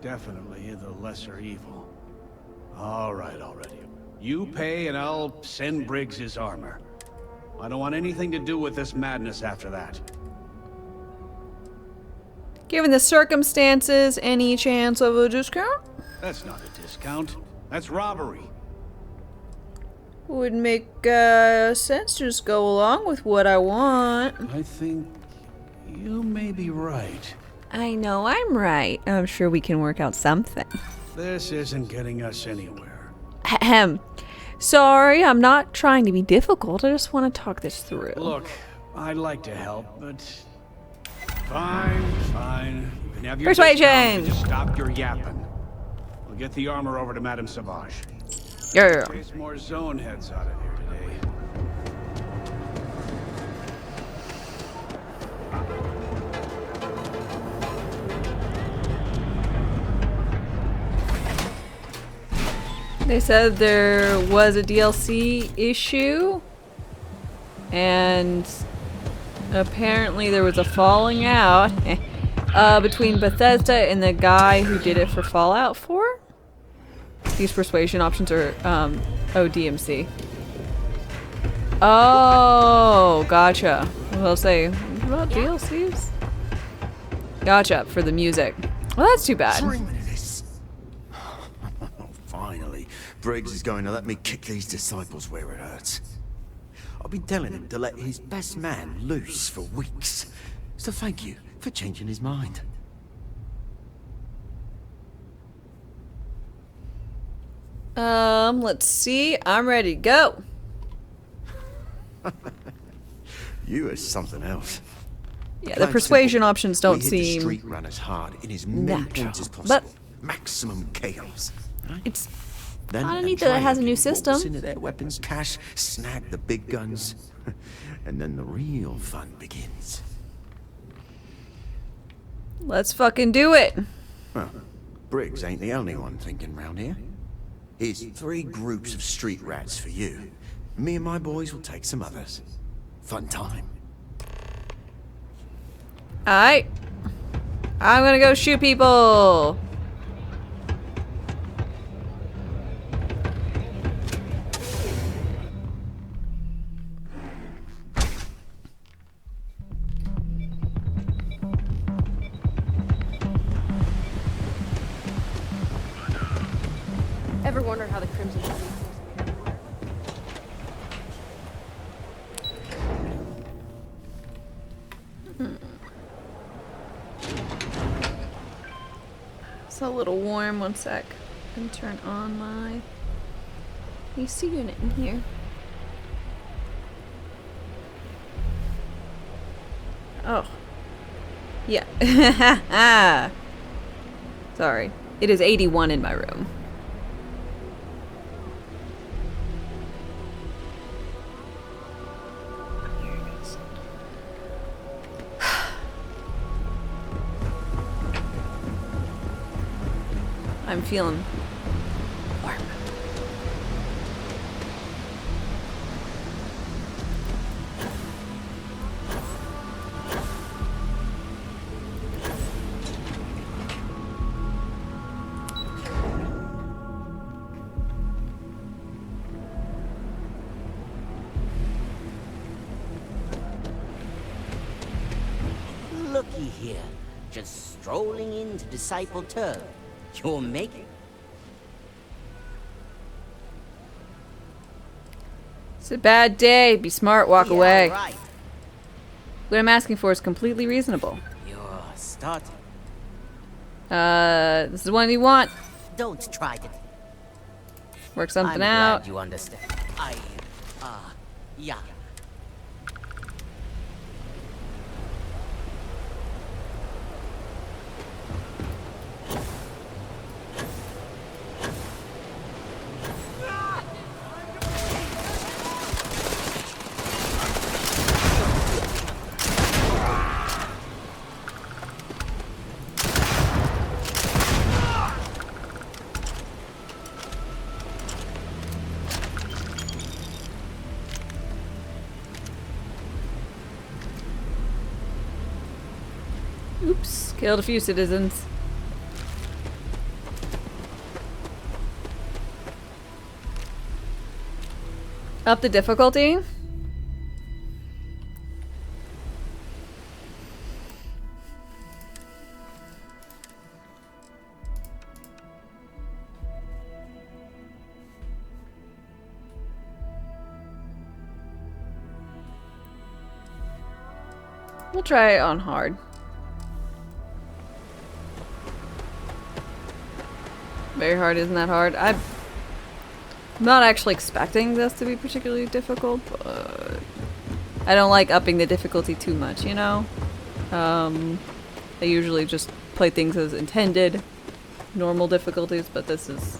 definitely the lesser evil. All right, already. You pay and I'll send Briggs his armor. I don't want anything to do with this madness after that. Given the circumstances, any chance of a discount? That's not a discount. That's robbery. Would make sense to just go along with what I want. I think you may be right. I know I'm right. I'm sure we can work out something. This isn't getting us anywhere. Ahem. Sorry, I'm not trying to be difficult. I just want to talk this through. Look, I'd like to help, but... Fine. You can have your persuasion. Just stop your yapping. I'll get the armor over to Madame Savage. Yeah. Chase more zone heads out of here today. They said there was a DLC issue, and apparently there was a falling out between Bethesda and the guy who did it for Fallout 4. These persuasion options are DMC. Oh, gotcha. Well, I'll say, what about DLCs? Gotcha, for the music. Well, that's too bad. Finally, Briggs is going to let me kick these disciples where it hurts. I've been telling him to let his best man loose for weeks. So thank you for changing his mind. Let's see. I'm ready to go. You are something else. Yeah, the persuasion options don't we hit seem the street runners hard in as many natural, points as possible. but maximum chaos. Right? It's then not neat that it has a new system. Walks into their weapons cache, snag the big guns, and then the real fun begins. Let's fucking do it. Well, Briggs ain't the only one thinking round here. Here's 3 groups of street rats for you. Me and my boys will take some others. Fun time. Alright. I'm gonna go shoot people. Ever wonder how the Crimson... It's a little warm. One sec. And turn on my AC unit in here. Oh. Yeah. Sorry. It is 81 in my room. I'm feeling warm. Looky here, just strolling in to disciple Turd. You'll make it. It's a bad day. Be smart, walk Yeah, away. right. What I'm asking for is completely reasonable. You're starting. This is the one you want. Don't try to. Work something I'm out. glad you understand. Yeah. Oops. Killed a few citizens. Up the difficulty? We'll try it on hard. Very hard isn't that hard. I'm not actually expecting this to be particularly difficult, but I don't like upping the difficulty too much, you know? I usually just play things as intended, normal difficulties, but this is...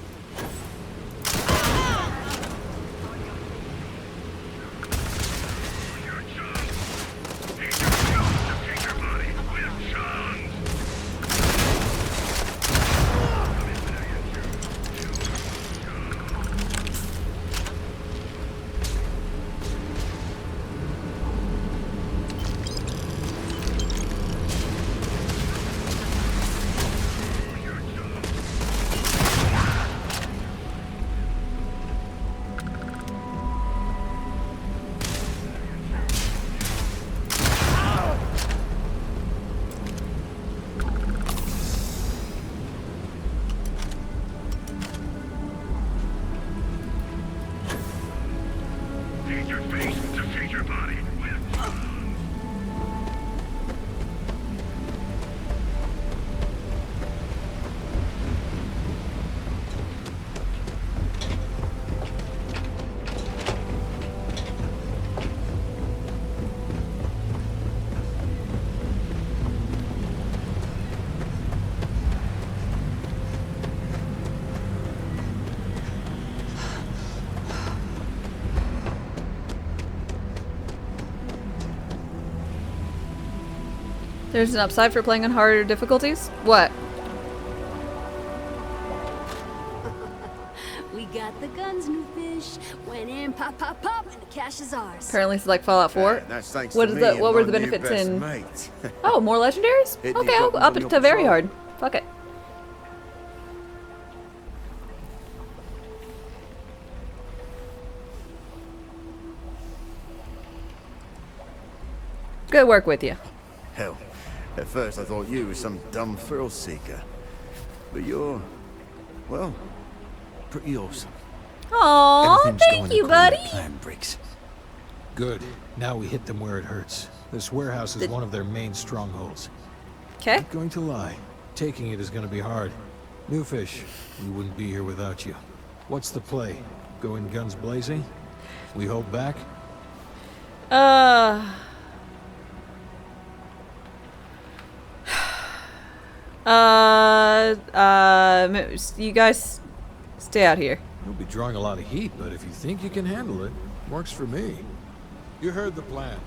There's an upside for playing on harder difficulties? What? We got the guns, new fish. Went in, pop, pop, pop, and the cash is ours. Apparently it's like Fallout 4. That's thanks What to is me the and what were my the new benefits best in mate. Oh, more legendaries? Hit Okay, the I'll buttons up on it your to very patrol. hard. Fuck it. Good work with you. Hell, at first I thought you were some dumb thrill seeker. But you're, well, pretty awesome. Aww, Everything's thank going you, according to buddy. plan, Briggs. Good. Now we hit them where it hurts. This warehouse is one of their main strongholds. Okay. Not going to lie. Taking it is going to be hard. New fish, we wouldn't be here without you. What's the play? Go in guns blazing? We hold back? You guys stay out here. You'll be drawing a lot of heat, but if you think you can handle it, works for me. You heard the plan.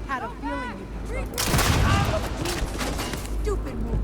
Had a feeling you'd be stupid move.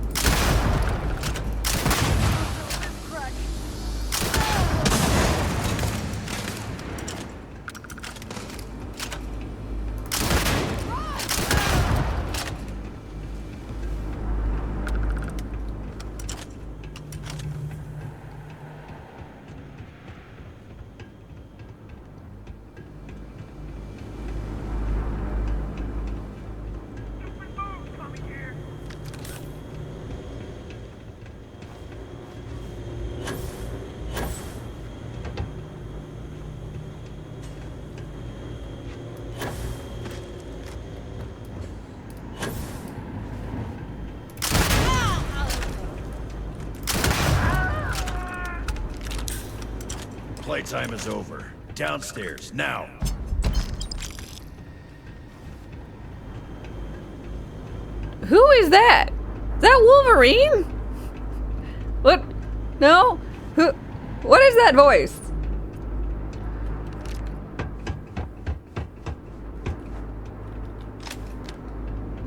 Playtime is over. Downstairs, now. Who is that? Is that Wolverine? What? No? Who? What is that voice?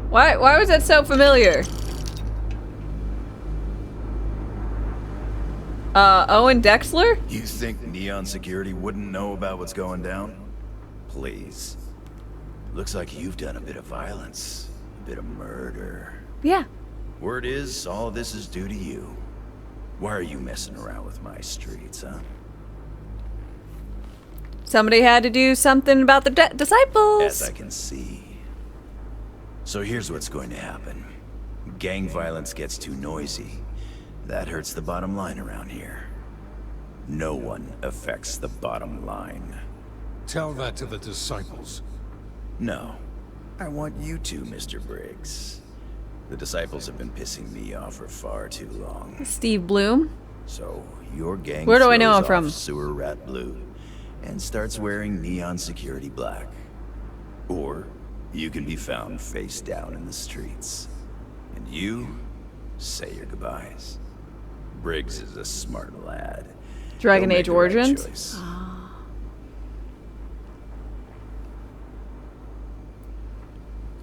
Why was that so familiar? Owen Dexler? You think Neon Security wouldn't know about what's going down? Please. Looks like you've done a bit of violence. A bit of murder. Yeah. Word is, all this is due to you. Why are you messing around with my streets, huh? Somebody had to do something about the disciples. As I can see. So here's what's going to happen. Gang violence gets too noisy. That hurts the bottom line around here. No one affects the bottom line. Tell that to the disciples. No. I want you to, Mr. Briggs. The disciples have been pissing me off for far too long. Steve Bloom. So your gang Where do I know throws him from? off Sewer Rat Blue and starts wearing Neon Security black. Or you can be found face down in the streets. And you say your goodbyes. Briggs is a smart lad. Dragon He'll Age make the right Origins? choice.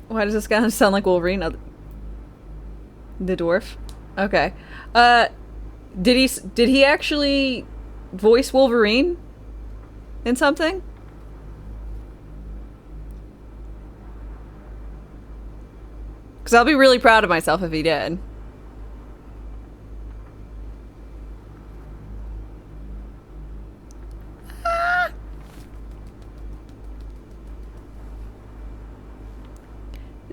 Why does this guy sound like Wolverine? The dwarf? Okay. Did he actually voice Wolverine in something? Because I'll be really proud of myself if he did.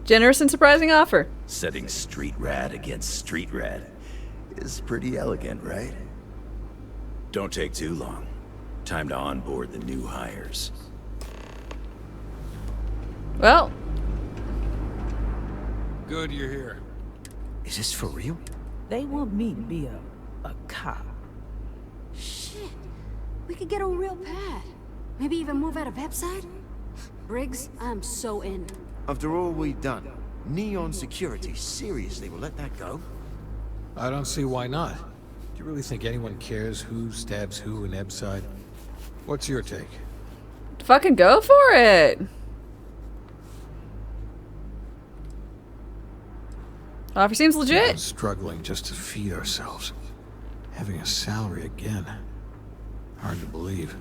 Generous and surprising offer. Setting street rat against street rat is pretty elegant, right? Don't take too long. Time to onboard the new hires. Well. Good you're here. Is this for real? They want me to be a cop. Shit. We could get a real pad. Maybe even move out of Wed-Sat. Briggs, I'm so in. After all we've done, Neon Security seriously will let that go? I don't see why not. Do you really think anyone cares who stabs who in Wed-Sat? What's your take? Fucking go for it. Offer seems legit. We're struggling just to feed ourselves. Having a salary again. Hard to believe.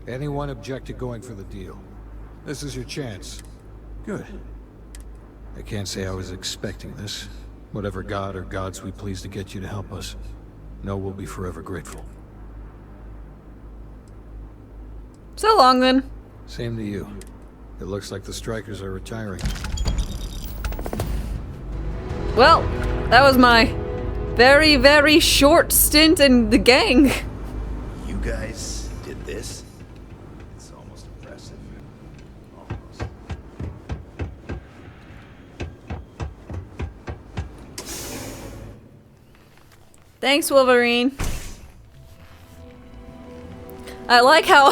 Anyone object to going for the deal? This is your chance. Good. I can't say I was expecting this. Whatever god or gods we please to get you to help us, know we'll be forever grateful. So long then. Same to you. It looks like the strikers are retiring. Well, that was my very, very short stint in the gang. You guys did This? It's almost impressive. Almost. Thanks, Wolverine. I like how...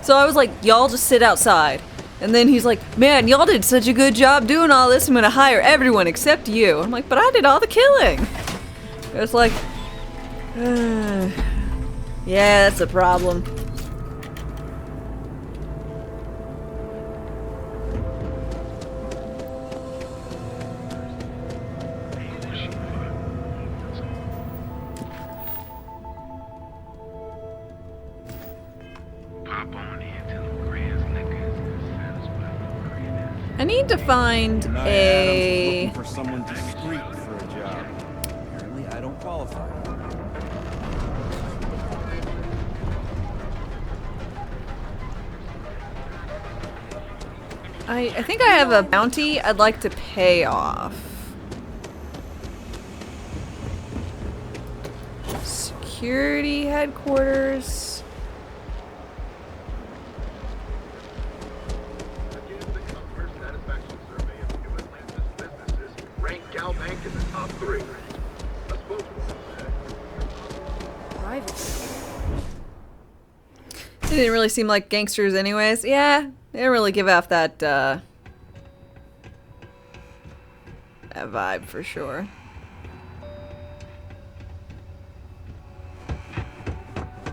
So I was like, y'all just sit outside. And then he's like, man, y'all did such a good job doing all this. I'm gonna hire everyone except you. I'm like, but I did all the killing. It was like... yeah, that's a problem. I need to find a... Looking for someone discreet for a job. Apparently, I don't qualify. I think I have a bounty I'd like to pay off. Security headquarters. They didn't really seem like gangsters anyways. Yeah, they didn't really give off that, that vibe for sure.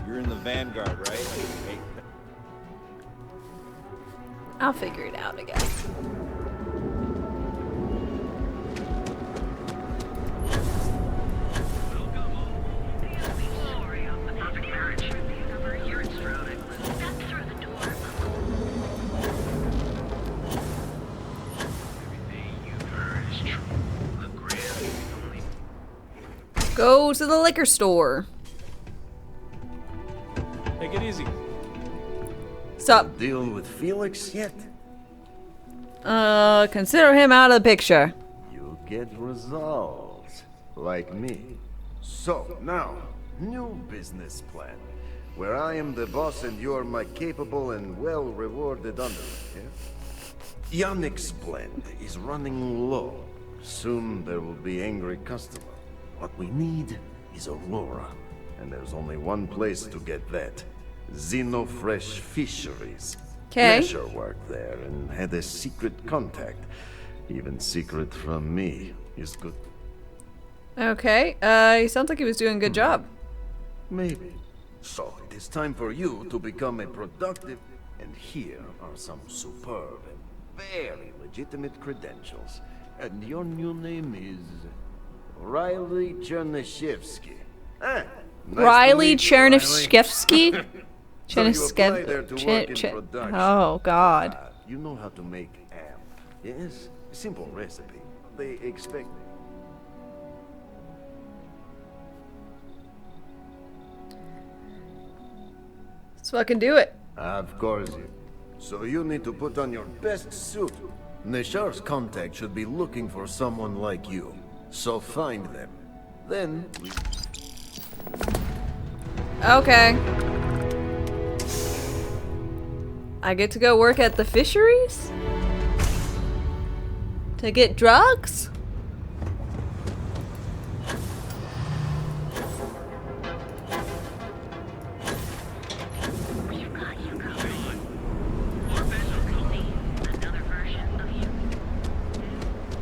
You're in the Vanguard, right? Hey. I'll figure it out, I guess. Go to the liquor store. Take it easy. Stop. Dealing with Felix yet? Consider him out of the picture. You get results, like me. So, now, new business plan. Where I am the boss and you're my capable and well-rewarded underling, yeah? Yannick's blend is running low. Soon there will be angry customers. What we need is Aurora. And there's only one place to get that. Xenofresh Fisheries. Okay. Asher worked there and had a secret contact. Even secret from me is good. Okay, he sounds like he was doing a good job. Maybe. So, it is time for you to become a productive... And here are some superb and very legitimate credentials. And your new name is... Riley Chernyshevsky. Ah, nice Riley to meet you, Riley. Chernyshevsky? So you apply there to work in production. Oh, God. You know how to make amp, yes? Simple recipe. They expect... Let's fucking do it. Of course you. So you need to put on your best suit. Nishar's contact should be looking for someone like you. So find them. Then we... Okay. I get to go work at the fisheries? To get drugs?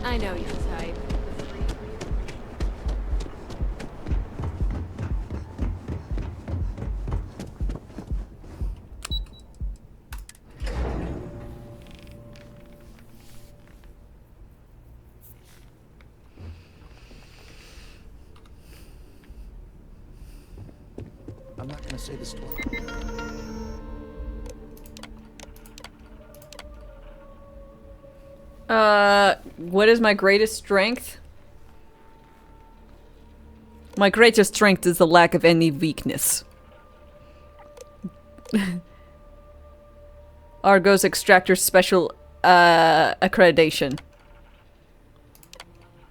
I know your type. I'm not gonna say the story. What is my greatest strength? My greatest strength is the lack of any weakness. Argos Extractor Special, accreditation.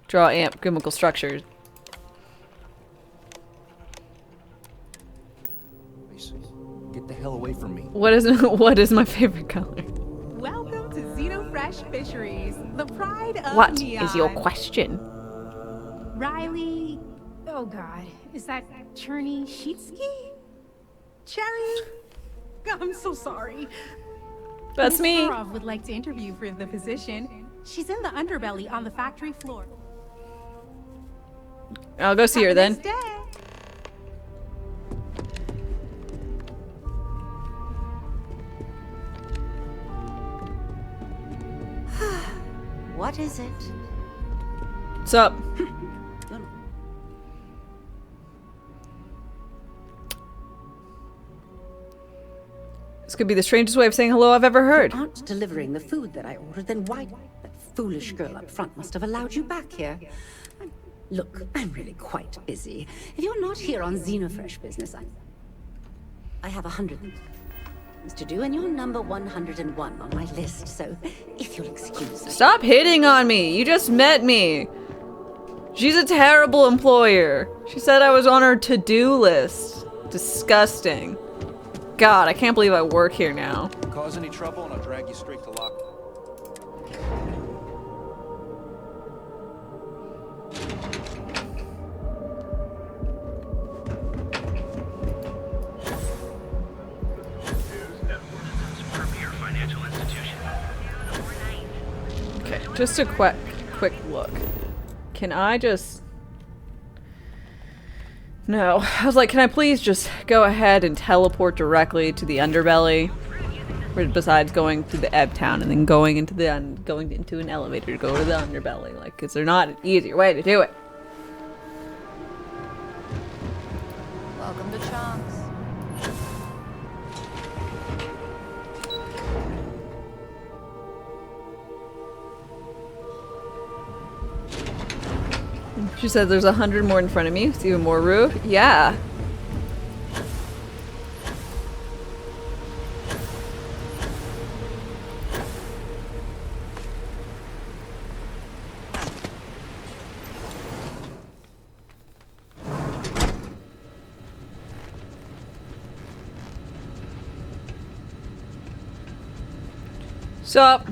Draw amp chemical structures. pastries. Get the hell away from me. What is my favorite color? Welcome to Xenofresh Fisheries, the pride of What Neon. is your question? Riley, oh god, is that Cherny-Sheetsky? Cherry? I'm so sorry. That's Miss me. Tarov would like to interview for the position. She's in the underbelly on the factory floor. I'll go see her then. Nice day. What is it? What's up? This could be the strangest way of saying hello I've ever heard. If you aren't delivering the food that I ordered, then why? That foolish girl up front must have allowed you back here. Look, I'm really quite busy. If you're not here on Xenofresh business, I have 100 things to do, and you're number 101 on my list, so if you'll excuse me. Stop hitting on me! You just met me! She's a terrible employer. She said I was on her to-do list. Disgusting. God, I can't believe I work here now. Cause any trouble and I'll drag you straight to lock. Okay, just a quick look. Can I just... No. I was like, can I please just go ahead and teleport directly to the underbelly? Besides going to the Ebb Town and then going into an elevator to go to the underbelly. Like, is there not an easier way to do it? Welcome to Chunks. She said there's 100 more in front of me. It's even more rude. Yeah. Sup?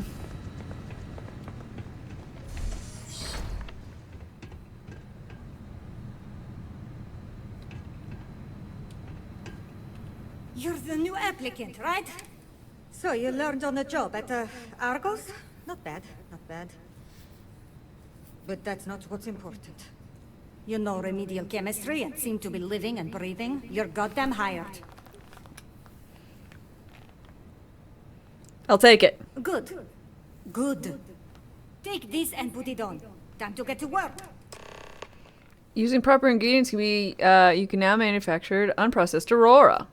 You're the new applicant, right? So you learned on the job at Argos? Not bad, not bad. But that's not what's important. You know remedial chemistry and seem to be living and breathing. You're goddamn hired. I'll take it. Good. Good. Take this and put it on. Time to get to work. Using proper ingredients can be, you can now manufacture unprocessed Aurora.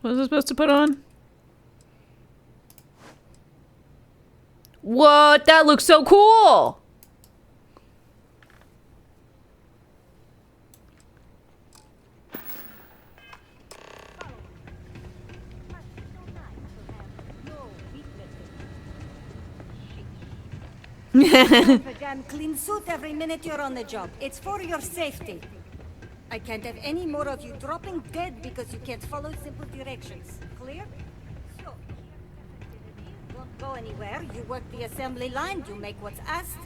What was I supposed to put on? What? That looks so cool! Have a damn clean suit every minute you're on the job. It's for your safety. I can't have any more of you dropping dead because you can't follow simple directions. Clear? So, don't go anywhere. You work the assembly line, you make what's asked,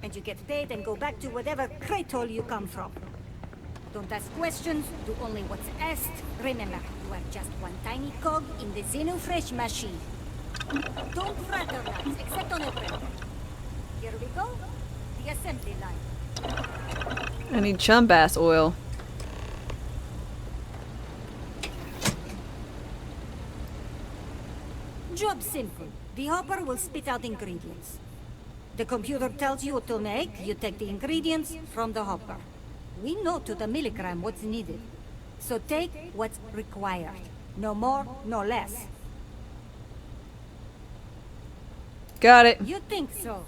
and you get paid and go back to whatever crate hole you come from. Don't ask questions, do only what's asked. Remember, you are just one tiny cog in the Xenofresh machine. Don't fraternize, except on a break. Here we go. The assembly line. I need chum bass oil. Job simple. The hopper will spit out ingredients. The computer tells you what to make, you take the ingredients from the hopper. We know to the milligram what's needed. So take what's required. No more, no less. Got it. You think so.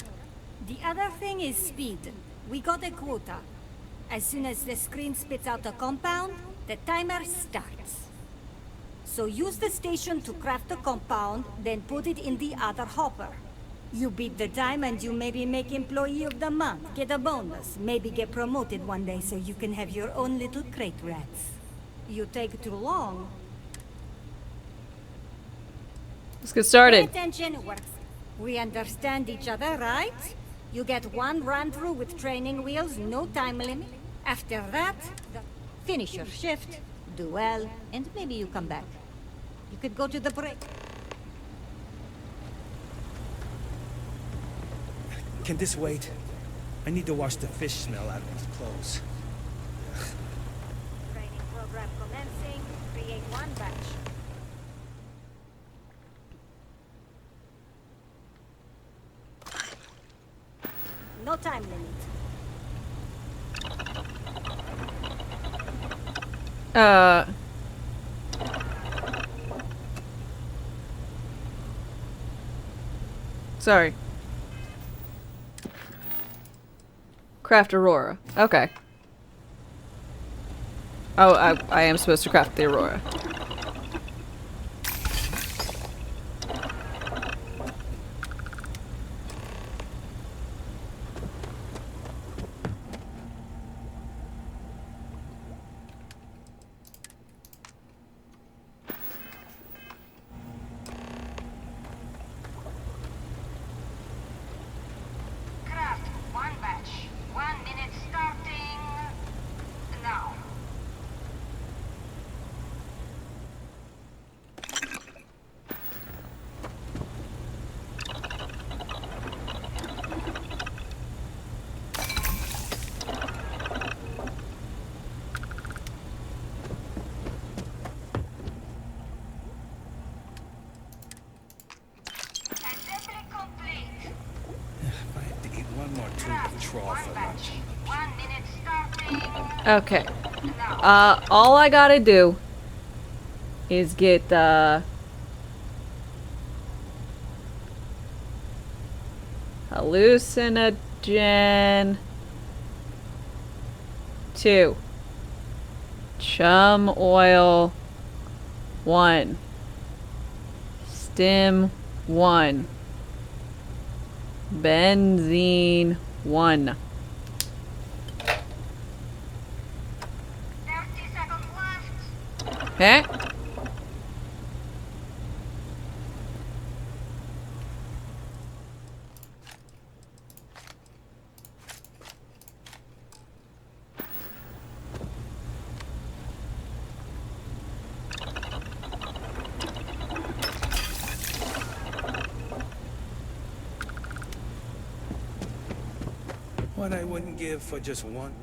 The other thing is speed. We got a quota. As soon as the screen spits out a compound, the timer starts. So use the station to craft the compound, then put it in the other hopper. You beat the time and you maybe make Employee of the Month, get a bonus, maybe get promoted one day so you can have your own little crate rats. You take too long. Let's get started. Pay attention, works. We understand each other, right? You get one run through with training wheels, no time limit. After that, finish your shift, do well, and maybe you come back. You could go to the break. Can this wait? I need to wash the fish smell out of these clothes. Training program commencing. Create one batch. No time limit. Sorry. Craft Aurora. Okay. Oh, I am supposed to craft the Aurora. Okay. All I gotta do is get the hallucinogen 2, chum oil 1, stim 1, benzene 1. Okay. What I wouldn't give for just one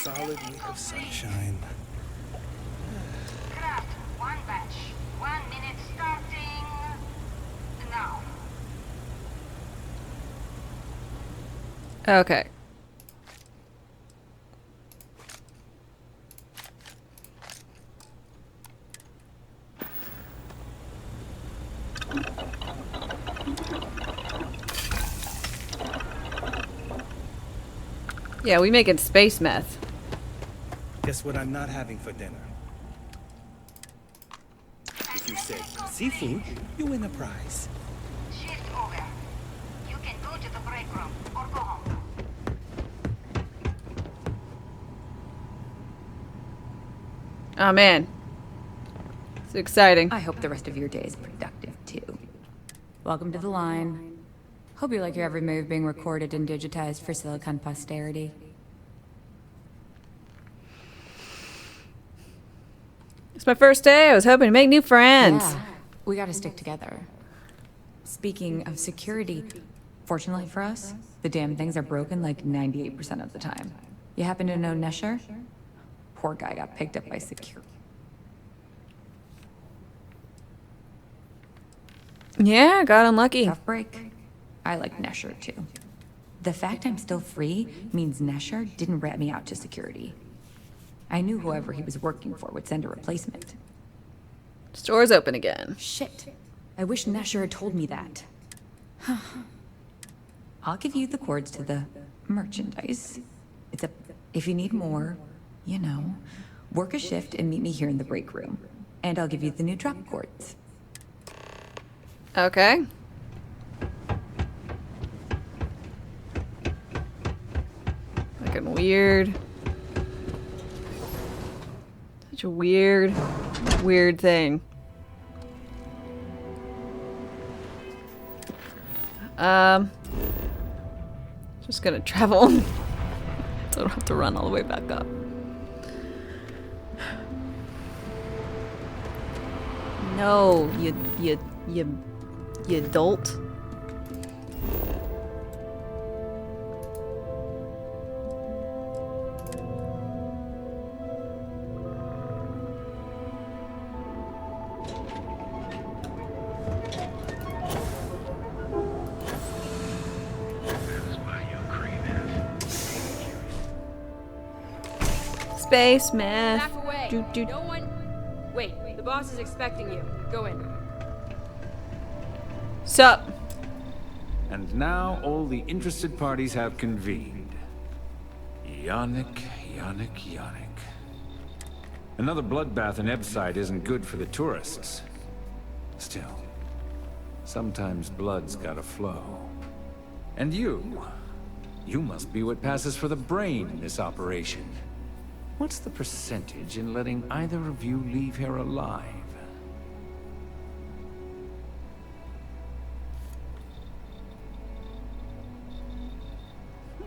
solid week of sunshine. Craft one batch. 1 minute starting now. Okay. Yeah, we making space meth. Guess what I'm not having for dinner? If you said seafood, you win a prize. Shift over. You can go to the break room or go home. Oh man. It's exciting. I hope the rest of your day is productive too. Welcome to the line. Hope you like your every move being recorded and digitized for Silicon posterity. It's my first day. I was hoping to make new friends. Yeah, we gotta stick together. Speaking of security, Fortunately for us, the damn things are broken like 98% of the time. You happen to know Nesher? Poor guy got picked up by security. Yeah, got unlucky. Tough break. I like Nesher too. The fact I'm still free means Nesher didn't rat me out to security. I knew whoever he was working for would send a replacement. Store's open again. Shit. I wish Nesher had told me that. I'll give you the cords to the merchandise. If you need more, you know, work a shift and meet me here in the break room. And I'll give you the new drop cords. Okay. Fucking weird. Such a weird thing. Just gonna travel. So I don't have to run all the way back up. No, you dolt. Space math. Back away. No one. Wait, the boss is expecting you. Go in. Sup? And now all the interested parties have convened. Yannick. Another bloodbath in Ebside isn't good for the tourists. Still, sometimes blood's gotta flow. And you must be what passes for the brain in this operation. What's the percentage in letting either of you leave here alive?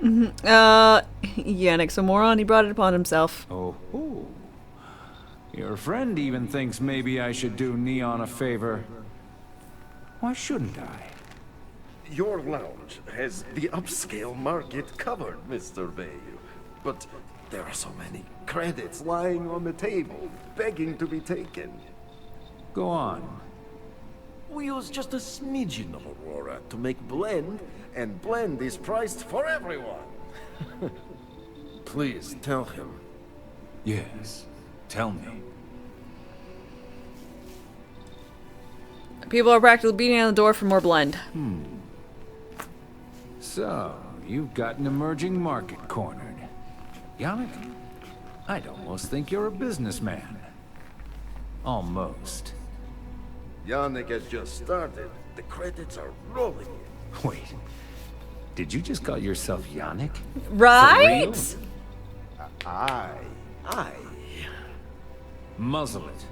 Yannick's a moron. He brought it upon himself. Oh. Your friend even thinks maybe I should do Neon a favor. Why shouldn't I? Your lounge has the upscale market covered, Mr. Bay. But there are so many credits lying on the table, begging to be taken. Go on. We use just a smidgen of Aurora to make blend, and blend is priced for everyone. Please tell him. Yes, tell me. People are practically beating on the door for more blend. So, you've got an emerging market cornered. Yannick, I'd almost think you're a businessman. Almost. Yannick has just started. The credits are rolling in. Wait, did you just call yourself Yannick? Right? For real? Aye. Muzzle it.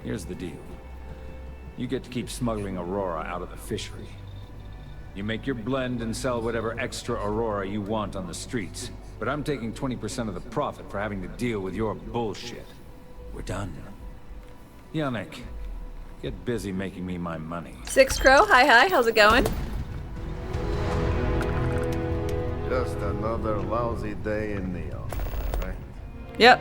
Here's the deal. You get to keep smuggling Aurora out of the fishery. You make your blend and sell whatever extra Aurora you want on the streets. But I'm taking 20% of the profit for having to deal with your bullshit. We're done. Yannick, get busy making me my money. Six Crow, hi, how's it going? Just another lousy day in Neon, right? Yep.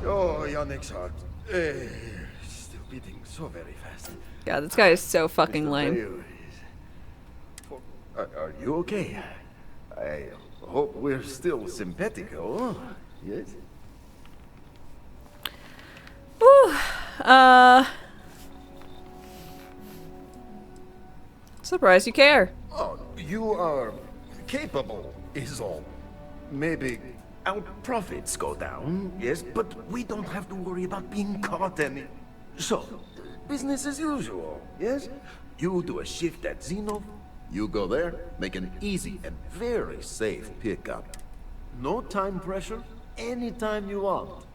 Oh, Yannick's heart. Still beating so very fast. God, this guy is so fucking lame. Are you okay? I hope we're still simpatico. Yes? Whew. Surprised you care. Oh, you are capable, is all. Maybe our profits go down, yes, but we don't have to worry about being caught any. So, business as usual, yes? You do a shift at Xeno, you go there, make an easy and very safe pickup. No time pressure, anytime you want.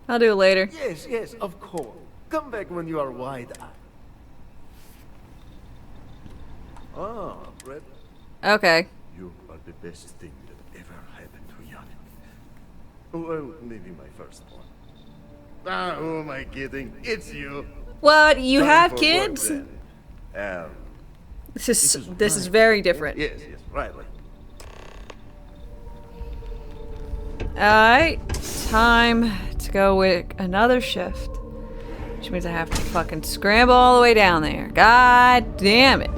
I'll do it later. Yes, of course. Come back when you are wide-eyed. Ah, Red. Okay. You are the best thing that ever happened to Yannick. Well, maybe my first one. Ah, who am I kidding? It's you. What? You Time have for kids? work, This is very different. Yes, right. Alright, time to go with another shift. Which means I have to fucking scramble all the way down there. God damn it.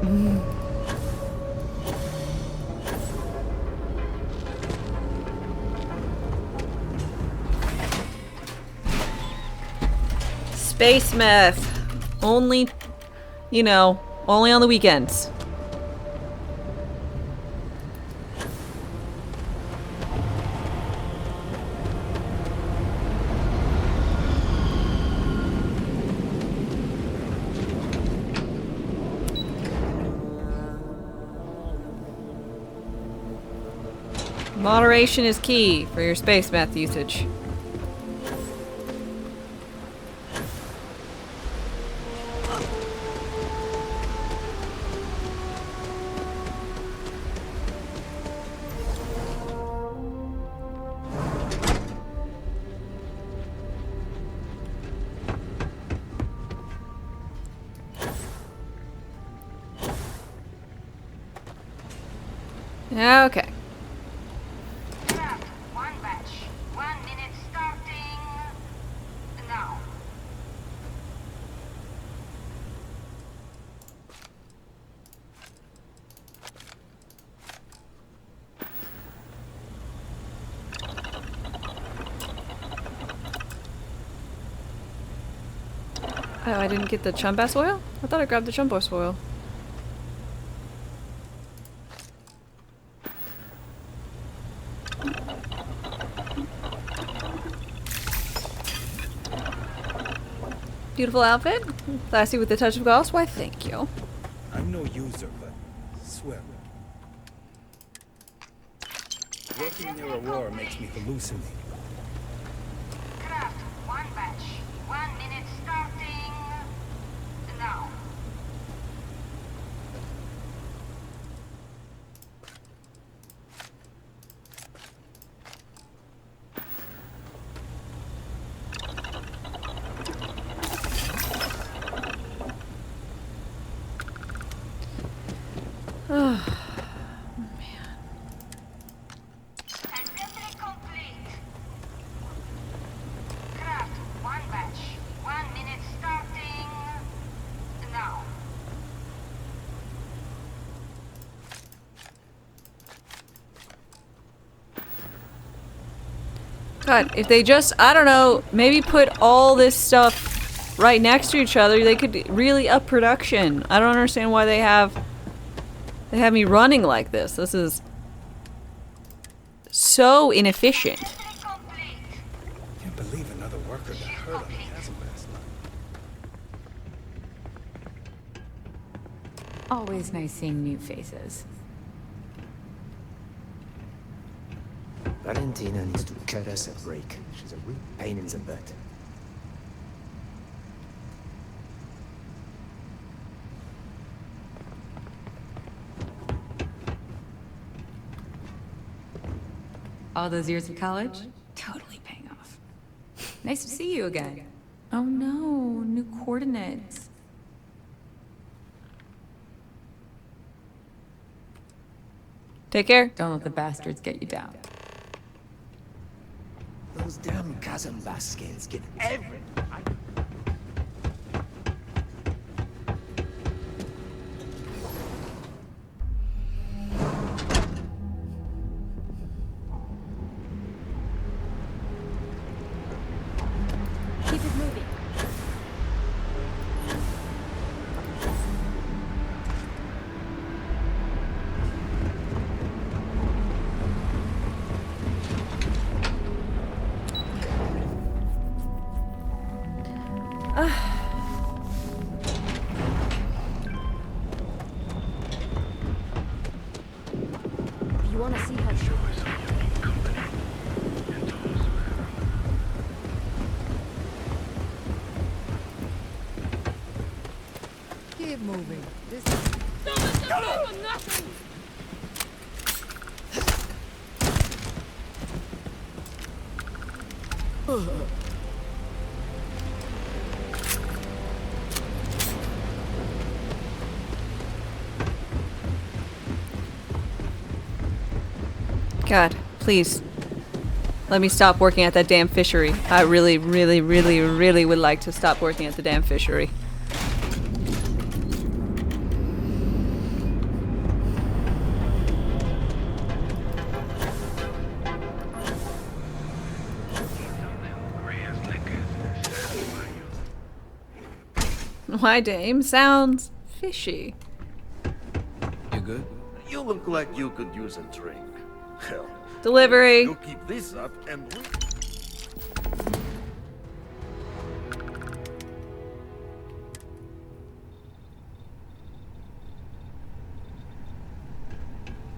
Space meth. Only, you know, only on the weekends. Moderation is key for your space meth usage. Okay. One batch. 1 minute starting now. Oh, I didn't get the chumbass oil? I thought I grabbed the chumbass oil. Beautiful outfit. Classy with a touch of gloss. Why, thank you. I'm no user, but swear. Working near Aurora makes me hallucinate. Craft. One batch. 1 minute starting now. Oh, Assembly complete. Craft. One batch. 1 minute starting now. God, if they just, I don't know, maybe put all this stuff right next to each other, they could really up production. I don't understand why they have me running like this. This is so inefficient. Can't believe another worker got hurt on the chasm last night. Always nice seeing new faces. Valentina needs to cut us a break. She's a real pain in the butt. All those years of college? Totally paying off. Nice to see you again. Oh no, new coordinates. Take care. Don't let the bastards get you down. Those damn chasm baskets get everything. Keep it moving. You want to see how she... Keep moving. This Nothing! God, please. Let me stop working at that damn fishery. I really, really, really, really would like to stop working at the damn fishery. My dame sounds fishy. You good? You look like you could use a drink. Hell. Delivery. You keep this up and we...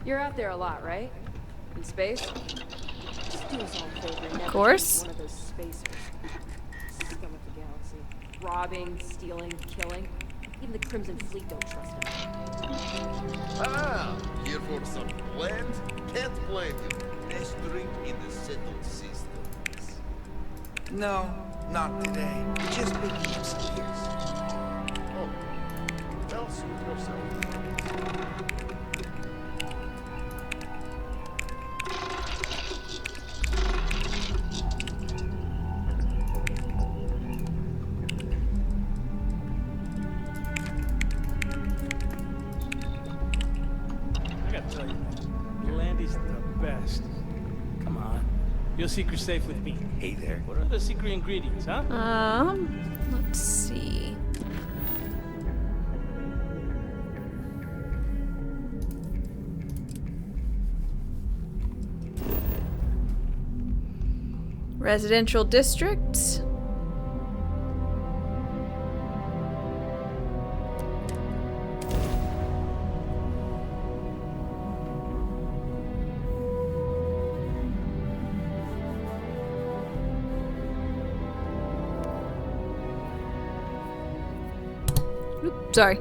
You're out there a lot, right? In space? Just do us all a favor. Never Of course. be one of those spacers. Scum of the galaxy. Robbing, stealing, killing. Even the Crimson Fleet don't trust him. Ah, here for some blend? Can't blame you. Best drink in the settled systems. No, not today. Just picking up skiers. Oh, well, suit yourself. I gotta tell you, man, Landy's the best. Come on. Your secret's safe with me. Hey there. What are the secret ingredients, huh? Let's see. Residential districts. Sorry.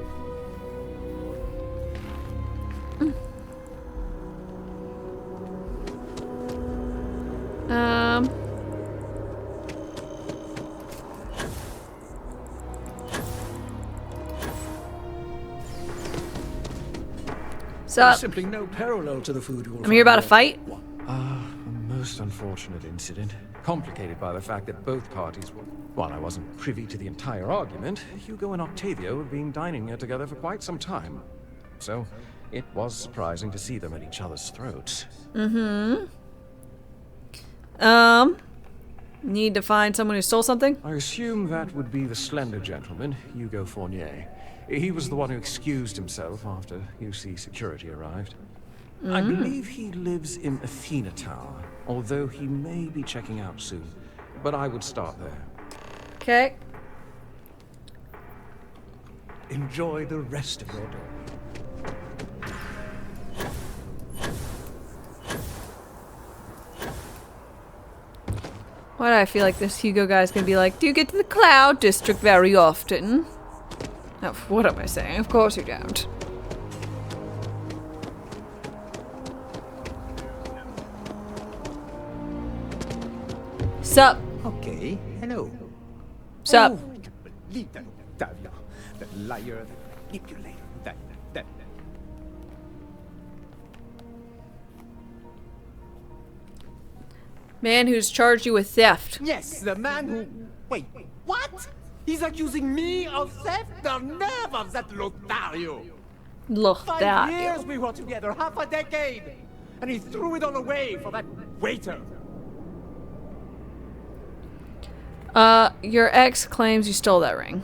So There's simply no parallel to the food you will I'm here about a find fight. A most unfortunate incident, complicated by the fact that both parties were... While I wasn't privy to the entire argument, Hugo and Octavio have been dining here together for quite some time. So, it was surprising to see them at each other's throats. Need to find someone who stole something? I assume that would be the slender gentleman, Hugo Fournier. He was the one who excused himself after UC security arrived. I believe he lives in Athena Tower, although he may be checking out soon. But I would start there. Okay. Enjoy the rest of your day. Why do I feel like this Hugo guy's gonna be like, do you get to the Cloud District very often? Oh, what am I saying? Of course you don't. Sup? Okay, hello. Sup? Oh, I can't believe that Octavio. That liar, that manipulator, that... Man who's charged you with theft. Yes, the man who... Wait, what? He's accusing me of theft? The nerve of that Lothario! 5 years we were together, half a decade! And he threw it all away for that waiter! Your ex claims you stole that ring.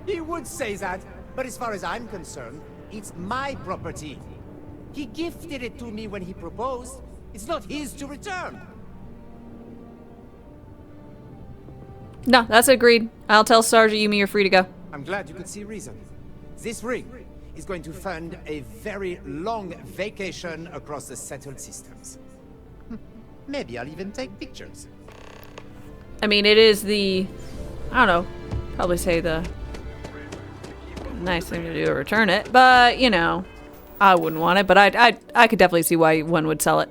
He would say that, but as far as I'm concerned, it's my property. He gifted it to me when he proposed. It's not his to return. No, that's agreed. I'll tell Sergeant Yumi you're free to go. I'm glad you could see reason. This ring is going to fund a very long vacation across the settled systems. Maybe I'll even take pictures. I mean, it is the... I don't know. Probably say the... nice thing to do to return it. But, you know, I wouldn't want it. But I could definitely see why one would sell it.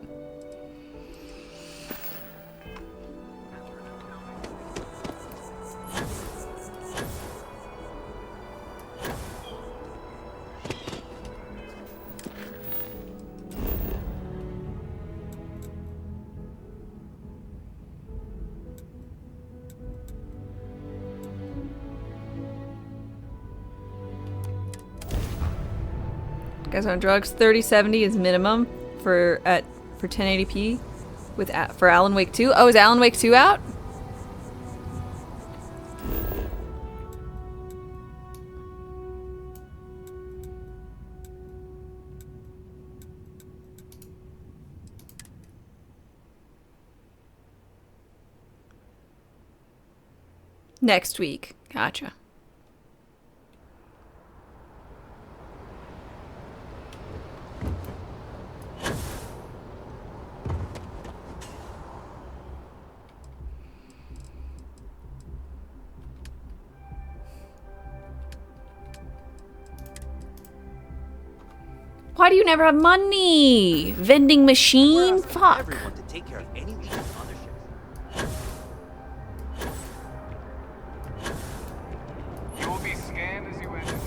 Guys on drugs. 3070 is minimum for 1080p for Alan Wake 2. Oh, is Alan Wake 2 out? Next week. Gotcha. Why do you never have money? Vending machine? Fuck. Everyone to take care of any leaks on their ships. You will be scanned as you enter.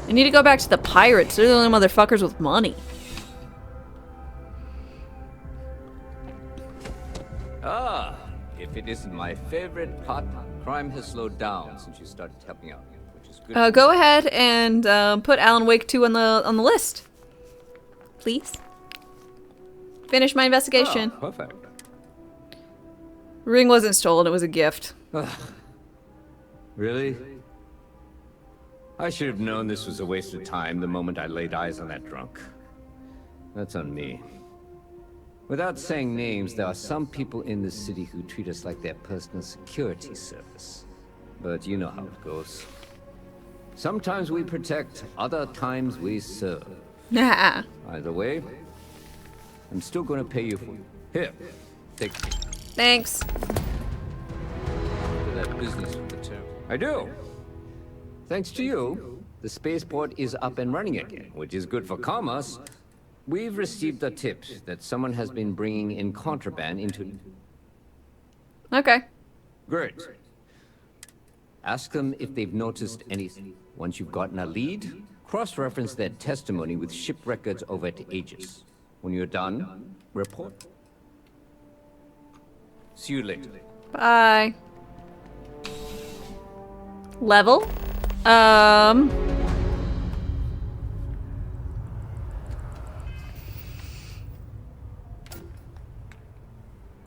I need to go back to the pirates. They're the only motherfuckers with money. Ah, if it isn't my favorite part, crime has slowed down since you started helping out, which is good. Go ahead and put Alan Wake 2 on the list, please. Finish my investigation. Oh, perfect. Ring wasn't stolen; it was a gift. Really? I should have known this was a waste of time the moment I laid eyes on that drunk. That's on me. Without saying names, there are some people in this city who treat us like their personal security service. But you know how it goes. Sometimes we protect, other times we serve. Nah. Either way, I'm still going to pay you for... Here, take... Thanks. For that business with the term. I do. Thanks to you, the spaceport is up and running again, which is good for commerce. We've received a tip that someone has been bringing in contraband into... Okay. Great. Ask them if they've noticed anything. Once you've gotten a lead, cross-reference their testimony with ship records over at Aegis. When you're done, report. See you later. Bye. Level?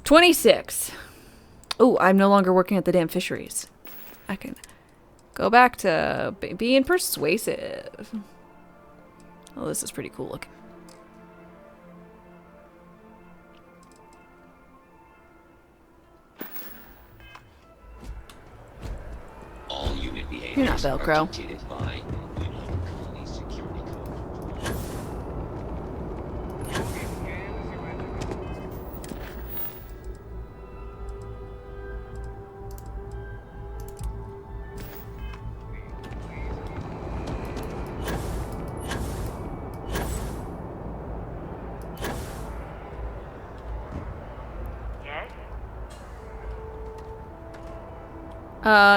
26. Oh, I'm no longer working at the damn fisheries. I can go back to being persuasive. Oh, this is pretty cool looking. All unit behaviors You're not Velcro. are dictated by United Colony Security Code.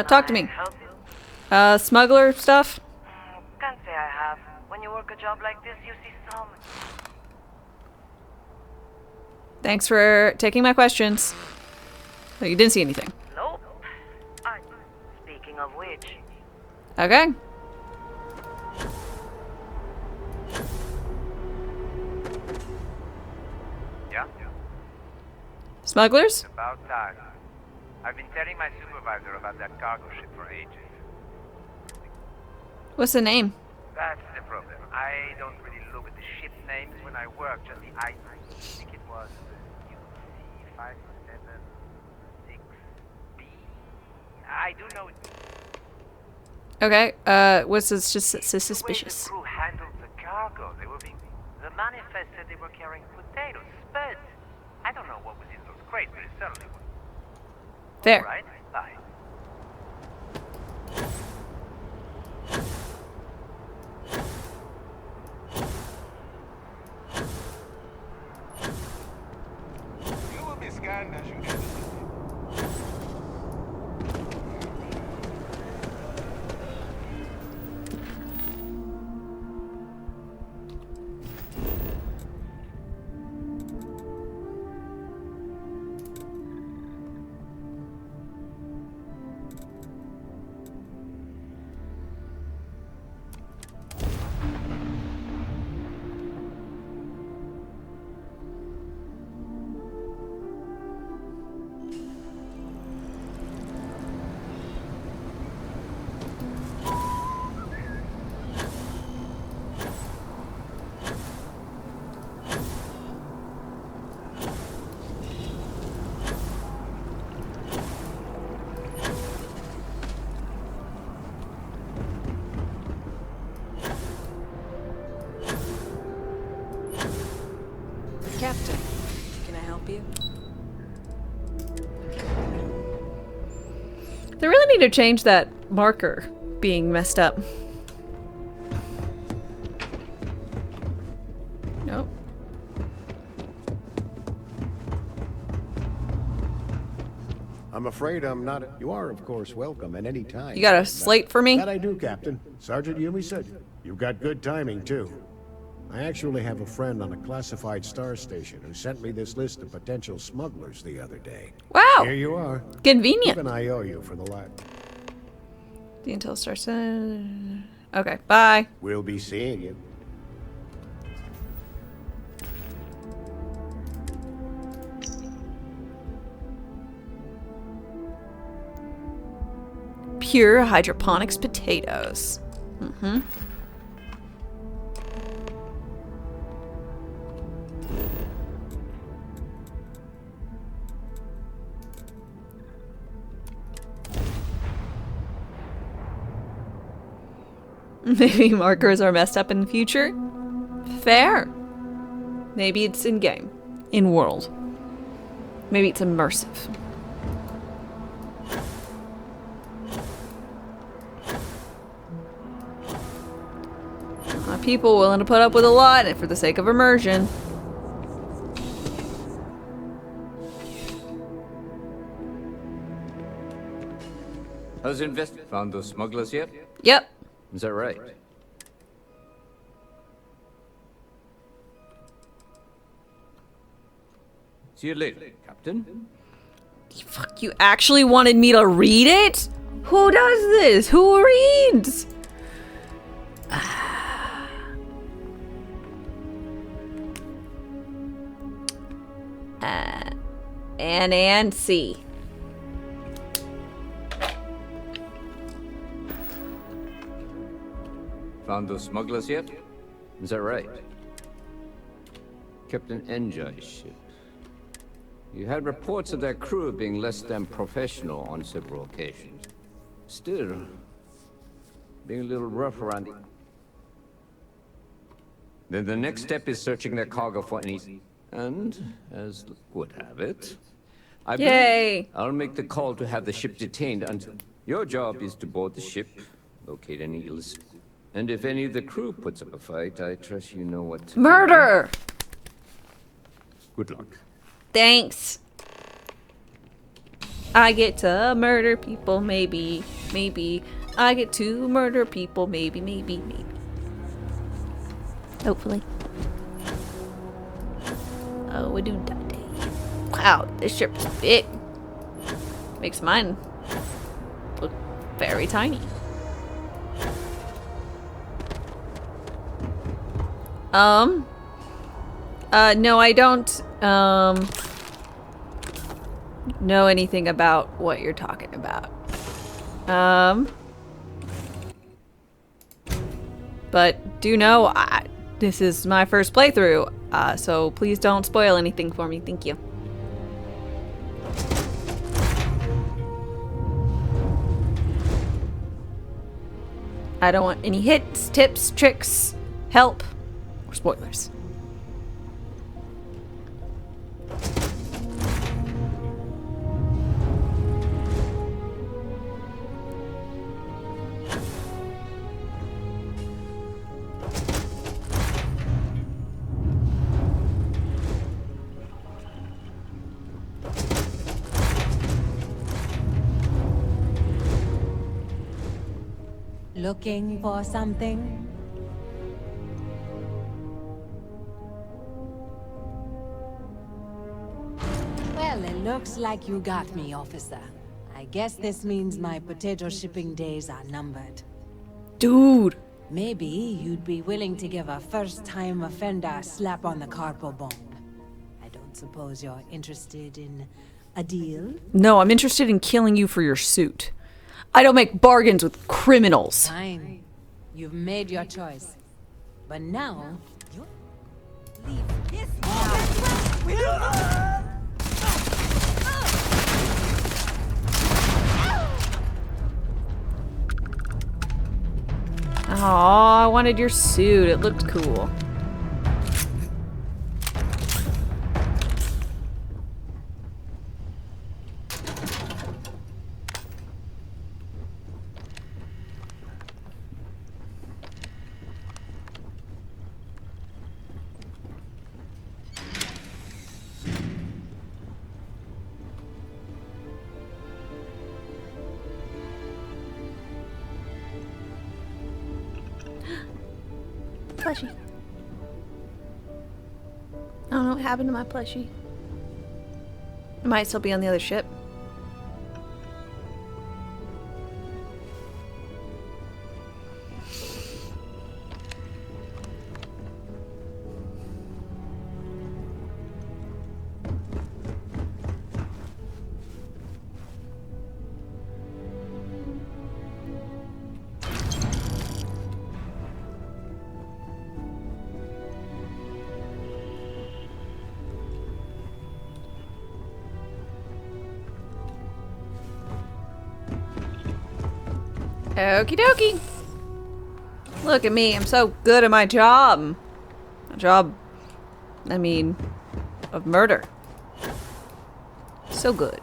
Talk to me. Smuggler stuff? Can't say I have. When you work a job like this, you see so much. Thanks for taking my questions. Oh, you didn't see anything. Nope. Speaking of which. Okay. Yeah? Smugglers? About time. I've been telling my supervisor about that cargo ship for ages. What's the name? That's the problem. I don't really look at the ship names when I work, just the I think it was UC576B. I do know it. Okay, what's this just suspicious? The crew handled the cargo. The manifest said they were carrying potatoes, spuds. I don't know what was in those crates, but it certainly was. Fair. All right, bye. You will be scanned as you get. Captain, can I help you? They really need to change that marker being messed up. Nope. I'm afraid I'm not. You are, of course, welcome at any time. You got a slate for me? That I do, Captain. Sergeant Yumi said you've got good timing, too. I actually have a friend on a classified star station who sent me this list of potential smugglers the other day. Wow. Here you are. Convenient. Even I owe you for the lab. The Intel Star Center. Okay, bye. We'll be seeing you. Pure hydroponics potatoes. Mm-hmm. Maybe markers are messed up in the future? Fair. Maybe it's in-game. In-world. Maybe it's immersive. People willing to put up with a lot for the sake of immersion. How's invest? Found those smugglers yet? Yep. Is that right? See you later, Captain. Fuck, you actually wanted me to read it? Who does this? Who reads? And C. Found those smugglers yet? Is that right? Captain Enjoy's ship. You had reports of their crew being less than professional on several occasions. Still, being a little rough around the... Then the next step is searching their cargo for any... And, as luck would have it, I'll make the call to have the ship detained until... Your job is to board the ship, locate any illicit... And if any of the crew puts up a fight, I trust you know what to Murder! do. Good luck. Thanks. I get to murder people, maybe. Maybe. I get to murder people, maybe. Hopefully. Oh, we do that day. Wow, this ship is big. Makes mine look very tiny. No, I don't, know anything about what you're talking about. But do know, this is my first playthrough, so please don't spoil anything for me. Thank you. I don't want any hits, tips, tricks, help, or spoilers. Looking for something? Well, it looks like you got me, officer. I guess this means my potato shipping days are numbered. Dude! Maybe you'd be willing to give a first-time offender a slap on the carpal bone. I don't suppose you're interested in a deal? No, I'm interested in killing you for your suit. I don't make bargains with criminals. Fine. You've made your choice. But now, you leave this Aw, I wanted your suit. It looked cool. plushie. I don't know what happened to my plushie. It might still be on the other ship. Okie dokie. Look at me. I'm so good at my job. My job, I mean, of murder. So good.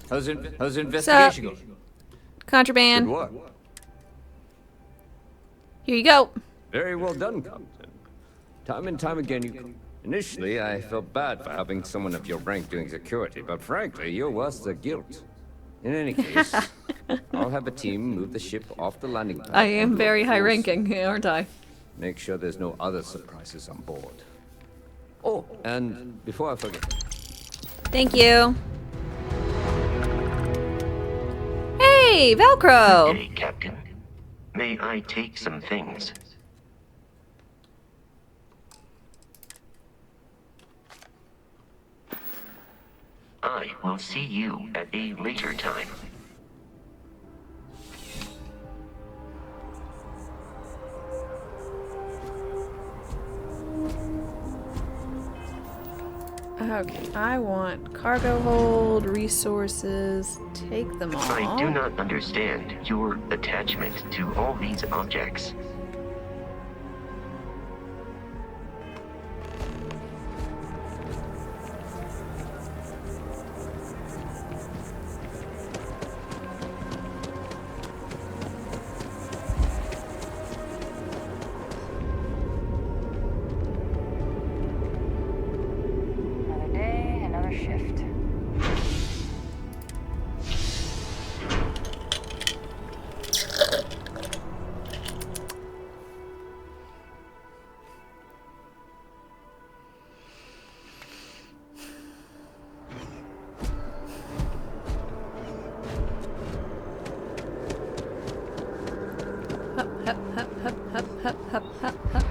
How's the investigation going? Contraband. Good work. Here you go. Very well done, Captain. Time and time again, you... Initially, I felt bad for having someone of your rank doing security, but frankly, you're worse than guilt. In any case, I'll have a team move the ship off the landing pad. I am very high ranking, aren't I? Make sure there's no other surprises on board. Oh, and before I forget... Thank you. Hey, Velcro! Hey, Captain. May I take some things? I will see you at a later time. Okay, I want cargo hold, resources, take them all. I do not understand your attachment to all these objects. Another day, another shift. Hup, hup, hup, hup, hup, hup, hup, hup, hup.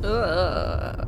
Ugh.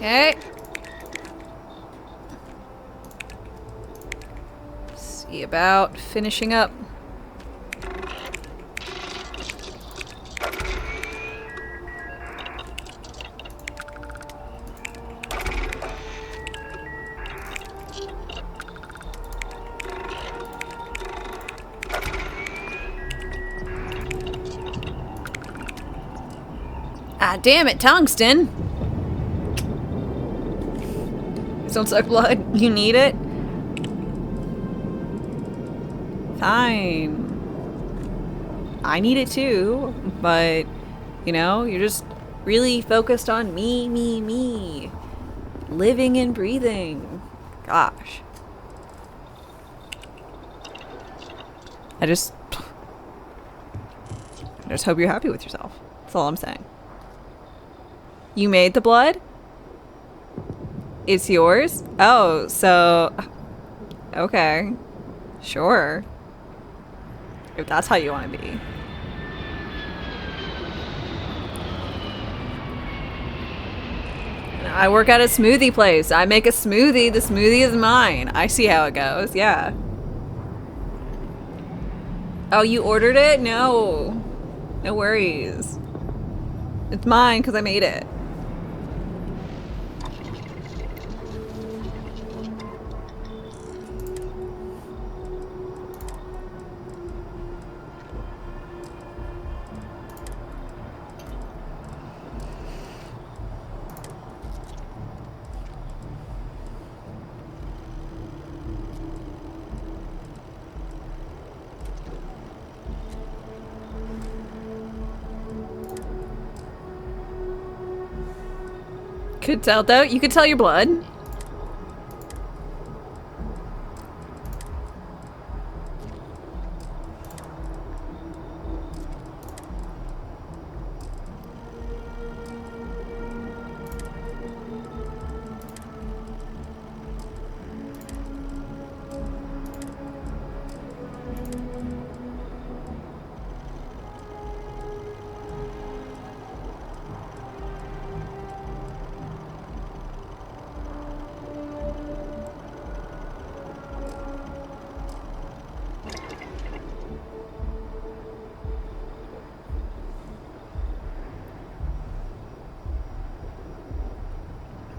Okay. See about finishing up. Ah, damn it, tungsten. Don't suck blood. You need it? Fine. I need it too, but, you know, you're just really focused on me, me, me. Living and breathing. Gosh. I just hope you're happy with yourself. That's all I'm saying. You made the blood? It's yours? Oh, so... Okay. Sure. if that's how you want to be. I work at a smoothie place. I make a smoothie. The smoothie is mine. I see how it goes. Yeah. Oh, you ordered it? No. No worries. It's mine because I made it. Could tell though. You could tell your blood.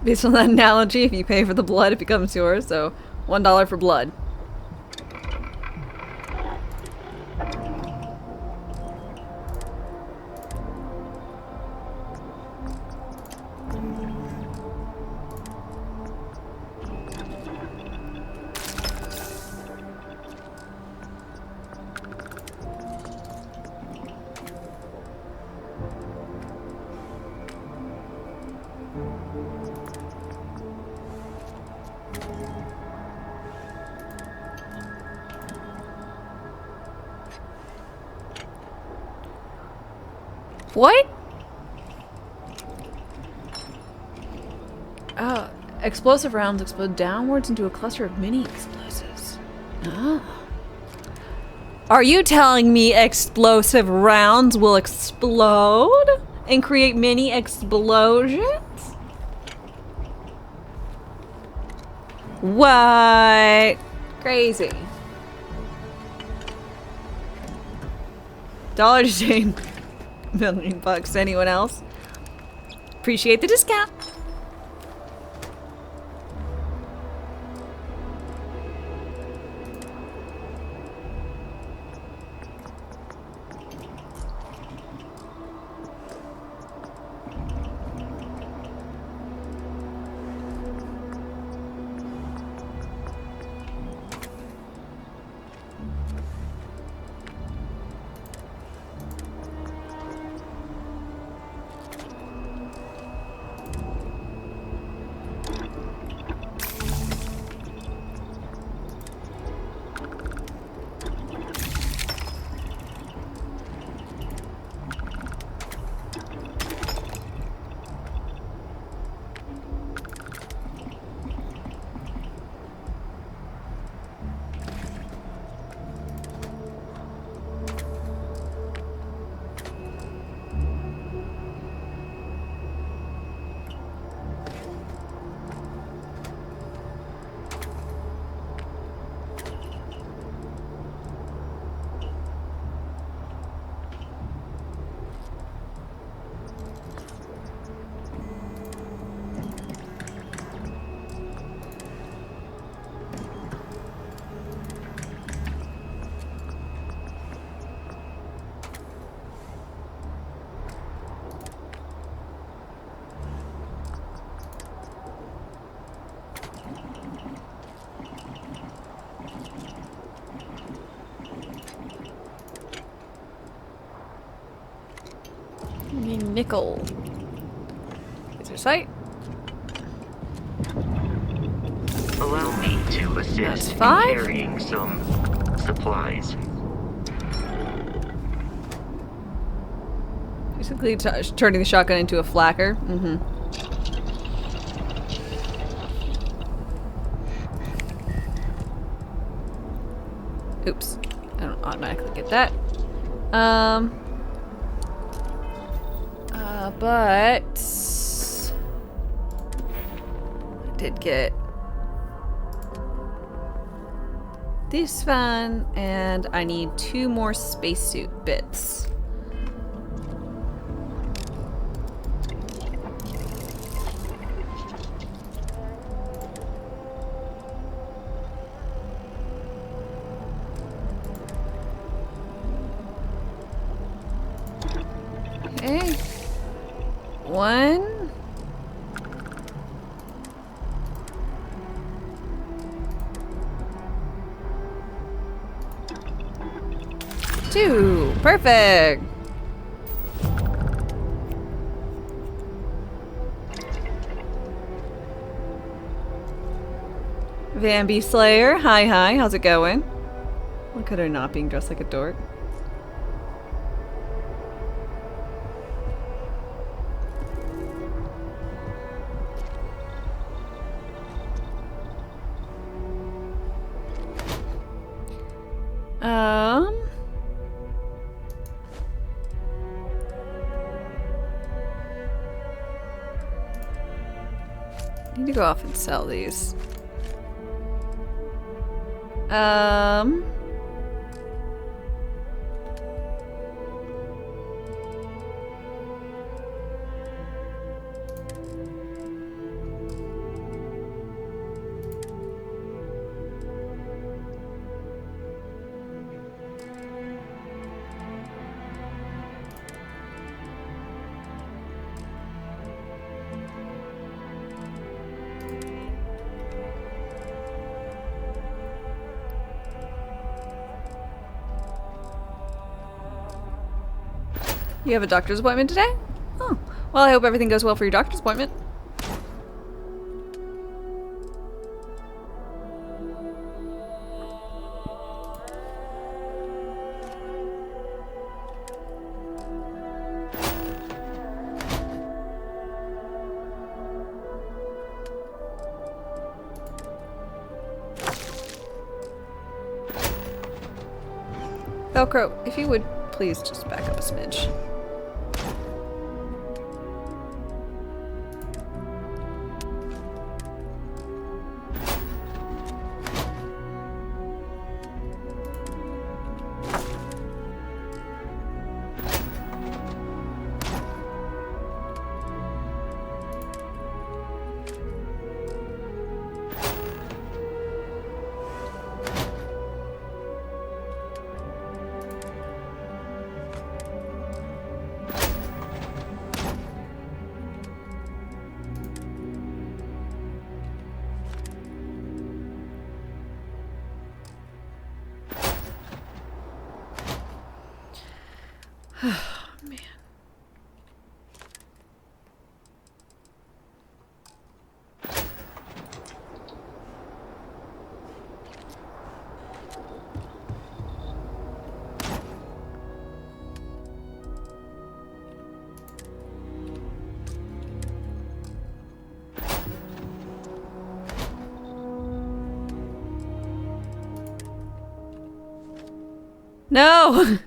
Based on that analogy, if you pay for the blood, it becomes yours. So, $1 for blood. What? Oh, explosive rounds explode downwards into a cluster of mini explosives. Ah. Are you telling me explosive rounds will explode and create mini explosions? What? Crazy. $1 $1,000,000. Anyone else? Appreciate the discount. Nickel. Is there sight? Allow me to assist in 5? carrying some supplies. Basically turning the shotgun into a flacker. Mm-hmm. Oops. I don't automatically get get that. But I did get this fan, and I need 2 more spacesuit bits. Okay. 1. 2. Perfect. Vambi Slayer, hi, how's it going? Look at her not being dressed like a dork. Need to go off and sell these. You have a doctor's appointment today? Oh, well, I hope everything goes well for your doctor's appointment. Velcro, if you would please just back up a smidge. Man. No!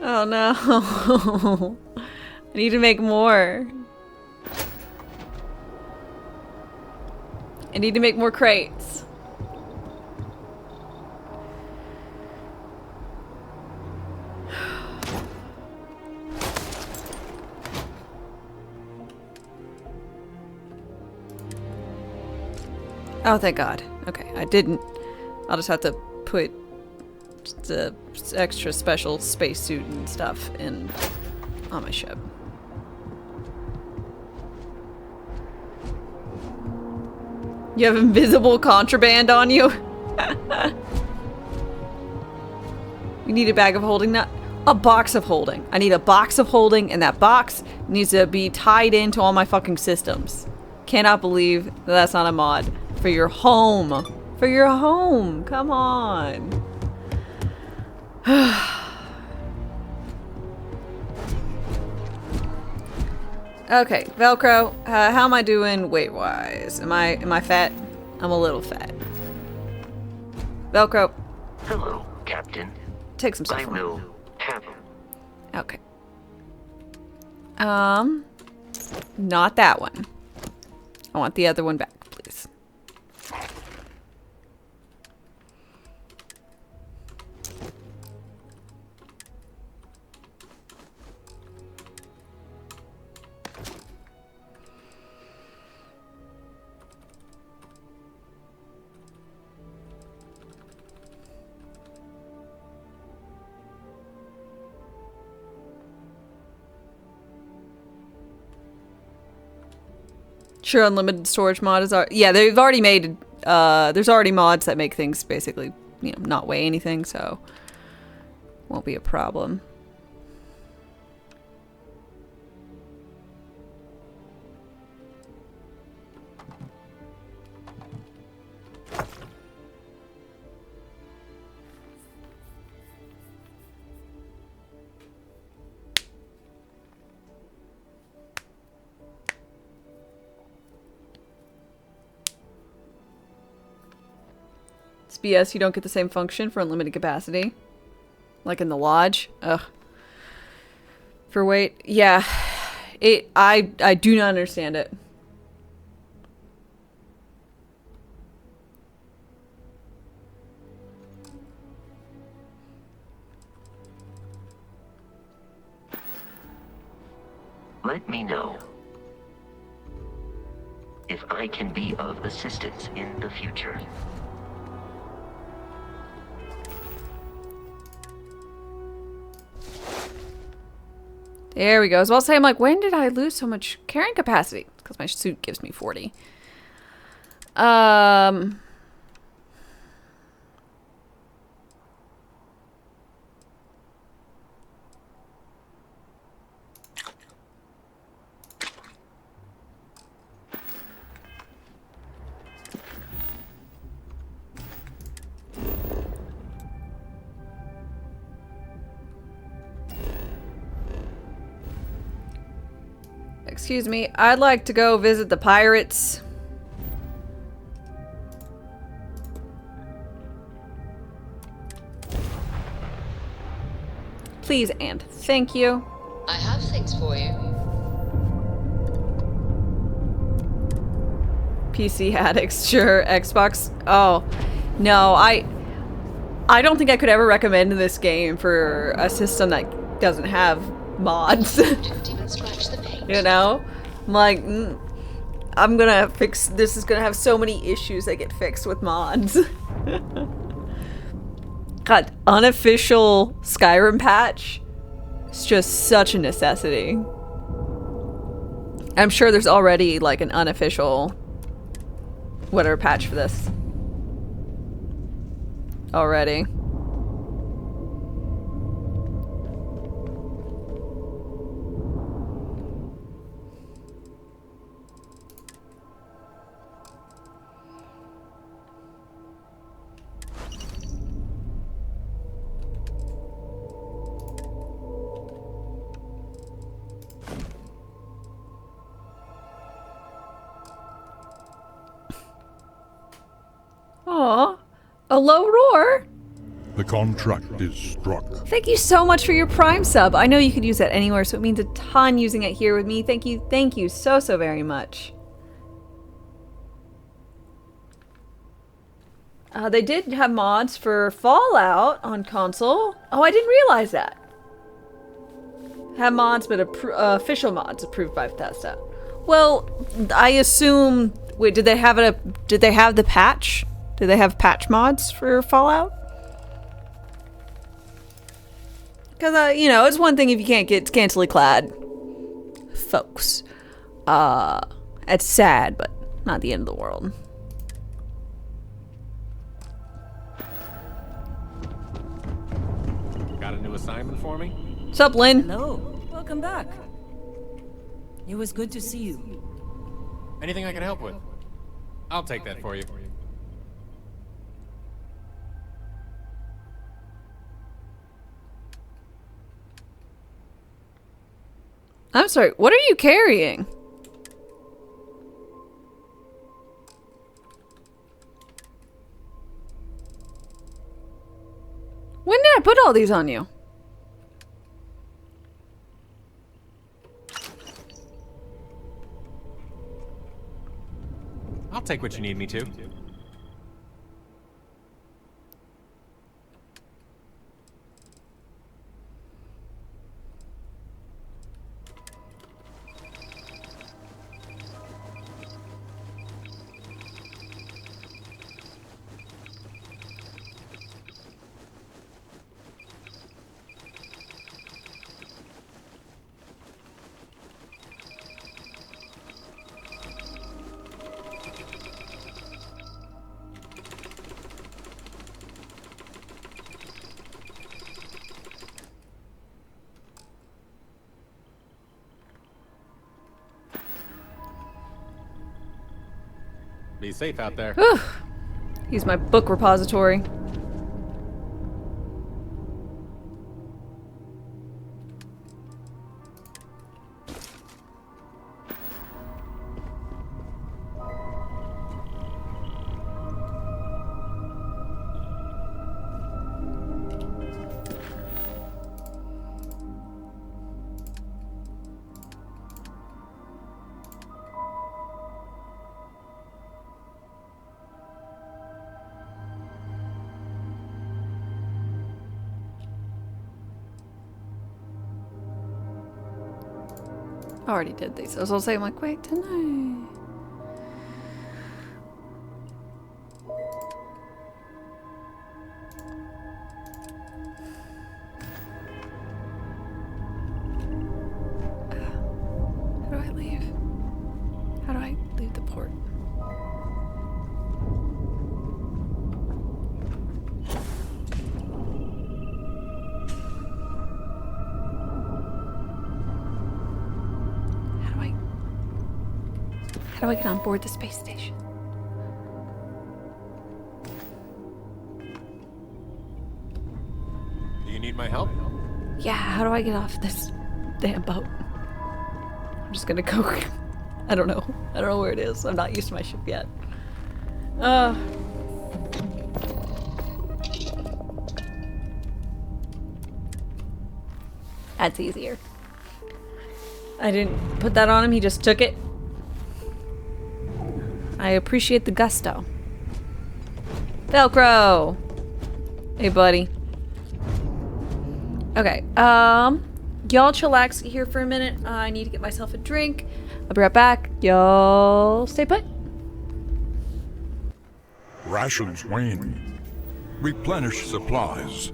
Oh no. I need to make more. I need to make more crates. Oh, thank God. Okay, I didn't. I'll just have to put the extra special spacesuit and stuff on my ship. You have invisible contraband on you? You need a bag of holding, not a box of holding. I need a box of holding, and that box needs to be tied into all my fucking systems. Cannot believe that that's not a mod. For your home. For your home. Come on. Okay, Velcro, how am I doing weight-wise? Am I fat? I'm a little fat. Velcro, Hello, Captain. Take some stuff I from me. will have them. Okay. Not that one. I want the other one back, please. Sure, unlimited storage mod is yeah, they've already made there's already mods that make things basically, you know, not weigh anything, so won't be a problem. It's BS you don't get the same function for unlimited capacity. Like in the lodge. Ugh. For weight. Yeah. I do not understand it. Let me know if I can be of assistance in the future. There we go. As well say, I'm like, when did I lose so much carrying capacity? Because my suit gives me 40. Excuse me, I'd like to go visit the pirates. Please and thank you. I have things for you. PC addicts, sure. Xbox. Oh, no, I don't think I could ever recommend this game for a system that doesn't have mods. Don't even scratch the paint. You know? I'm like, I'm gonna fix, this is gonna have so many issues that get fixed with mods. God, unofficial Skyrim patch. It's just such a necessity. I'm sure there's already like an unofficial whatever patch for this already. Aw, a low roar. The contract is struck. Thank you so much for your Prime sub. I know you could use that anywhere, so it means a ton using it here with me. Thank you so very much. They did have mods for Fallout on console. Oh, I didn't realize that. Have mods, but official mods approved by Bethesda. Well, I assume. Wait, did they have the patch? Did they have patch mods for Fallout? Because, you know, it's one thing if you can't get scantily clad folks. It's sad, but not the end of the world. Got a new assignment for me? What's up, Lynn? Hello. Welcome back. It was good to see you. Anything I can help with? I'll take that for you. I'm sorry, what are you carrying? I put all these on you? I'll take what you need me to. Be safe out there. Whew. Use my book repository. I already did these. I was gonna say, I'm like, wait, didn't I? How do I leave? How do I leave the port? How do I get on board the space station? Do you need my help? Yeah, how do I get off this damn boat? I'm just gonna go. I don't know. I don't know where it is. I'm not used to my ship yet. That's easier. I didn't put that on him, he just took it. I appreciate the gusto. Velcro! Hey, buddy. Okay, y'all chillax here for a minute. I need to get myself a drink. I'll be right back. Y'all stay put. Rations wane. Replenish supplies.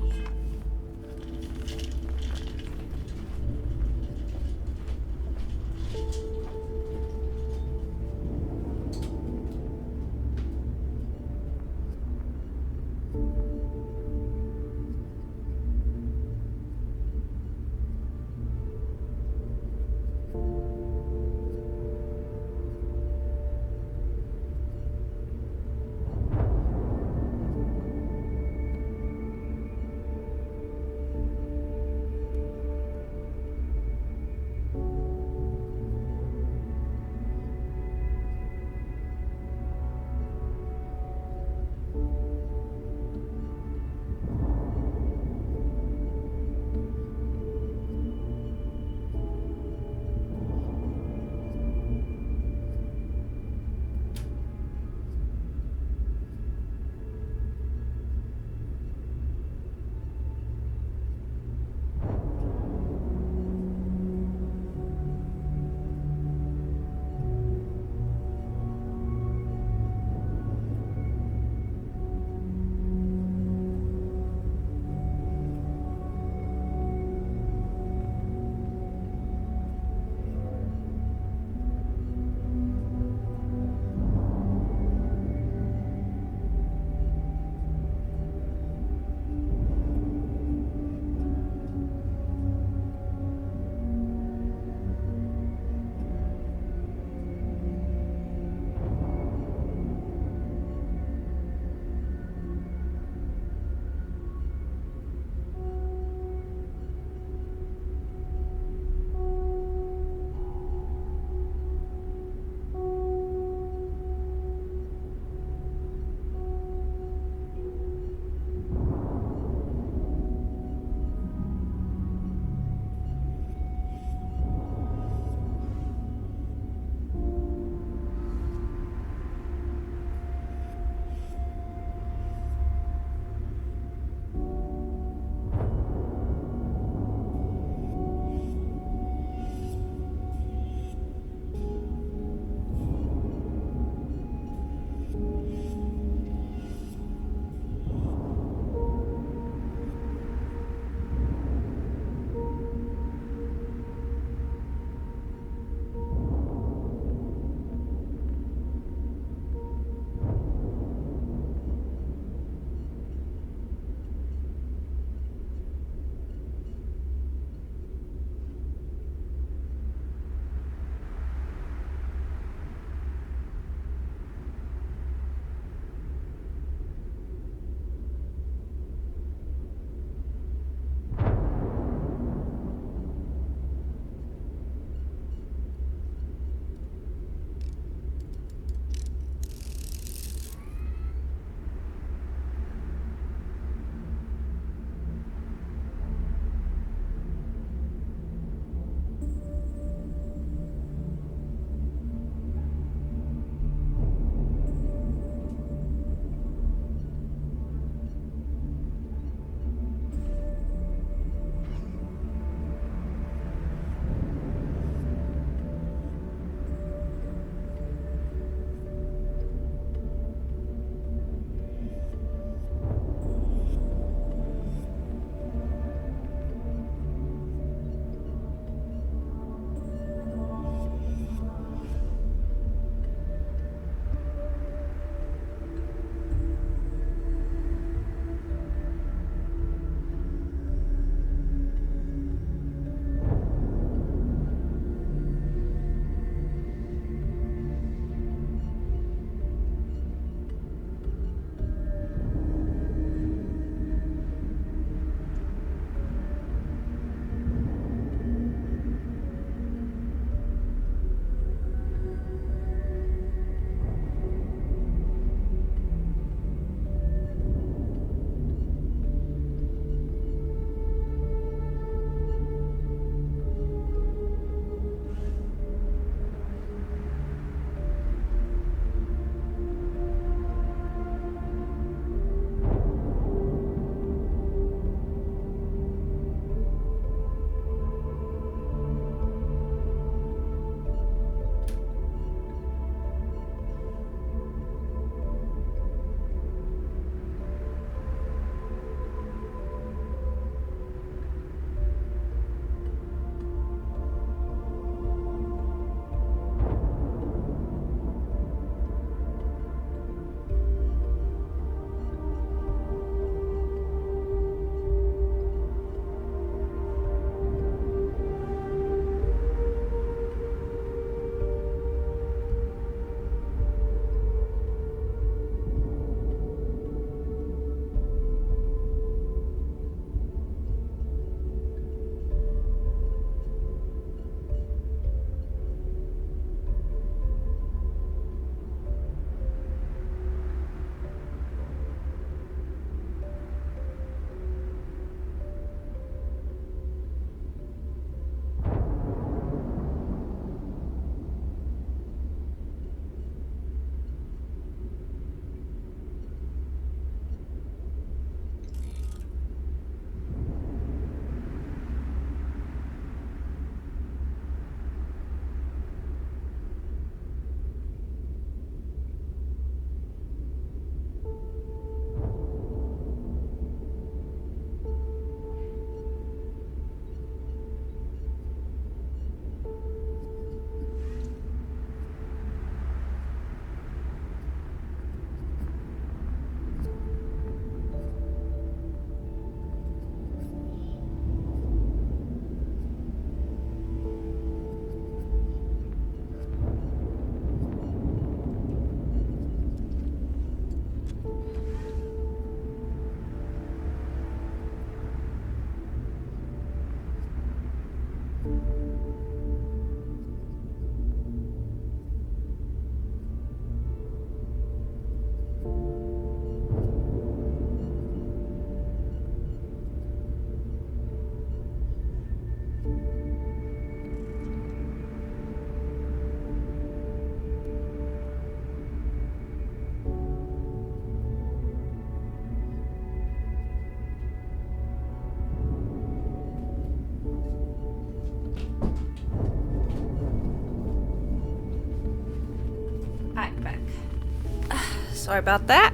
Sorry about that.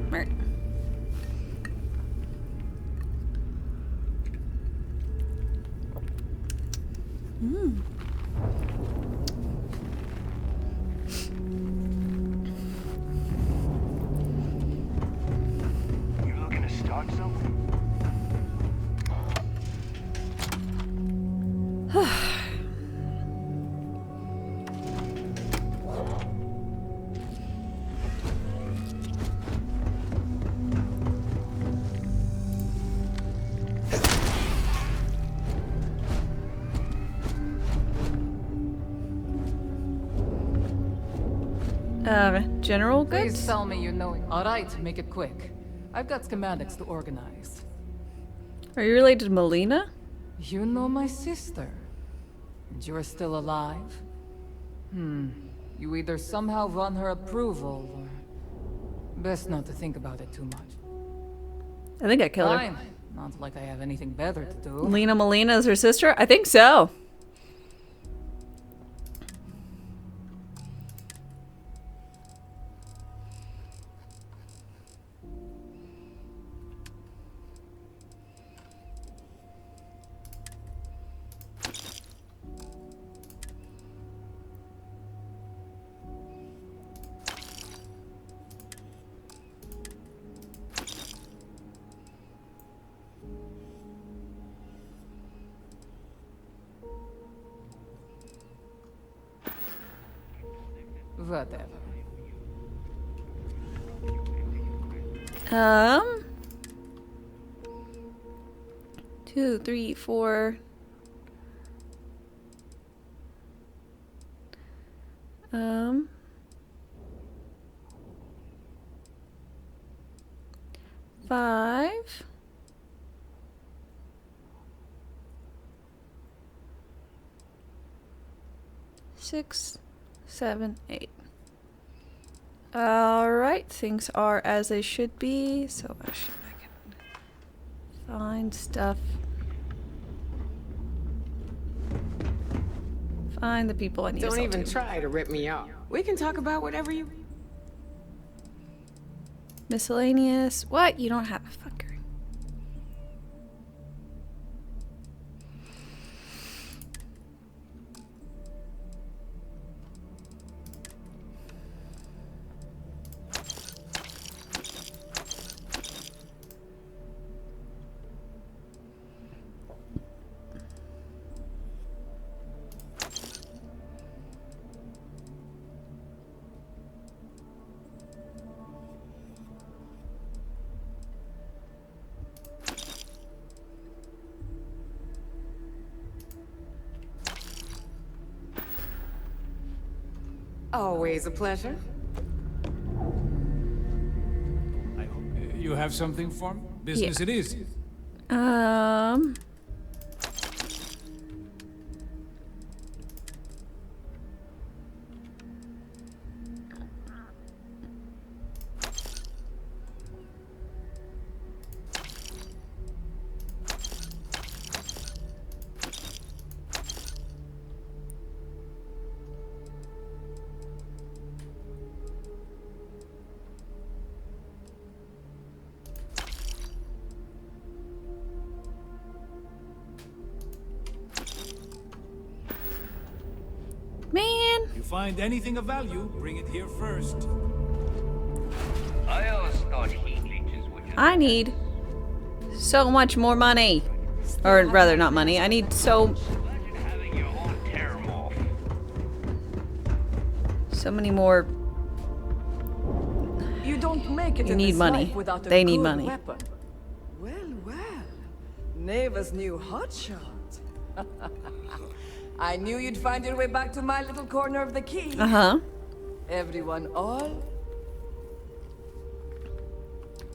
Right. You looking to start something? General Please goods? tell me you know it. Alright, make it quick. I've got schematics to organize. Are you related to Melina? You know my sister. And you're still alive? You either somehow won her approval, or... Best not to think about it too much. I think I killed her. Fine. Not like I have anything better to do. Lena Melina is her sister? I think so. Whatever. 2, 3, 4. 5. 6, 7, 8. Alright, things are as they should be, so I can find stuff. Find the people I need to Don't sell even to. try to rip me off. We can talk about whatever you... Miscellaneous. What? You don't have a fucker. Always a pleasure. I hope you have something for me? Business it is. Man. You find anything of value, bring it here first. I always thought heat leeches would just... I need so much more money. Or rather, not money. I need so many more. You don't make it You in need this money. life without a They need good money. weapon. Well, well. Neva's new hotshot. I knew you'd find your way back to my little corner of the key. Uh-huh. Everyone all...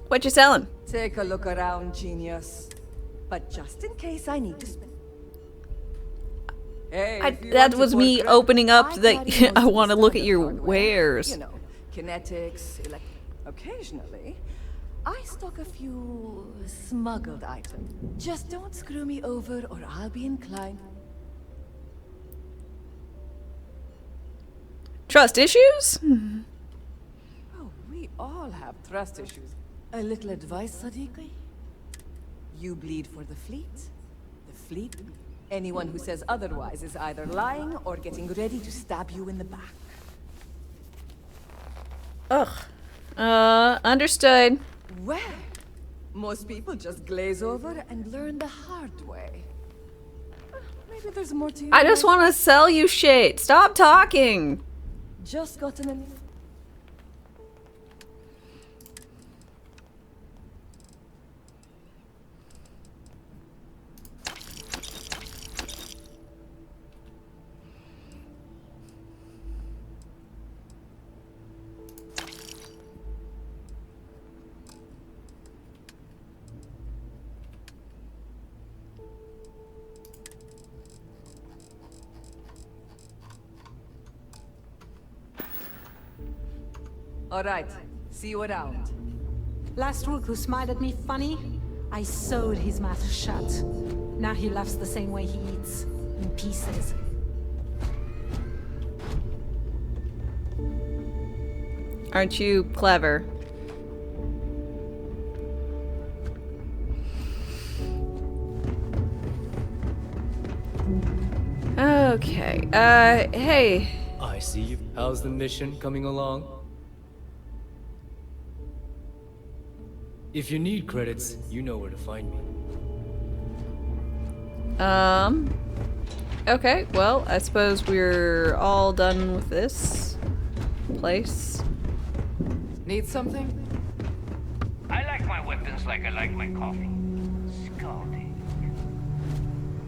What you selling? Take a look around, genius. But just in case I need to spend... Hey, if you That want to was me portray- opening up I the... got it I on want to some look at standard your hardware. wares. You know, kinetics, occasionally, I stock a few smuggled items. Just don't screw me over or I'll be inclined. Trust issues? Oh, We all have trust issues. A little advice, Sadiqi? You bleed for the fleet. The fleet. Anyone who says otherwise is either lying or getting ready to stab you in the back. Ugh. Understood. Well, most people just glaze over and learn the hard way. Maybe there's more to you. I just want to sell you shit. Stop talking. Just gotten an... All right, see you around. Last week who smiled at me funny? I sewed his mouth shut. Now he laughs the same way he eats, in pieces. Aren't you clever? Okay, hey. I see you. How's the mission coming along? If you need credits, you know where to find me. Okay, well, I suppose we're all done with this place. Need something? I like my weapons like I like my coffee. Scalding.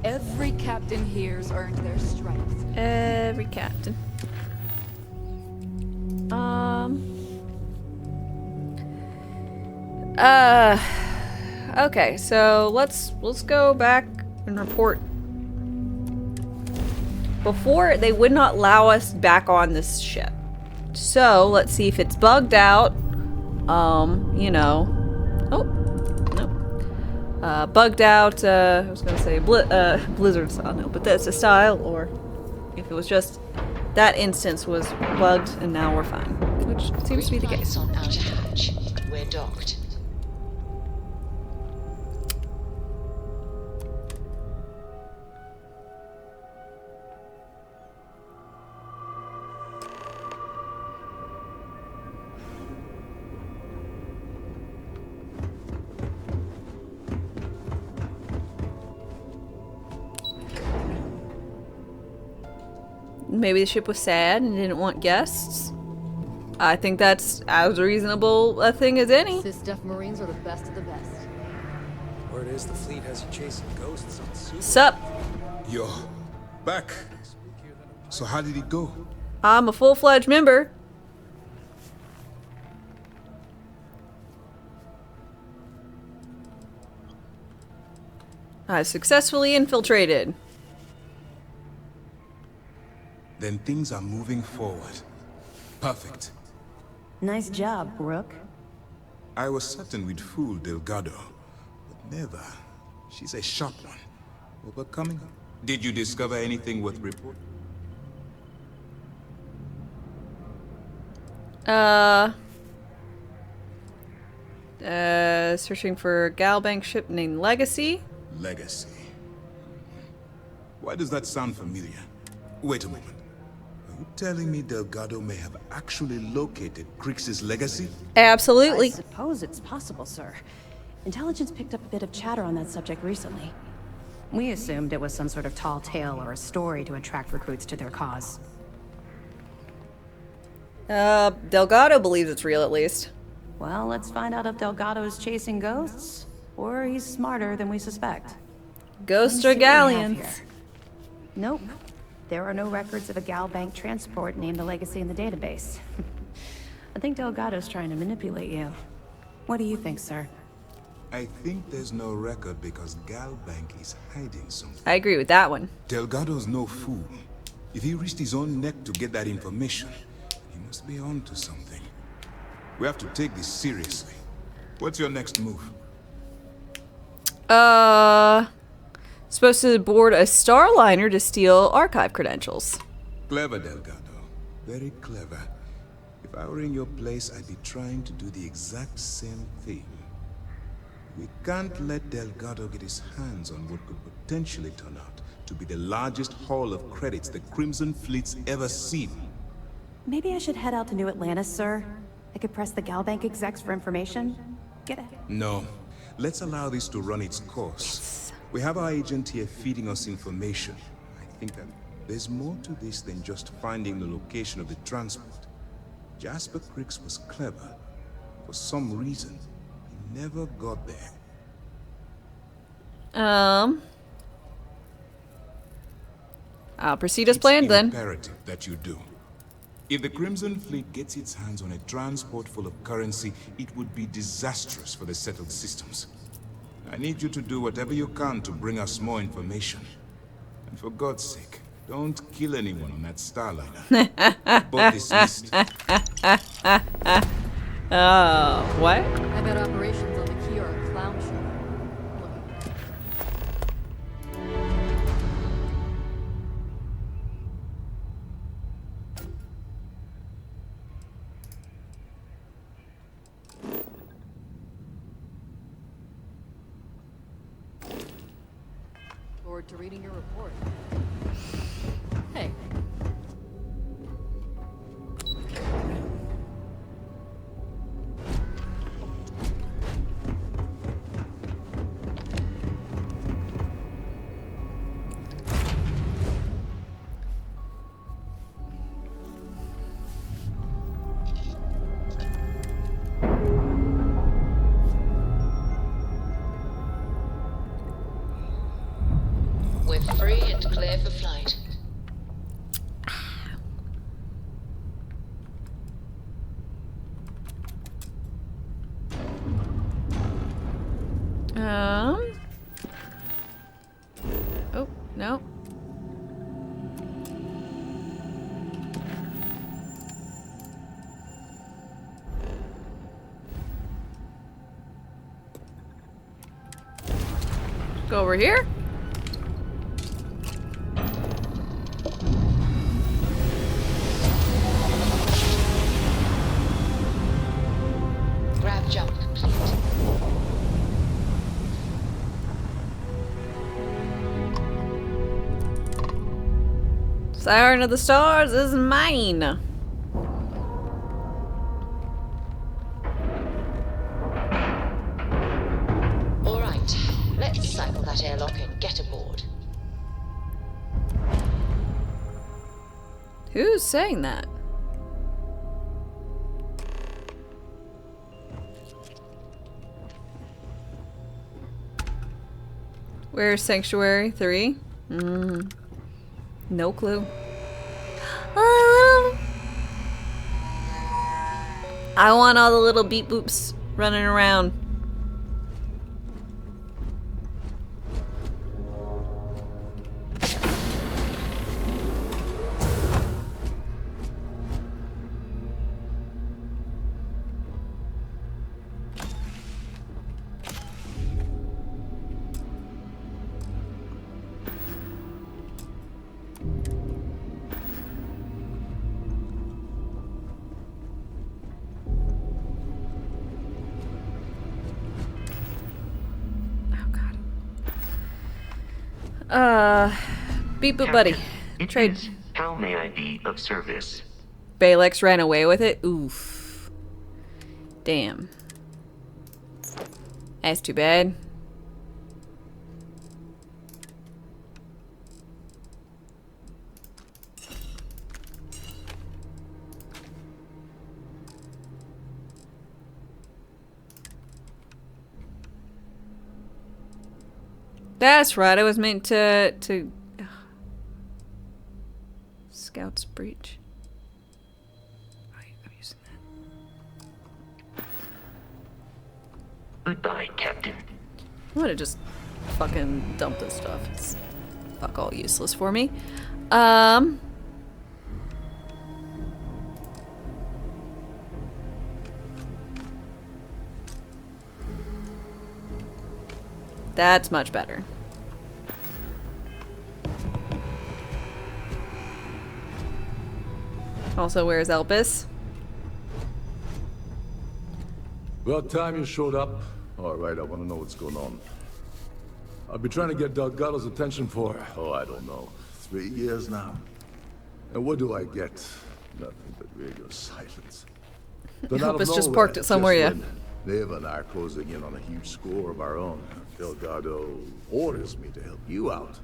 Every captain here's earned their stripes. Every captain. Okay, so let's go back and report. Before, they would not allow us back on this ship. So, let's see if it's bugged out. You know. Oh, no. Bugged out, I was gonna say Blizzard style, no, but that's a style, or if it was just that instance was bugged and now we're fine. Which seems to be the case. On outer hatch. We're docked. Maybe the ship was sad and didn't want guests. I think that's as reasonable a thing as any. Sys-Def Marines are the best of the best. Word is the fleet has you chasing ghosts on Super. Sup? Yo, back. So how did it go? I'm a full-fledged member. I successfully infiltrated. Then things are moving forward. Perfect. Nice job, Rook. I was certain we'd fool Delgado, but never. She's a sharp one. Overcoming her. Did you discover anything worth reporting? Searching for a Galbank ship named Legacy. Legacy. Why does that sound familiar? Wait a moment. Are you telling me Delgado may have actually located Crix's legacy? Absolutely. I suppose it's possible, sir. Intelligence picked up a bit of chatter on that subject recently. We assumed it was some sort of tall tale or a story to attract recruits to their cause. Delgado believes it's real at least. Well, let's find out if Delgado is chasing ghosts, or he's smarter than we suspect. Ghosts or galleons? Nope. There are no records of a Galbank transport named the Legacy in the database. I think Delgado's trying to manipulate you. What do you think, sir? I think there's no record because Galbank is hiding something. I agree with that one. Delgado's no fool. If he risked his own neck to get that information, he must be on to something. We have to take this seriously. What's your next move? Supposed to board a Starliner to steal archive credentials. Clever, Delgado. Very clever. If If I were in your place, I'd be trying to do the exact same thing. We can't let Delgado get his hands on what could potentially turn out to be the largest haul of credits the Crimson Fleet's ever seen. Maybe I should head out to New Atlantis, sir. I could press the Galbank execs for information. Get it? No. Let's allow this to run its course. We have our agent here feeding us information. I think that there's more to this than just finding the location of the transport. Jasper Cricks was clever. For some reason, he never got there. I'll proceed as planned then. It's imperative that you do. If the Crimson Fleet gets its hands on a transport full of currency, it would be disastrous for the settled systems. I need you to do whatever you can to bring us more information. And for God's sake, don't kill anyone on that Starliner. Both dismissed. What? I bet operations on the key are a clown show. Forward to reading your report. Hey. We're free and clear for flight. Oh, no. Go over here. Grab jump complete. Siren of the Stars is mine. All right, let's cycle that airlock and get aboard. Who's saying that? Where's Sanctuary 3? No clue. I want all the little beep boops running around. Beep boop buddy. Trade. How may I be of service? Balex ran away with it? Oof. Damn. That's too bad. That's right, I was meant to Scout's breach. Right, I'm using that. Goodbye, Captain. I'm gonna just fucking dump this stuff. It's fuck all useless for me. That's much better. Also, where's Elpis? About time you showed up. All right, I want to know what's going on. I've been trying to get Delgado's attention for, oh, I don't know, 3 years now. And what do I get? Nothing but radio silence. I hope it's just parked it somewhere, yeah. Neva and I are closing in on a huge score of our own. Delgado orders me to help you out.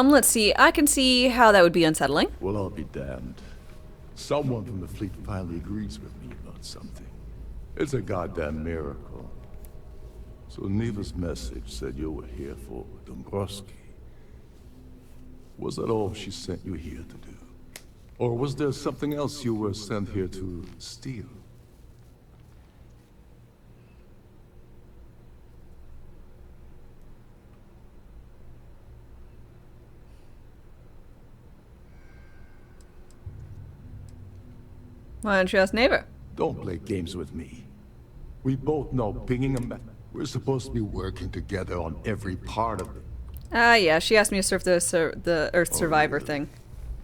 Let's see. I can see how that would be unsettling. Well, I'll be damned. Someone from the fleet finally agrees with me about something. It's a goddamn miracle. So Neva's message said you were here for Dombrowski. Was that all she sent you here to do? Or was there something else you were sent here to steal? Why don't you ask neighbor? Don't play games with me. We both know pinging a map. We're supposed to be working together on every part of it. Yeah, she asked me to surf the Earth Survivor thing.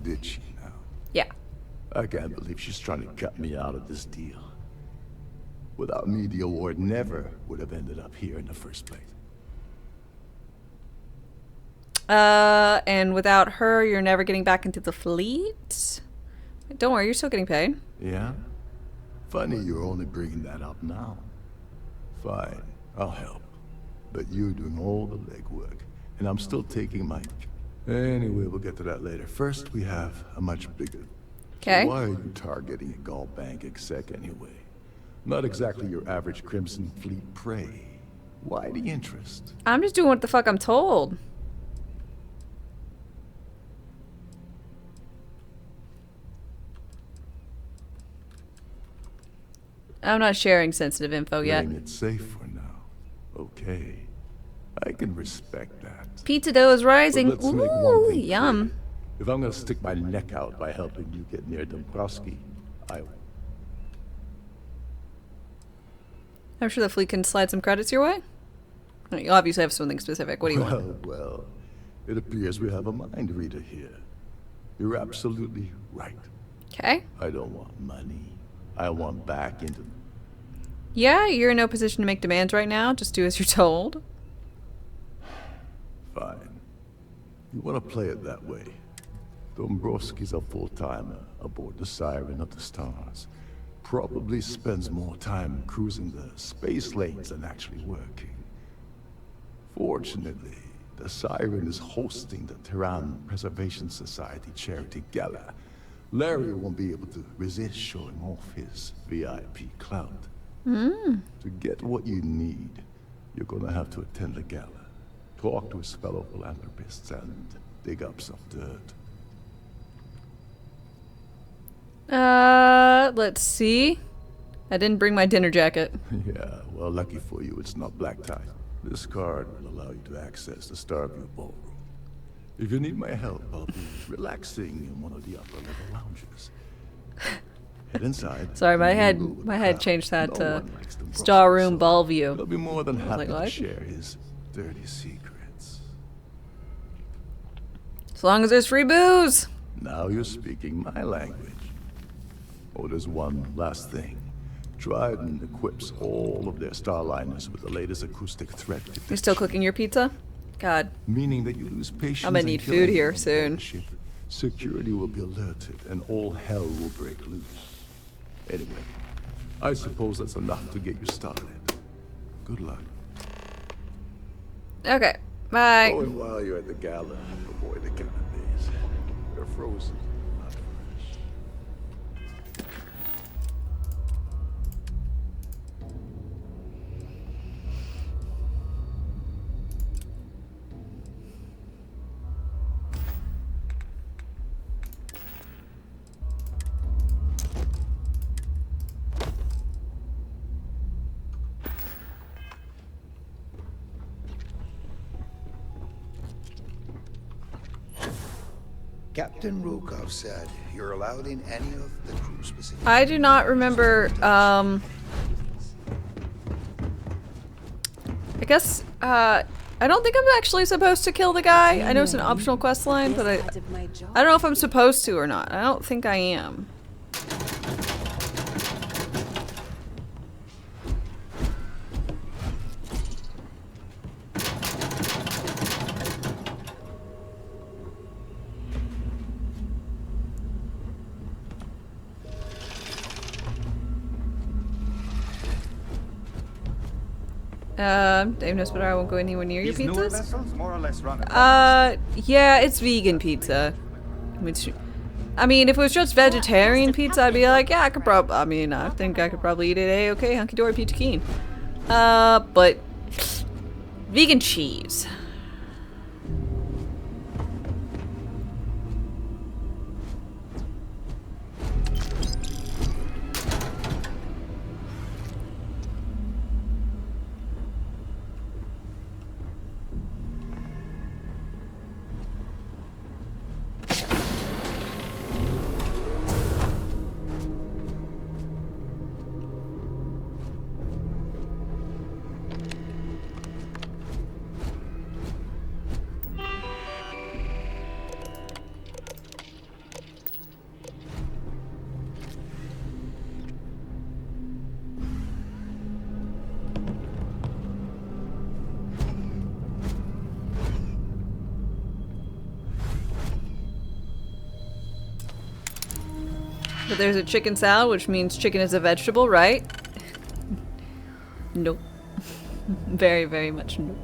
Did she now? Yeah. I can't believe she's trying to cut me out of this deal. Without me, the award never would have ended up here in the first place. And without her, you're never getting back into the fleet? Don't worry, you're still getting paid. Yeah? Funny you're only bringing that up now. Fine, I'll help. But you're doing all the legwork, and I'm still taking my... Anyway, we'll get to that later. First, we have a much bigger... Okay. So why are you targeting a Gall Bank exec anyway? Not exactly your average Crimson Fleet prey. Why the interest? I'm just doing what the fuck I'm told. I'm not sharing sensitive info yet. Playing it safe for now. Okay. I can respect that. Pizza dough is rising. But let's make one thing yum. clear. If I'm gonna stick my neck out by helping you get near Dombrowski, I will. I'm sure the fleet can slide some credits your way. You obviously have something specific. What do you want? Well, it appears we have a mind reader here. You're absolutely right. Okay. I don't want money. I want back into... Yeah, you're in no position to make demands right now. Just do as you're told. Fine. You want to play it that way. Dombrowski's a full-timer aboard the Siren of the Stars. Probably spends more time cruising the space lanes than actually working. Fortunately, the Siren is hosting the Tehran Preservation Society charity gala. Larry won't be able to resist showing off his VIP clout. To get what you need, you're gonna have to attend the gala, talk to his fellow philanthropists, and dig up some dirt. Let's see. I didn't bring my dinner jacket. Yeah, well, lucky for you, it's not black tie. This card will allow you to access the Starfield ballroom. If you need my help, I'll be relaxing in one of the upper level lounges. Head inside. Sorry, my head changed that to Star Room Ball View. He'll be more than happy to share his dirty secrets. As long as there's free booze. Now you're speaking my language. Oh, there's one last thing. Dryden equips all of their starliners with the latest acoustic threat detection. You're still cooking your pizza? God. Meaning that you lose patience. I'm gonna need food here soon. Security will be alerted and all hell will break loose. Anyway, I suppose that's enough to get you started. Good luck. Okay, bye. Oh, and while you're at the gala, avoid the canapes. They're frozen, not fresh. Captain Rukov said you're allowed in any of the crew specific. I do not remember, I guess, I don't think I'm actually supposed to kill the guy. I know it's an optional quest line, but I don't know if I'm supposed to or not. I don't think I am. Dave knows, but I won't go anywhere near your These newer pizzas. vessels more or less run Yeah, it's vegan pizza. Which, I mean, if it was just vegetarian pizza, I'd be like, yeah, I could I think I could probably eat it a-okay, hunky-dory pizza keen. But vegan cheese. But there's a chicken salad, which means chicken is a vegetable, right? Nope. Very, very much nope.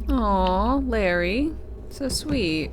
Aw, Larry. So sweet.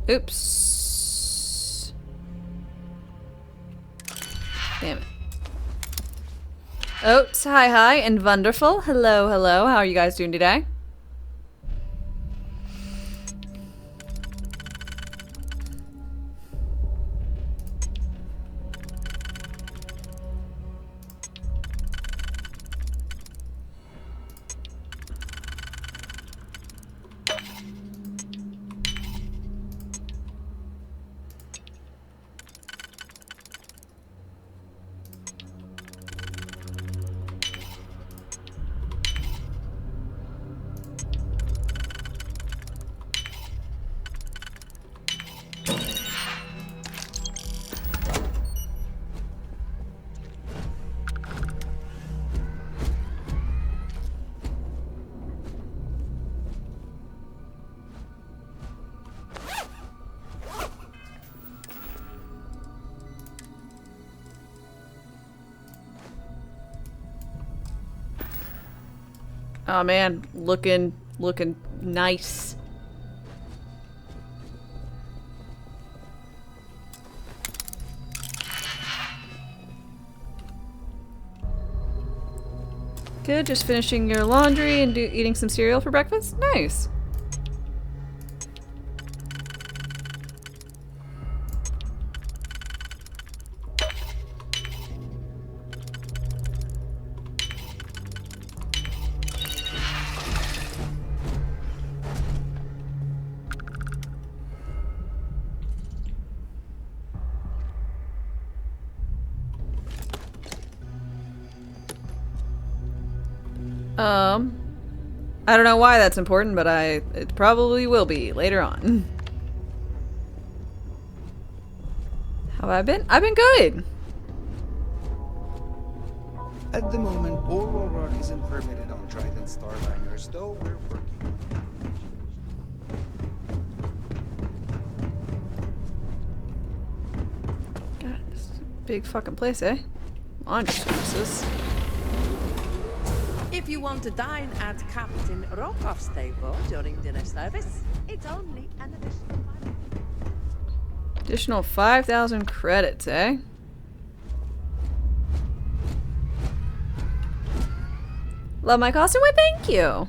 Oops. Damn it. Oats, hi, and wonderful. Hello, hello. How are you guys doing today? Oh man, looking nice. Good, just finishing your laundry and eating some cereal for breakfast? Nice. I don't know why that's important, but it probably will be later on. How have I been? I've been good. At the moment, oral run isn't permitted on Trident Starliners, though we're working. God, this is a big fucking place, eh? Laundry services. If you want to dine at Captain Rokoff's table during dinner service, it's only an Additional 5,000 credits, eh? Love my costume? Why, thank you.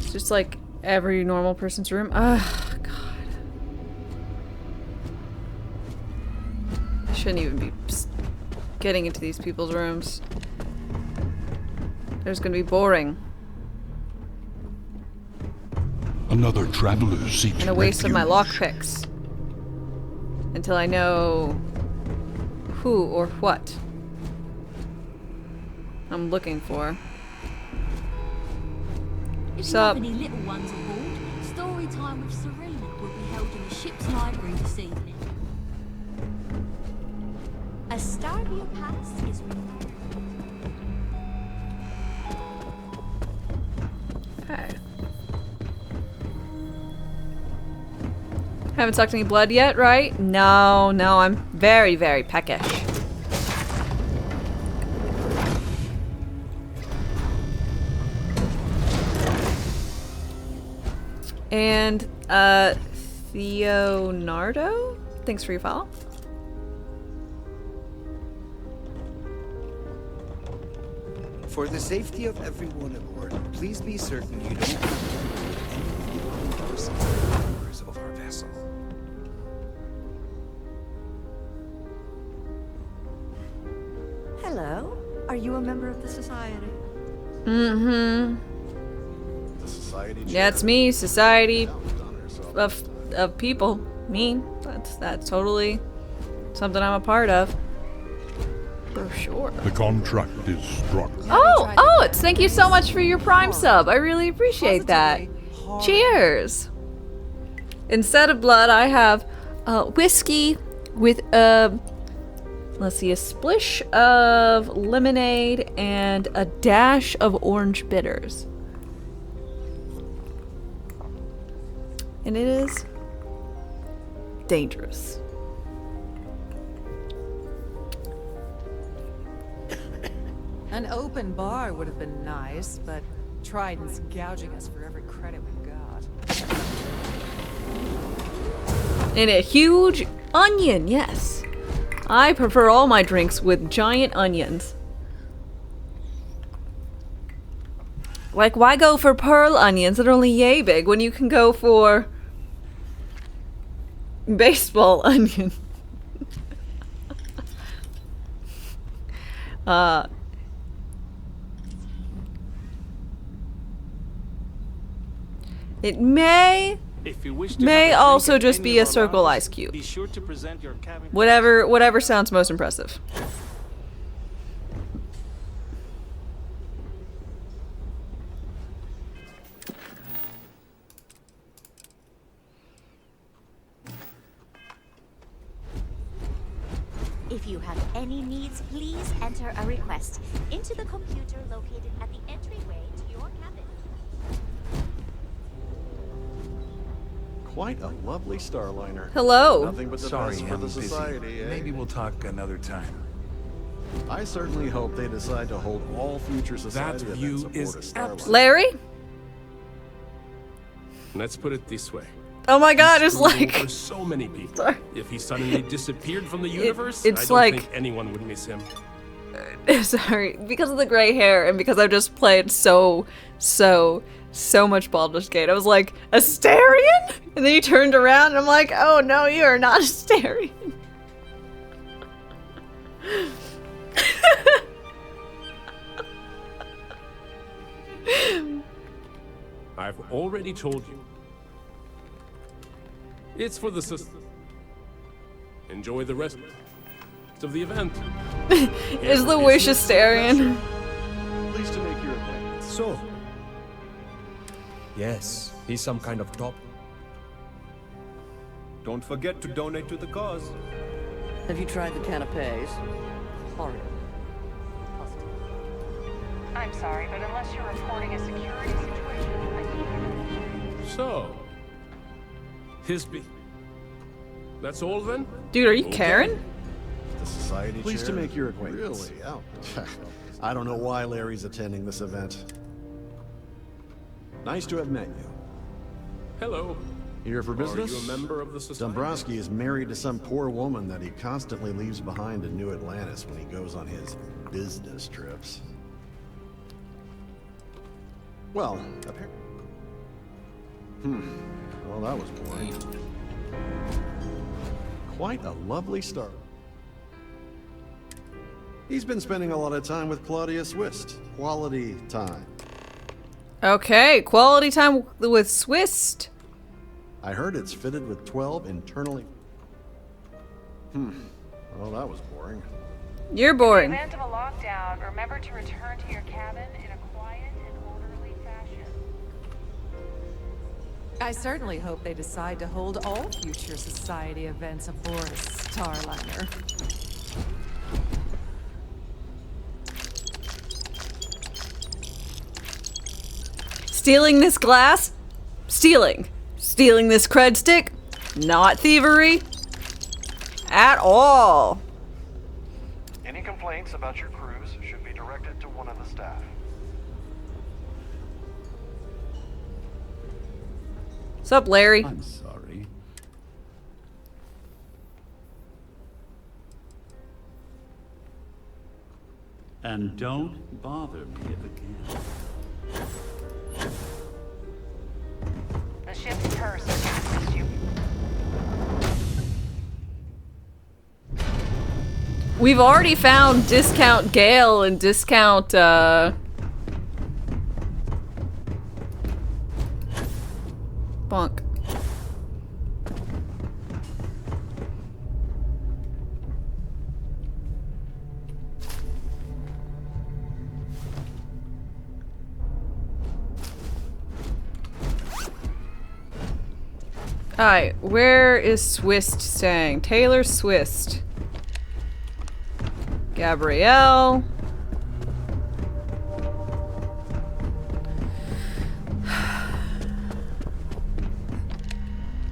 It's just like every normal person's room. Ah, God. I shouldn't even be getting into these people's rooms. There's gonna be boring. Another traveler seeks And a waste of my refuge. lockpicks. Until I know who or what I'm looking for. If What's you have up? any little ones aboard, story time with Serena will be held in the ship's library this evening. A Starfield pass is required. Okay. Haven't sucked any blood yet, right? No, no, I'm very, very peckish. And, Leonardo? Thanks for your follow. For the safety of everyone aboard, please be certain you don't any of the personal members of our vessel. Hello. Are you a member of the Society? Mm-hmm. The Society? Yeah, it's me, society of people. Me. That's totally something I'm a part of. For sure. The contract is struck. Oh, it's thank you so much for your Prime sub. I really appreciate that. Cheers. Instead of blood, I have whiskey with let's see, a splish of lemonade and a dash of orange bitters. And it is dangerous. An open bar would have been nice, but Trident's gouging us for every credit we've got. And a huge onion, yes. I prefer all my drinks with giant onions. Like, why go for pearl onions that are only yay big when you can go for baseball onion? It may If you wish to have a drink also at just any be a of our circle lounges, ice cube. Be sure to present your cabin. Whatever sounds most impressive. If you have any needs, please enter a request into the computer located at the entryway to your cabin. Quite a lovely Starliner. Hello. Nothing but the Sorry, best for I'm the busy. society, eh? Maybe we'll talk another time. I certainly hope they decide to hold all future society That events view aboard is a Starliner. Larry? Let's put it this way. Oh my god, He's it's screwed like... over so many people. Sorry. If he suddenly disappeared from the universe, it's I don't like- think anyone would miss him. Sorry, because of the gray hair and because I've just played so much Baldur's Gate. I was like, Astarion? And then he turned around and I'm like, oh no, you are not Astarion. I've already told you. It's for the Enjoy the rest of the event. Is the wish Astarion? Pleased to make your acquaintance. So, yes, he's some kind of top. Don't forget to donate to the cause. Have you tried the canapes? Horrid. I'm sorry, but unless you're reporting a security situation, I can't. So, that's all then? Dude, are you Okay. Karen? The society Pleased to chair. make your acquaintance. Really? Oh. I don't know why Larry's attending this event. Nice to have met you. Hello. Here for business? Are you a member of the society? Dombrowski is married to some poor woman that he constantly leaves behind in New Atlantis when he goes on his business trips. Well, apparently. Well, that was boring. Quite a lovely start. He's been spending a lot of time with Claudia Swist. Quality time. Okay, quality time with Swist. I heard it's fitted with 12 internally. Well, that was boring. You're In boring. the event of a lockdown, remember to return to your cabin in a quiet and orderly fashion. I certainly hope they decide to hold all future society events aboard a Starliner. Stealing this glass? Stealing. Stealing this cred stick? Not thievery. At all. Any complaints about your cruise should be directed to one of the staff. What's up, Larry? I'm sorry. And don't bother me again. The ship's curse against you. We've already found discount Gale and discount, Bunk. Alright, where is Swist staying? Taylor Swist. Gabrielle.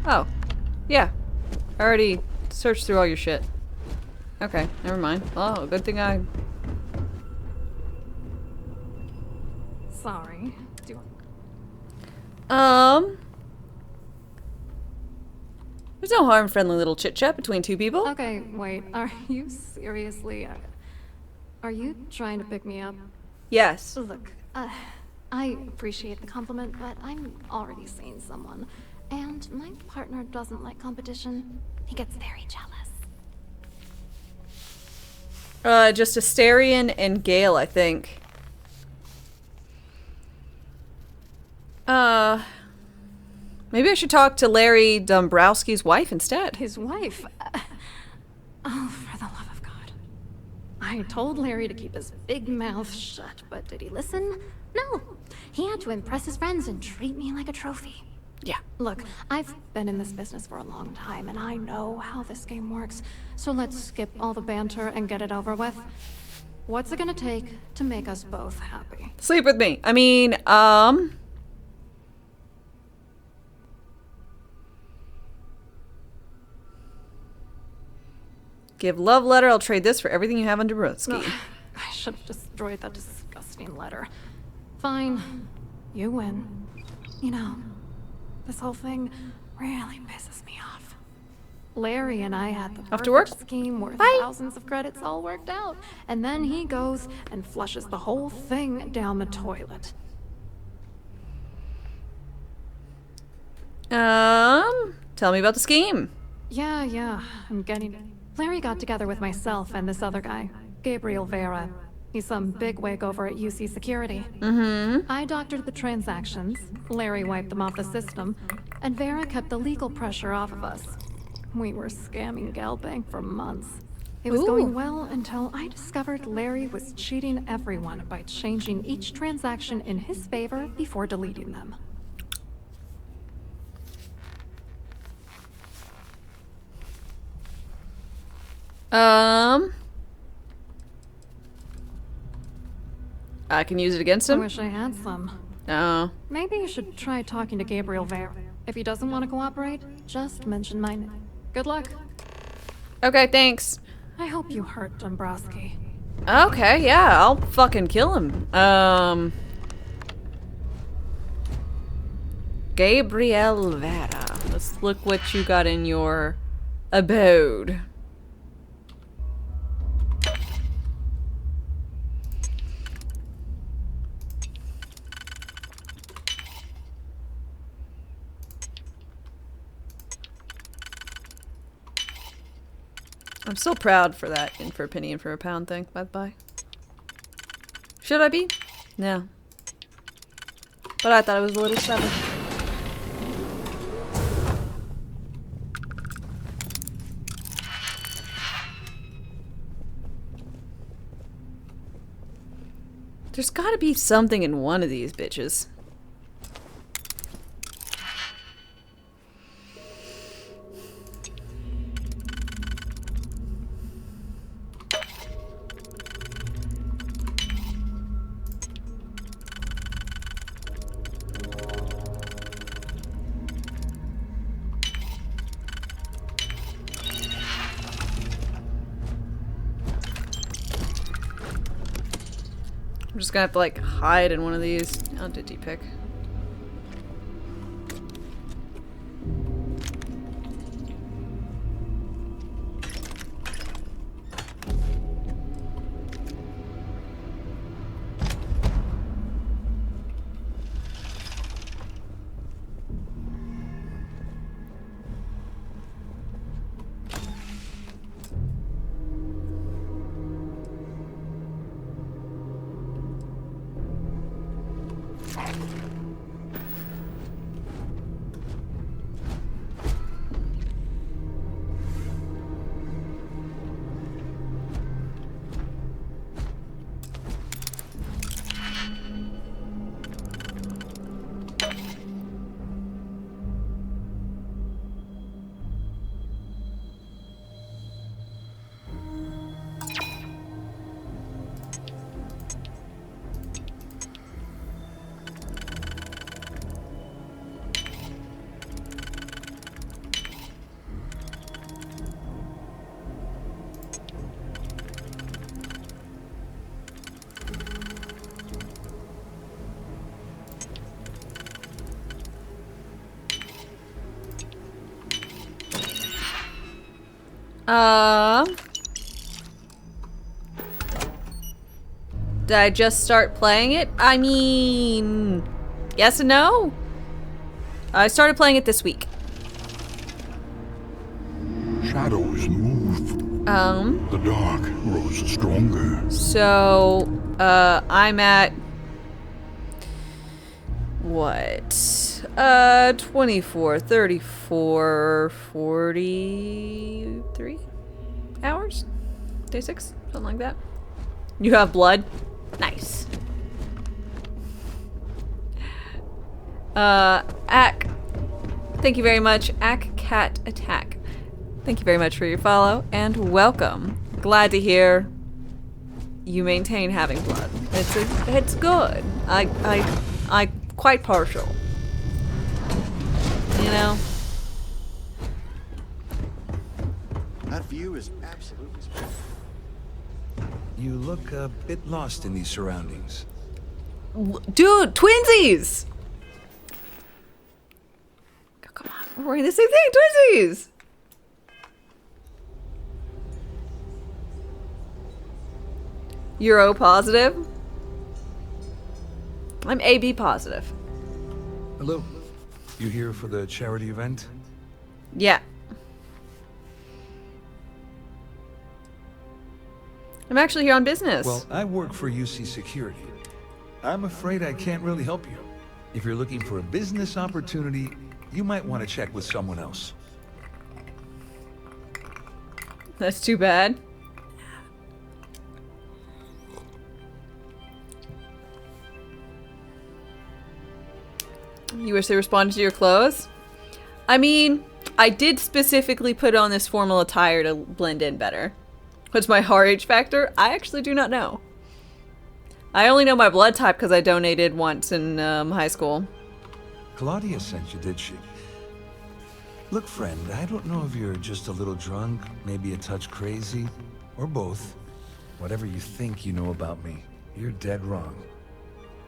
Oh. Yeah. I already searched through all your shit. Okay, never mind. Oh, good thing I... Sorry. There's no harm in friendly little chit-chat between two people. Okay, wait. Are you seriously... Are you trying to pick me up? Yes. Look, I appreciate the compliment, but I'm already seeing someone. And my partner doesn't like competition. He gets very jealous. Just Asterion and Gale, I think. Maybe I should talk to Larry Dombrowski's wife instead. His wife? Oh, for the love of God. I told Larry to keep his big mouth shut, but did he listen? No. He had to impress his friends and treat me like a trophy. Yeah. Look, I've been in this business for a long time, and I know how this game works. So let's skip all the banter and get it over with. What's it gonna take to make us both happy? Sleep with me. I mean, give love letter. I'll trade this for everything you have on Dabrowski. I should have destroyed that disgusting letter. Fine. You win. You know, this whole thing really pisses me off. Larry and I had the perfect scheme worth thousands of credits all worked out. And then he goes and flushes the whole thing down the toilet. Tell me about the scheme. Yeah, I'm getting it. Larry got together with myself and this other guy, Gabriel Vera. He's some bigwig over at UC Security. Mm-hmm. I doctored the transactions, Larry wiped them off the system, and Vera kept the legal pressure off of us. We were scamming Galbank for months. It was going well until I discovered Larry was cheating everyone by changing each transaction in his favor before deleting them. I can use it against him? I wish I had some. No. Maybe you should try talking to Gabriel Vera. If he doesn't want to cooperate, just mention my name. Good luck. Okay, thanks. I hope you hurt Dombrowski. Okay, yeah, I'll fucking kill him. Gabriel Vera. Let's look what you got in your abode. I'm so proud for that in for a penny and for a pound thing, by the by. Should I be? No. But I thought it was a little seven. There's gotta be something in one of these bitches. I'm just gonna have to like hide in one of these. Oh, did he pick? Did I just start playing it? I mean, yes and no. I started playing it this week. Shadows moved. The dark grows stronger. So, I'm at what? 24, 34, 43 hours? Day 6? Something like that. You have blood? Nice. Ack. Thank you very much. Ack Cat Attack. Thank you very much for your follow and welcome. Glad to hear you maintain having blood. It's good. I quite partial. You know? That view is absolutely spectacular. You look a bit lost in these surroundings. Dude, twinsies! Oh, come on, we're wearing the same thing, twinsies! You're O positive? I'm AB positive. Hello. You here for the charity event? Yeah. I'm actually here on business. Well, I work for UC Security. I'm afraid I can't really help you. If you're looking for a business opportunity, you might want to check with someone else. That's too bad. You wish they responded to your clothes? I mean, I did specifically put on this formal attire to blend in better. What's my RH factor? I actually do not know. I only know my blood type because I donated once in high school. Claudia sent you, did she? Look, friend, I don't know if you're just a little drunk, maybe a touch crazy, or both. Whatever you think you know about me, you're dead wrong.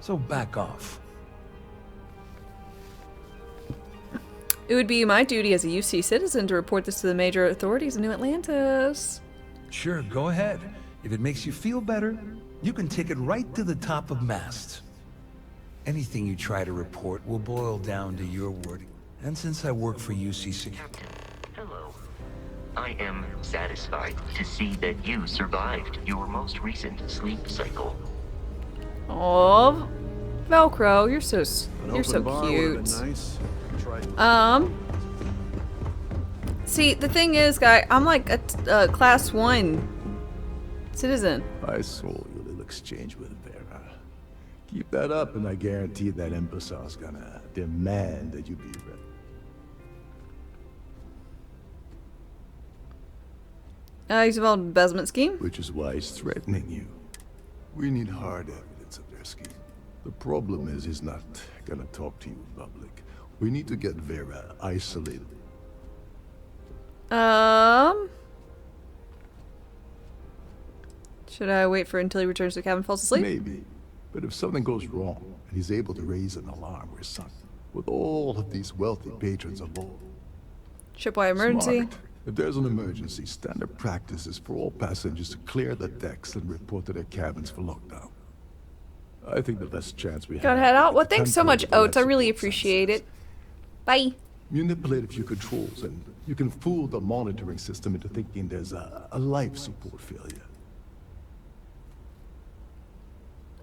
So back off. It would be my duty as a UC citizen to report this to the major authorities in New Atlantis. Sure, go ahead. If it makes you feel better, you can take it right to the top of mast. Anything you try to report will boil down to your word. And since I work for UC Security... Hello. I am satisfied to see that you survived your most recent sleep cycle. Oh, Velcro, you're so cute. Nice. See, the thing is, guy, I'm like a class 1 citizen. I saw your little exchange with Vera. Keep that up, and I guarantee that imbecile's gonna demand that you be ready. He's involved in an embezzlement scheme. Which is why he's threatening you. We need hard evidence of their scheme. The problem is he's not gonna talk to you in public. We need to get Vera isolated. Should I wait for until he returns to the cabin and falls asleep? Maybe. But if something goes wrong, and he's able to raise an alarm, we're sunk. With all of these wealthy patrons involved. Shipwide emergency. Smart. If there's an emergency, standard practice is for all passengers to clear the decks and report to their cabins for lockdown. I think the less chance we have... Gotta head out? Well, thanks so much, Oates. I really appreciate it. Bye. Manipulate a few controls, and you can fool the monitoring system into thinking there's a life support failure.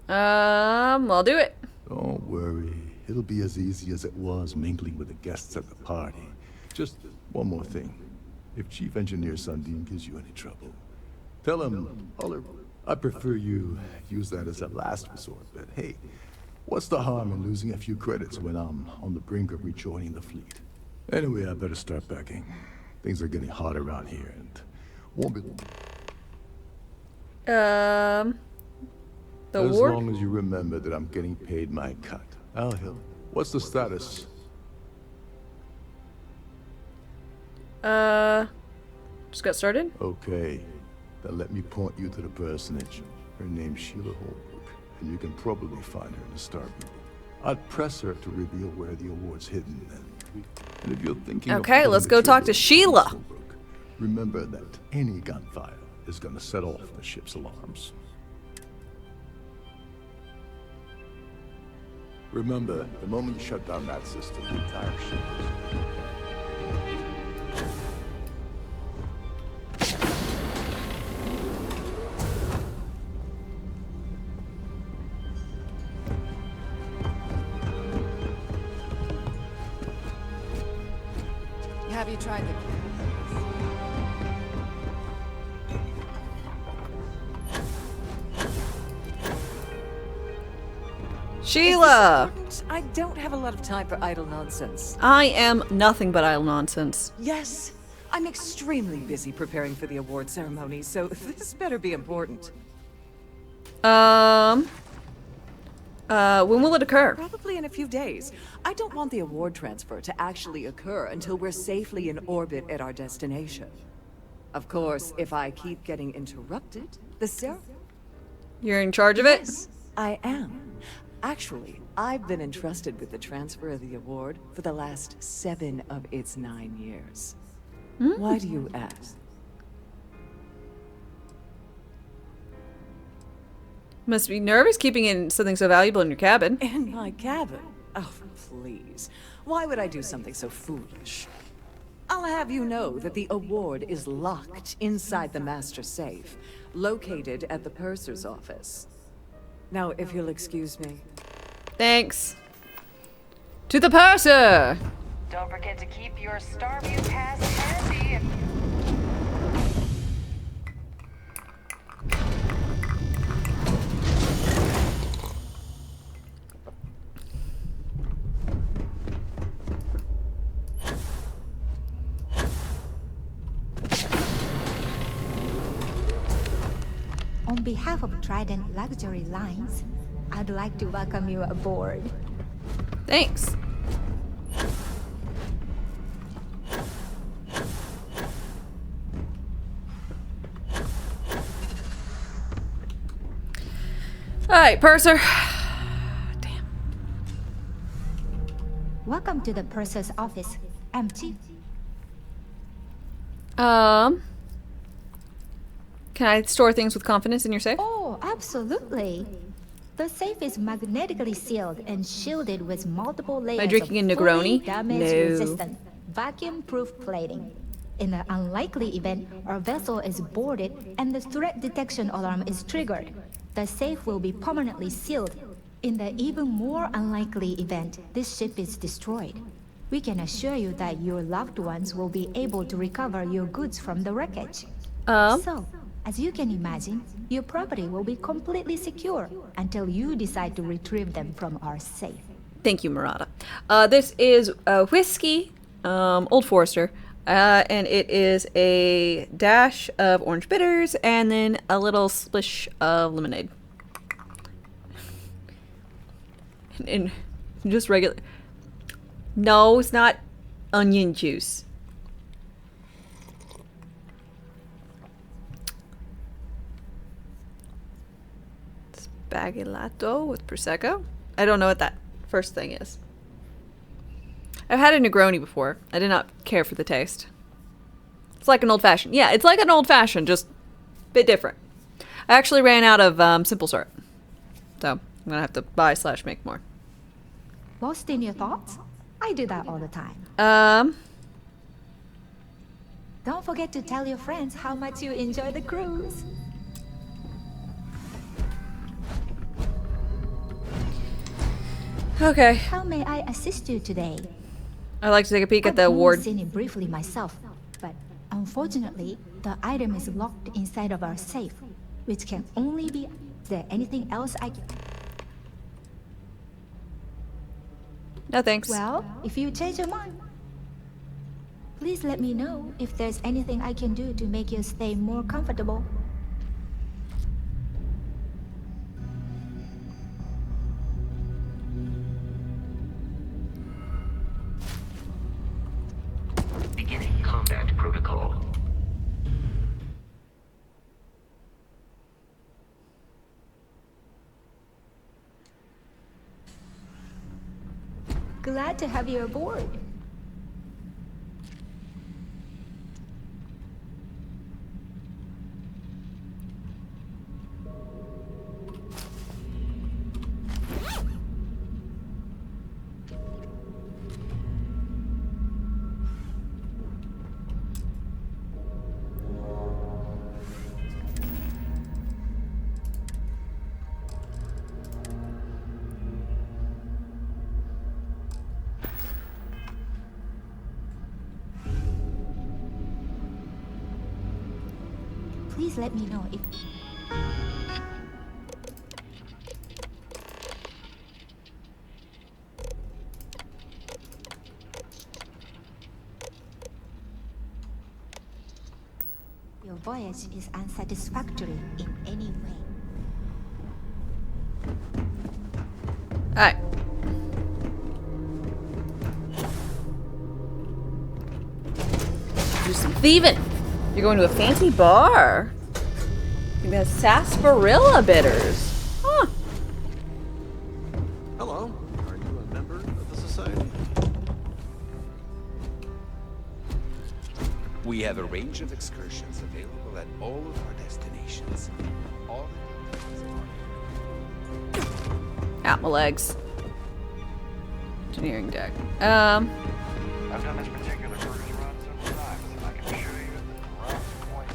I'll do it. Don't worry. It'll be as easy as it was mingling with the guests at the party. Just one more thing. If Chief Engineer Sundin gives you any trouble, tell him, I prefer you use that as a last resort, but hey, what's the harm in losing a few credits when I'm on the brink of rejoining the fleet? Anyway, I better start packing. Things are getting hot around here, and won't be... The as ward? long as you remember that I'm getting paid my cut. Al Hill, what's the status? Just got started? Okay. Then let me point you to the personage. Her name's Sheila Holbrook, and you can probably find her in the Starfield. I'd press her to reveal where the award's hidden, and if you're thinking Okay, let's go talk to Sheila. Remember that any gunfire is gonna set off the ship's alarms. Remember, the moment you shut down that system, the entire ship is... Have you tried the... Sheila! I don't have a lot of time for idle nonsense. I am nothing but idle nonsense. Yes, I'm extremely busy preparing for the award ceremony, so this better be important. When will it occur? Probably in a few days. I don't want the award transfer to actually occur until we're safely in orbit at our destination. Of course, if I keep getting interrupted, the ceremony... You're in charge of it? Yes, I am. Actually, I've been entrusted with the transfer of the award for the last 7 of its 9 years. Why do you ask? Must be nervous keeping in something so valuable in your cabin. In my cabin? Oh, please. Why would I do something so foolish? I'll have you know that the award is locked inside the master safe, located at the purser's office. Now, if you'll excuse me. Thanks. To the purser! Don't forget to keep your Starfield pass handy if... On behalf of Trident Luxury Lines, I'd like to welcome you aboard. Thanks. Alright, purser. Welcome to the purser's office. I'm Chief. Can I store things with confidence in your safe? Oh, absolutely. The safe is magnetically sealed and shielded with multiple layers Am I drinking of a Negroni? damage-resistant, vacuum-proof plating. In the unlikely event our vessel is boarded and the threat detection alarm is triggered, the safe will be permanently sealed. In the even more unlikely event this ship is destroyed, we can assure you that your loved ones will be able to recover your goods from the wreckage. So, as you can imagine, your property will be completely secure until you decide to retrieve them from our safe. Thank you, Murata. This is whiskey, Old Forester, and it is a dash of orange bitters and then a little splish of lemonade. And just regular. No, it's not onion juice. Spaghetti with Prosecco? I don't know what that first thing is. I've had a Negroni before. I did not care for the taste. It's like an old-fashioned. Yeah, it's like an old-fashioned, just a bit different. I actually ran out of simple syrup. So, I'm going to have to buy/make more. Lost in your thoughts? I do that all the time. Don't forget to tell your friends how much you enjoy the cruise. Okay. How may I assist you today? I'd like to take a peek at the award. I've seen it briefly myself, but unfortunately, the item is locked inside of our safe, which can only be... Is there anything else I can... No thanks. Well, if you change your mind, please let me know if there's anything I can do to make your stay more comfortable. Beginning combat protocol. Glad to have you aboard. Please let me know if... your voyage is unsatisfactory in any way. Alright. Do some thieving. You're going to a fancy bar. You got sarsaparilla bitters. Huh. Hello. Are you a member of the society? We have a range of excursions available at all of our destinations. All the details are... Out my legs. Engineering deck. I've done this particular cruise run several times, and I can assure you the run's quite...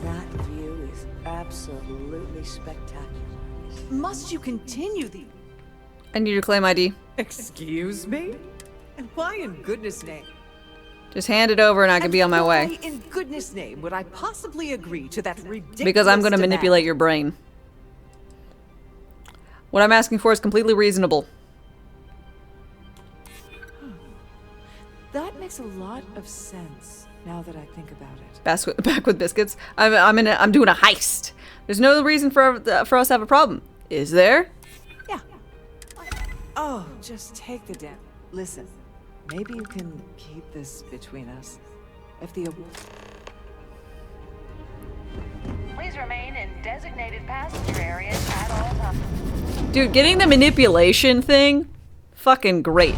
That view is absolutely spectacular. Must you continue the... I need your claim ID. Excuse me? And why in goodness name? Just hand it over and I can be on my way. Why in goodness name would I possibly agree to that ridiculous Because I'm going to demand? manipulate your brain. What I'm asking for is completely reasonable. That makes a lot of sense now that I think about it. Back with biscuits. I'm doing a heist. There's no reason for us to have a problem, is there? Yeah. Oh, just take the damn. Listen, maybe you can keep this between us. If the Please remain in designated passenger areas at all times. Dude, getting the manipulation thing, fucking great.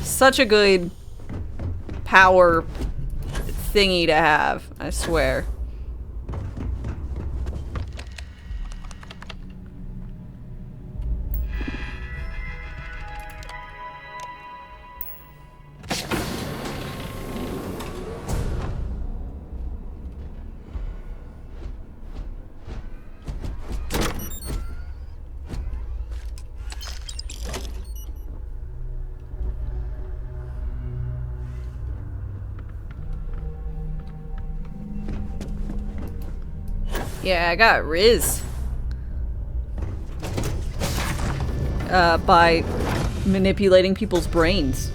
Such a good power thingy to have, I swear. Yeah, I got Riz. By manipulating people's brains.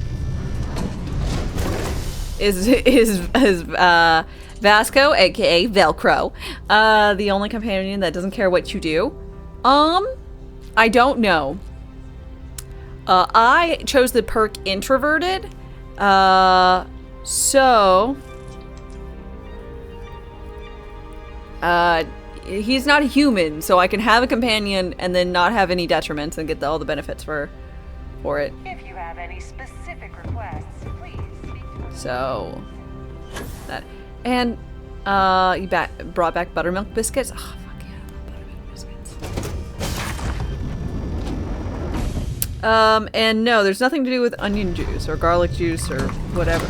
Is Vasco, aka Velcro, the only companion that doesn't care what you do? I don't know. I chose the perk Introverted, so... he's not a human, so I can have a companion and then not have any detriments and get all the benefits for it. If you have any specific requests, please speak to us. So that and you brought back buttermilk biscuits. Oh fuck yeah, I love buttermilk biscuits. And no, there's nothing to do with onion juice or garlic juice or whatever.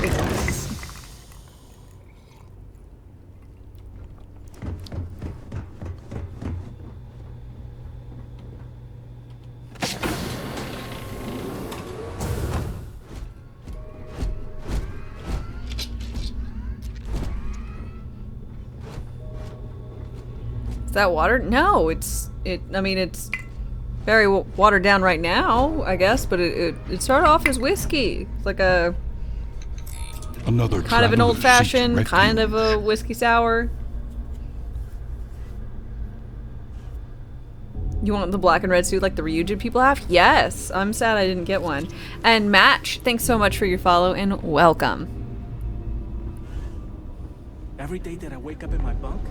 Is that water? No, I mean, it's very watered down right now, I guess, but it started off as whiskey. It's like another kind of an old-fashioned, kind of a whiskey sour. You want the black and red suit like the Ryujin people have? Yes! I'm sad I didn't get one. And Match, thanks so much for your follow and welcome. Every day that I wake up in my bunk,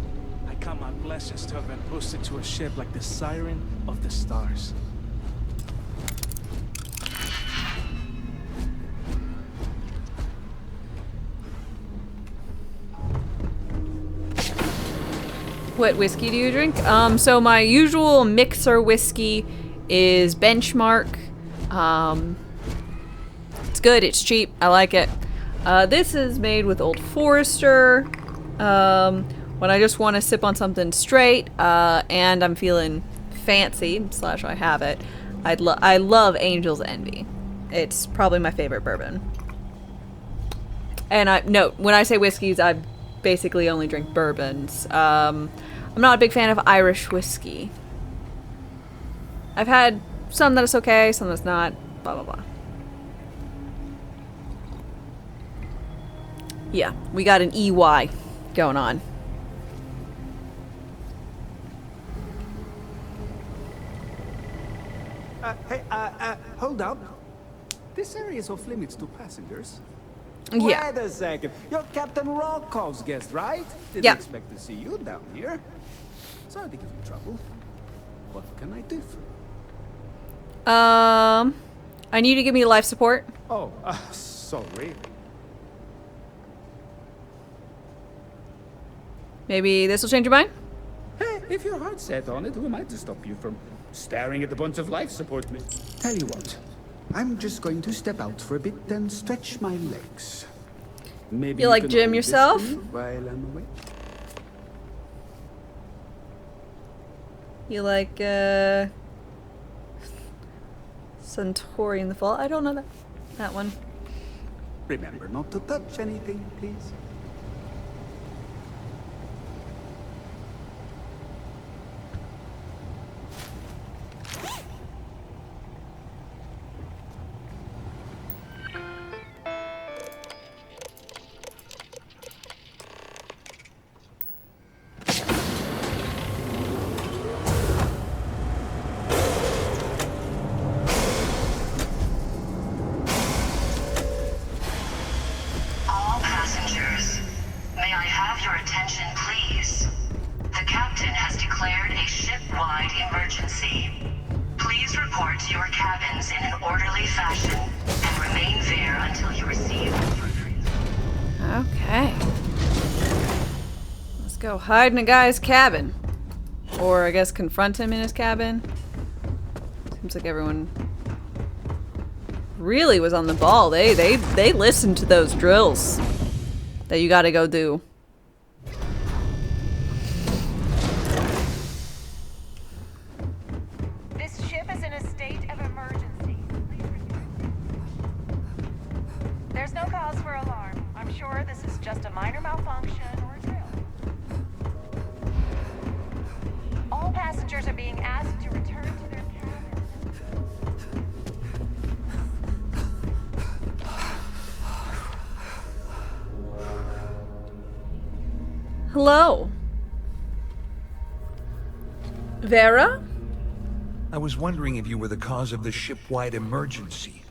I count my blessings to have been posted to a ship like the Siren of the Stars. What whiskey do you drink? So my usual mixer whiskey is Benchmark. It's good, it's cheap, I like it. This is made with Old Forester. When I just want to sip on something straight, and I'm feeling fancy, / I have it. I love Angel's Envy. It's probably my favorite bourbon. And note, when I say whiskeys, I basically only drink bourbons. I'm not a big fan of Irish whiskey. I've had some that is okay, some that's not, blah, blah, blah. Yeah, we got an EY going on. Hey, hold up. This area is off limits to passengers. Yeah. Wait a second. You're Captain Rockoff's guest, right? Didn't Yeah. expect to see you down here. Sorry to give you trouble. What can I do for you? I need you to give me life support. Oh, sorry. Maybe this will change your mind? Hey, if your heart's set on it, who am I to stop you from staring at a bunch of life support? Tell you what, I'm just going to step out for a bit and stretch my legs. Maybe You like can gym hold this yourself? for me while I'm away. You like, Centauri in the Fall? I don't know that one. Remember not to touch anything, please. All passengers, may I have your attention, please? The captain has declared a ship-wide emergency. Please report to your cabins in an orderly fashion and remain there until you receive. Okay. Let's go hide in a guy's cabin. Or I guess confront him in his cabin. Seems like everyone really was on the ball. They listened to those drills that you gotta go do. This ship is in a state of emergency. There's no cause for alarm. I'm sure this is just a minor malfunction or a drill. All passengers are being asked to return to their cabins. Hello. Vera? I was wondering if you were the cause of the ship-wide emergency.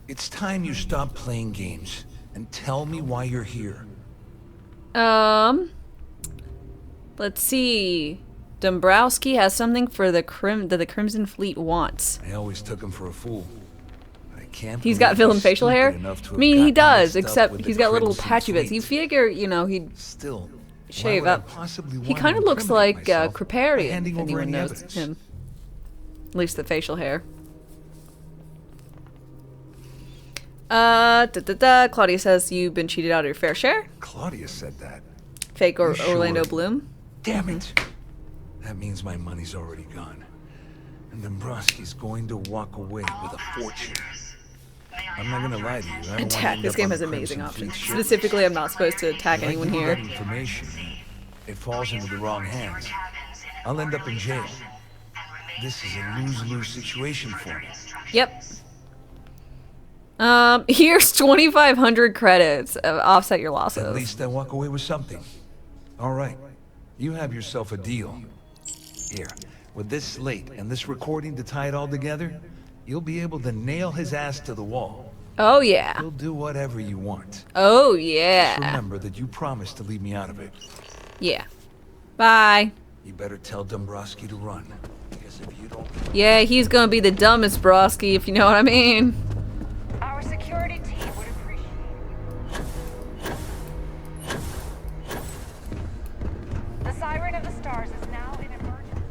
It's time you stop playing games and tell me why you're here. Let's see. Dombrowski has something for the that the Crimson Fleet wants. I always took him for a fool. I can't. He's got villain facial hair. I mean, he does, except he's got little Crimson patchy bits. You figure, you know, he'd still shave would I up. possibly He want kind to of looks incriminate like myself by Kriparian, handing if over anyone any knows evidence? him. At least the facial hair. Claudia says you've been cheated out of your fair share. Claudia said that. Fake or You sure? Orlando Bloom. Damn it. That means my money's already gone. And Dombrowski's going to walk away with a fortune. I'm not gonna lie to you. I don't wanna Attack. end This up game on has the amazing Crimson options. Fleet ship. Specifically, I'm not supposed to attack If I anyone give you here. that information, it falls into the wrong hands. I'll end up in jail. This is a lose-lose situation for me. Yep. Here's 2,500 credits. Offset your losses. At least I walk away with something. All right. You have yourself a deal. Here, with this slate and this recording to tie it all together, you'll be able to nail his ass to the wall. Oh yeah. You'll do whatever you want. Oh yeah. Just remember that you promised to leave me out of it. Yeah. Bye. You better tell Dombrowski to run. Because if you don't... Yeah, he's gonna be the dumbest Brosky, if you know what I mean. Our security team would appreciate it. The Siren of the Stars is now in emergency.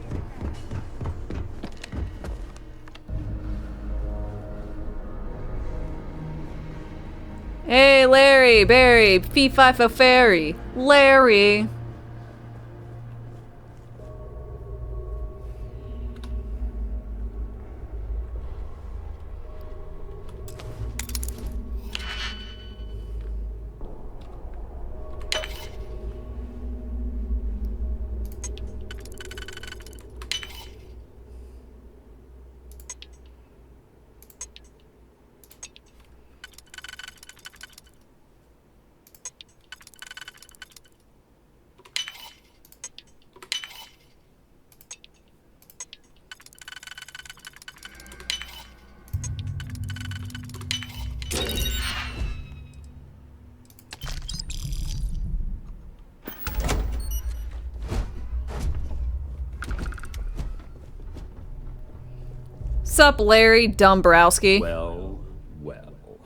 Hey, Larry, Barry, fee fi fo fairy, Larry. Sup, Larry Dombrowski? Well, well.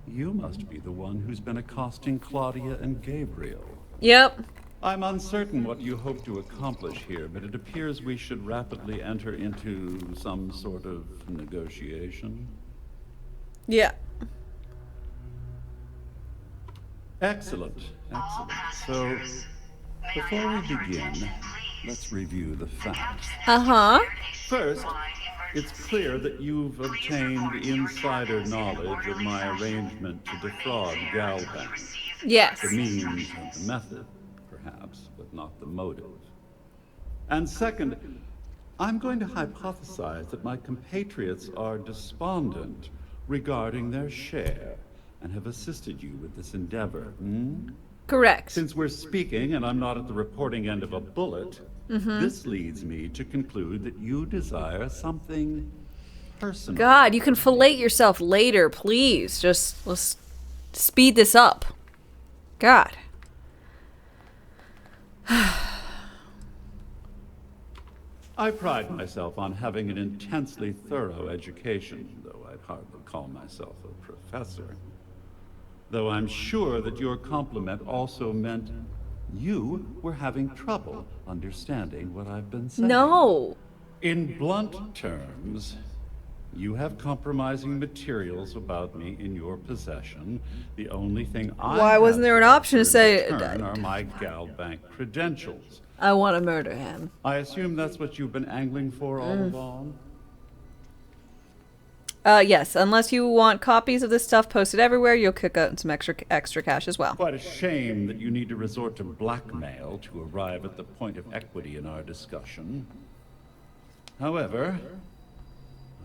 You must be the one who's been accosting Claudia and Gabriel. Yep. I'm uncertain what you hope to accomplish here, but it appears we should rapidly enter into some sort of negotiation. Yeah. Excellent, excellent. So, before we begin, let's review the facts. Uh-huh. First, it's clear that you've obtained insider knowledge of my arrangement to defraud Galbank. Yes. The means and the method, perhaps, but not the motive. And second, I'm going to hypothesize that my compatriots are despondent regarding their share and have assisted you with this endeavor. Correct. Since we're speaking and I'm not at the reporting end of a bullet, this leads me to conclude that you desire something personal. God, you can fillet yourself later, please. Just let's speed this up. God. I pride myself on having an intensely thorough education, though I'd hardly call myself a professor. Though I'm sure that your compliment also meant you were having trouble understanding what I've been saying. No. In blunt terms, you have compromising materials about me in your possession. The only thing Why wasn't there an option to say are my Galbank credentials? I want to murder him. I assume that's what you've been angling for all along? Yes, unless you want copies of this stuff posted everywhere, you'll kick out some extra cash as well. Quite a shame that you need to resort to blackmail to arrive at the point of equity in our discussion. However,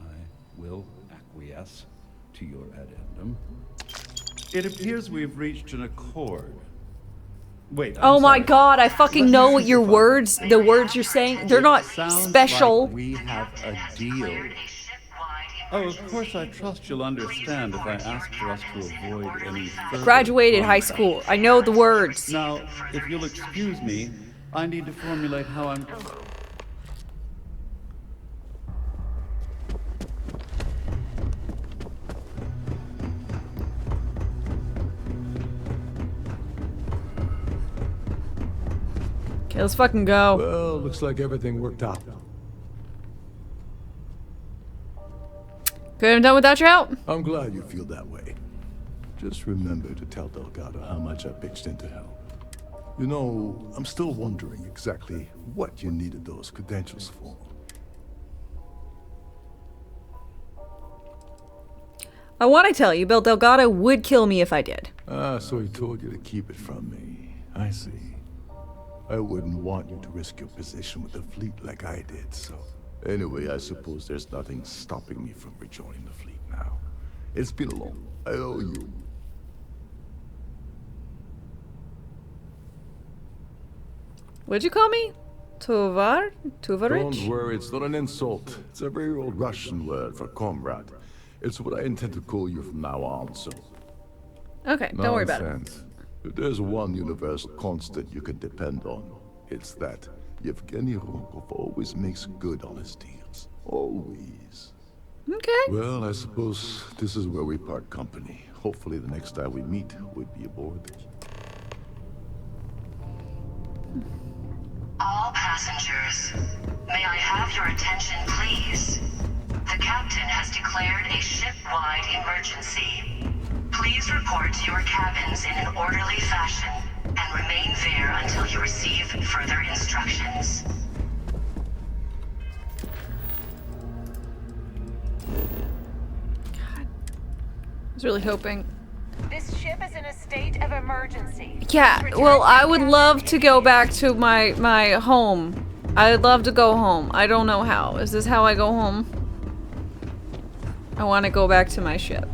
I will acquiesce to your addendum. It appears we've reached an accord. Wait, Oh my sorry. God, I fucking know what your words, the words you're saying, they're not Sounds special. like we have a deal. Oh, of course I trust you'll understand if I ask for us to avoid any further Graduated high contact. school. I know the words. Now, if you'll excuse me, I need to formulate how I'm... Okay, let's fucking go. Well, looks like everything worked out. Couldn't have done without your help. I'm glad you feel that way. Just remember to tell Delgado how much I pitched into help. You know, I'm still wondering exactly what you needed those credentials for. I want to tell you, Bill Delgado would kill me if I did. Ah, so he told you to keep it from me. I see. I wouldn't want you to risk your position with the fleet like I did, so... Anyway, I suppose there's nothing stopping me from rejoining the fleet now. It's been long. I owe you. What'd you call me? Tovarich? Don't worry, it's not an insult. It's a very old Russian word for comrade. It's what I intend to call you from now on, so... Okay, don't worry about it. Nonsense. If there's one universal constant you can depend on, it's that Yevgeny Ronkov always makes good on his deals. Always. Okay. Well, I suppose this is where we part company. Hopefully the next time we meet, we'll be aboard. All passengers, may I have your attention, please? The captain has declared a ship-wide emergency. Please report to your cabins in an orderly fashion and remain there until you receive further instructions. I was really hoping. This ship is in a state of emergency. Yeah, well, I would love to go back to my home. I'd love to go home. I don't know how. Is this how I go home? I want to go back to my ship.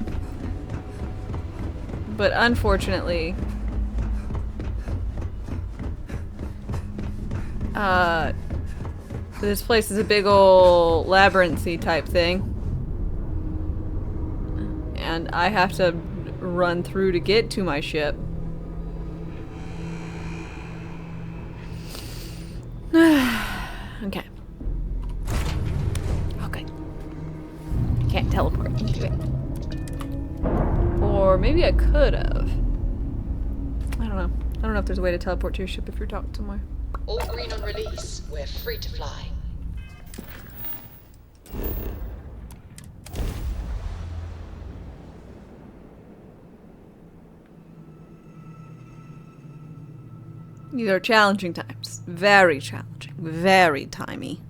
But unfortunately... this place is a big ol' labyrinthy type thing. And I have to run through to get to my ship. Okay. Okay. teleport into it. Or maybe I could have. I don't know. I don't know if there's a way to teleport to your ship if you're docked somewhere. All green on release. We're free to fly. These are challenging times. Very challenging. Very timey.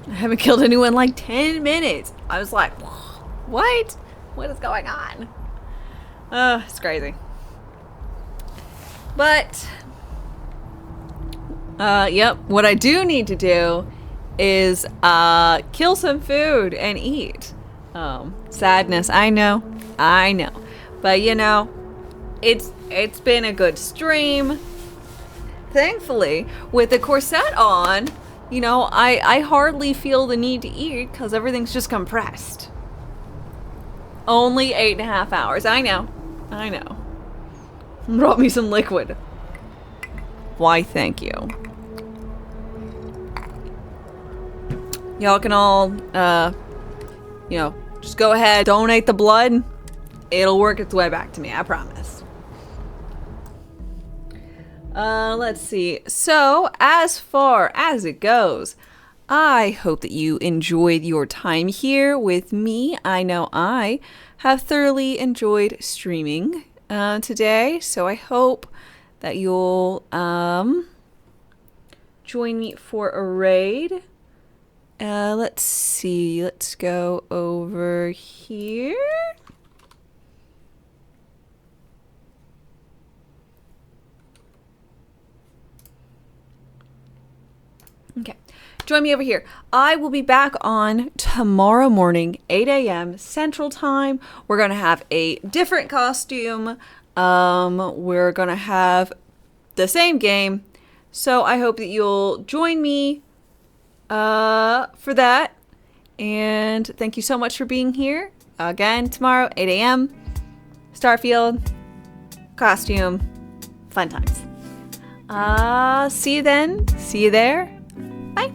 I haven't killed anyone in like 10 minutes. I was like, what? What is going on? It's crazy. But, yep. What I do need to do is kill some food and eat. Sadness. I know. But you know, it's been a good stream. Thankfully, with the corset on, you know, I hardly feel the need to eat because everything's just compressed. Only 8.5 hours. I know. Brought me some liquid. Why, thank you. Y'all can all, you know, just go ahead, donate the blood. It'll work its way back to me, I promise. Let's see. So, as far as it goes, I hope that you enjoyed your time here with me. I know I have thoroughly enjoyed streaming today, so I hope that you'll join me for a raid. Let's see. Let's go over here. Okay. Join me over here. I will be back on tomorrow morning, 8 a.m. Central Time. We're going to have a different costume. We're going to have the same game. So I hope that you'll join me for that. And thank you so much for being here. Again, tomorrow, 8 a.m. Starfield. Costume. Fun times. See you then. See you there. Bye.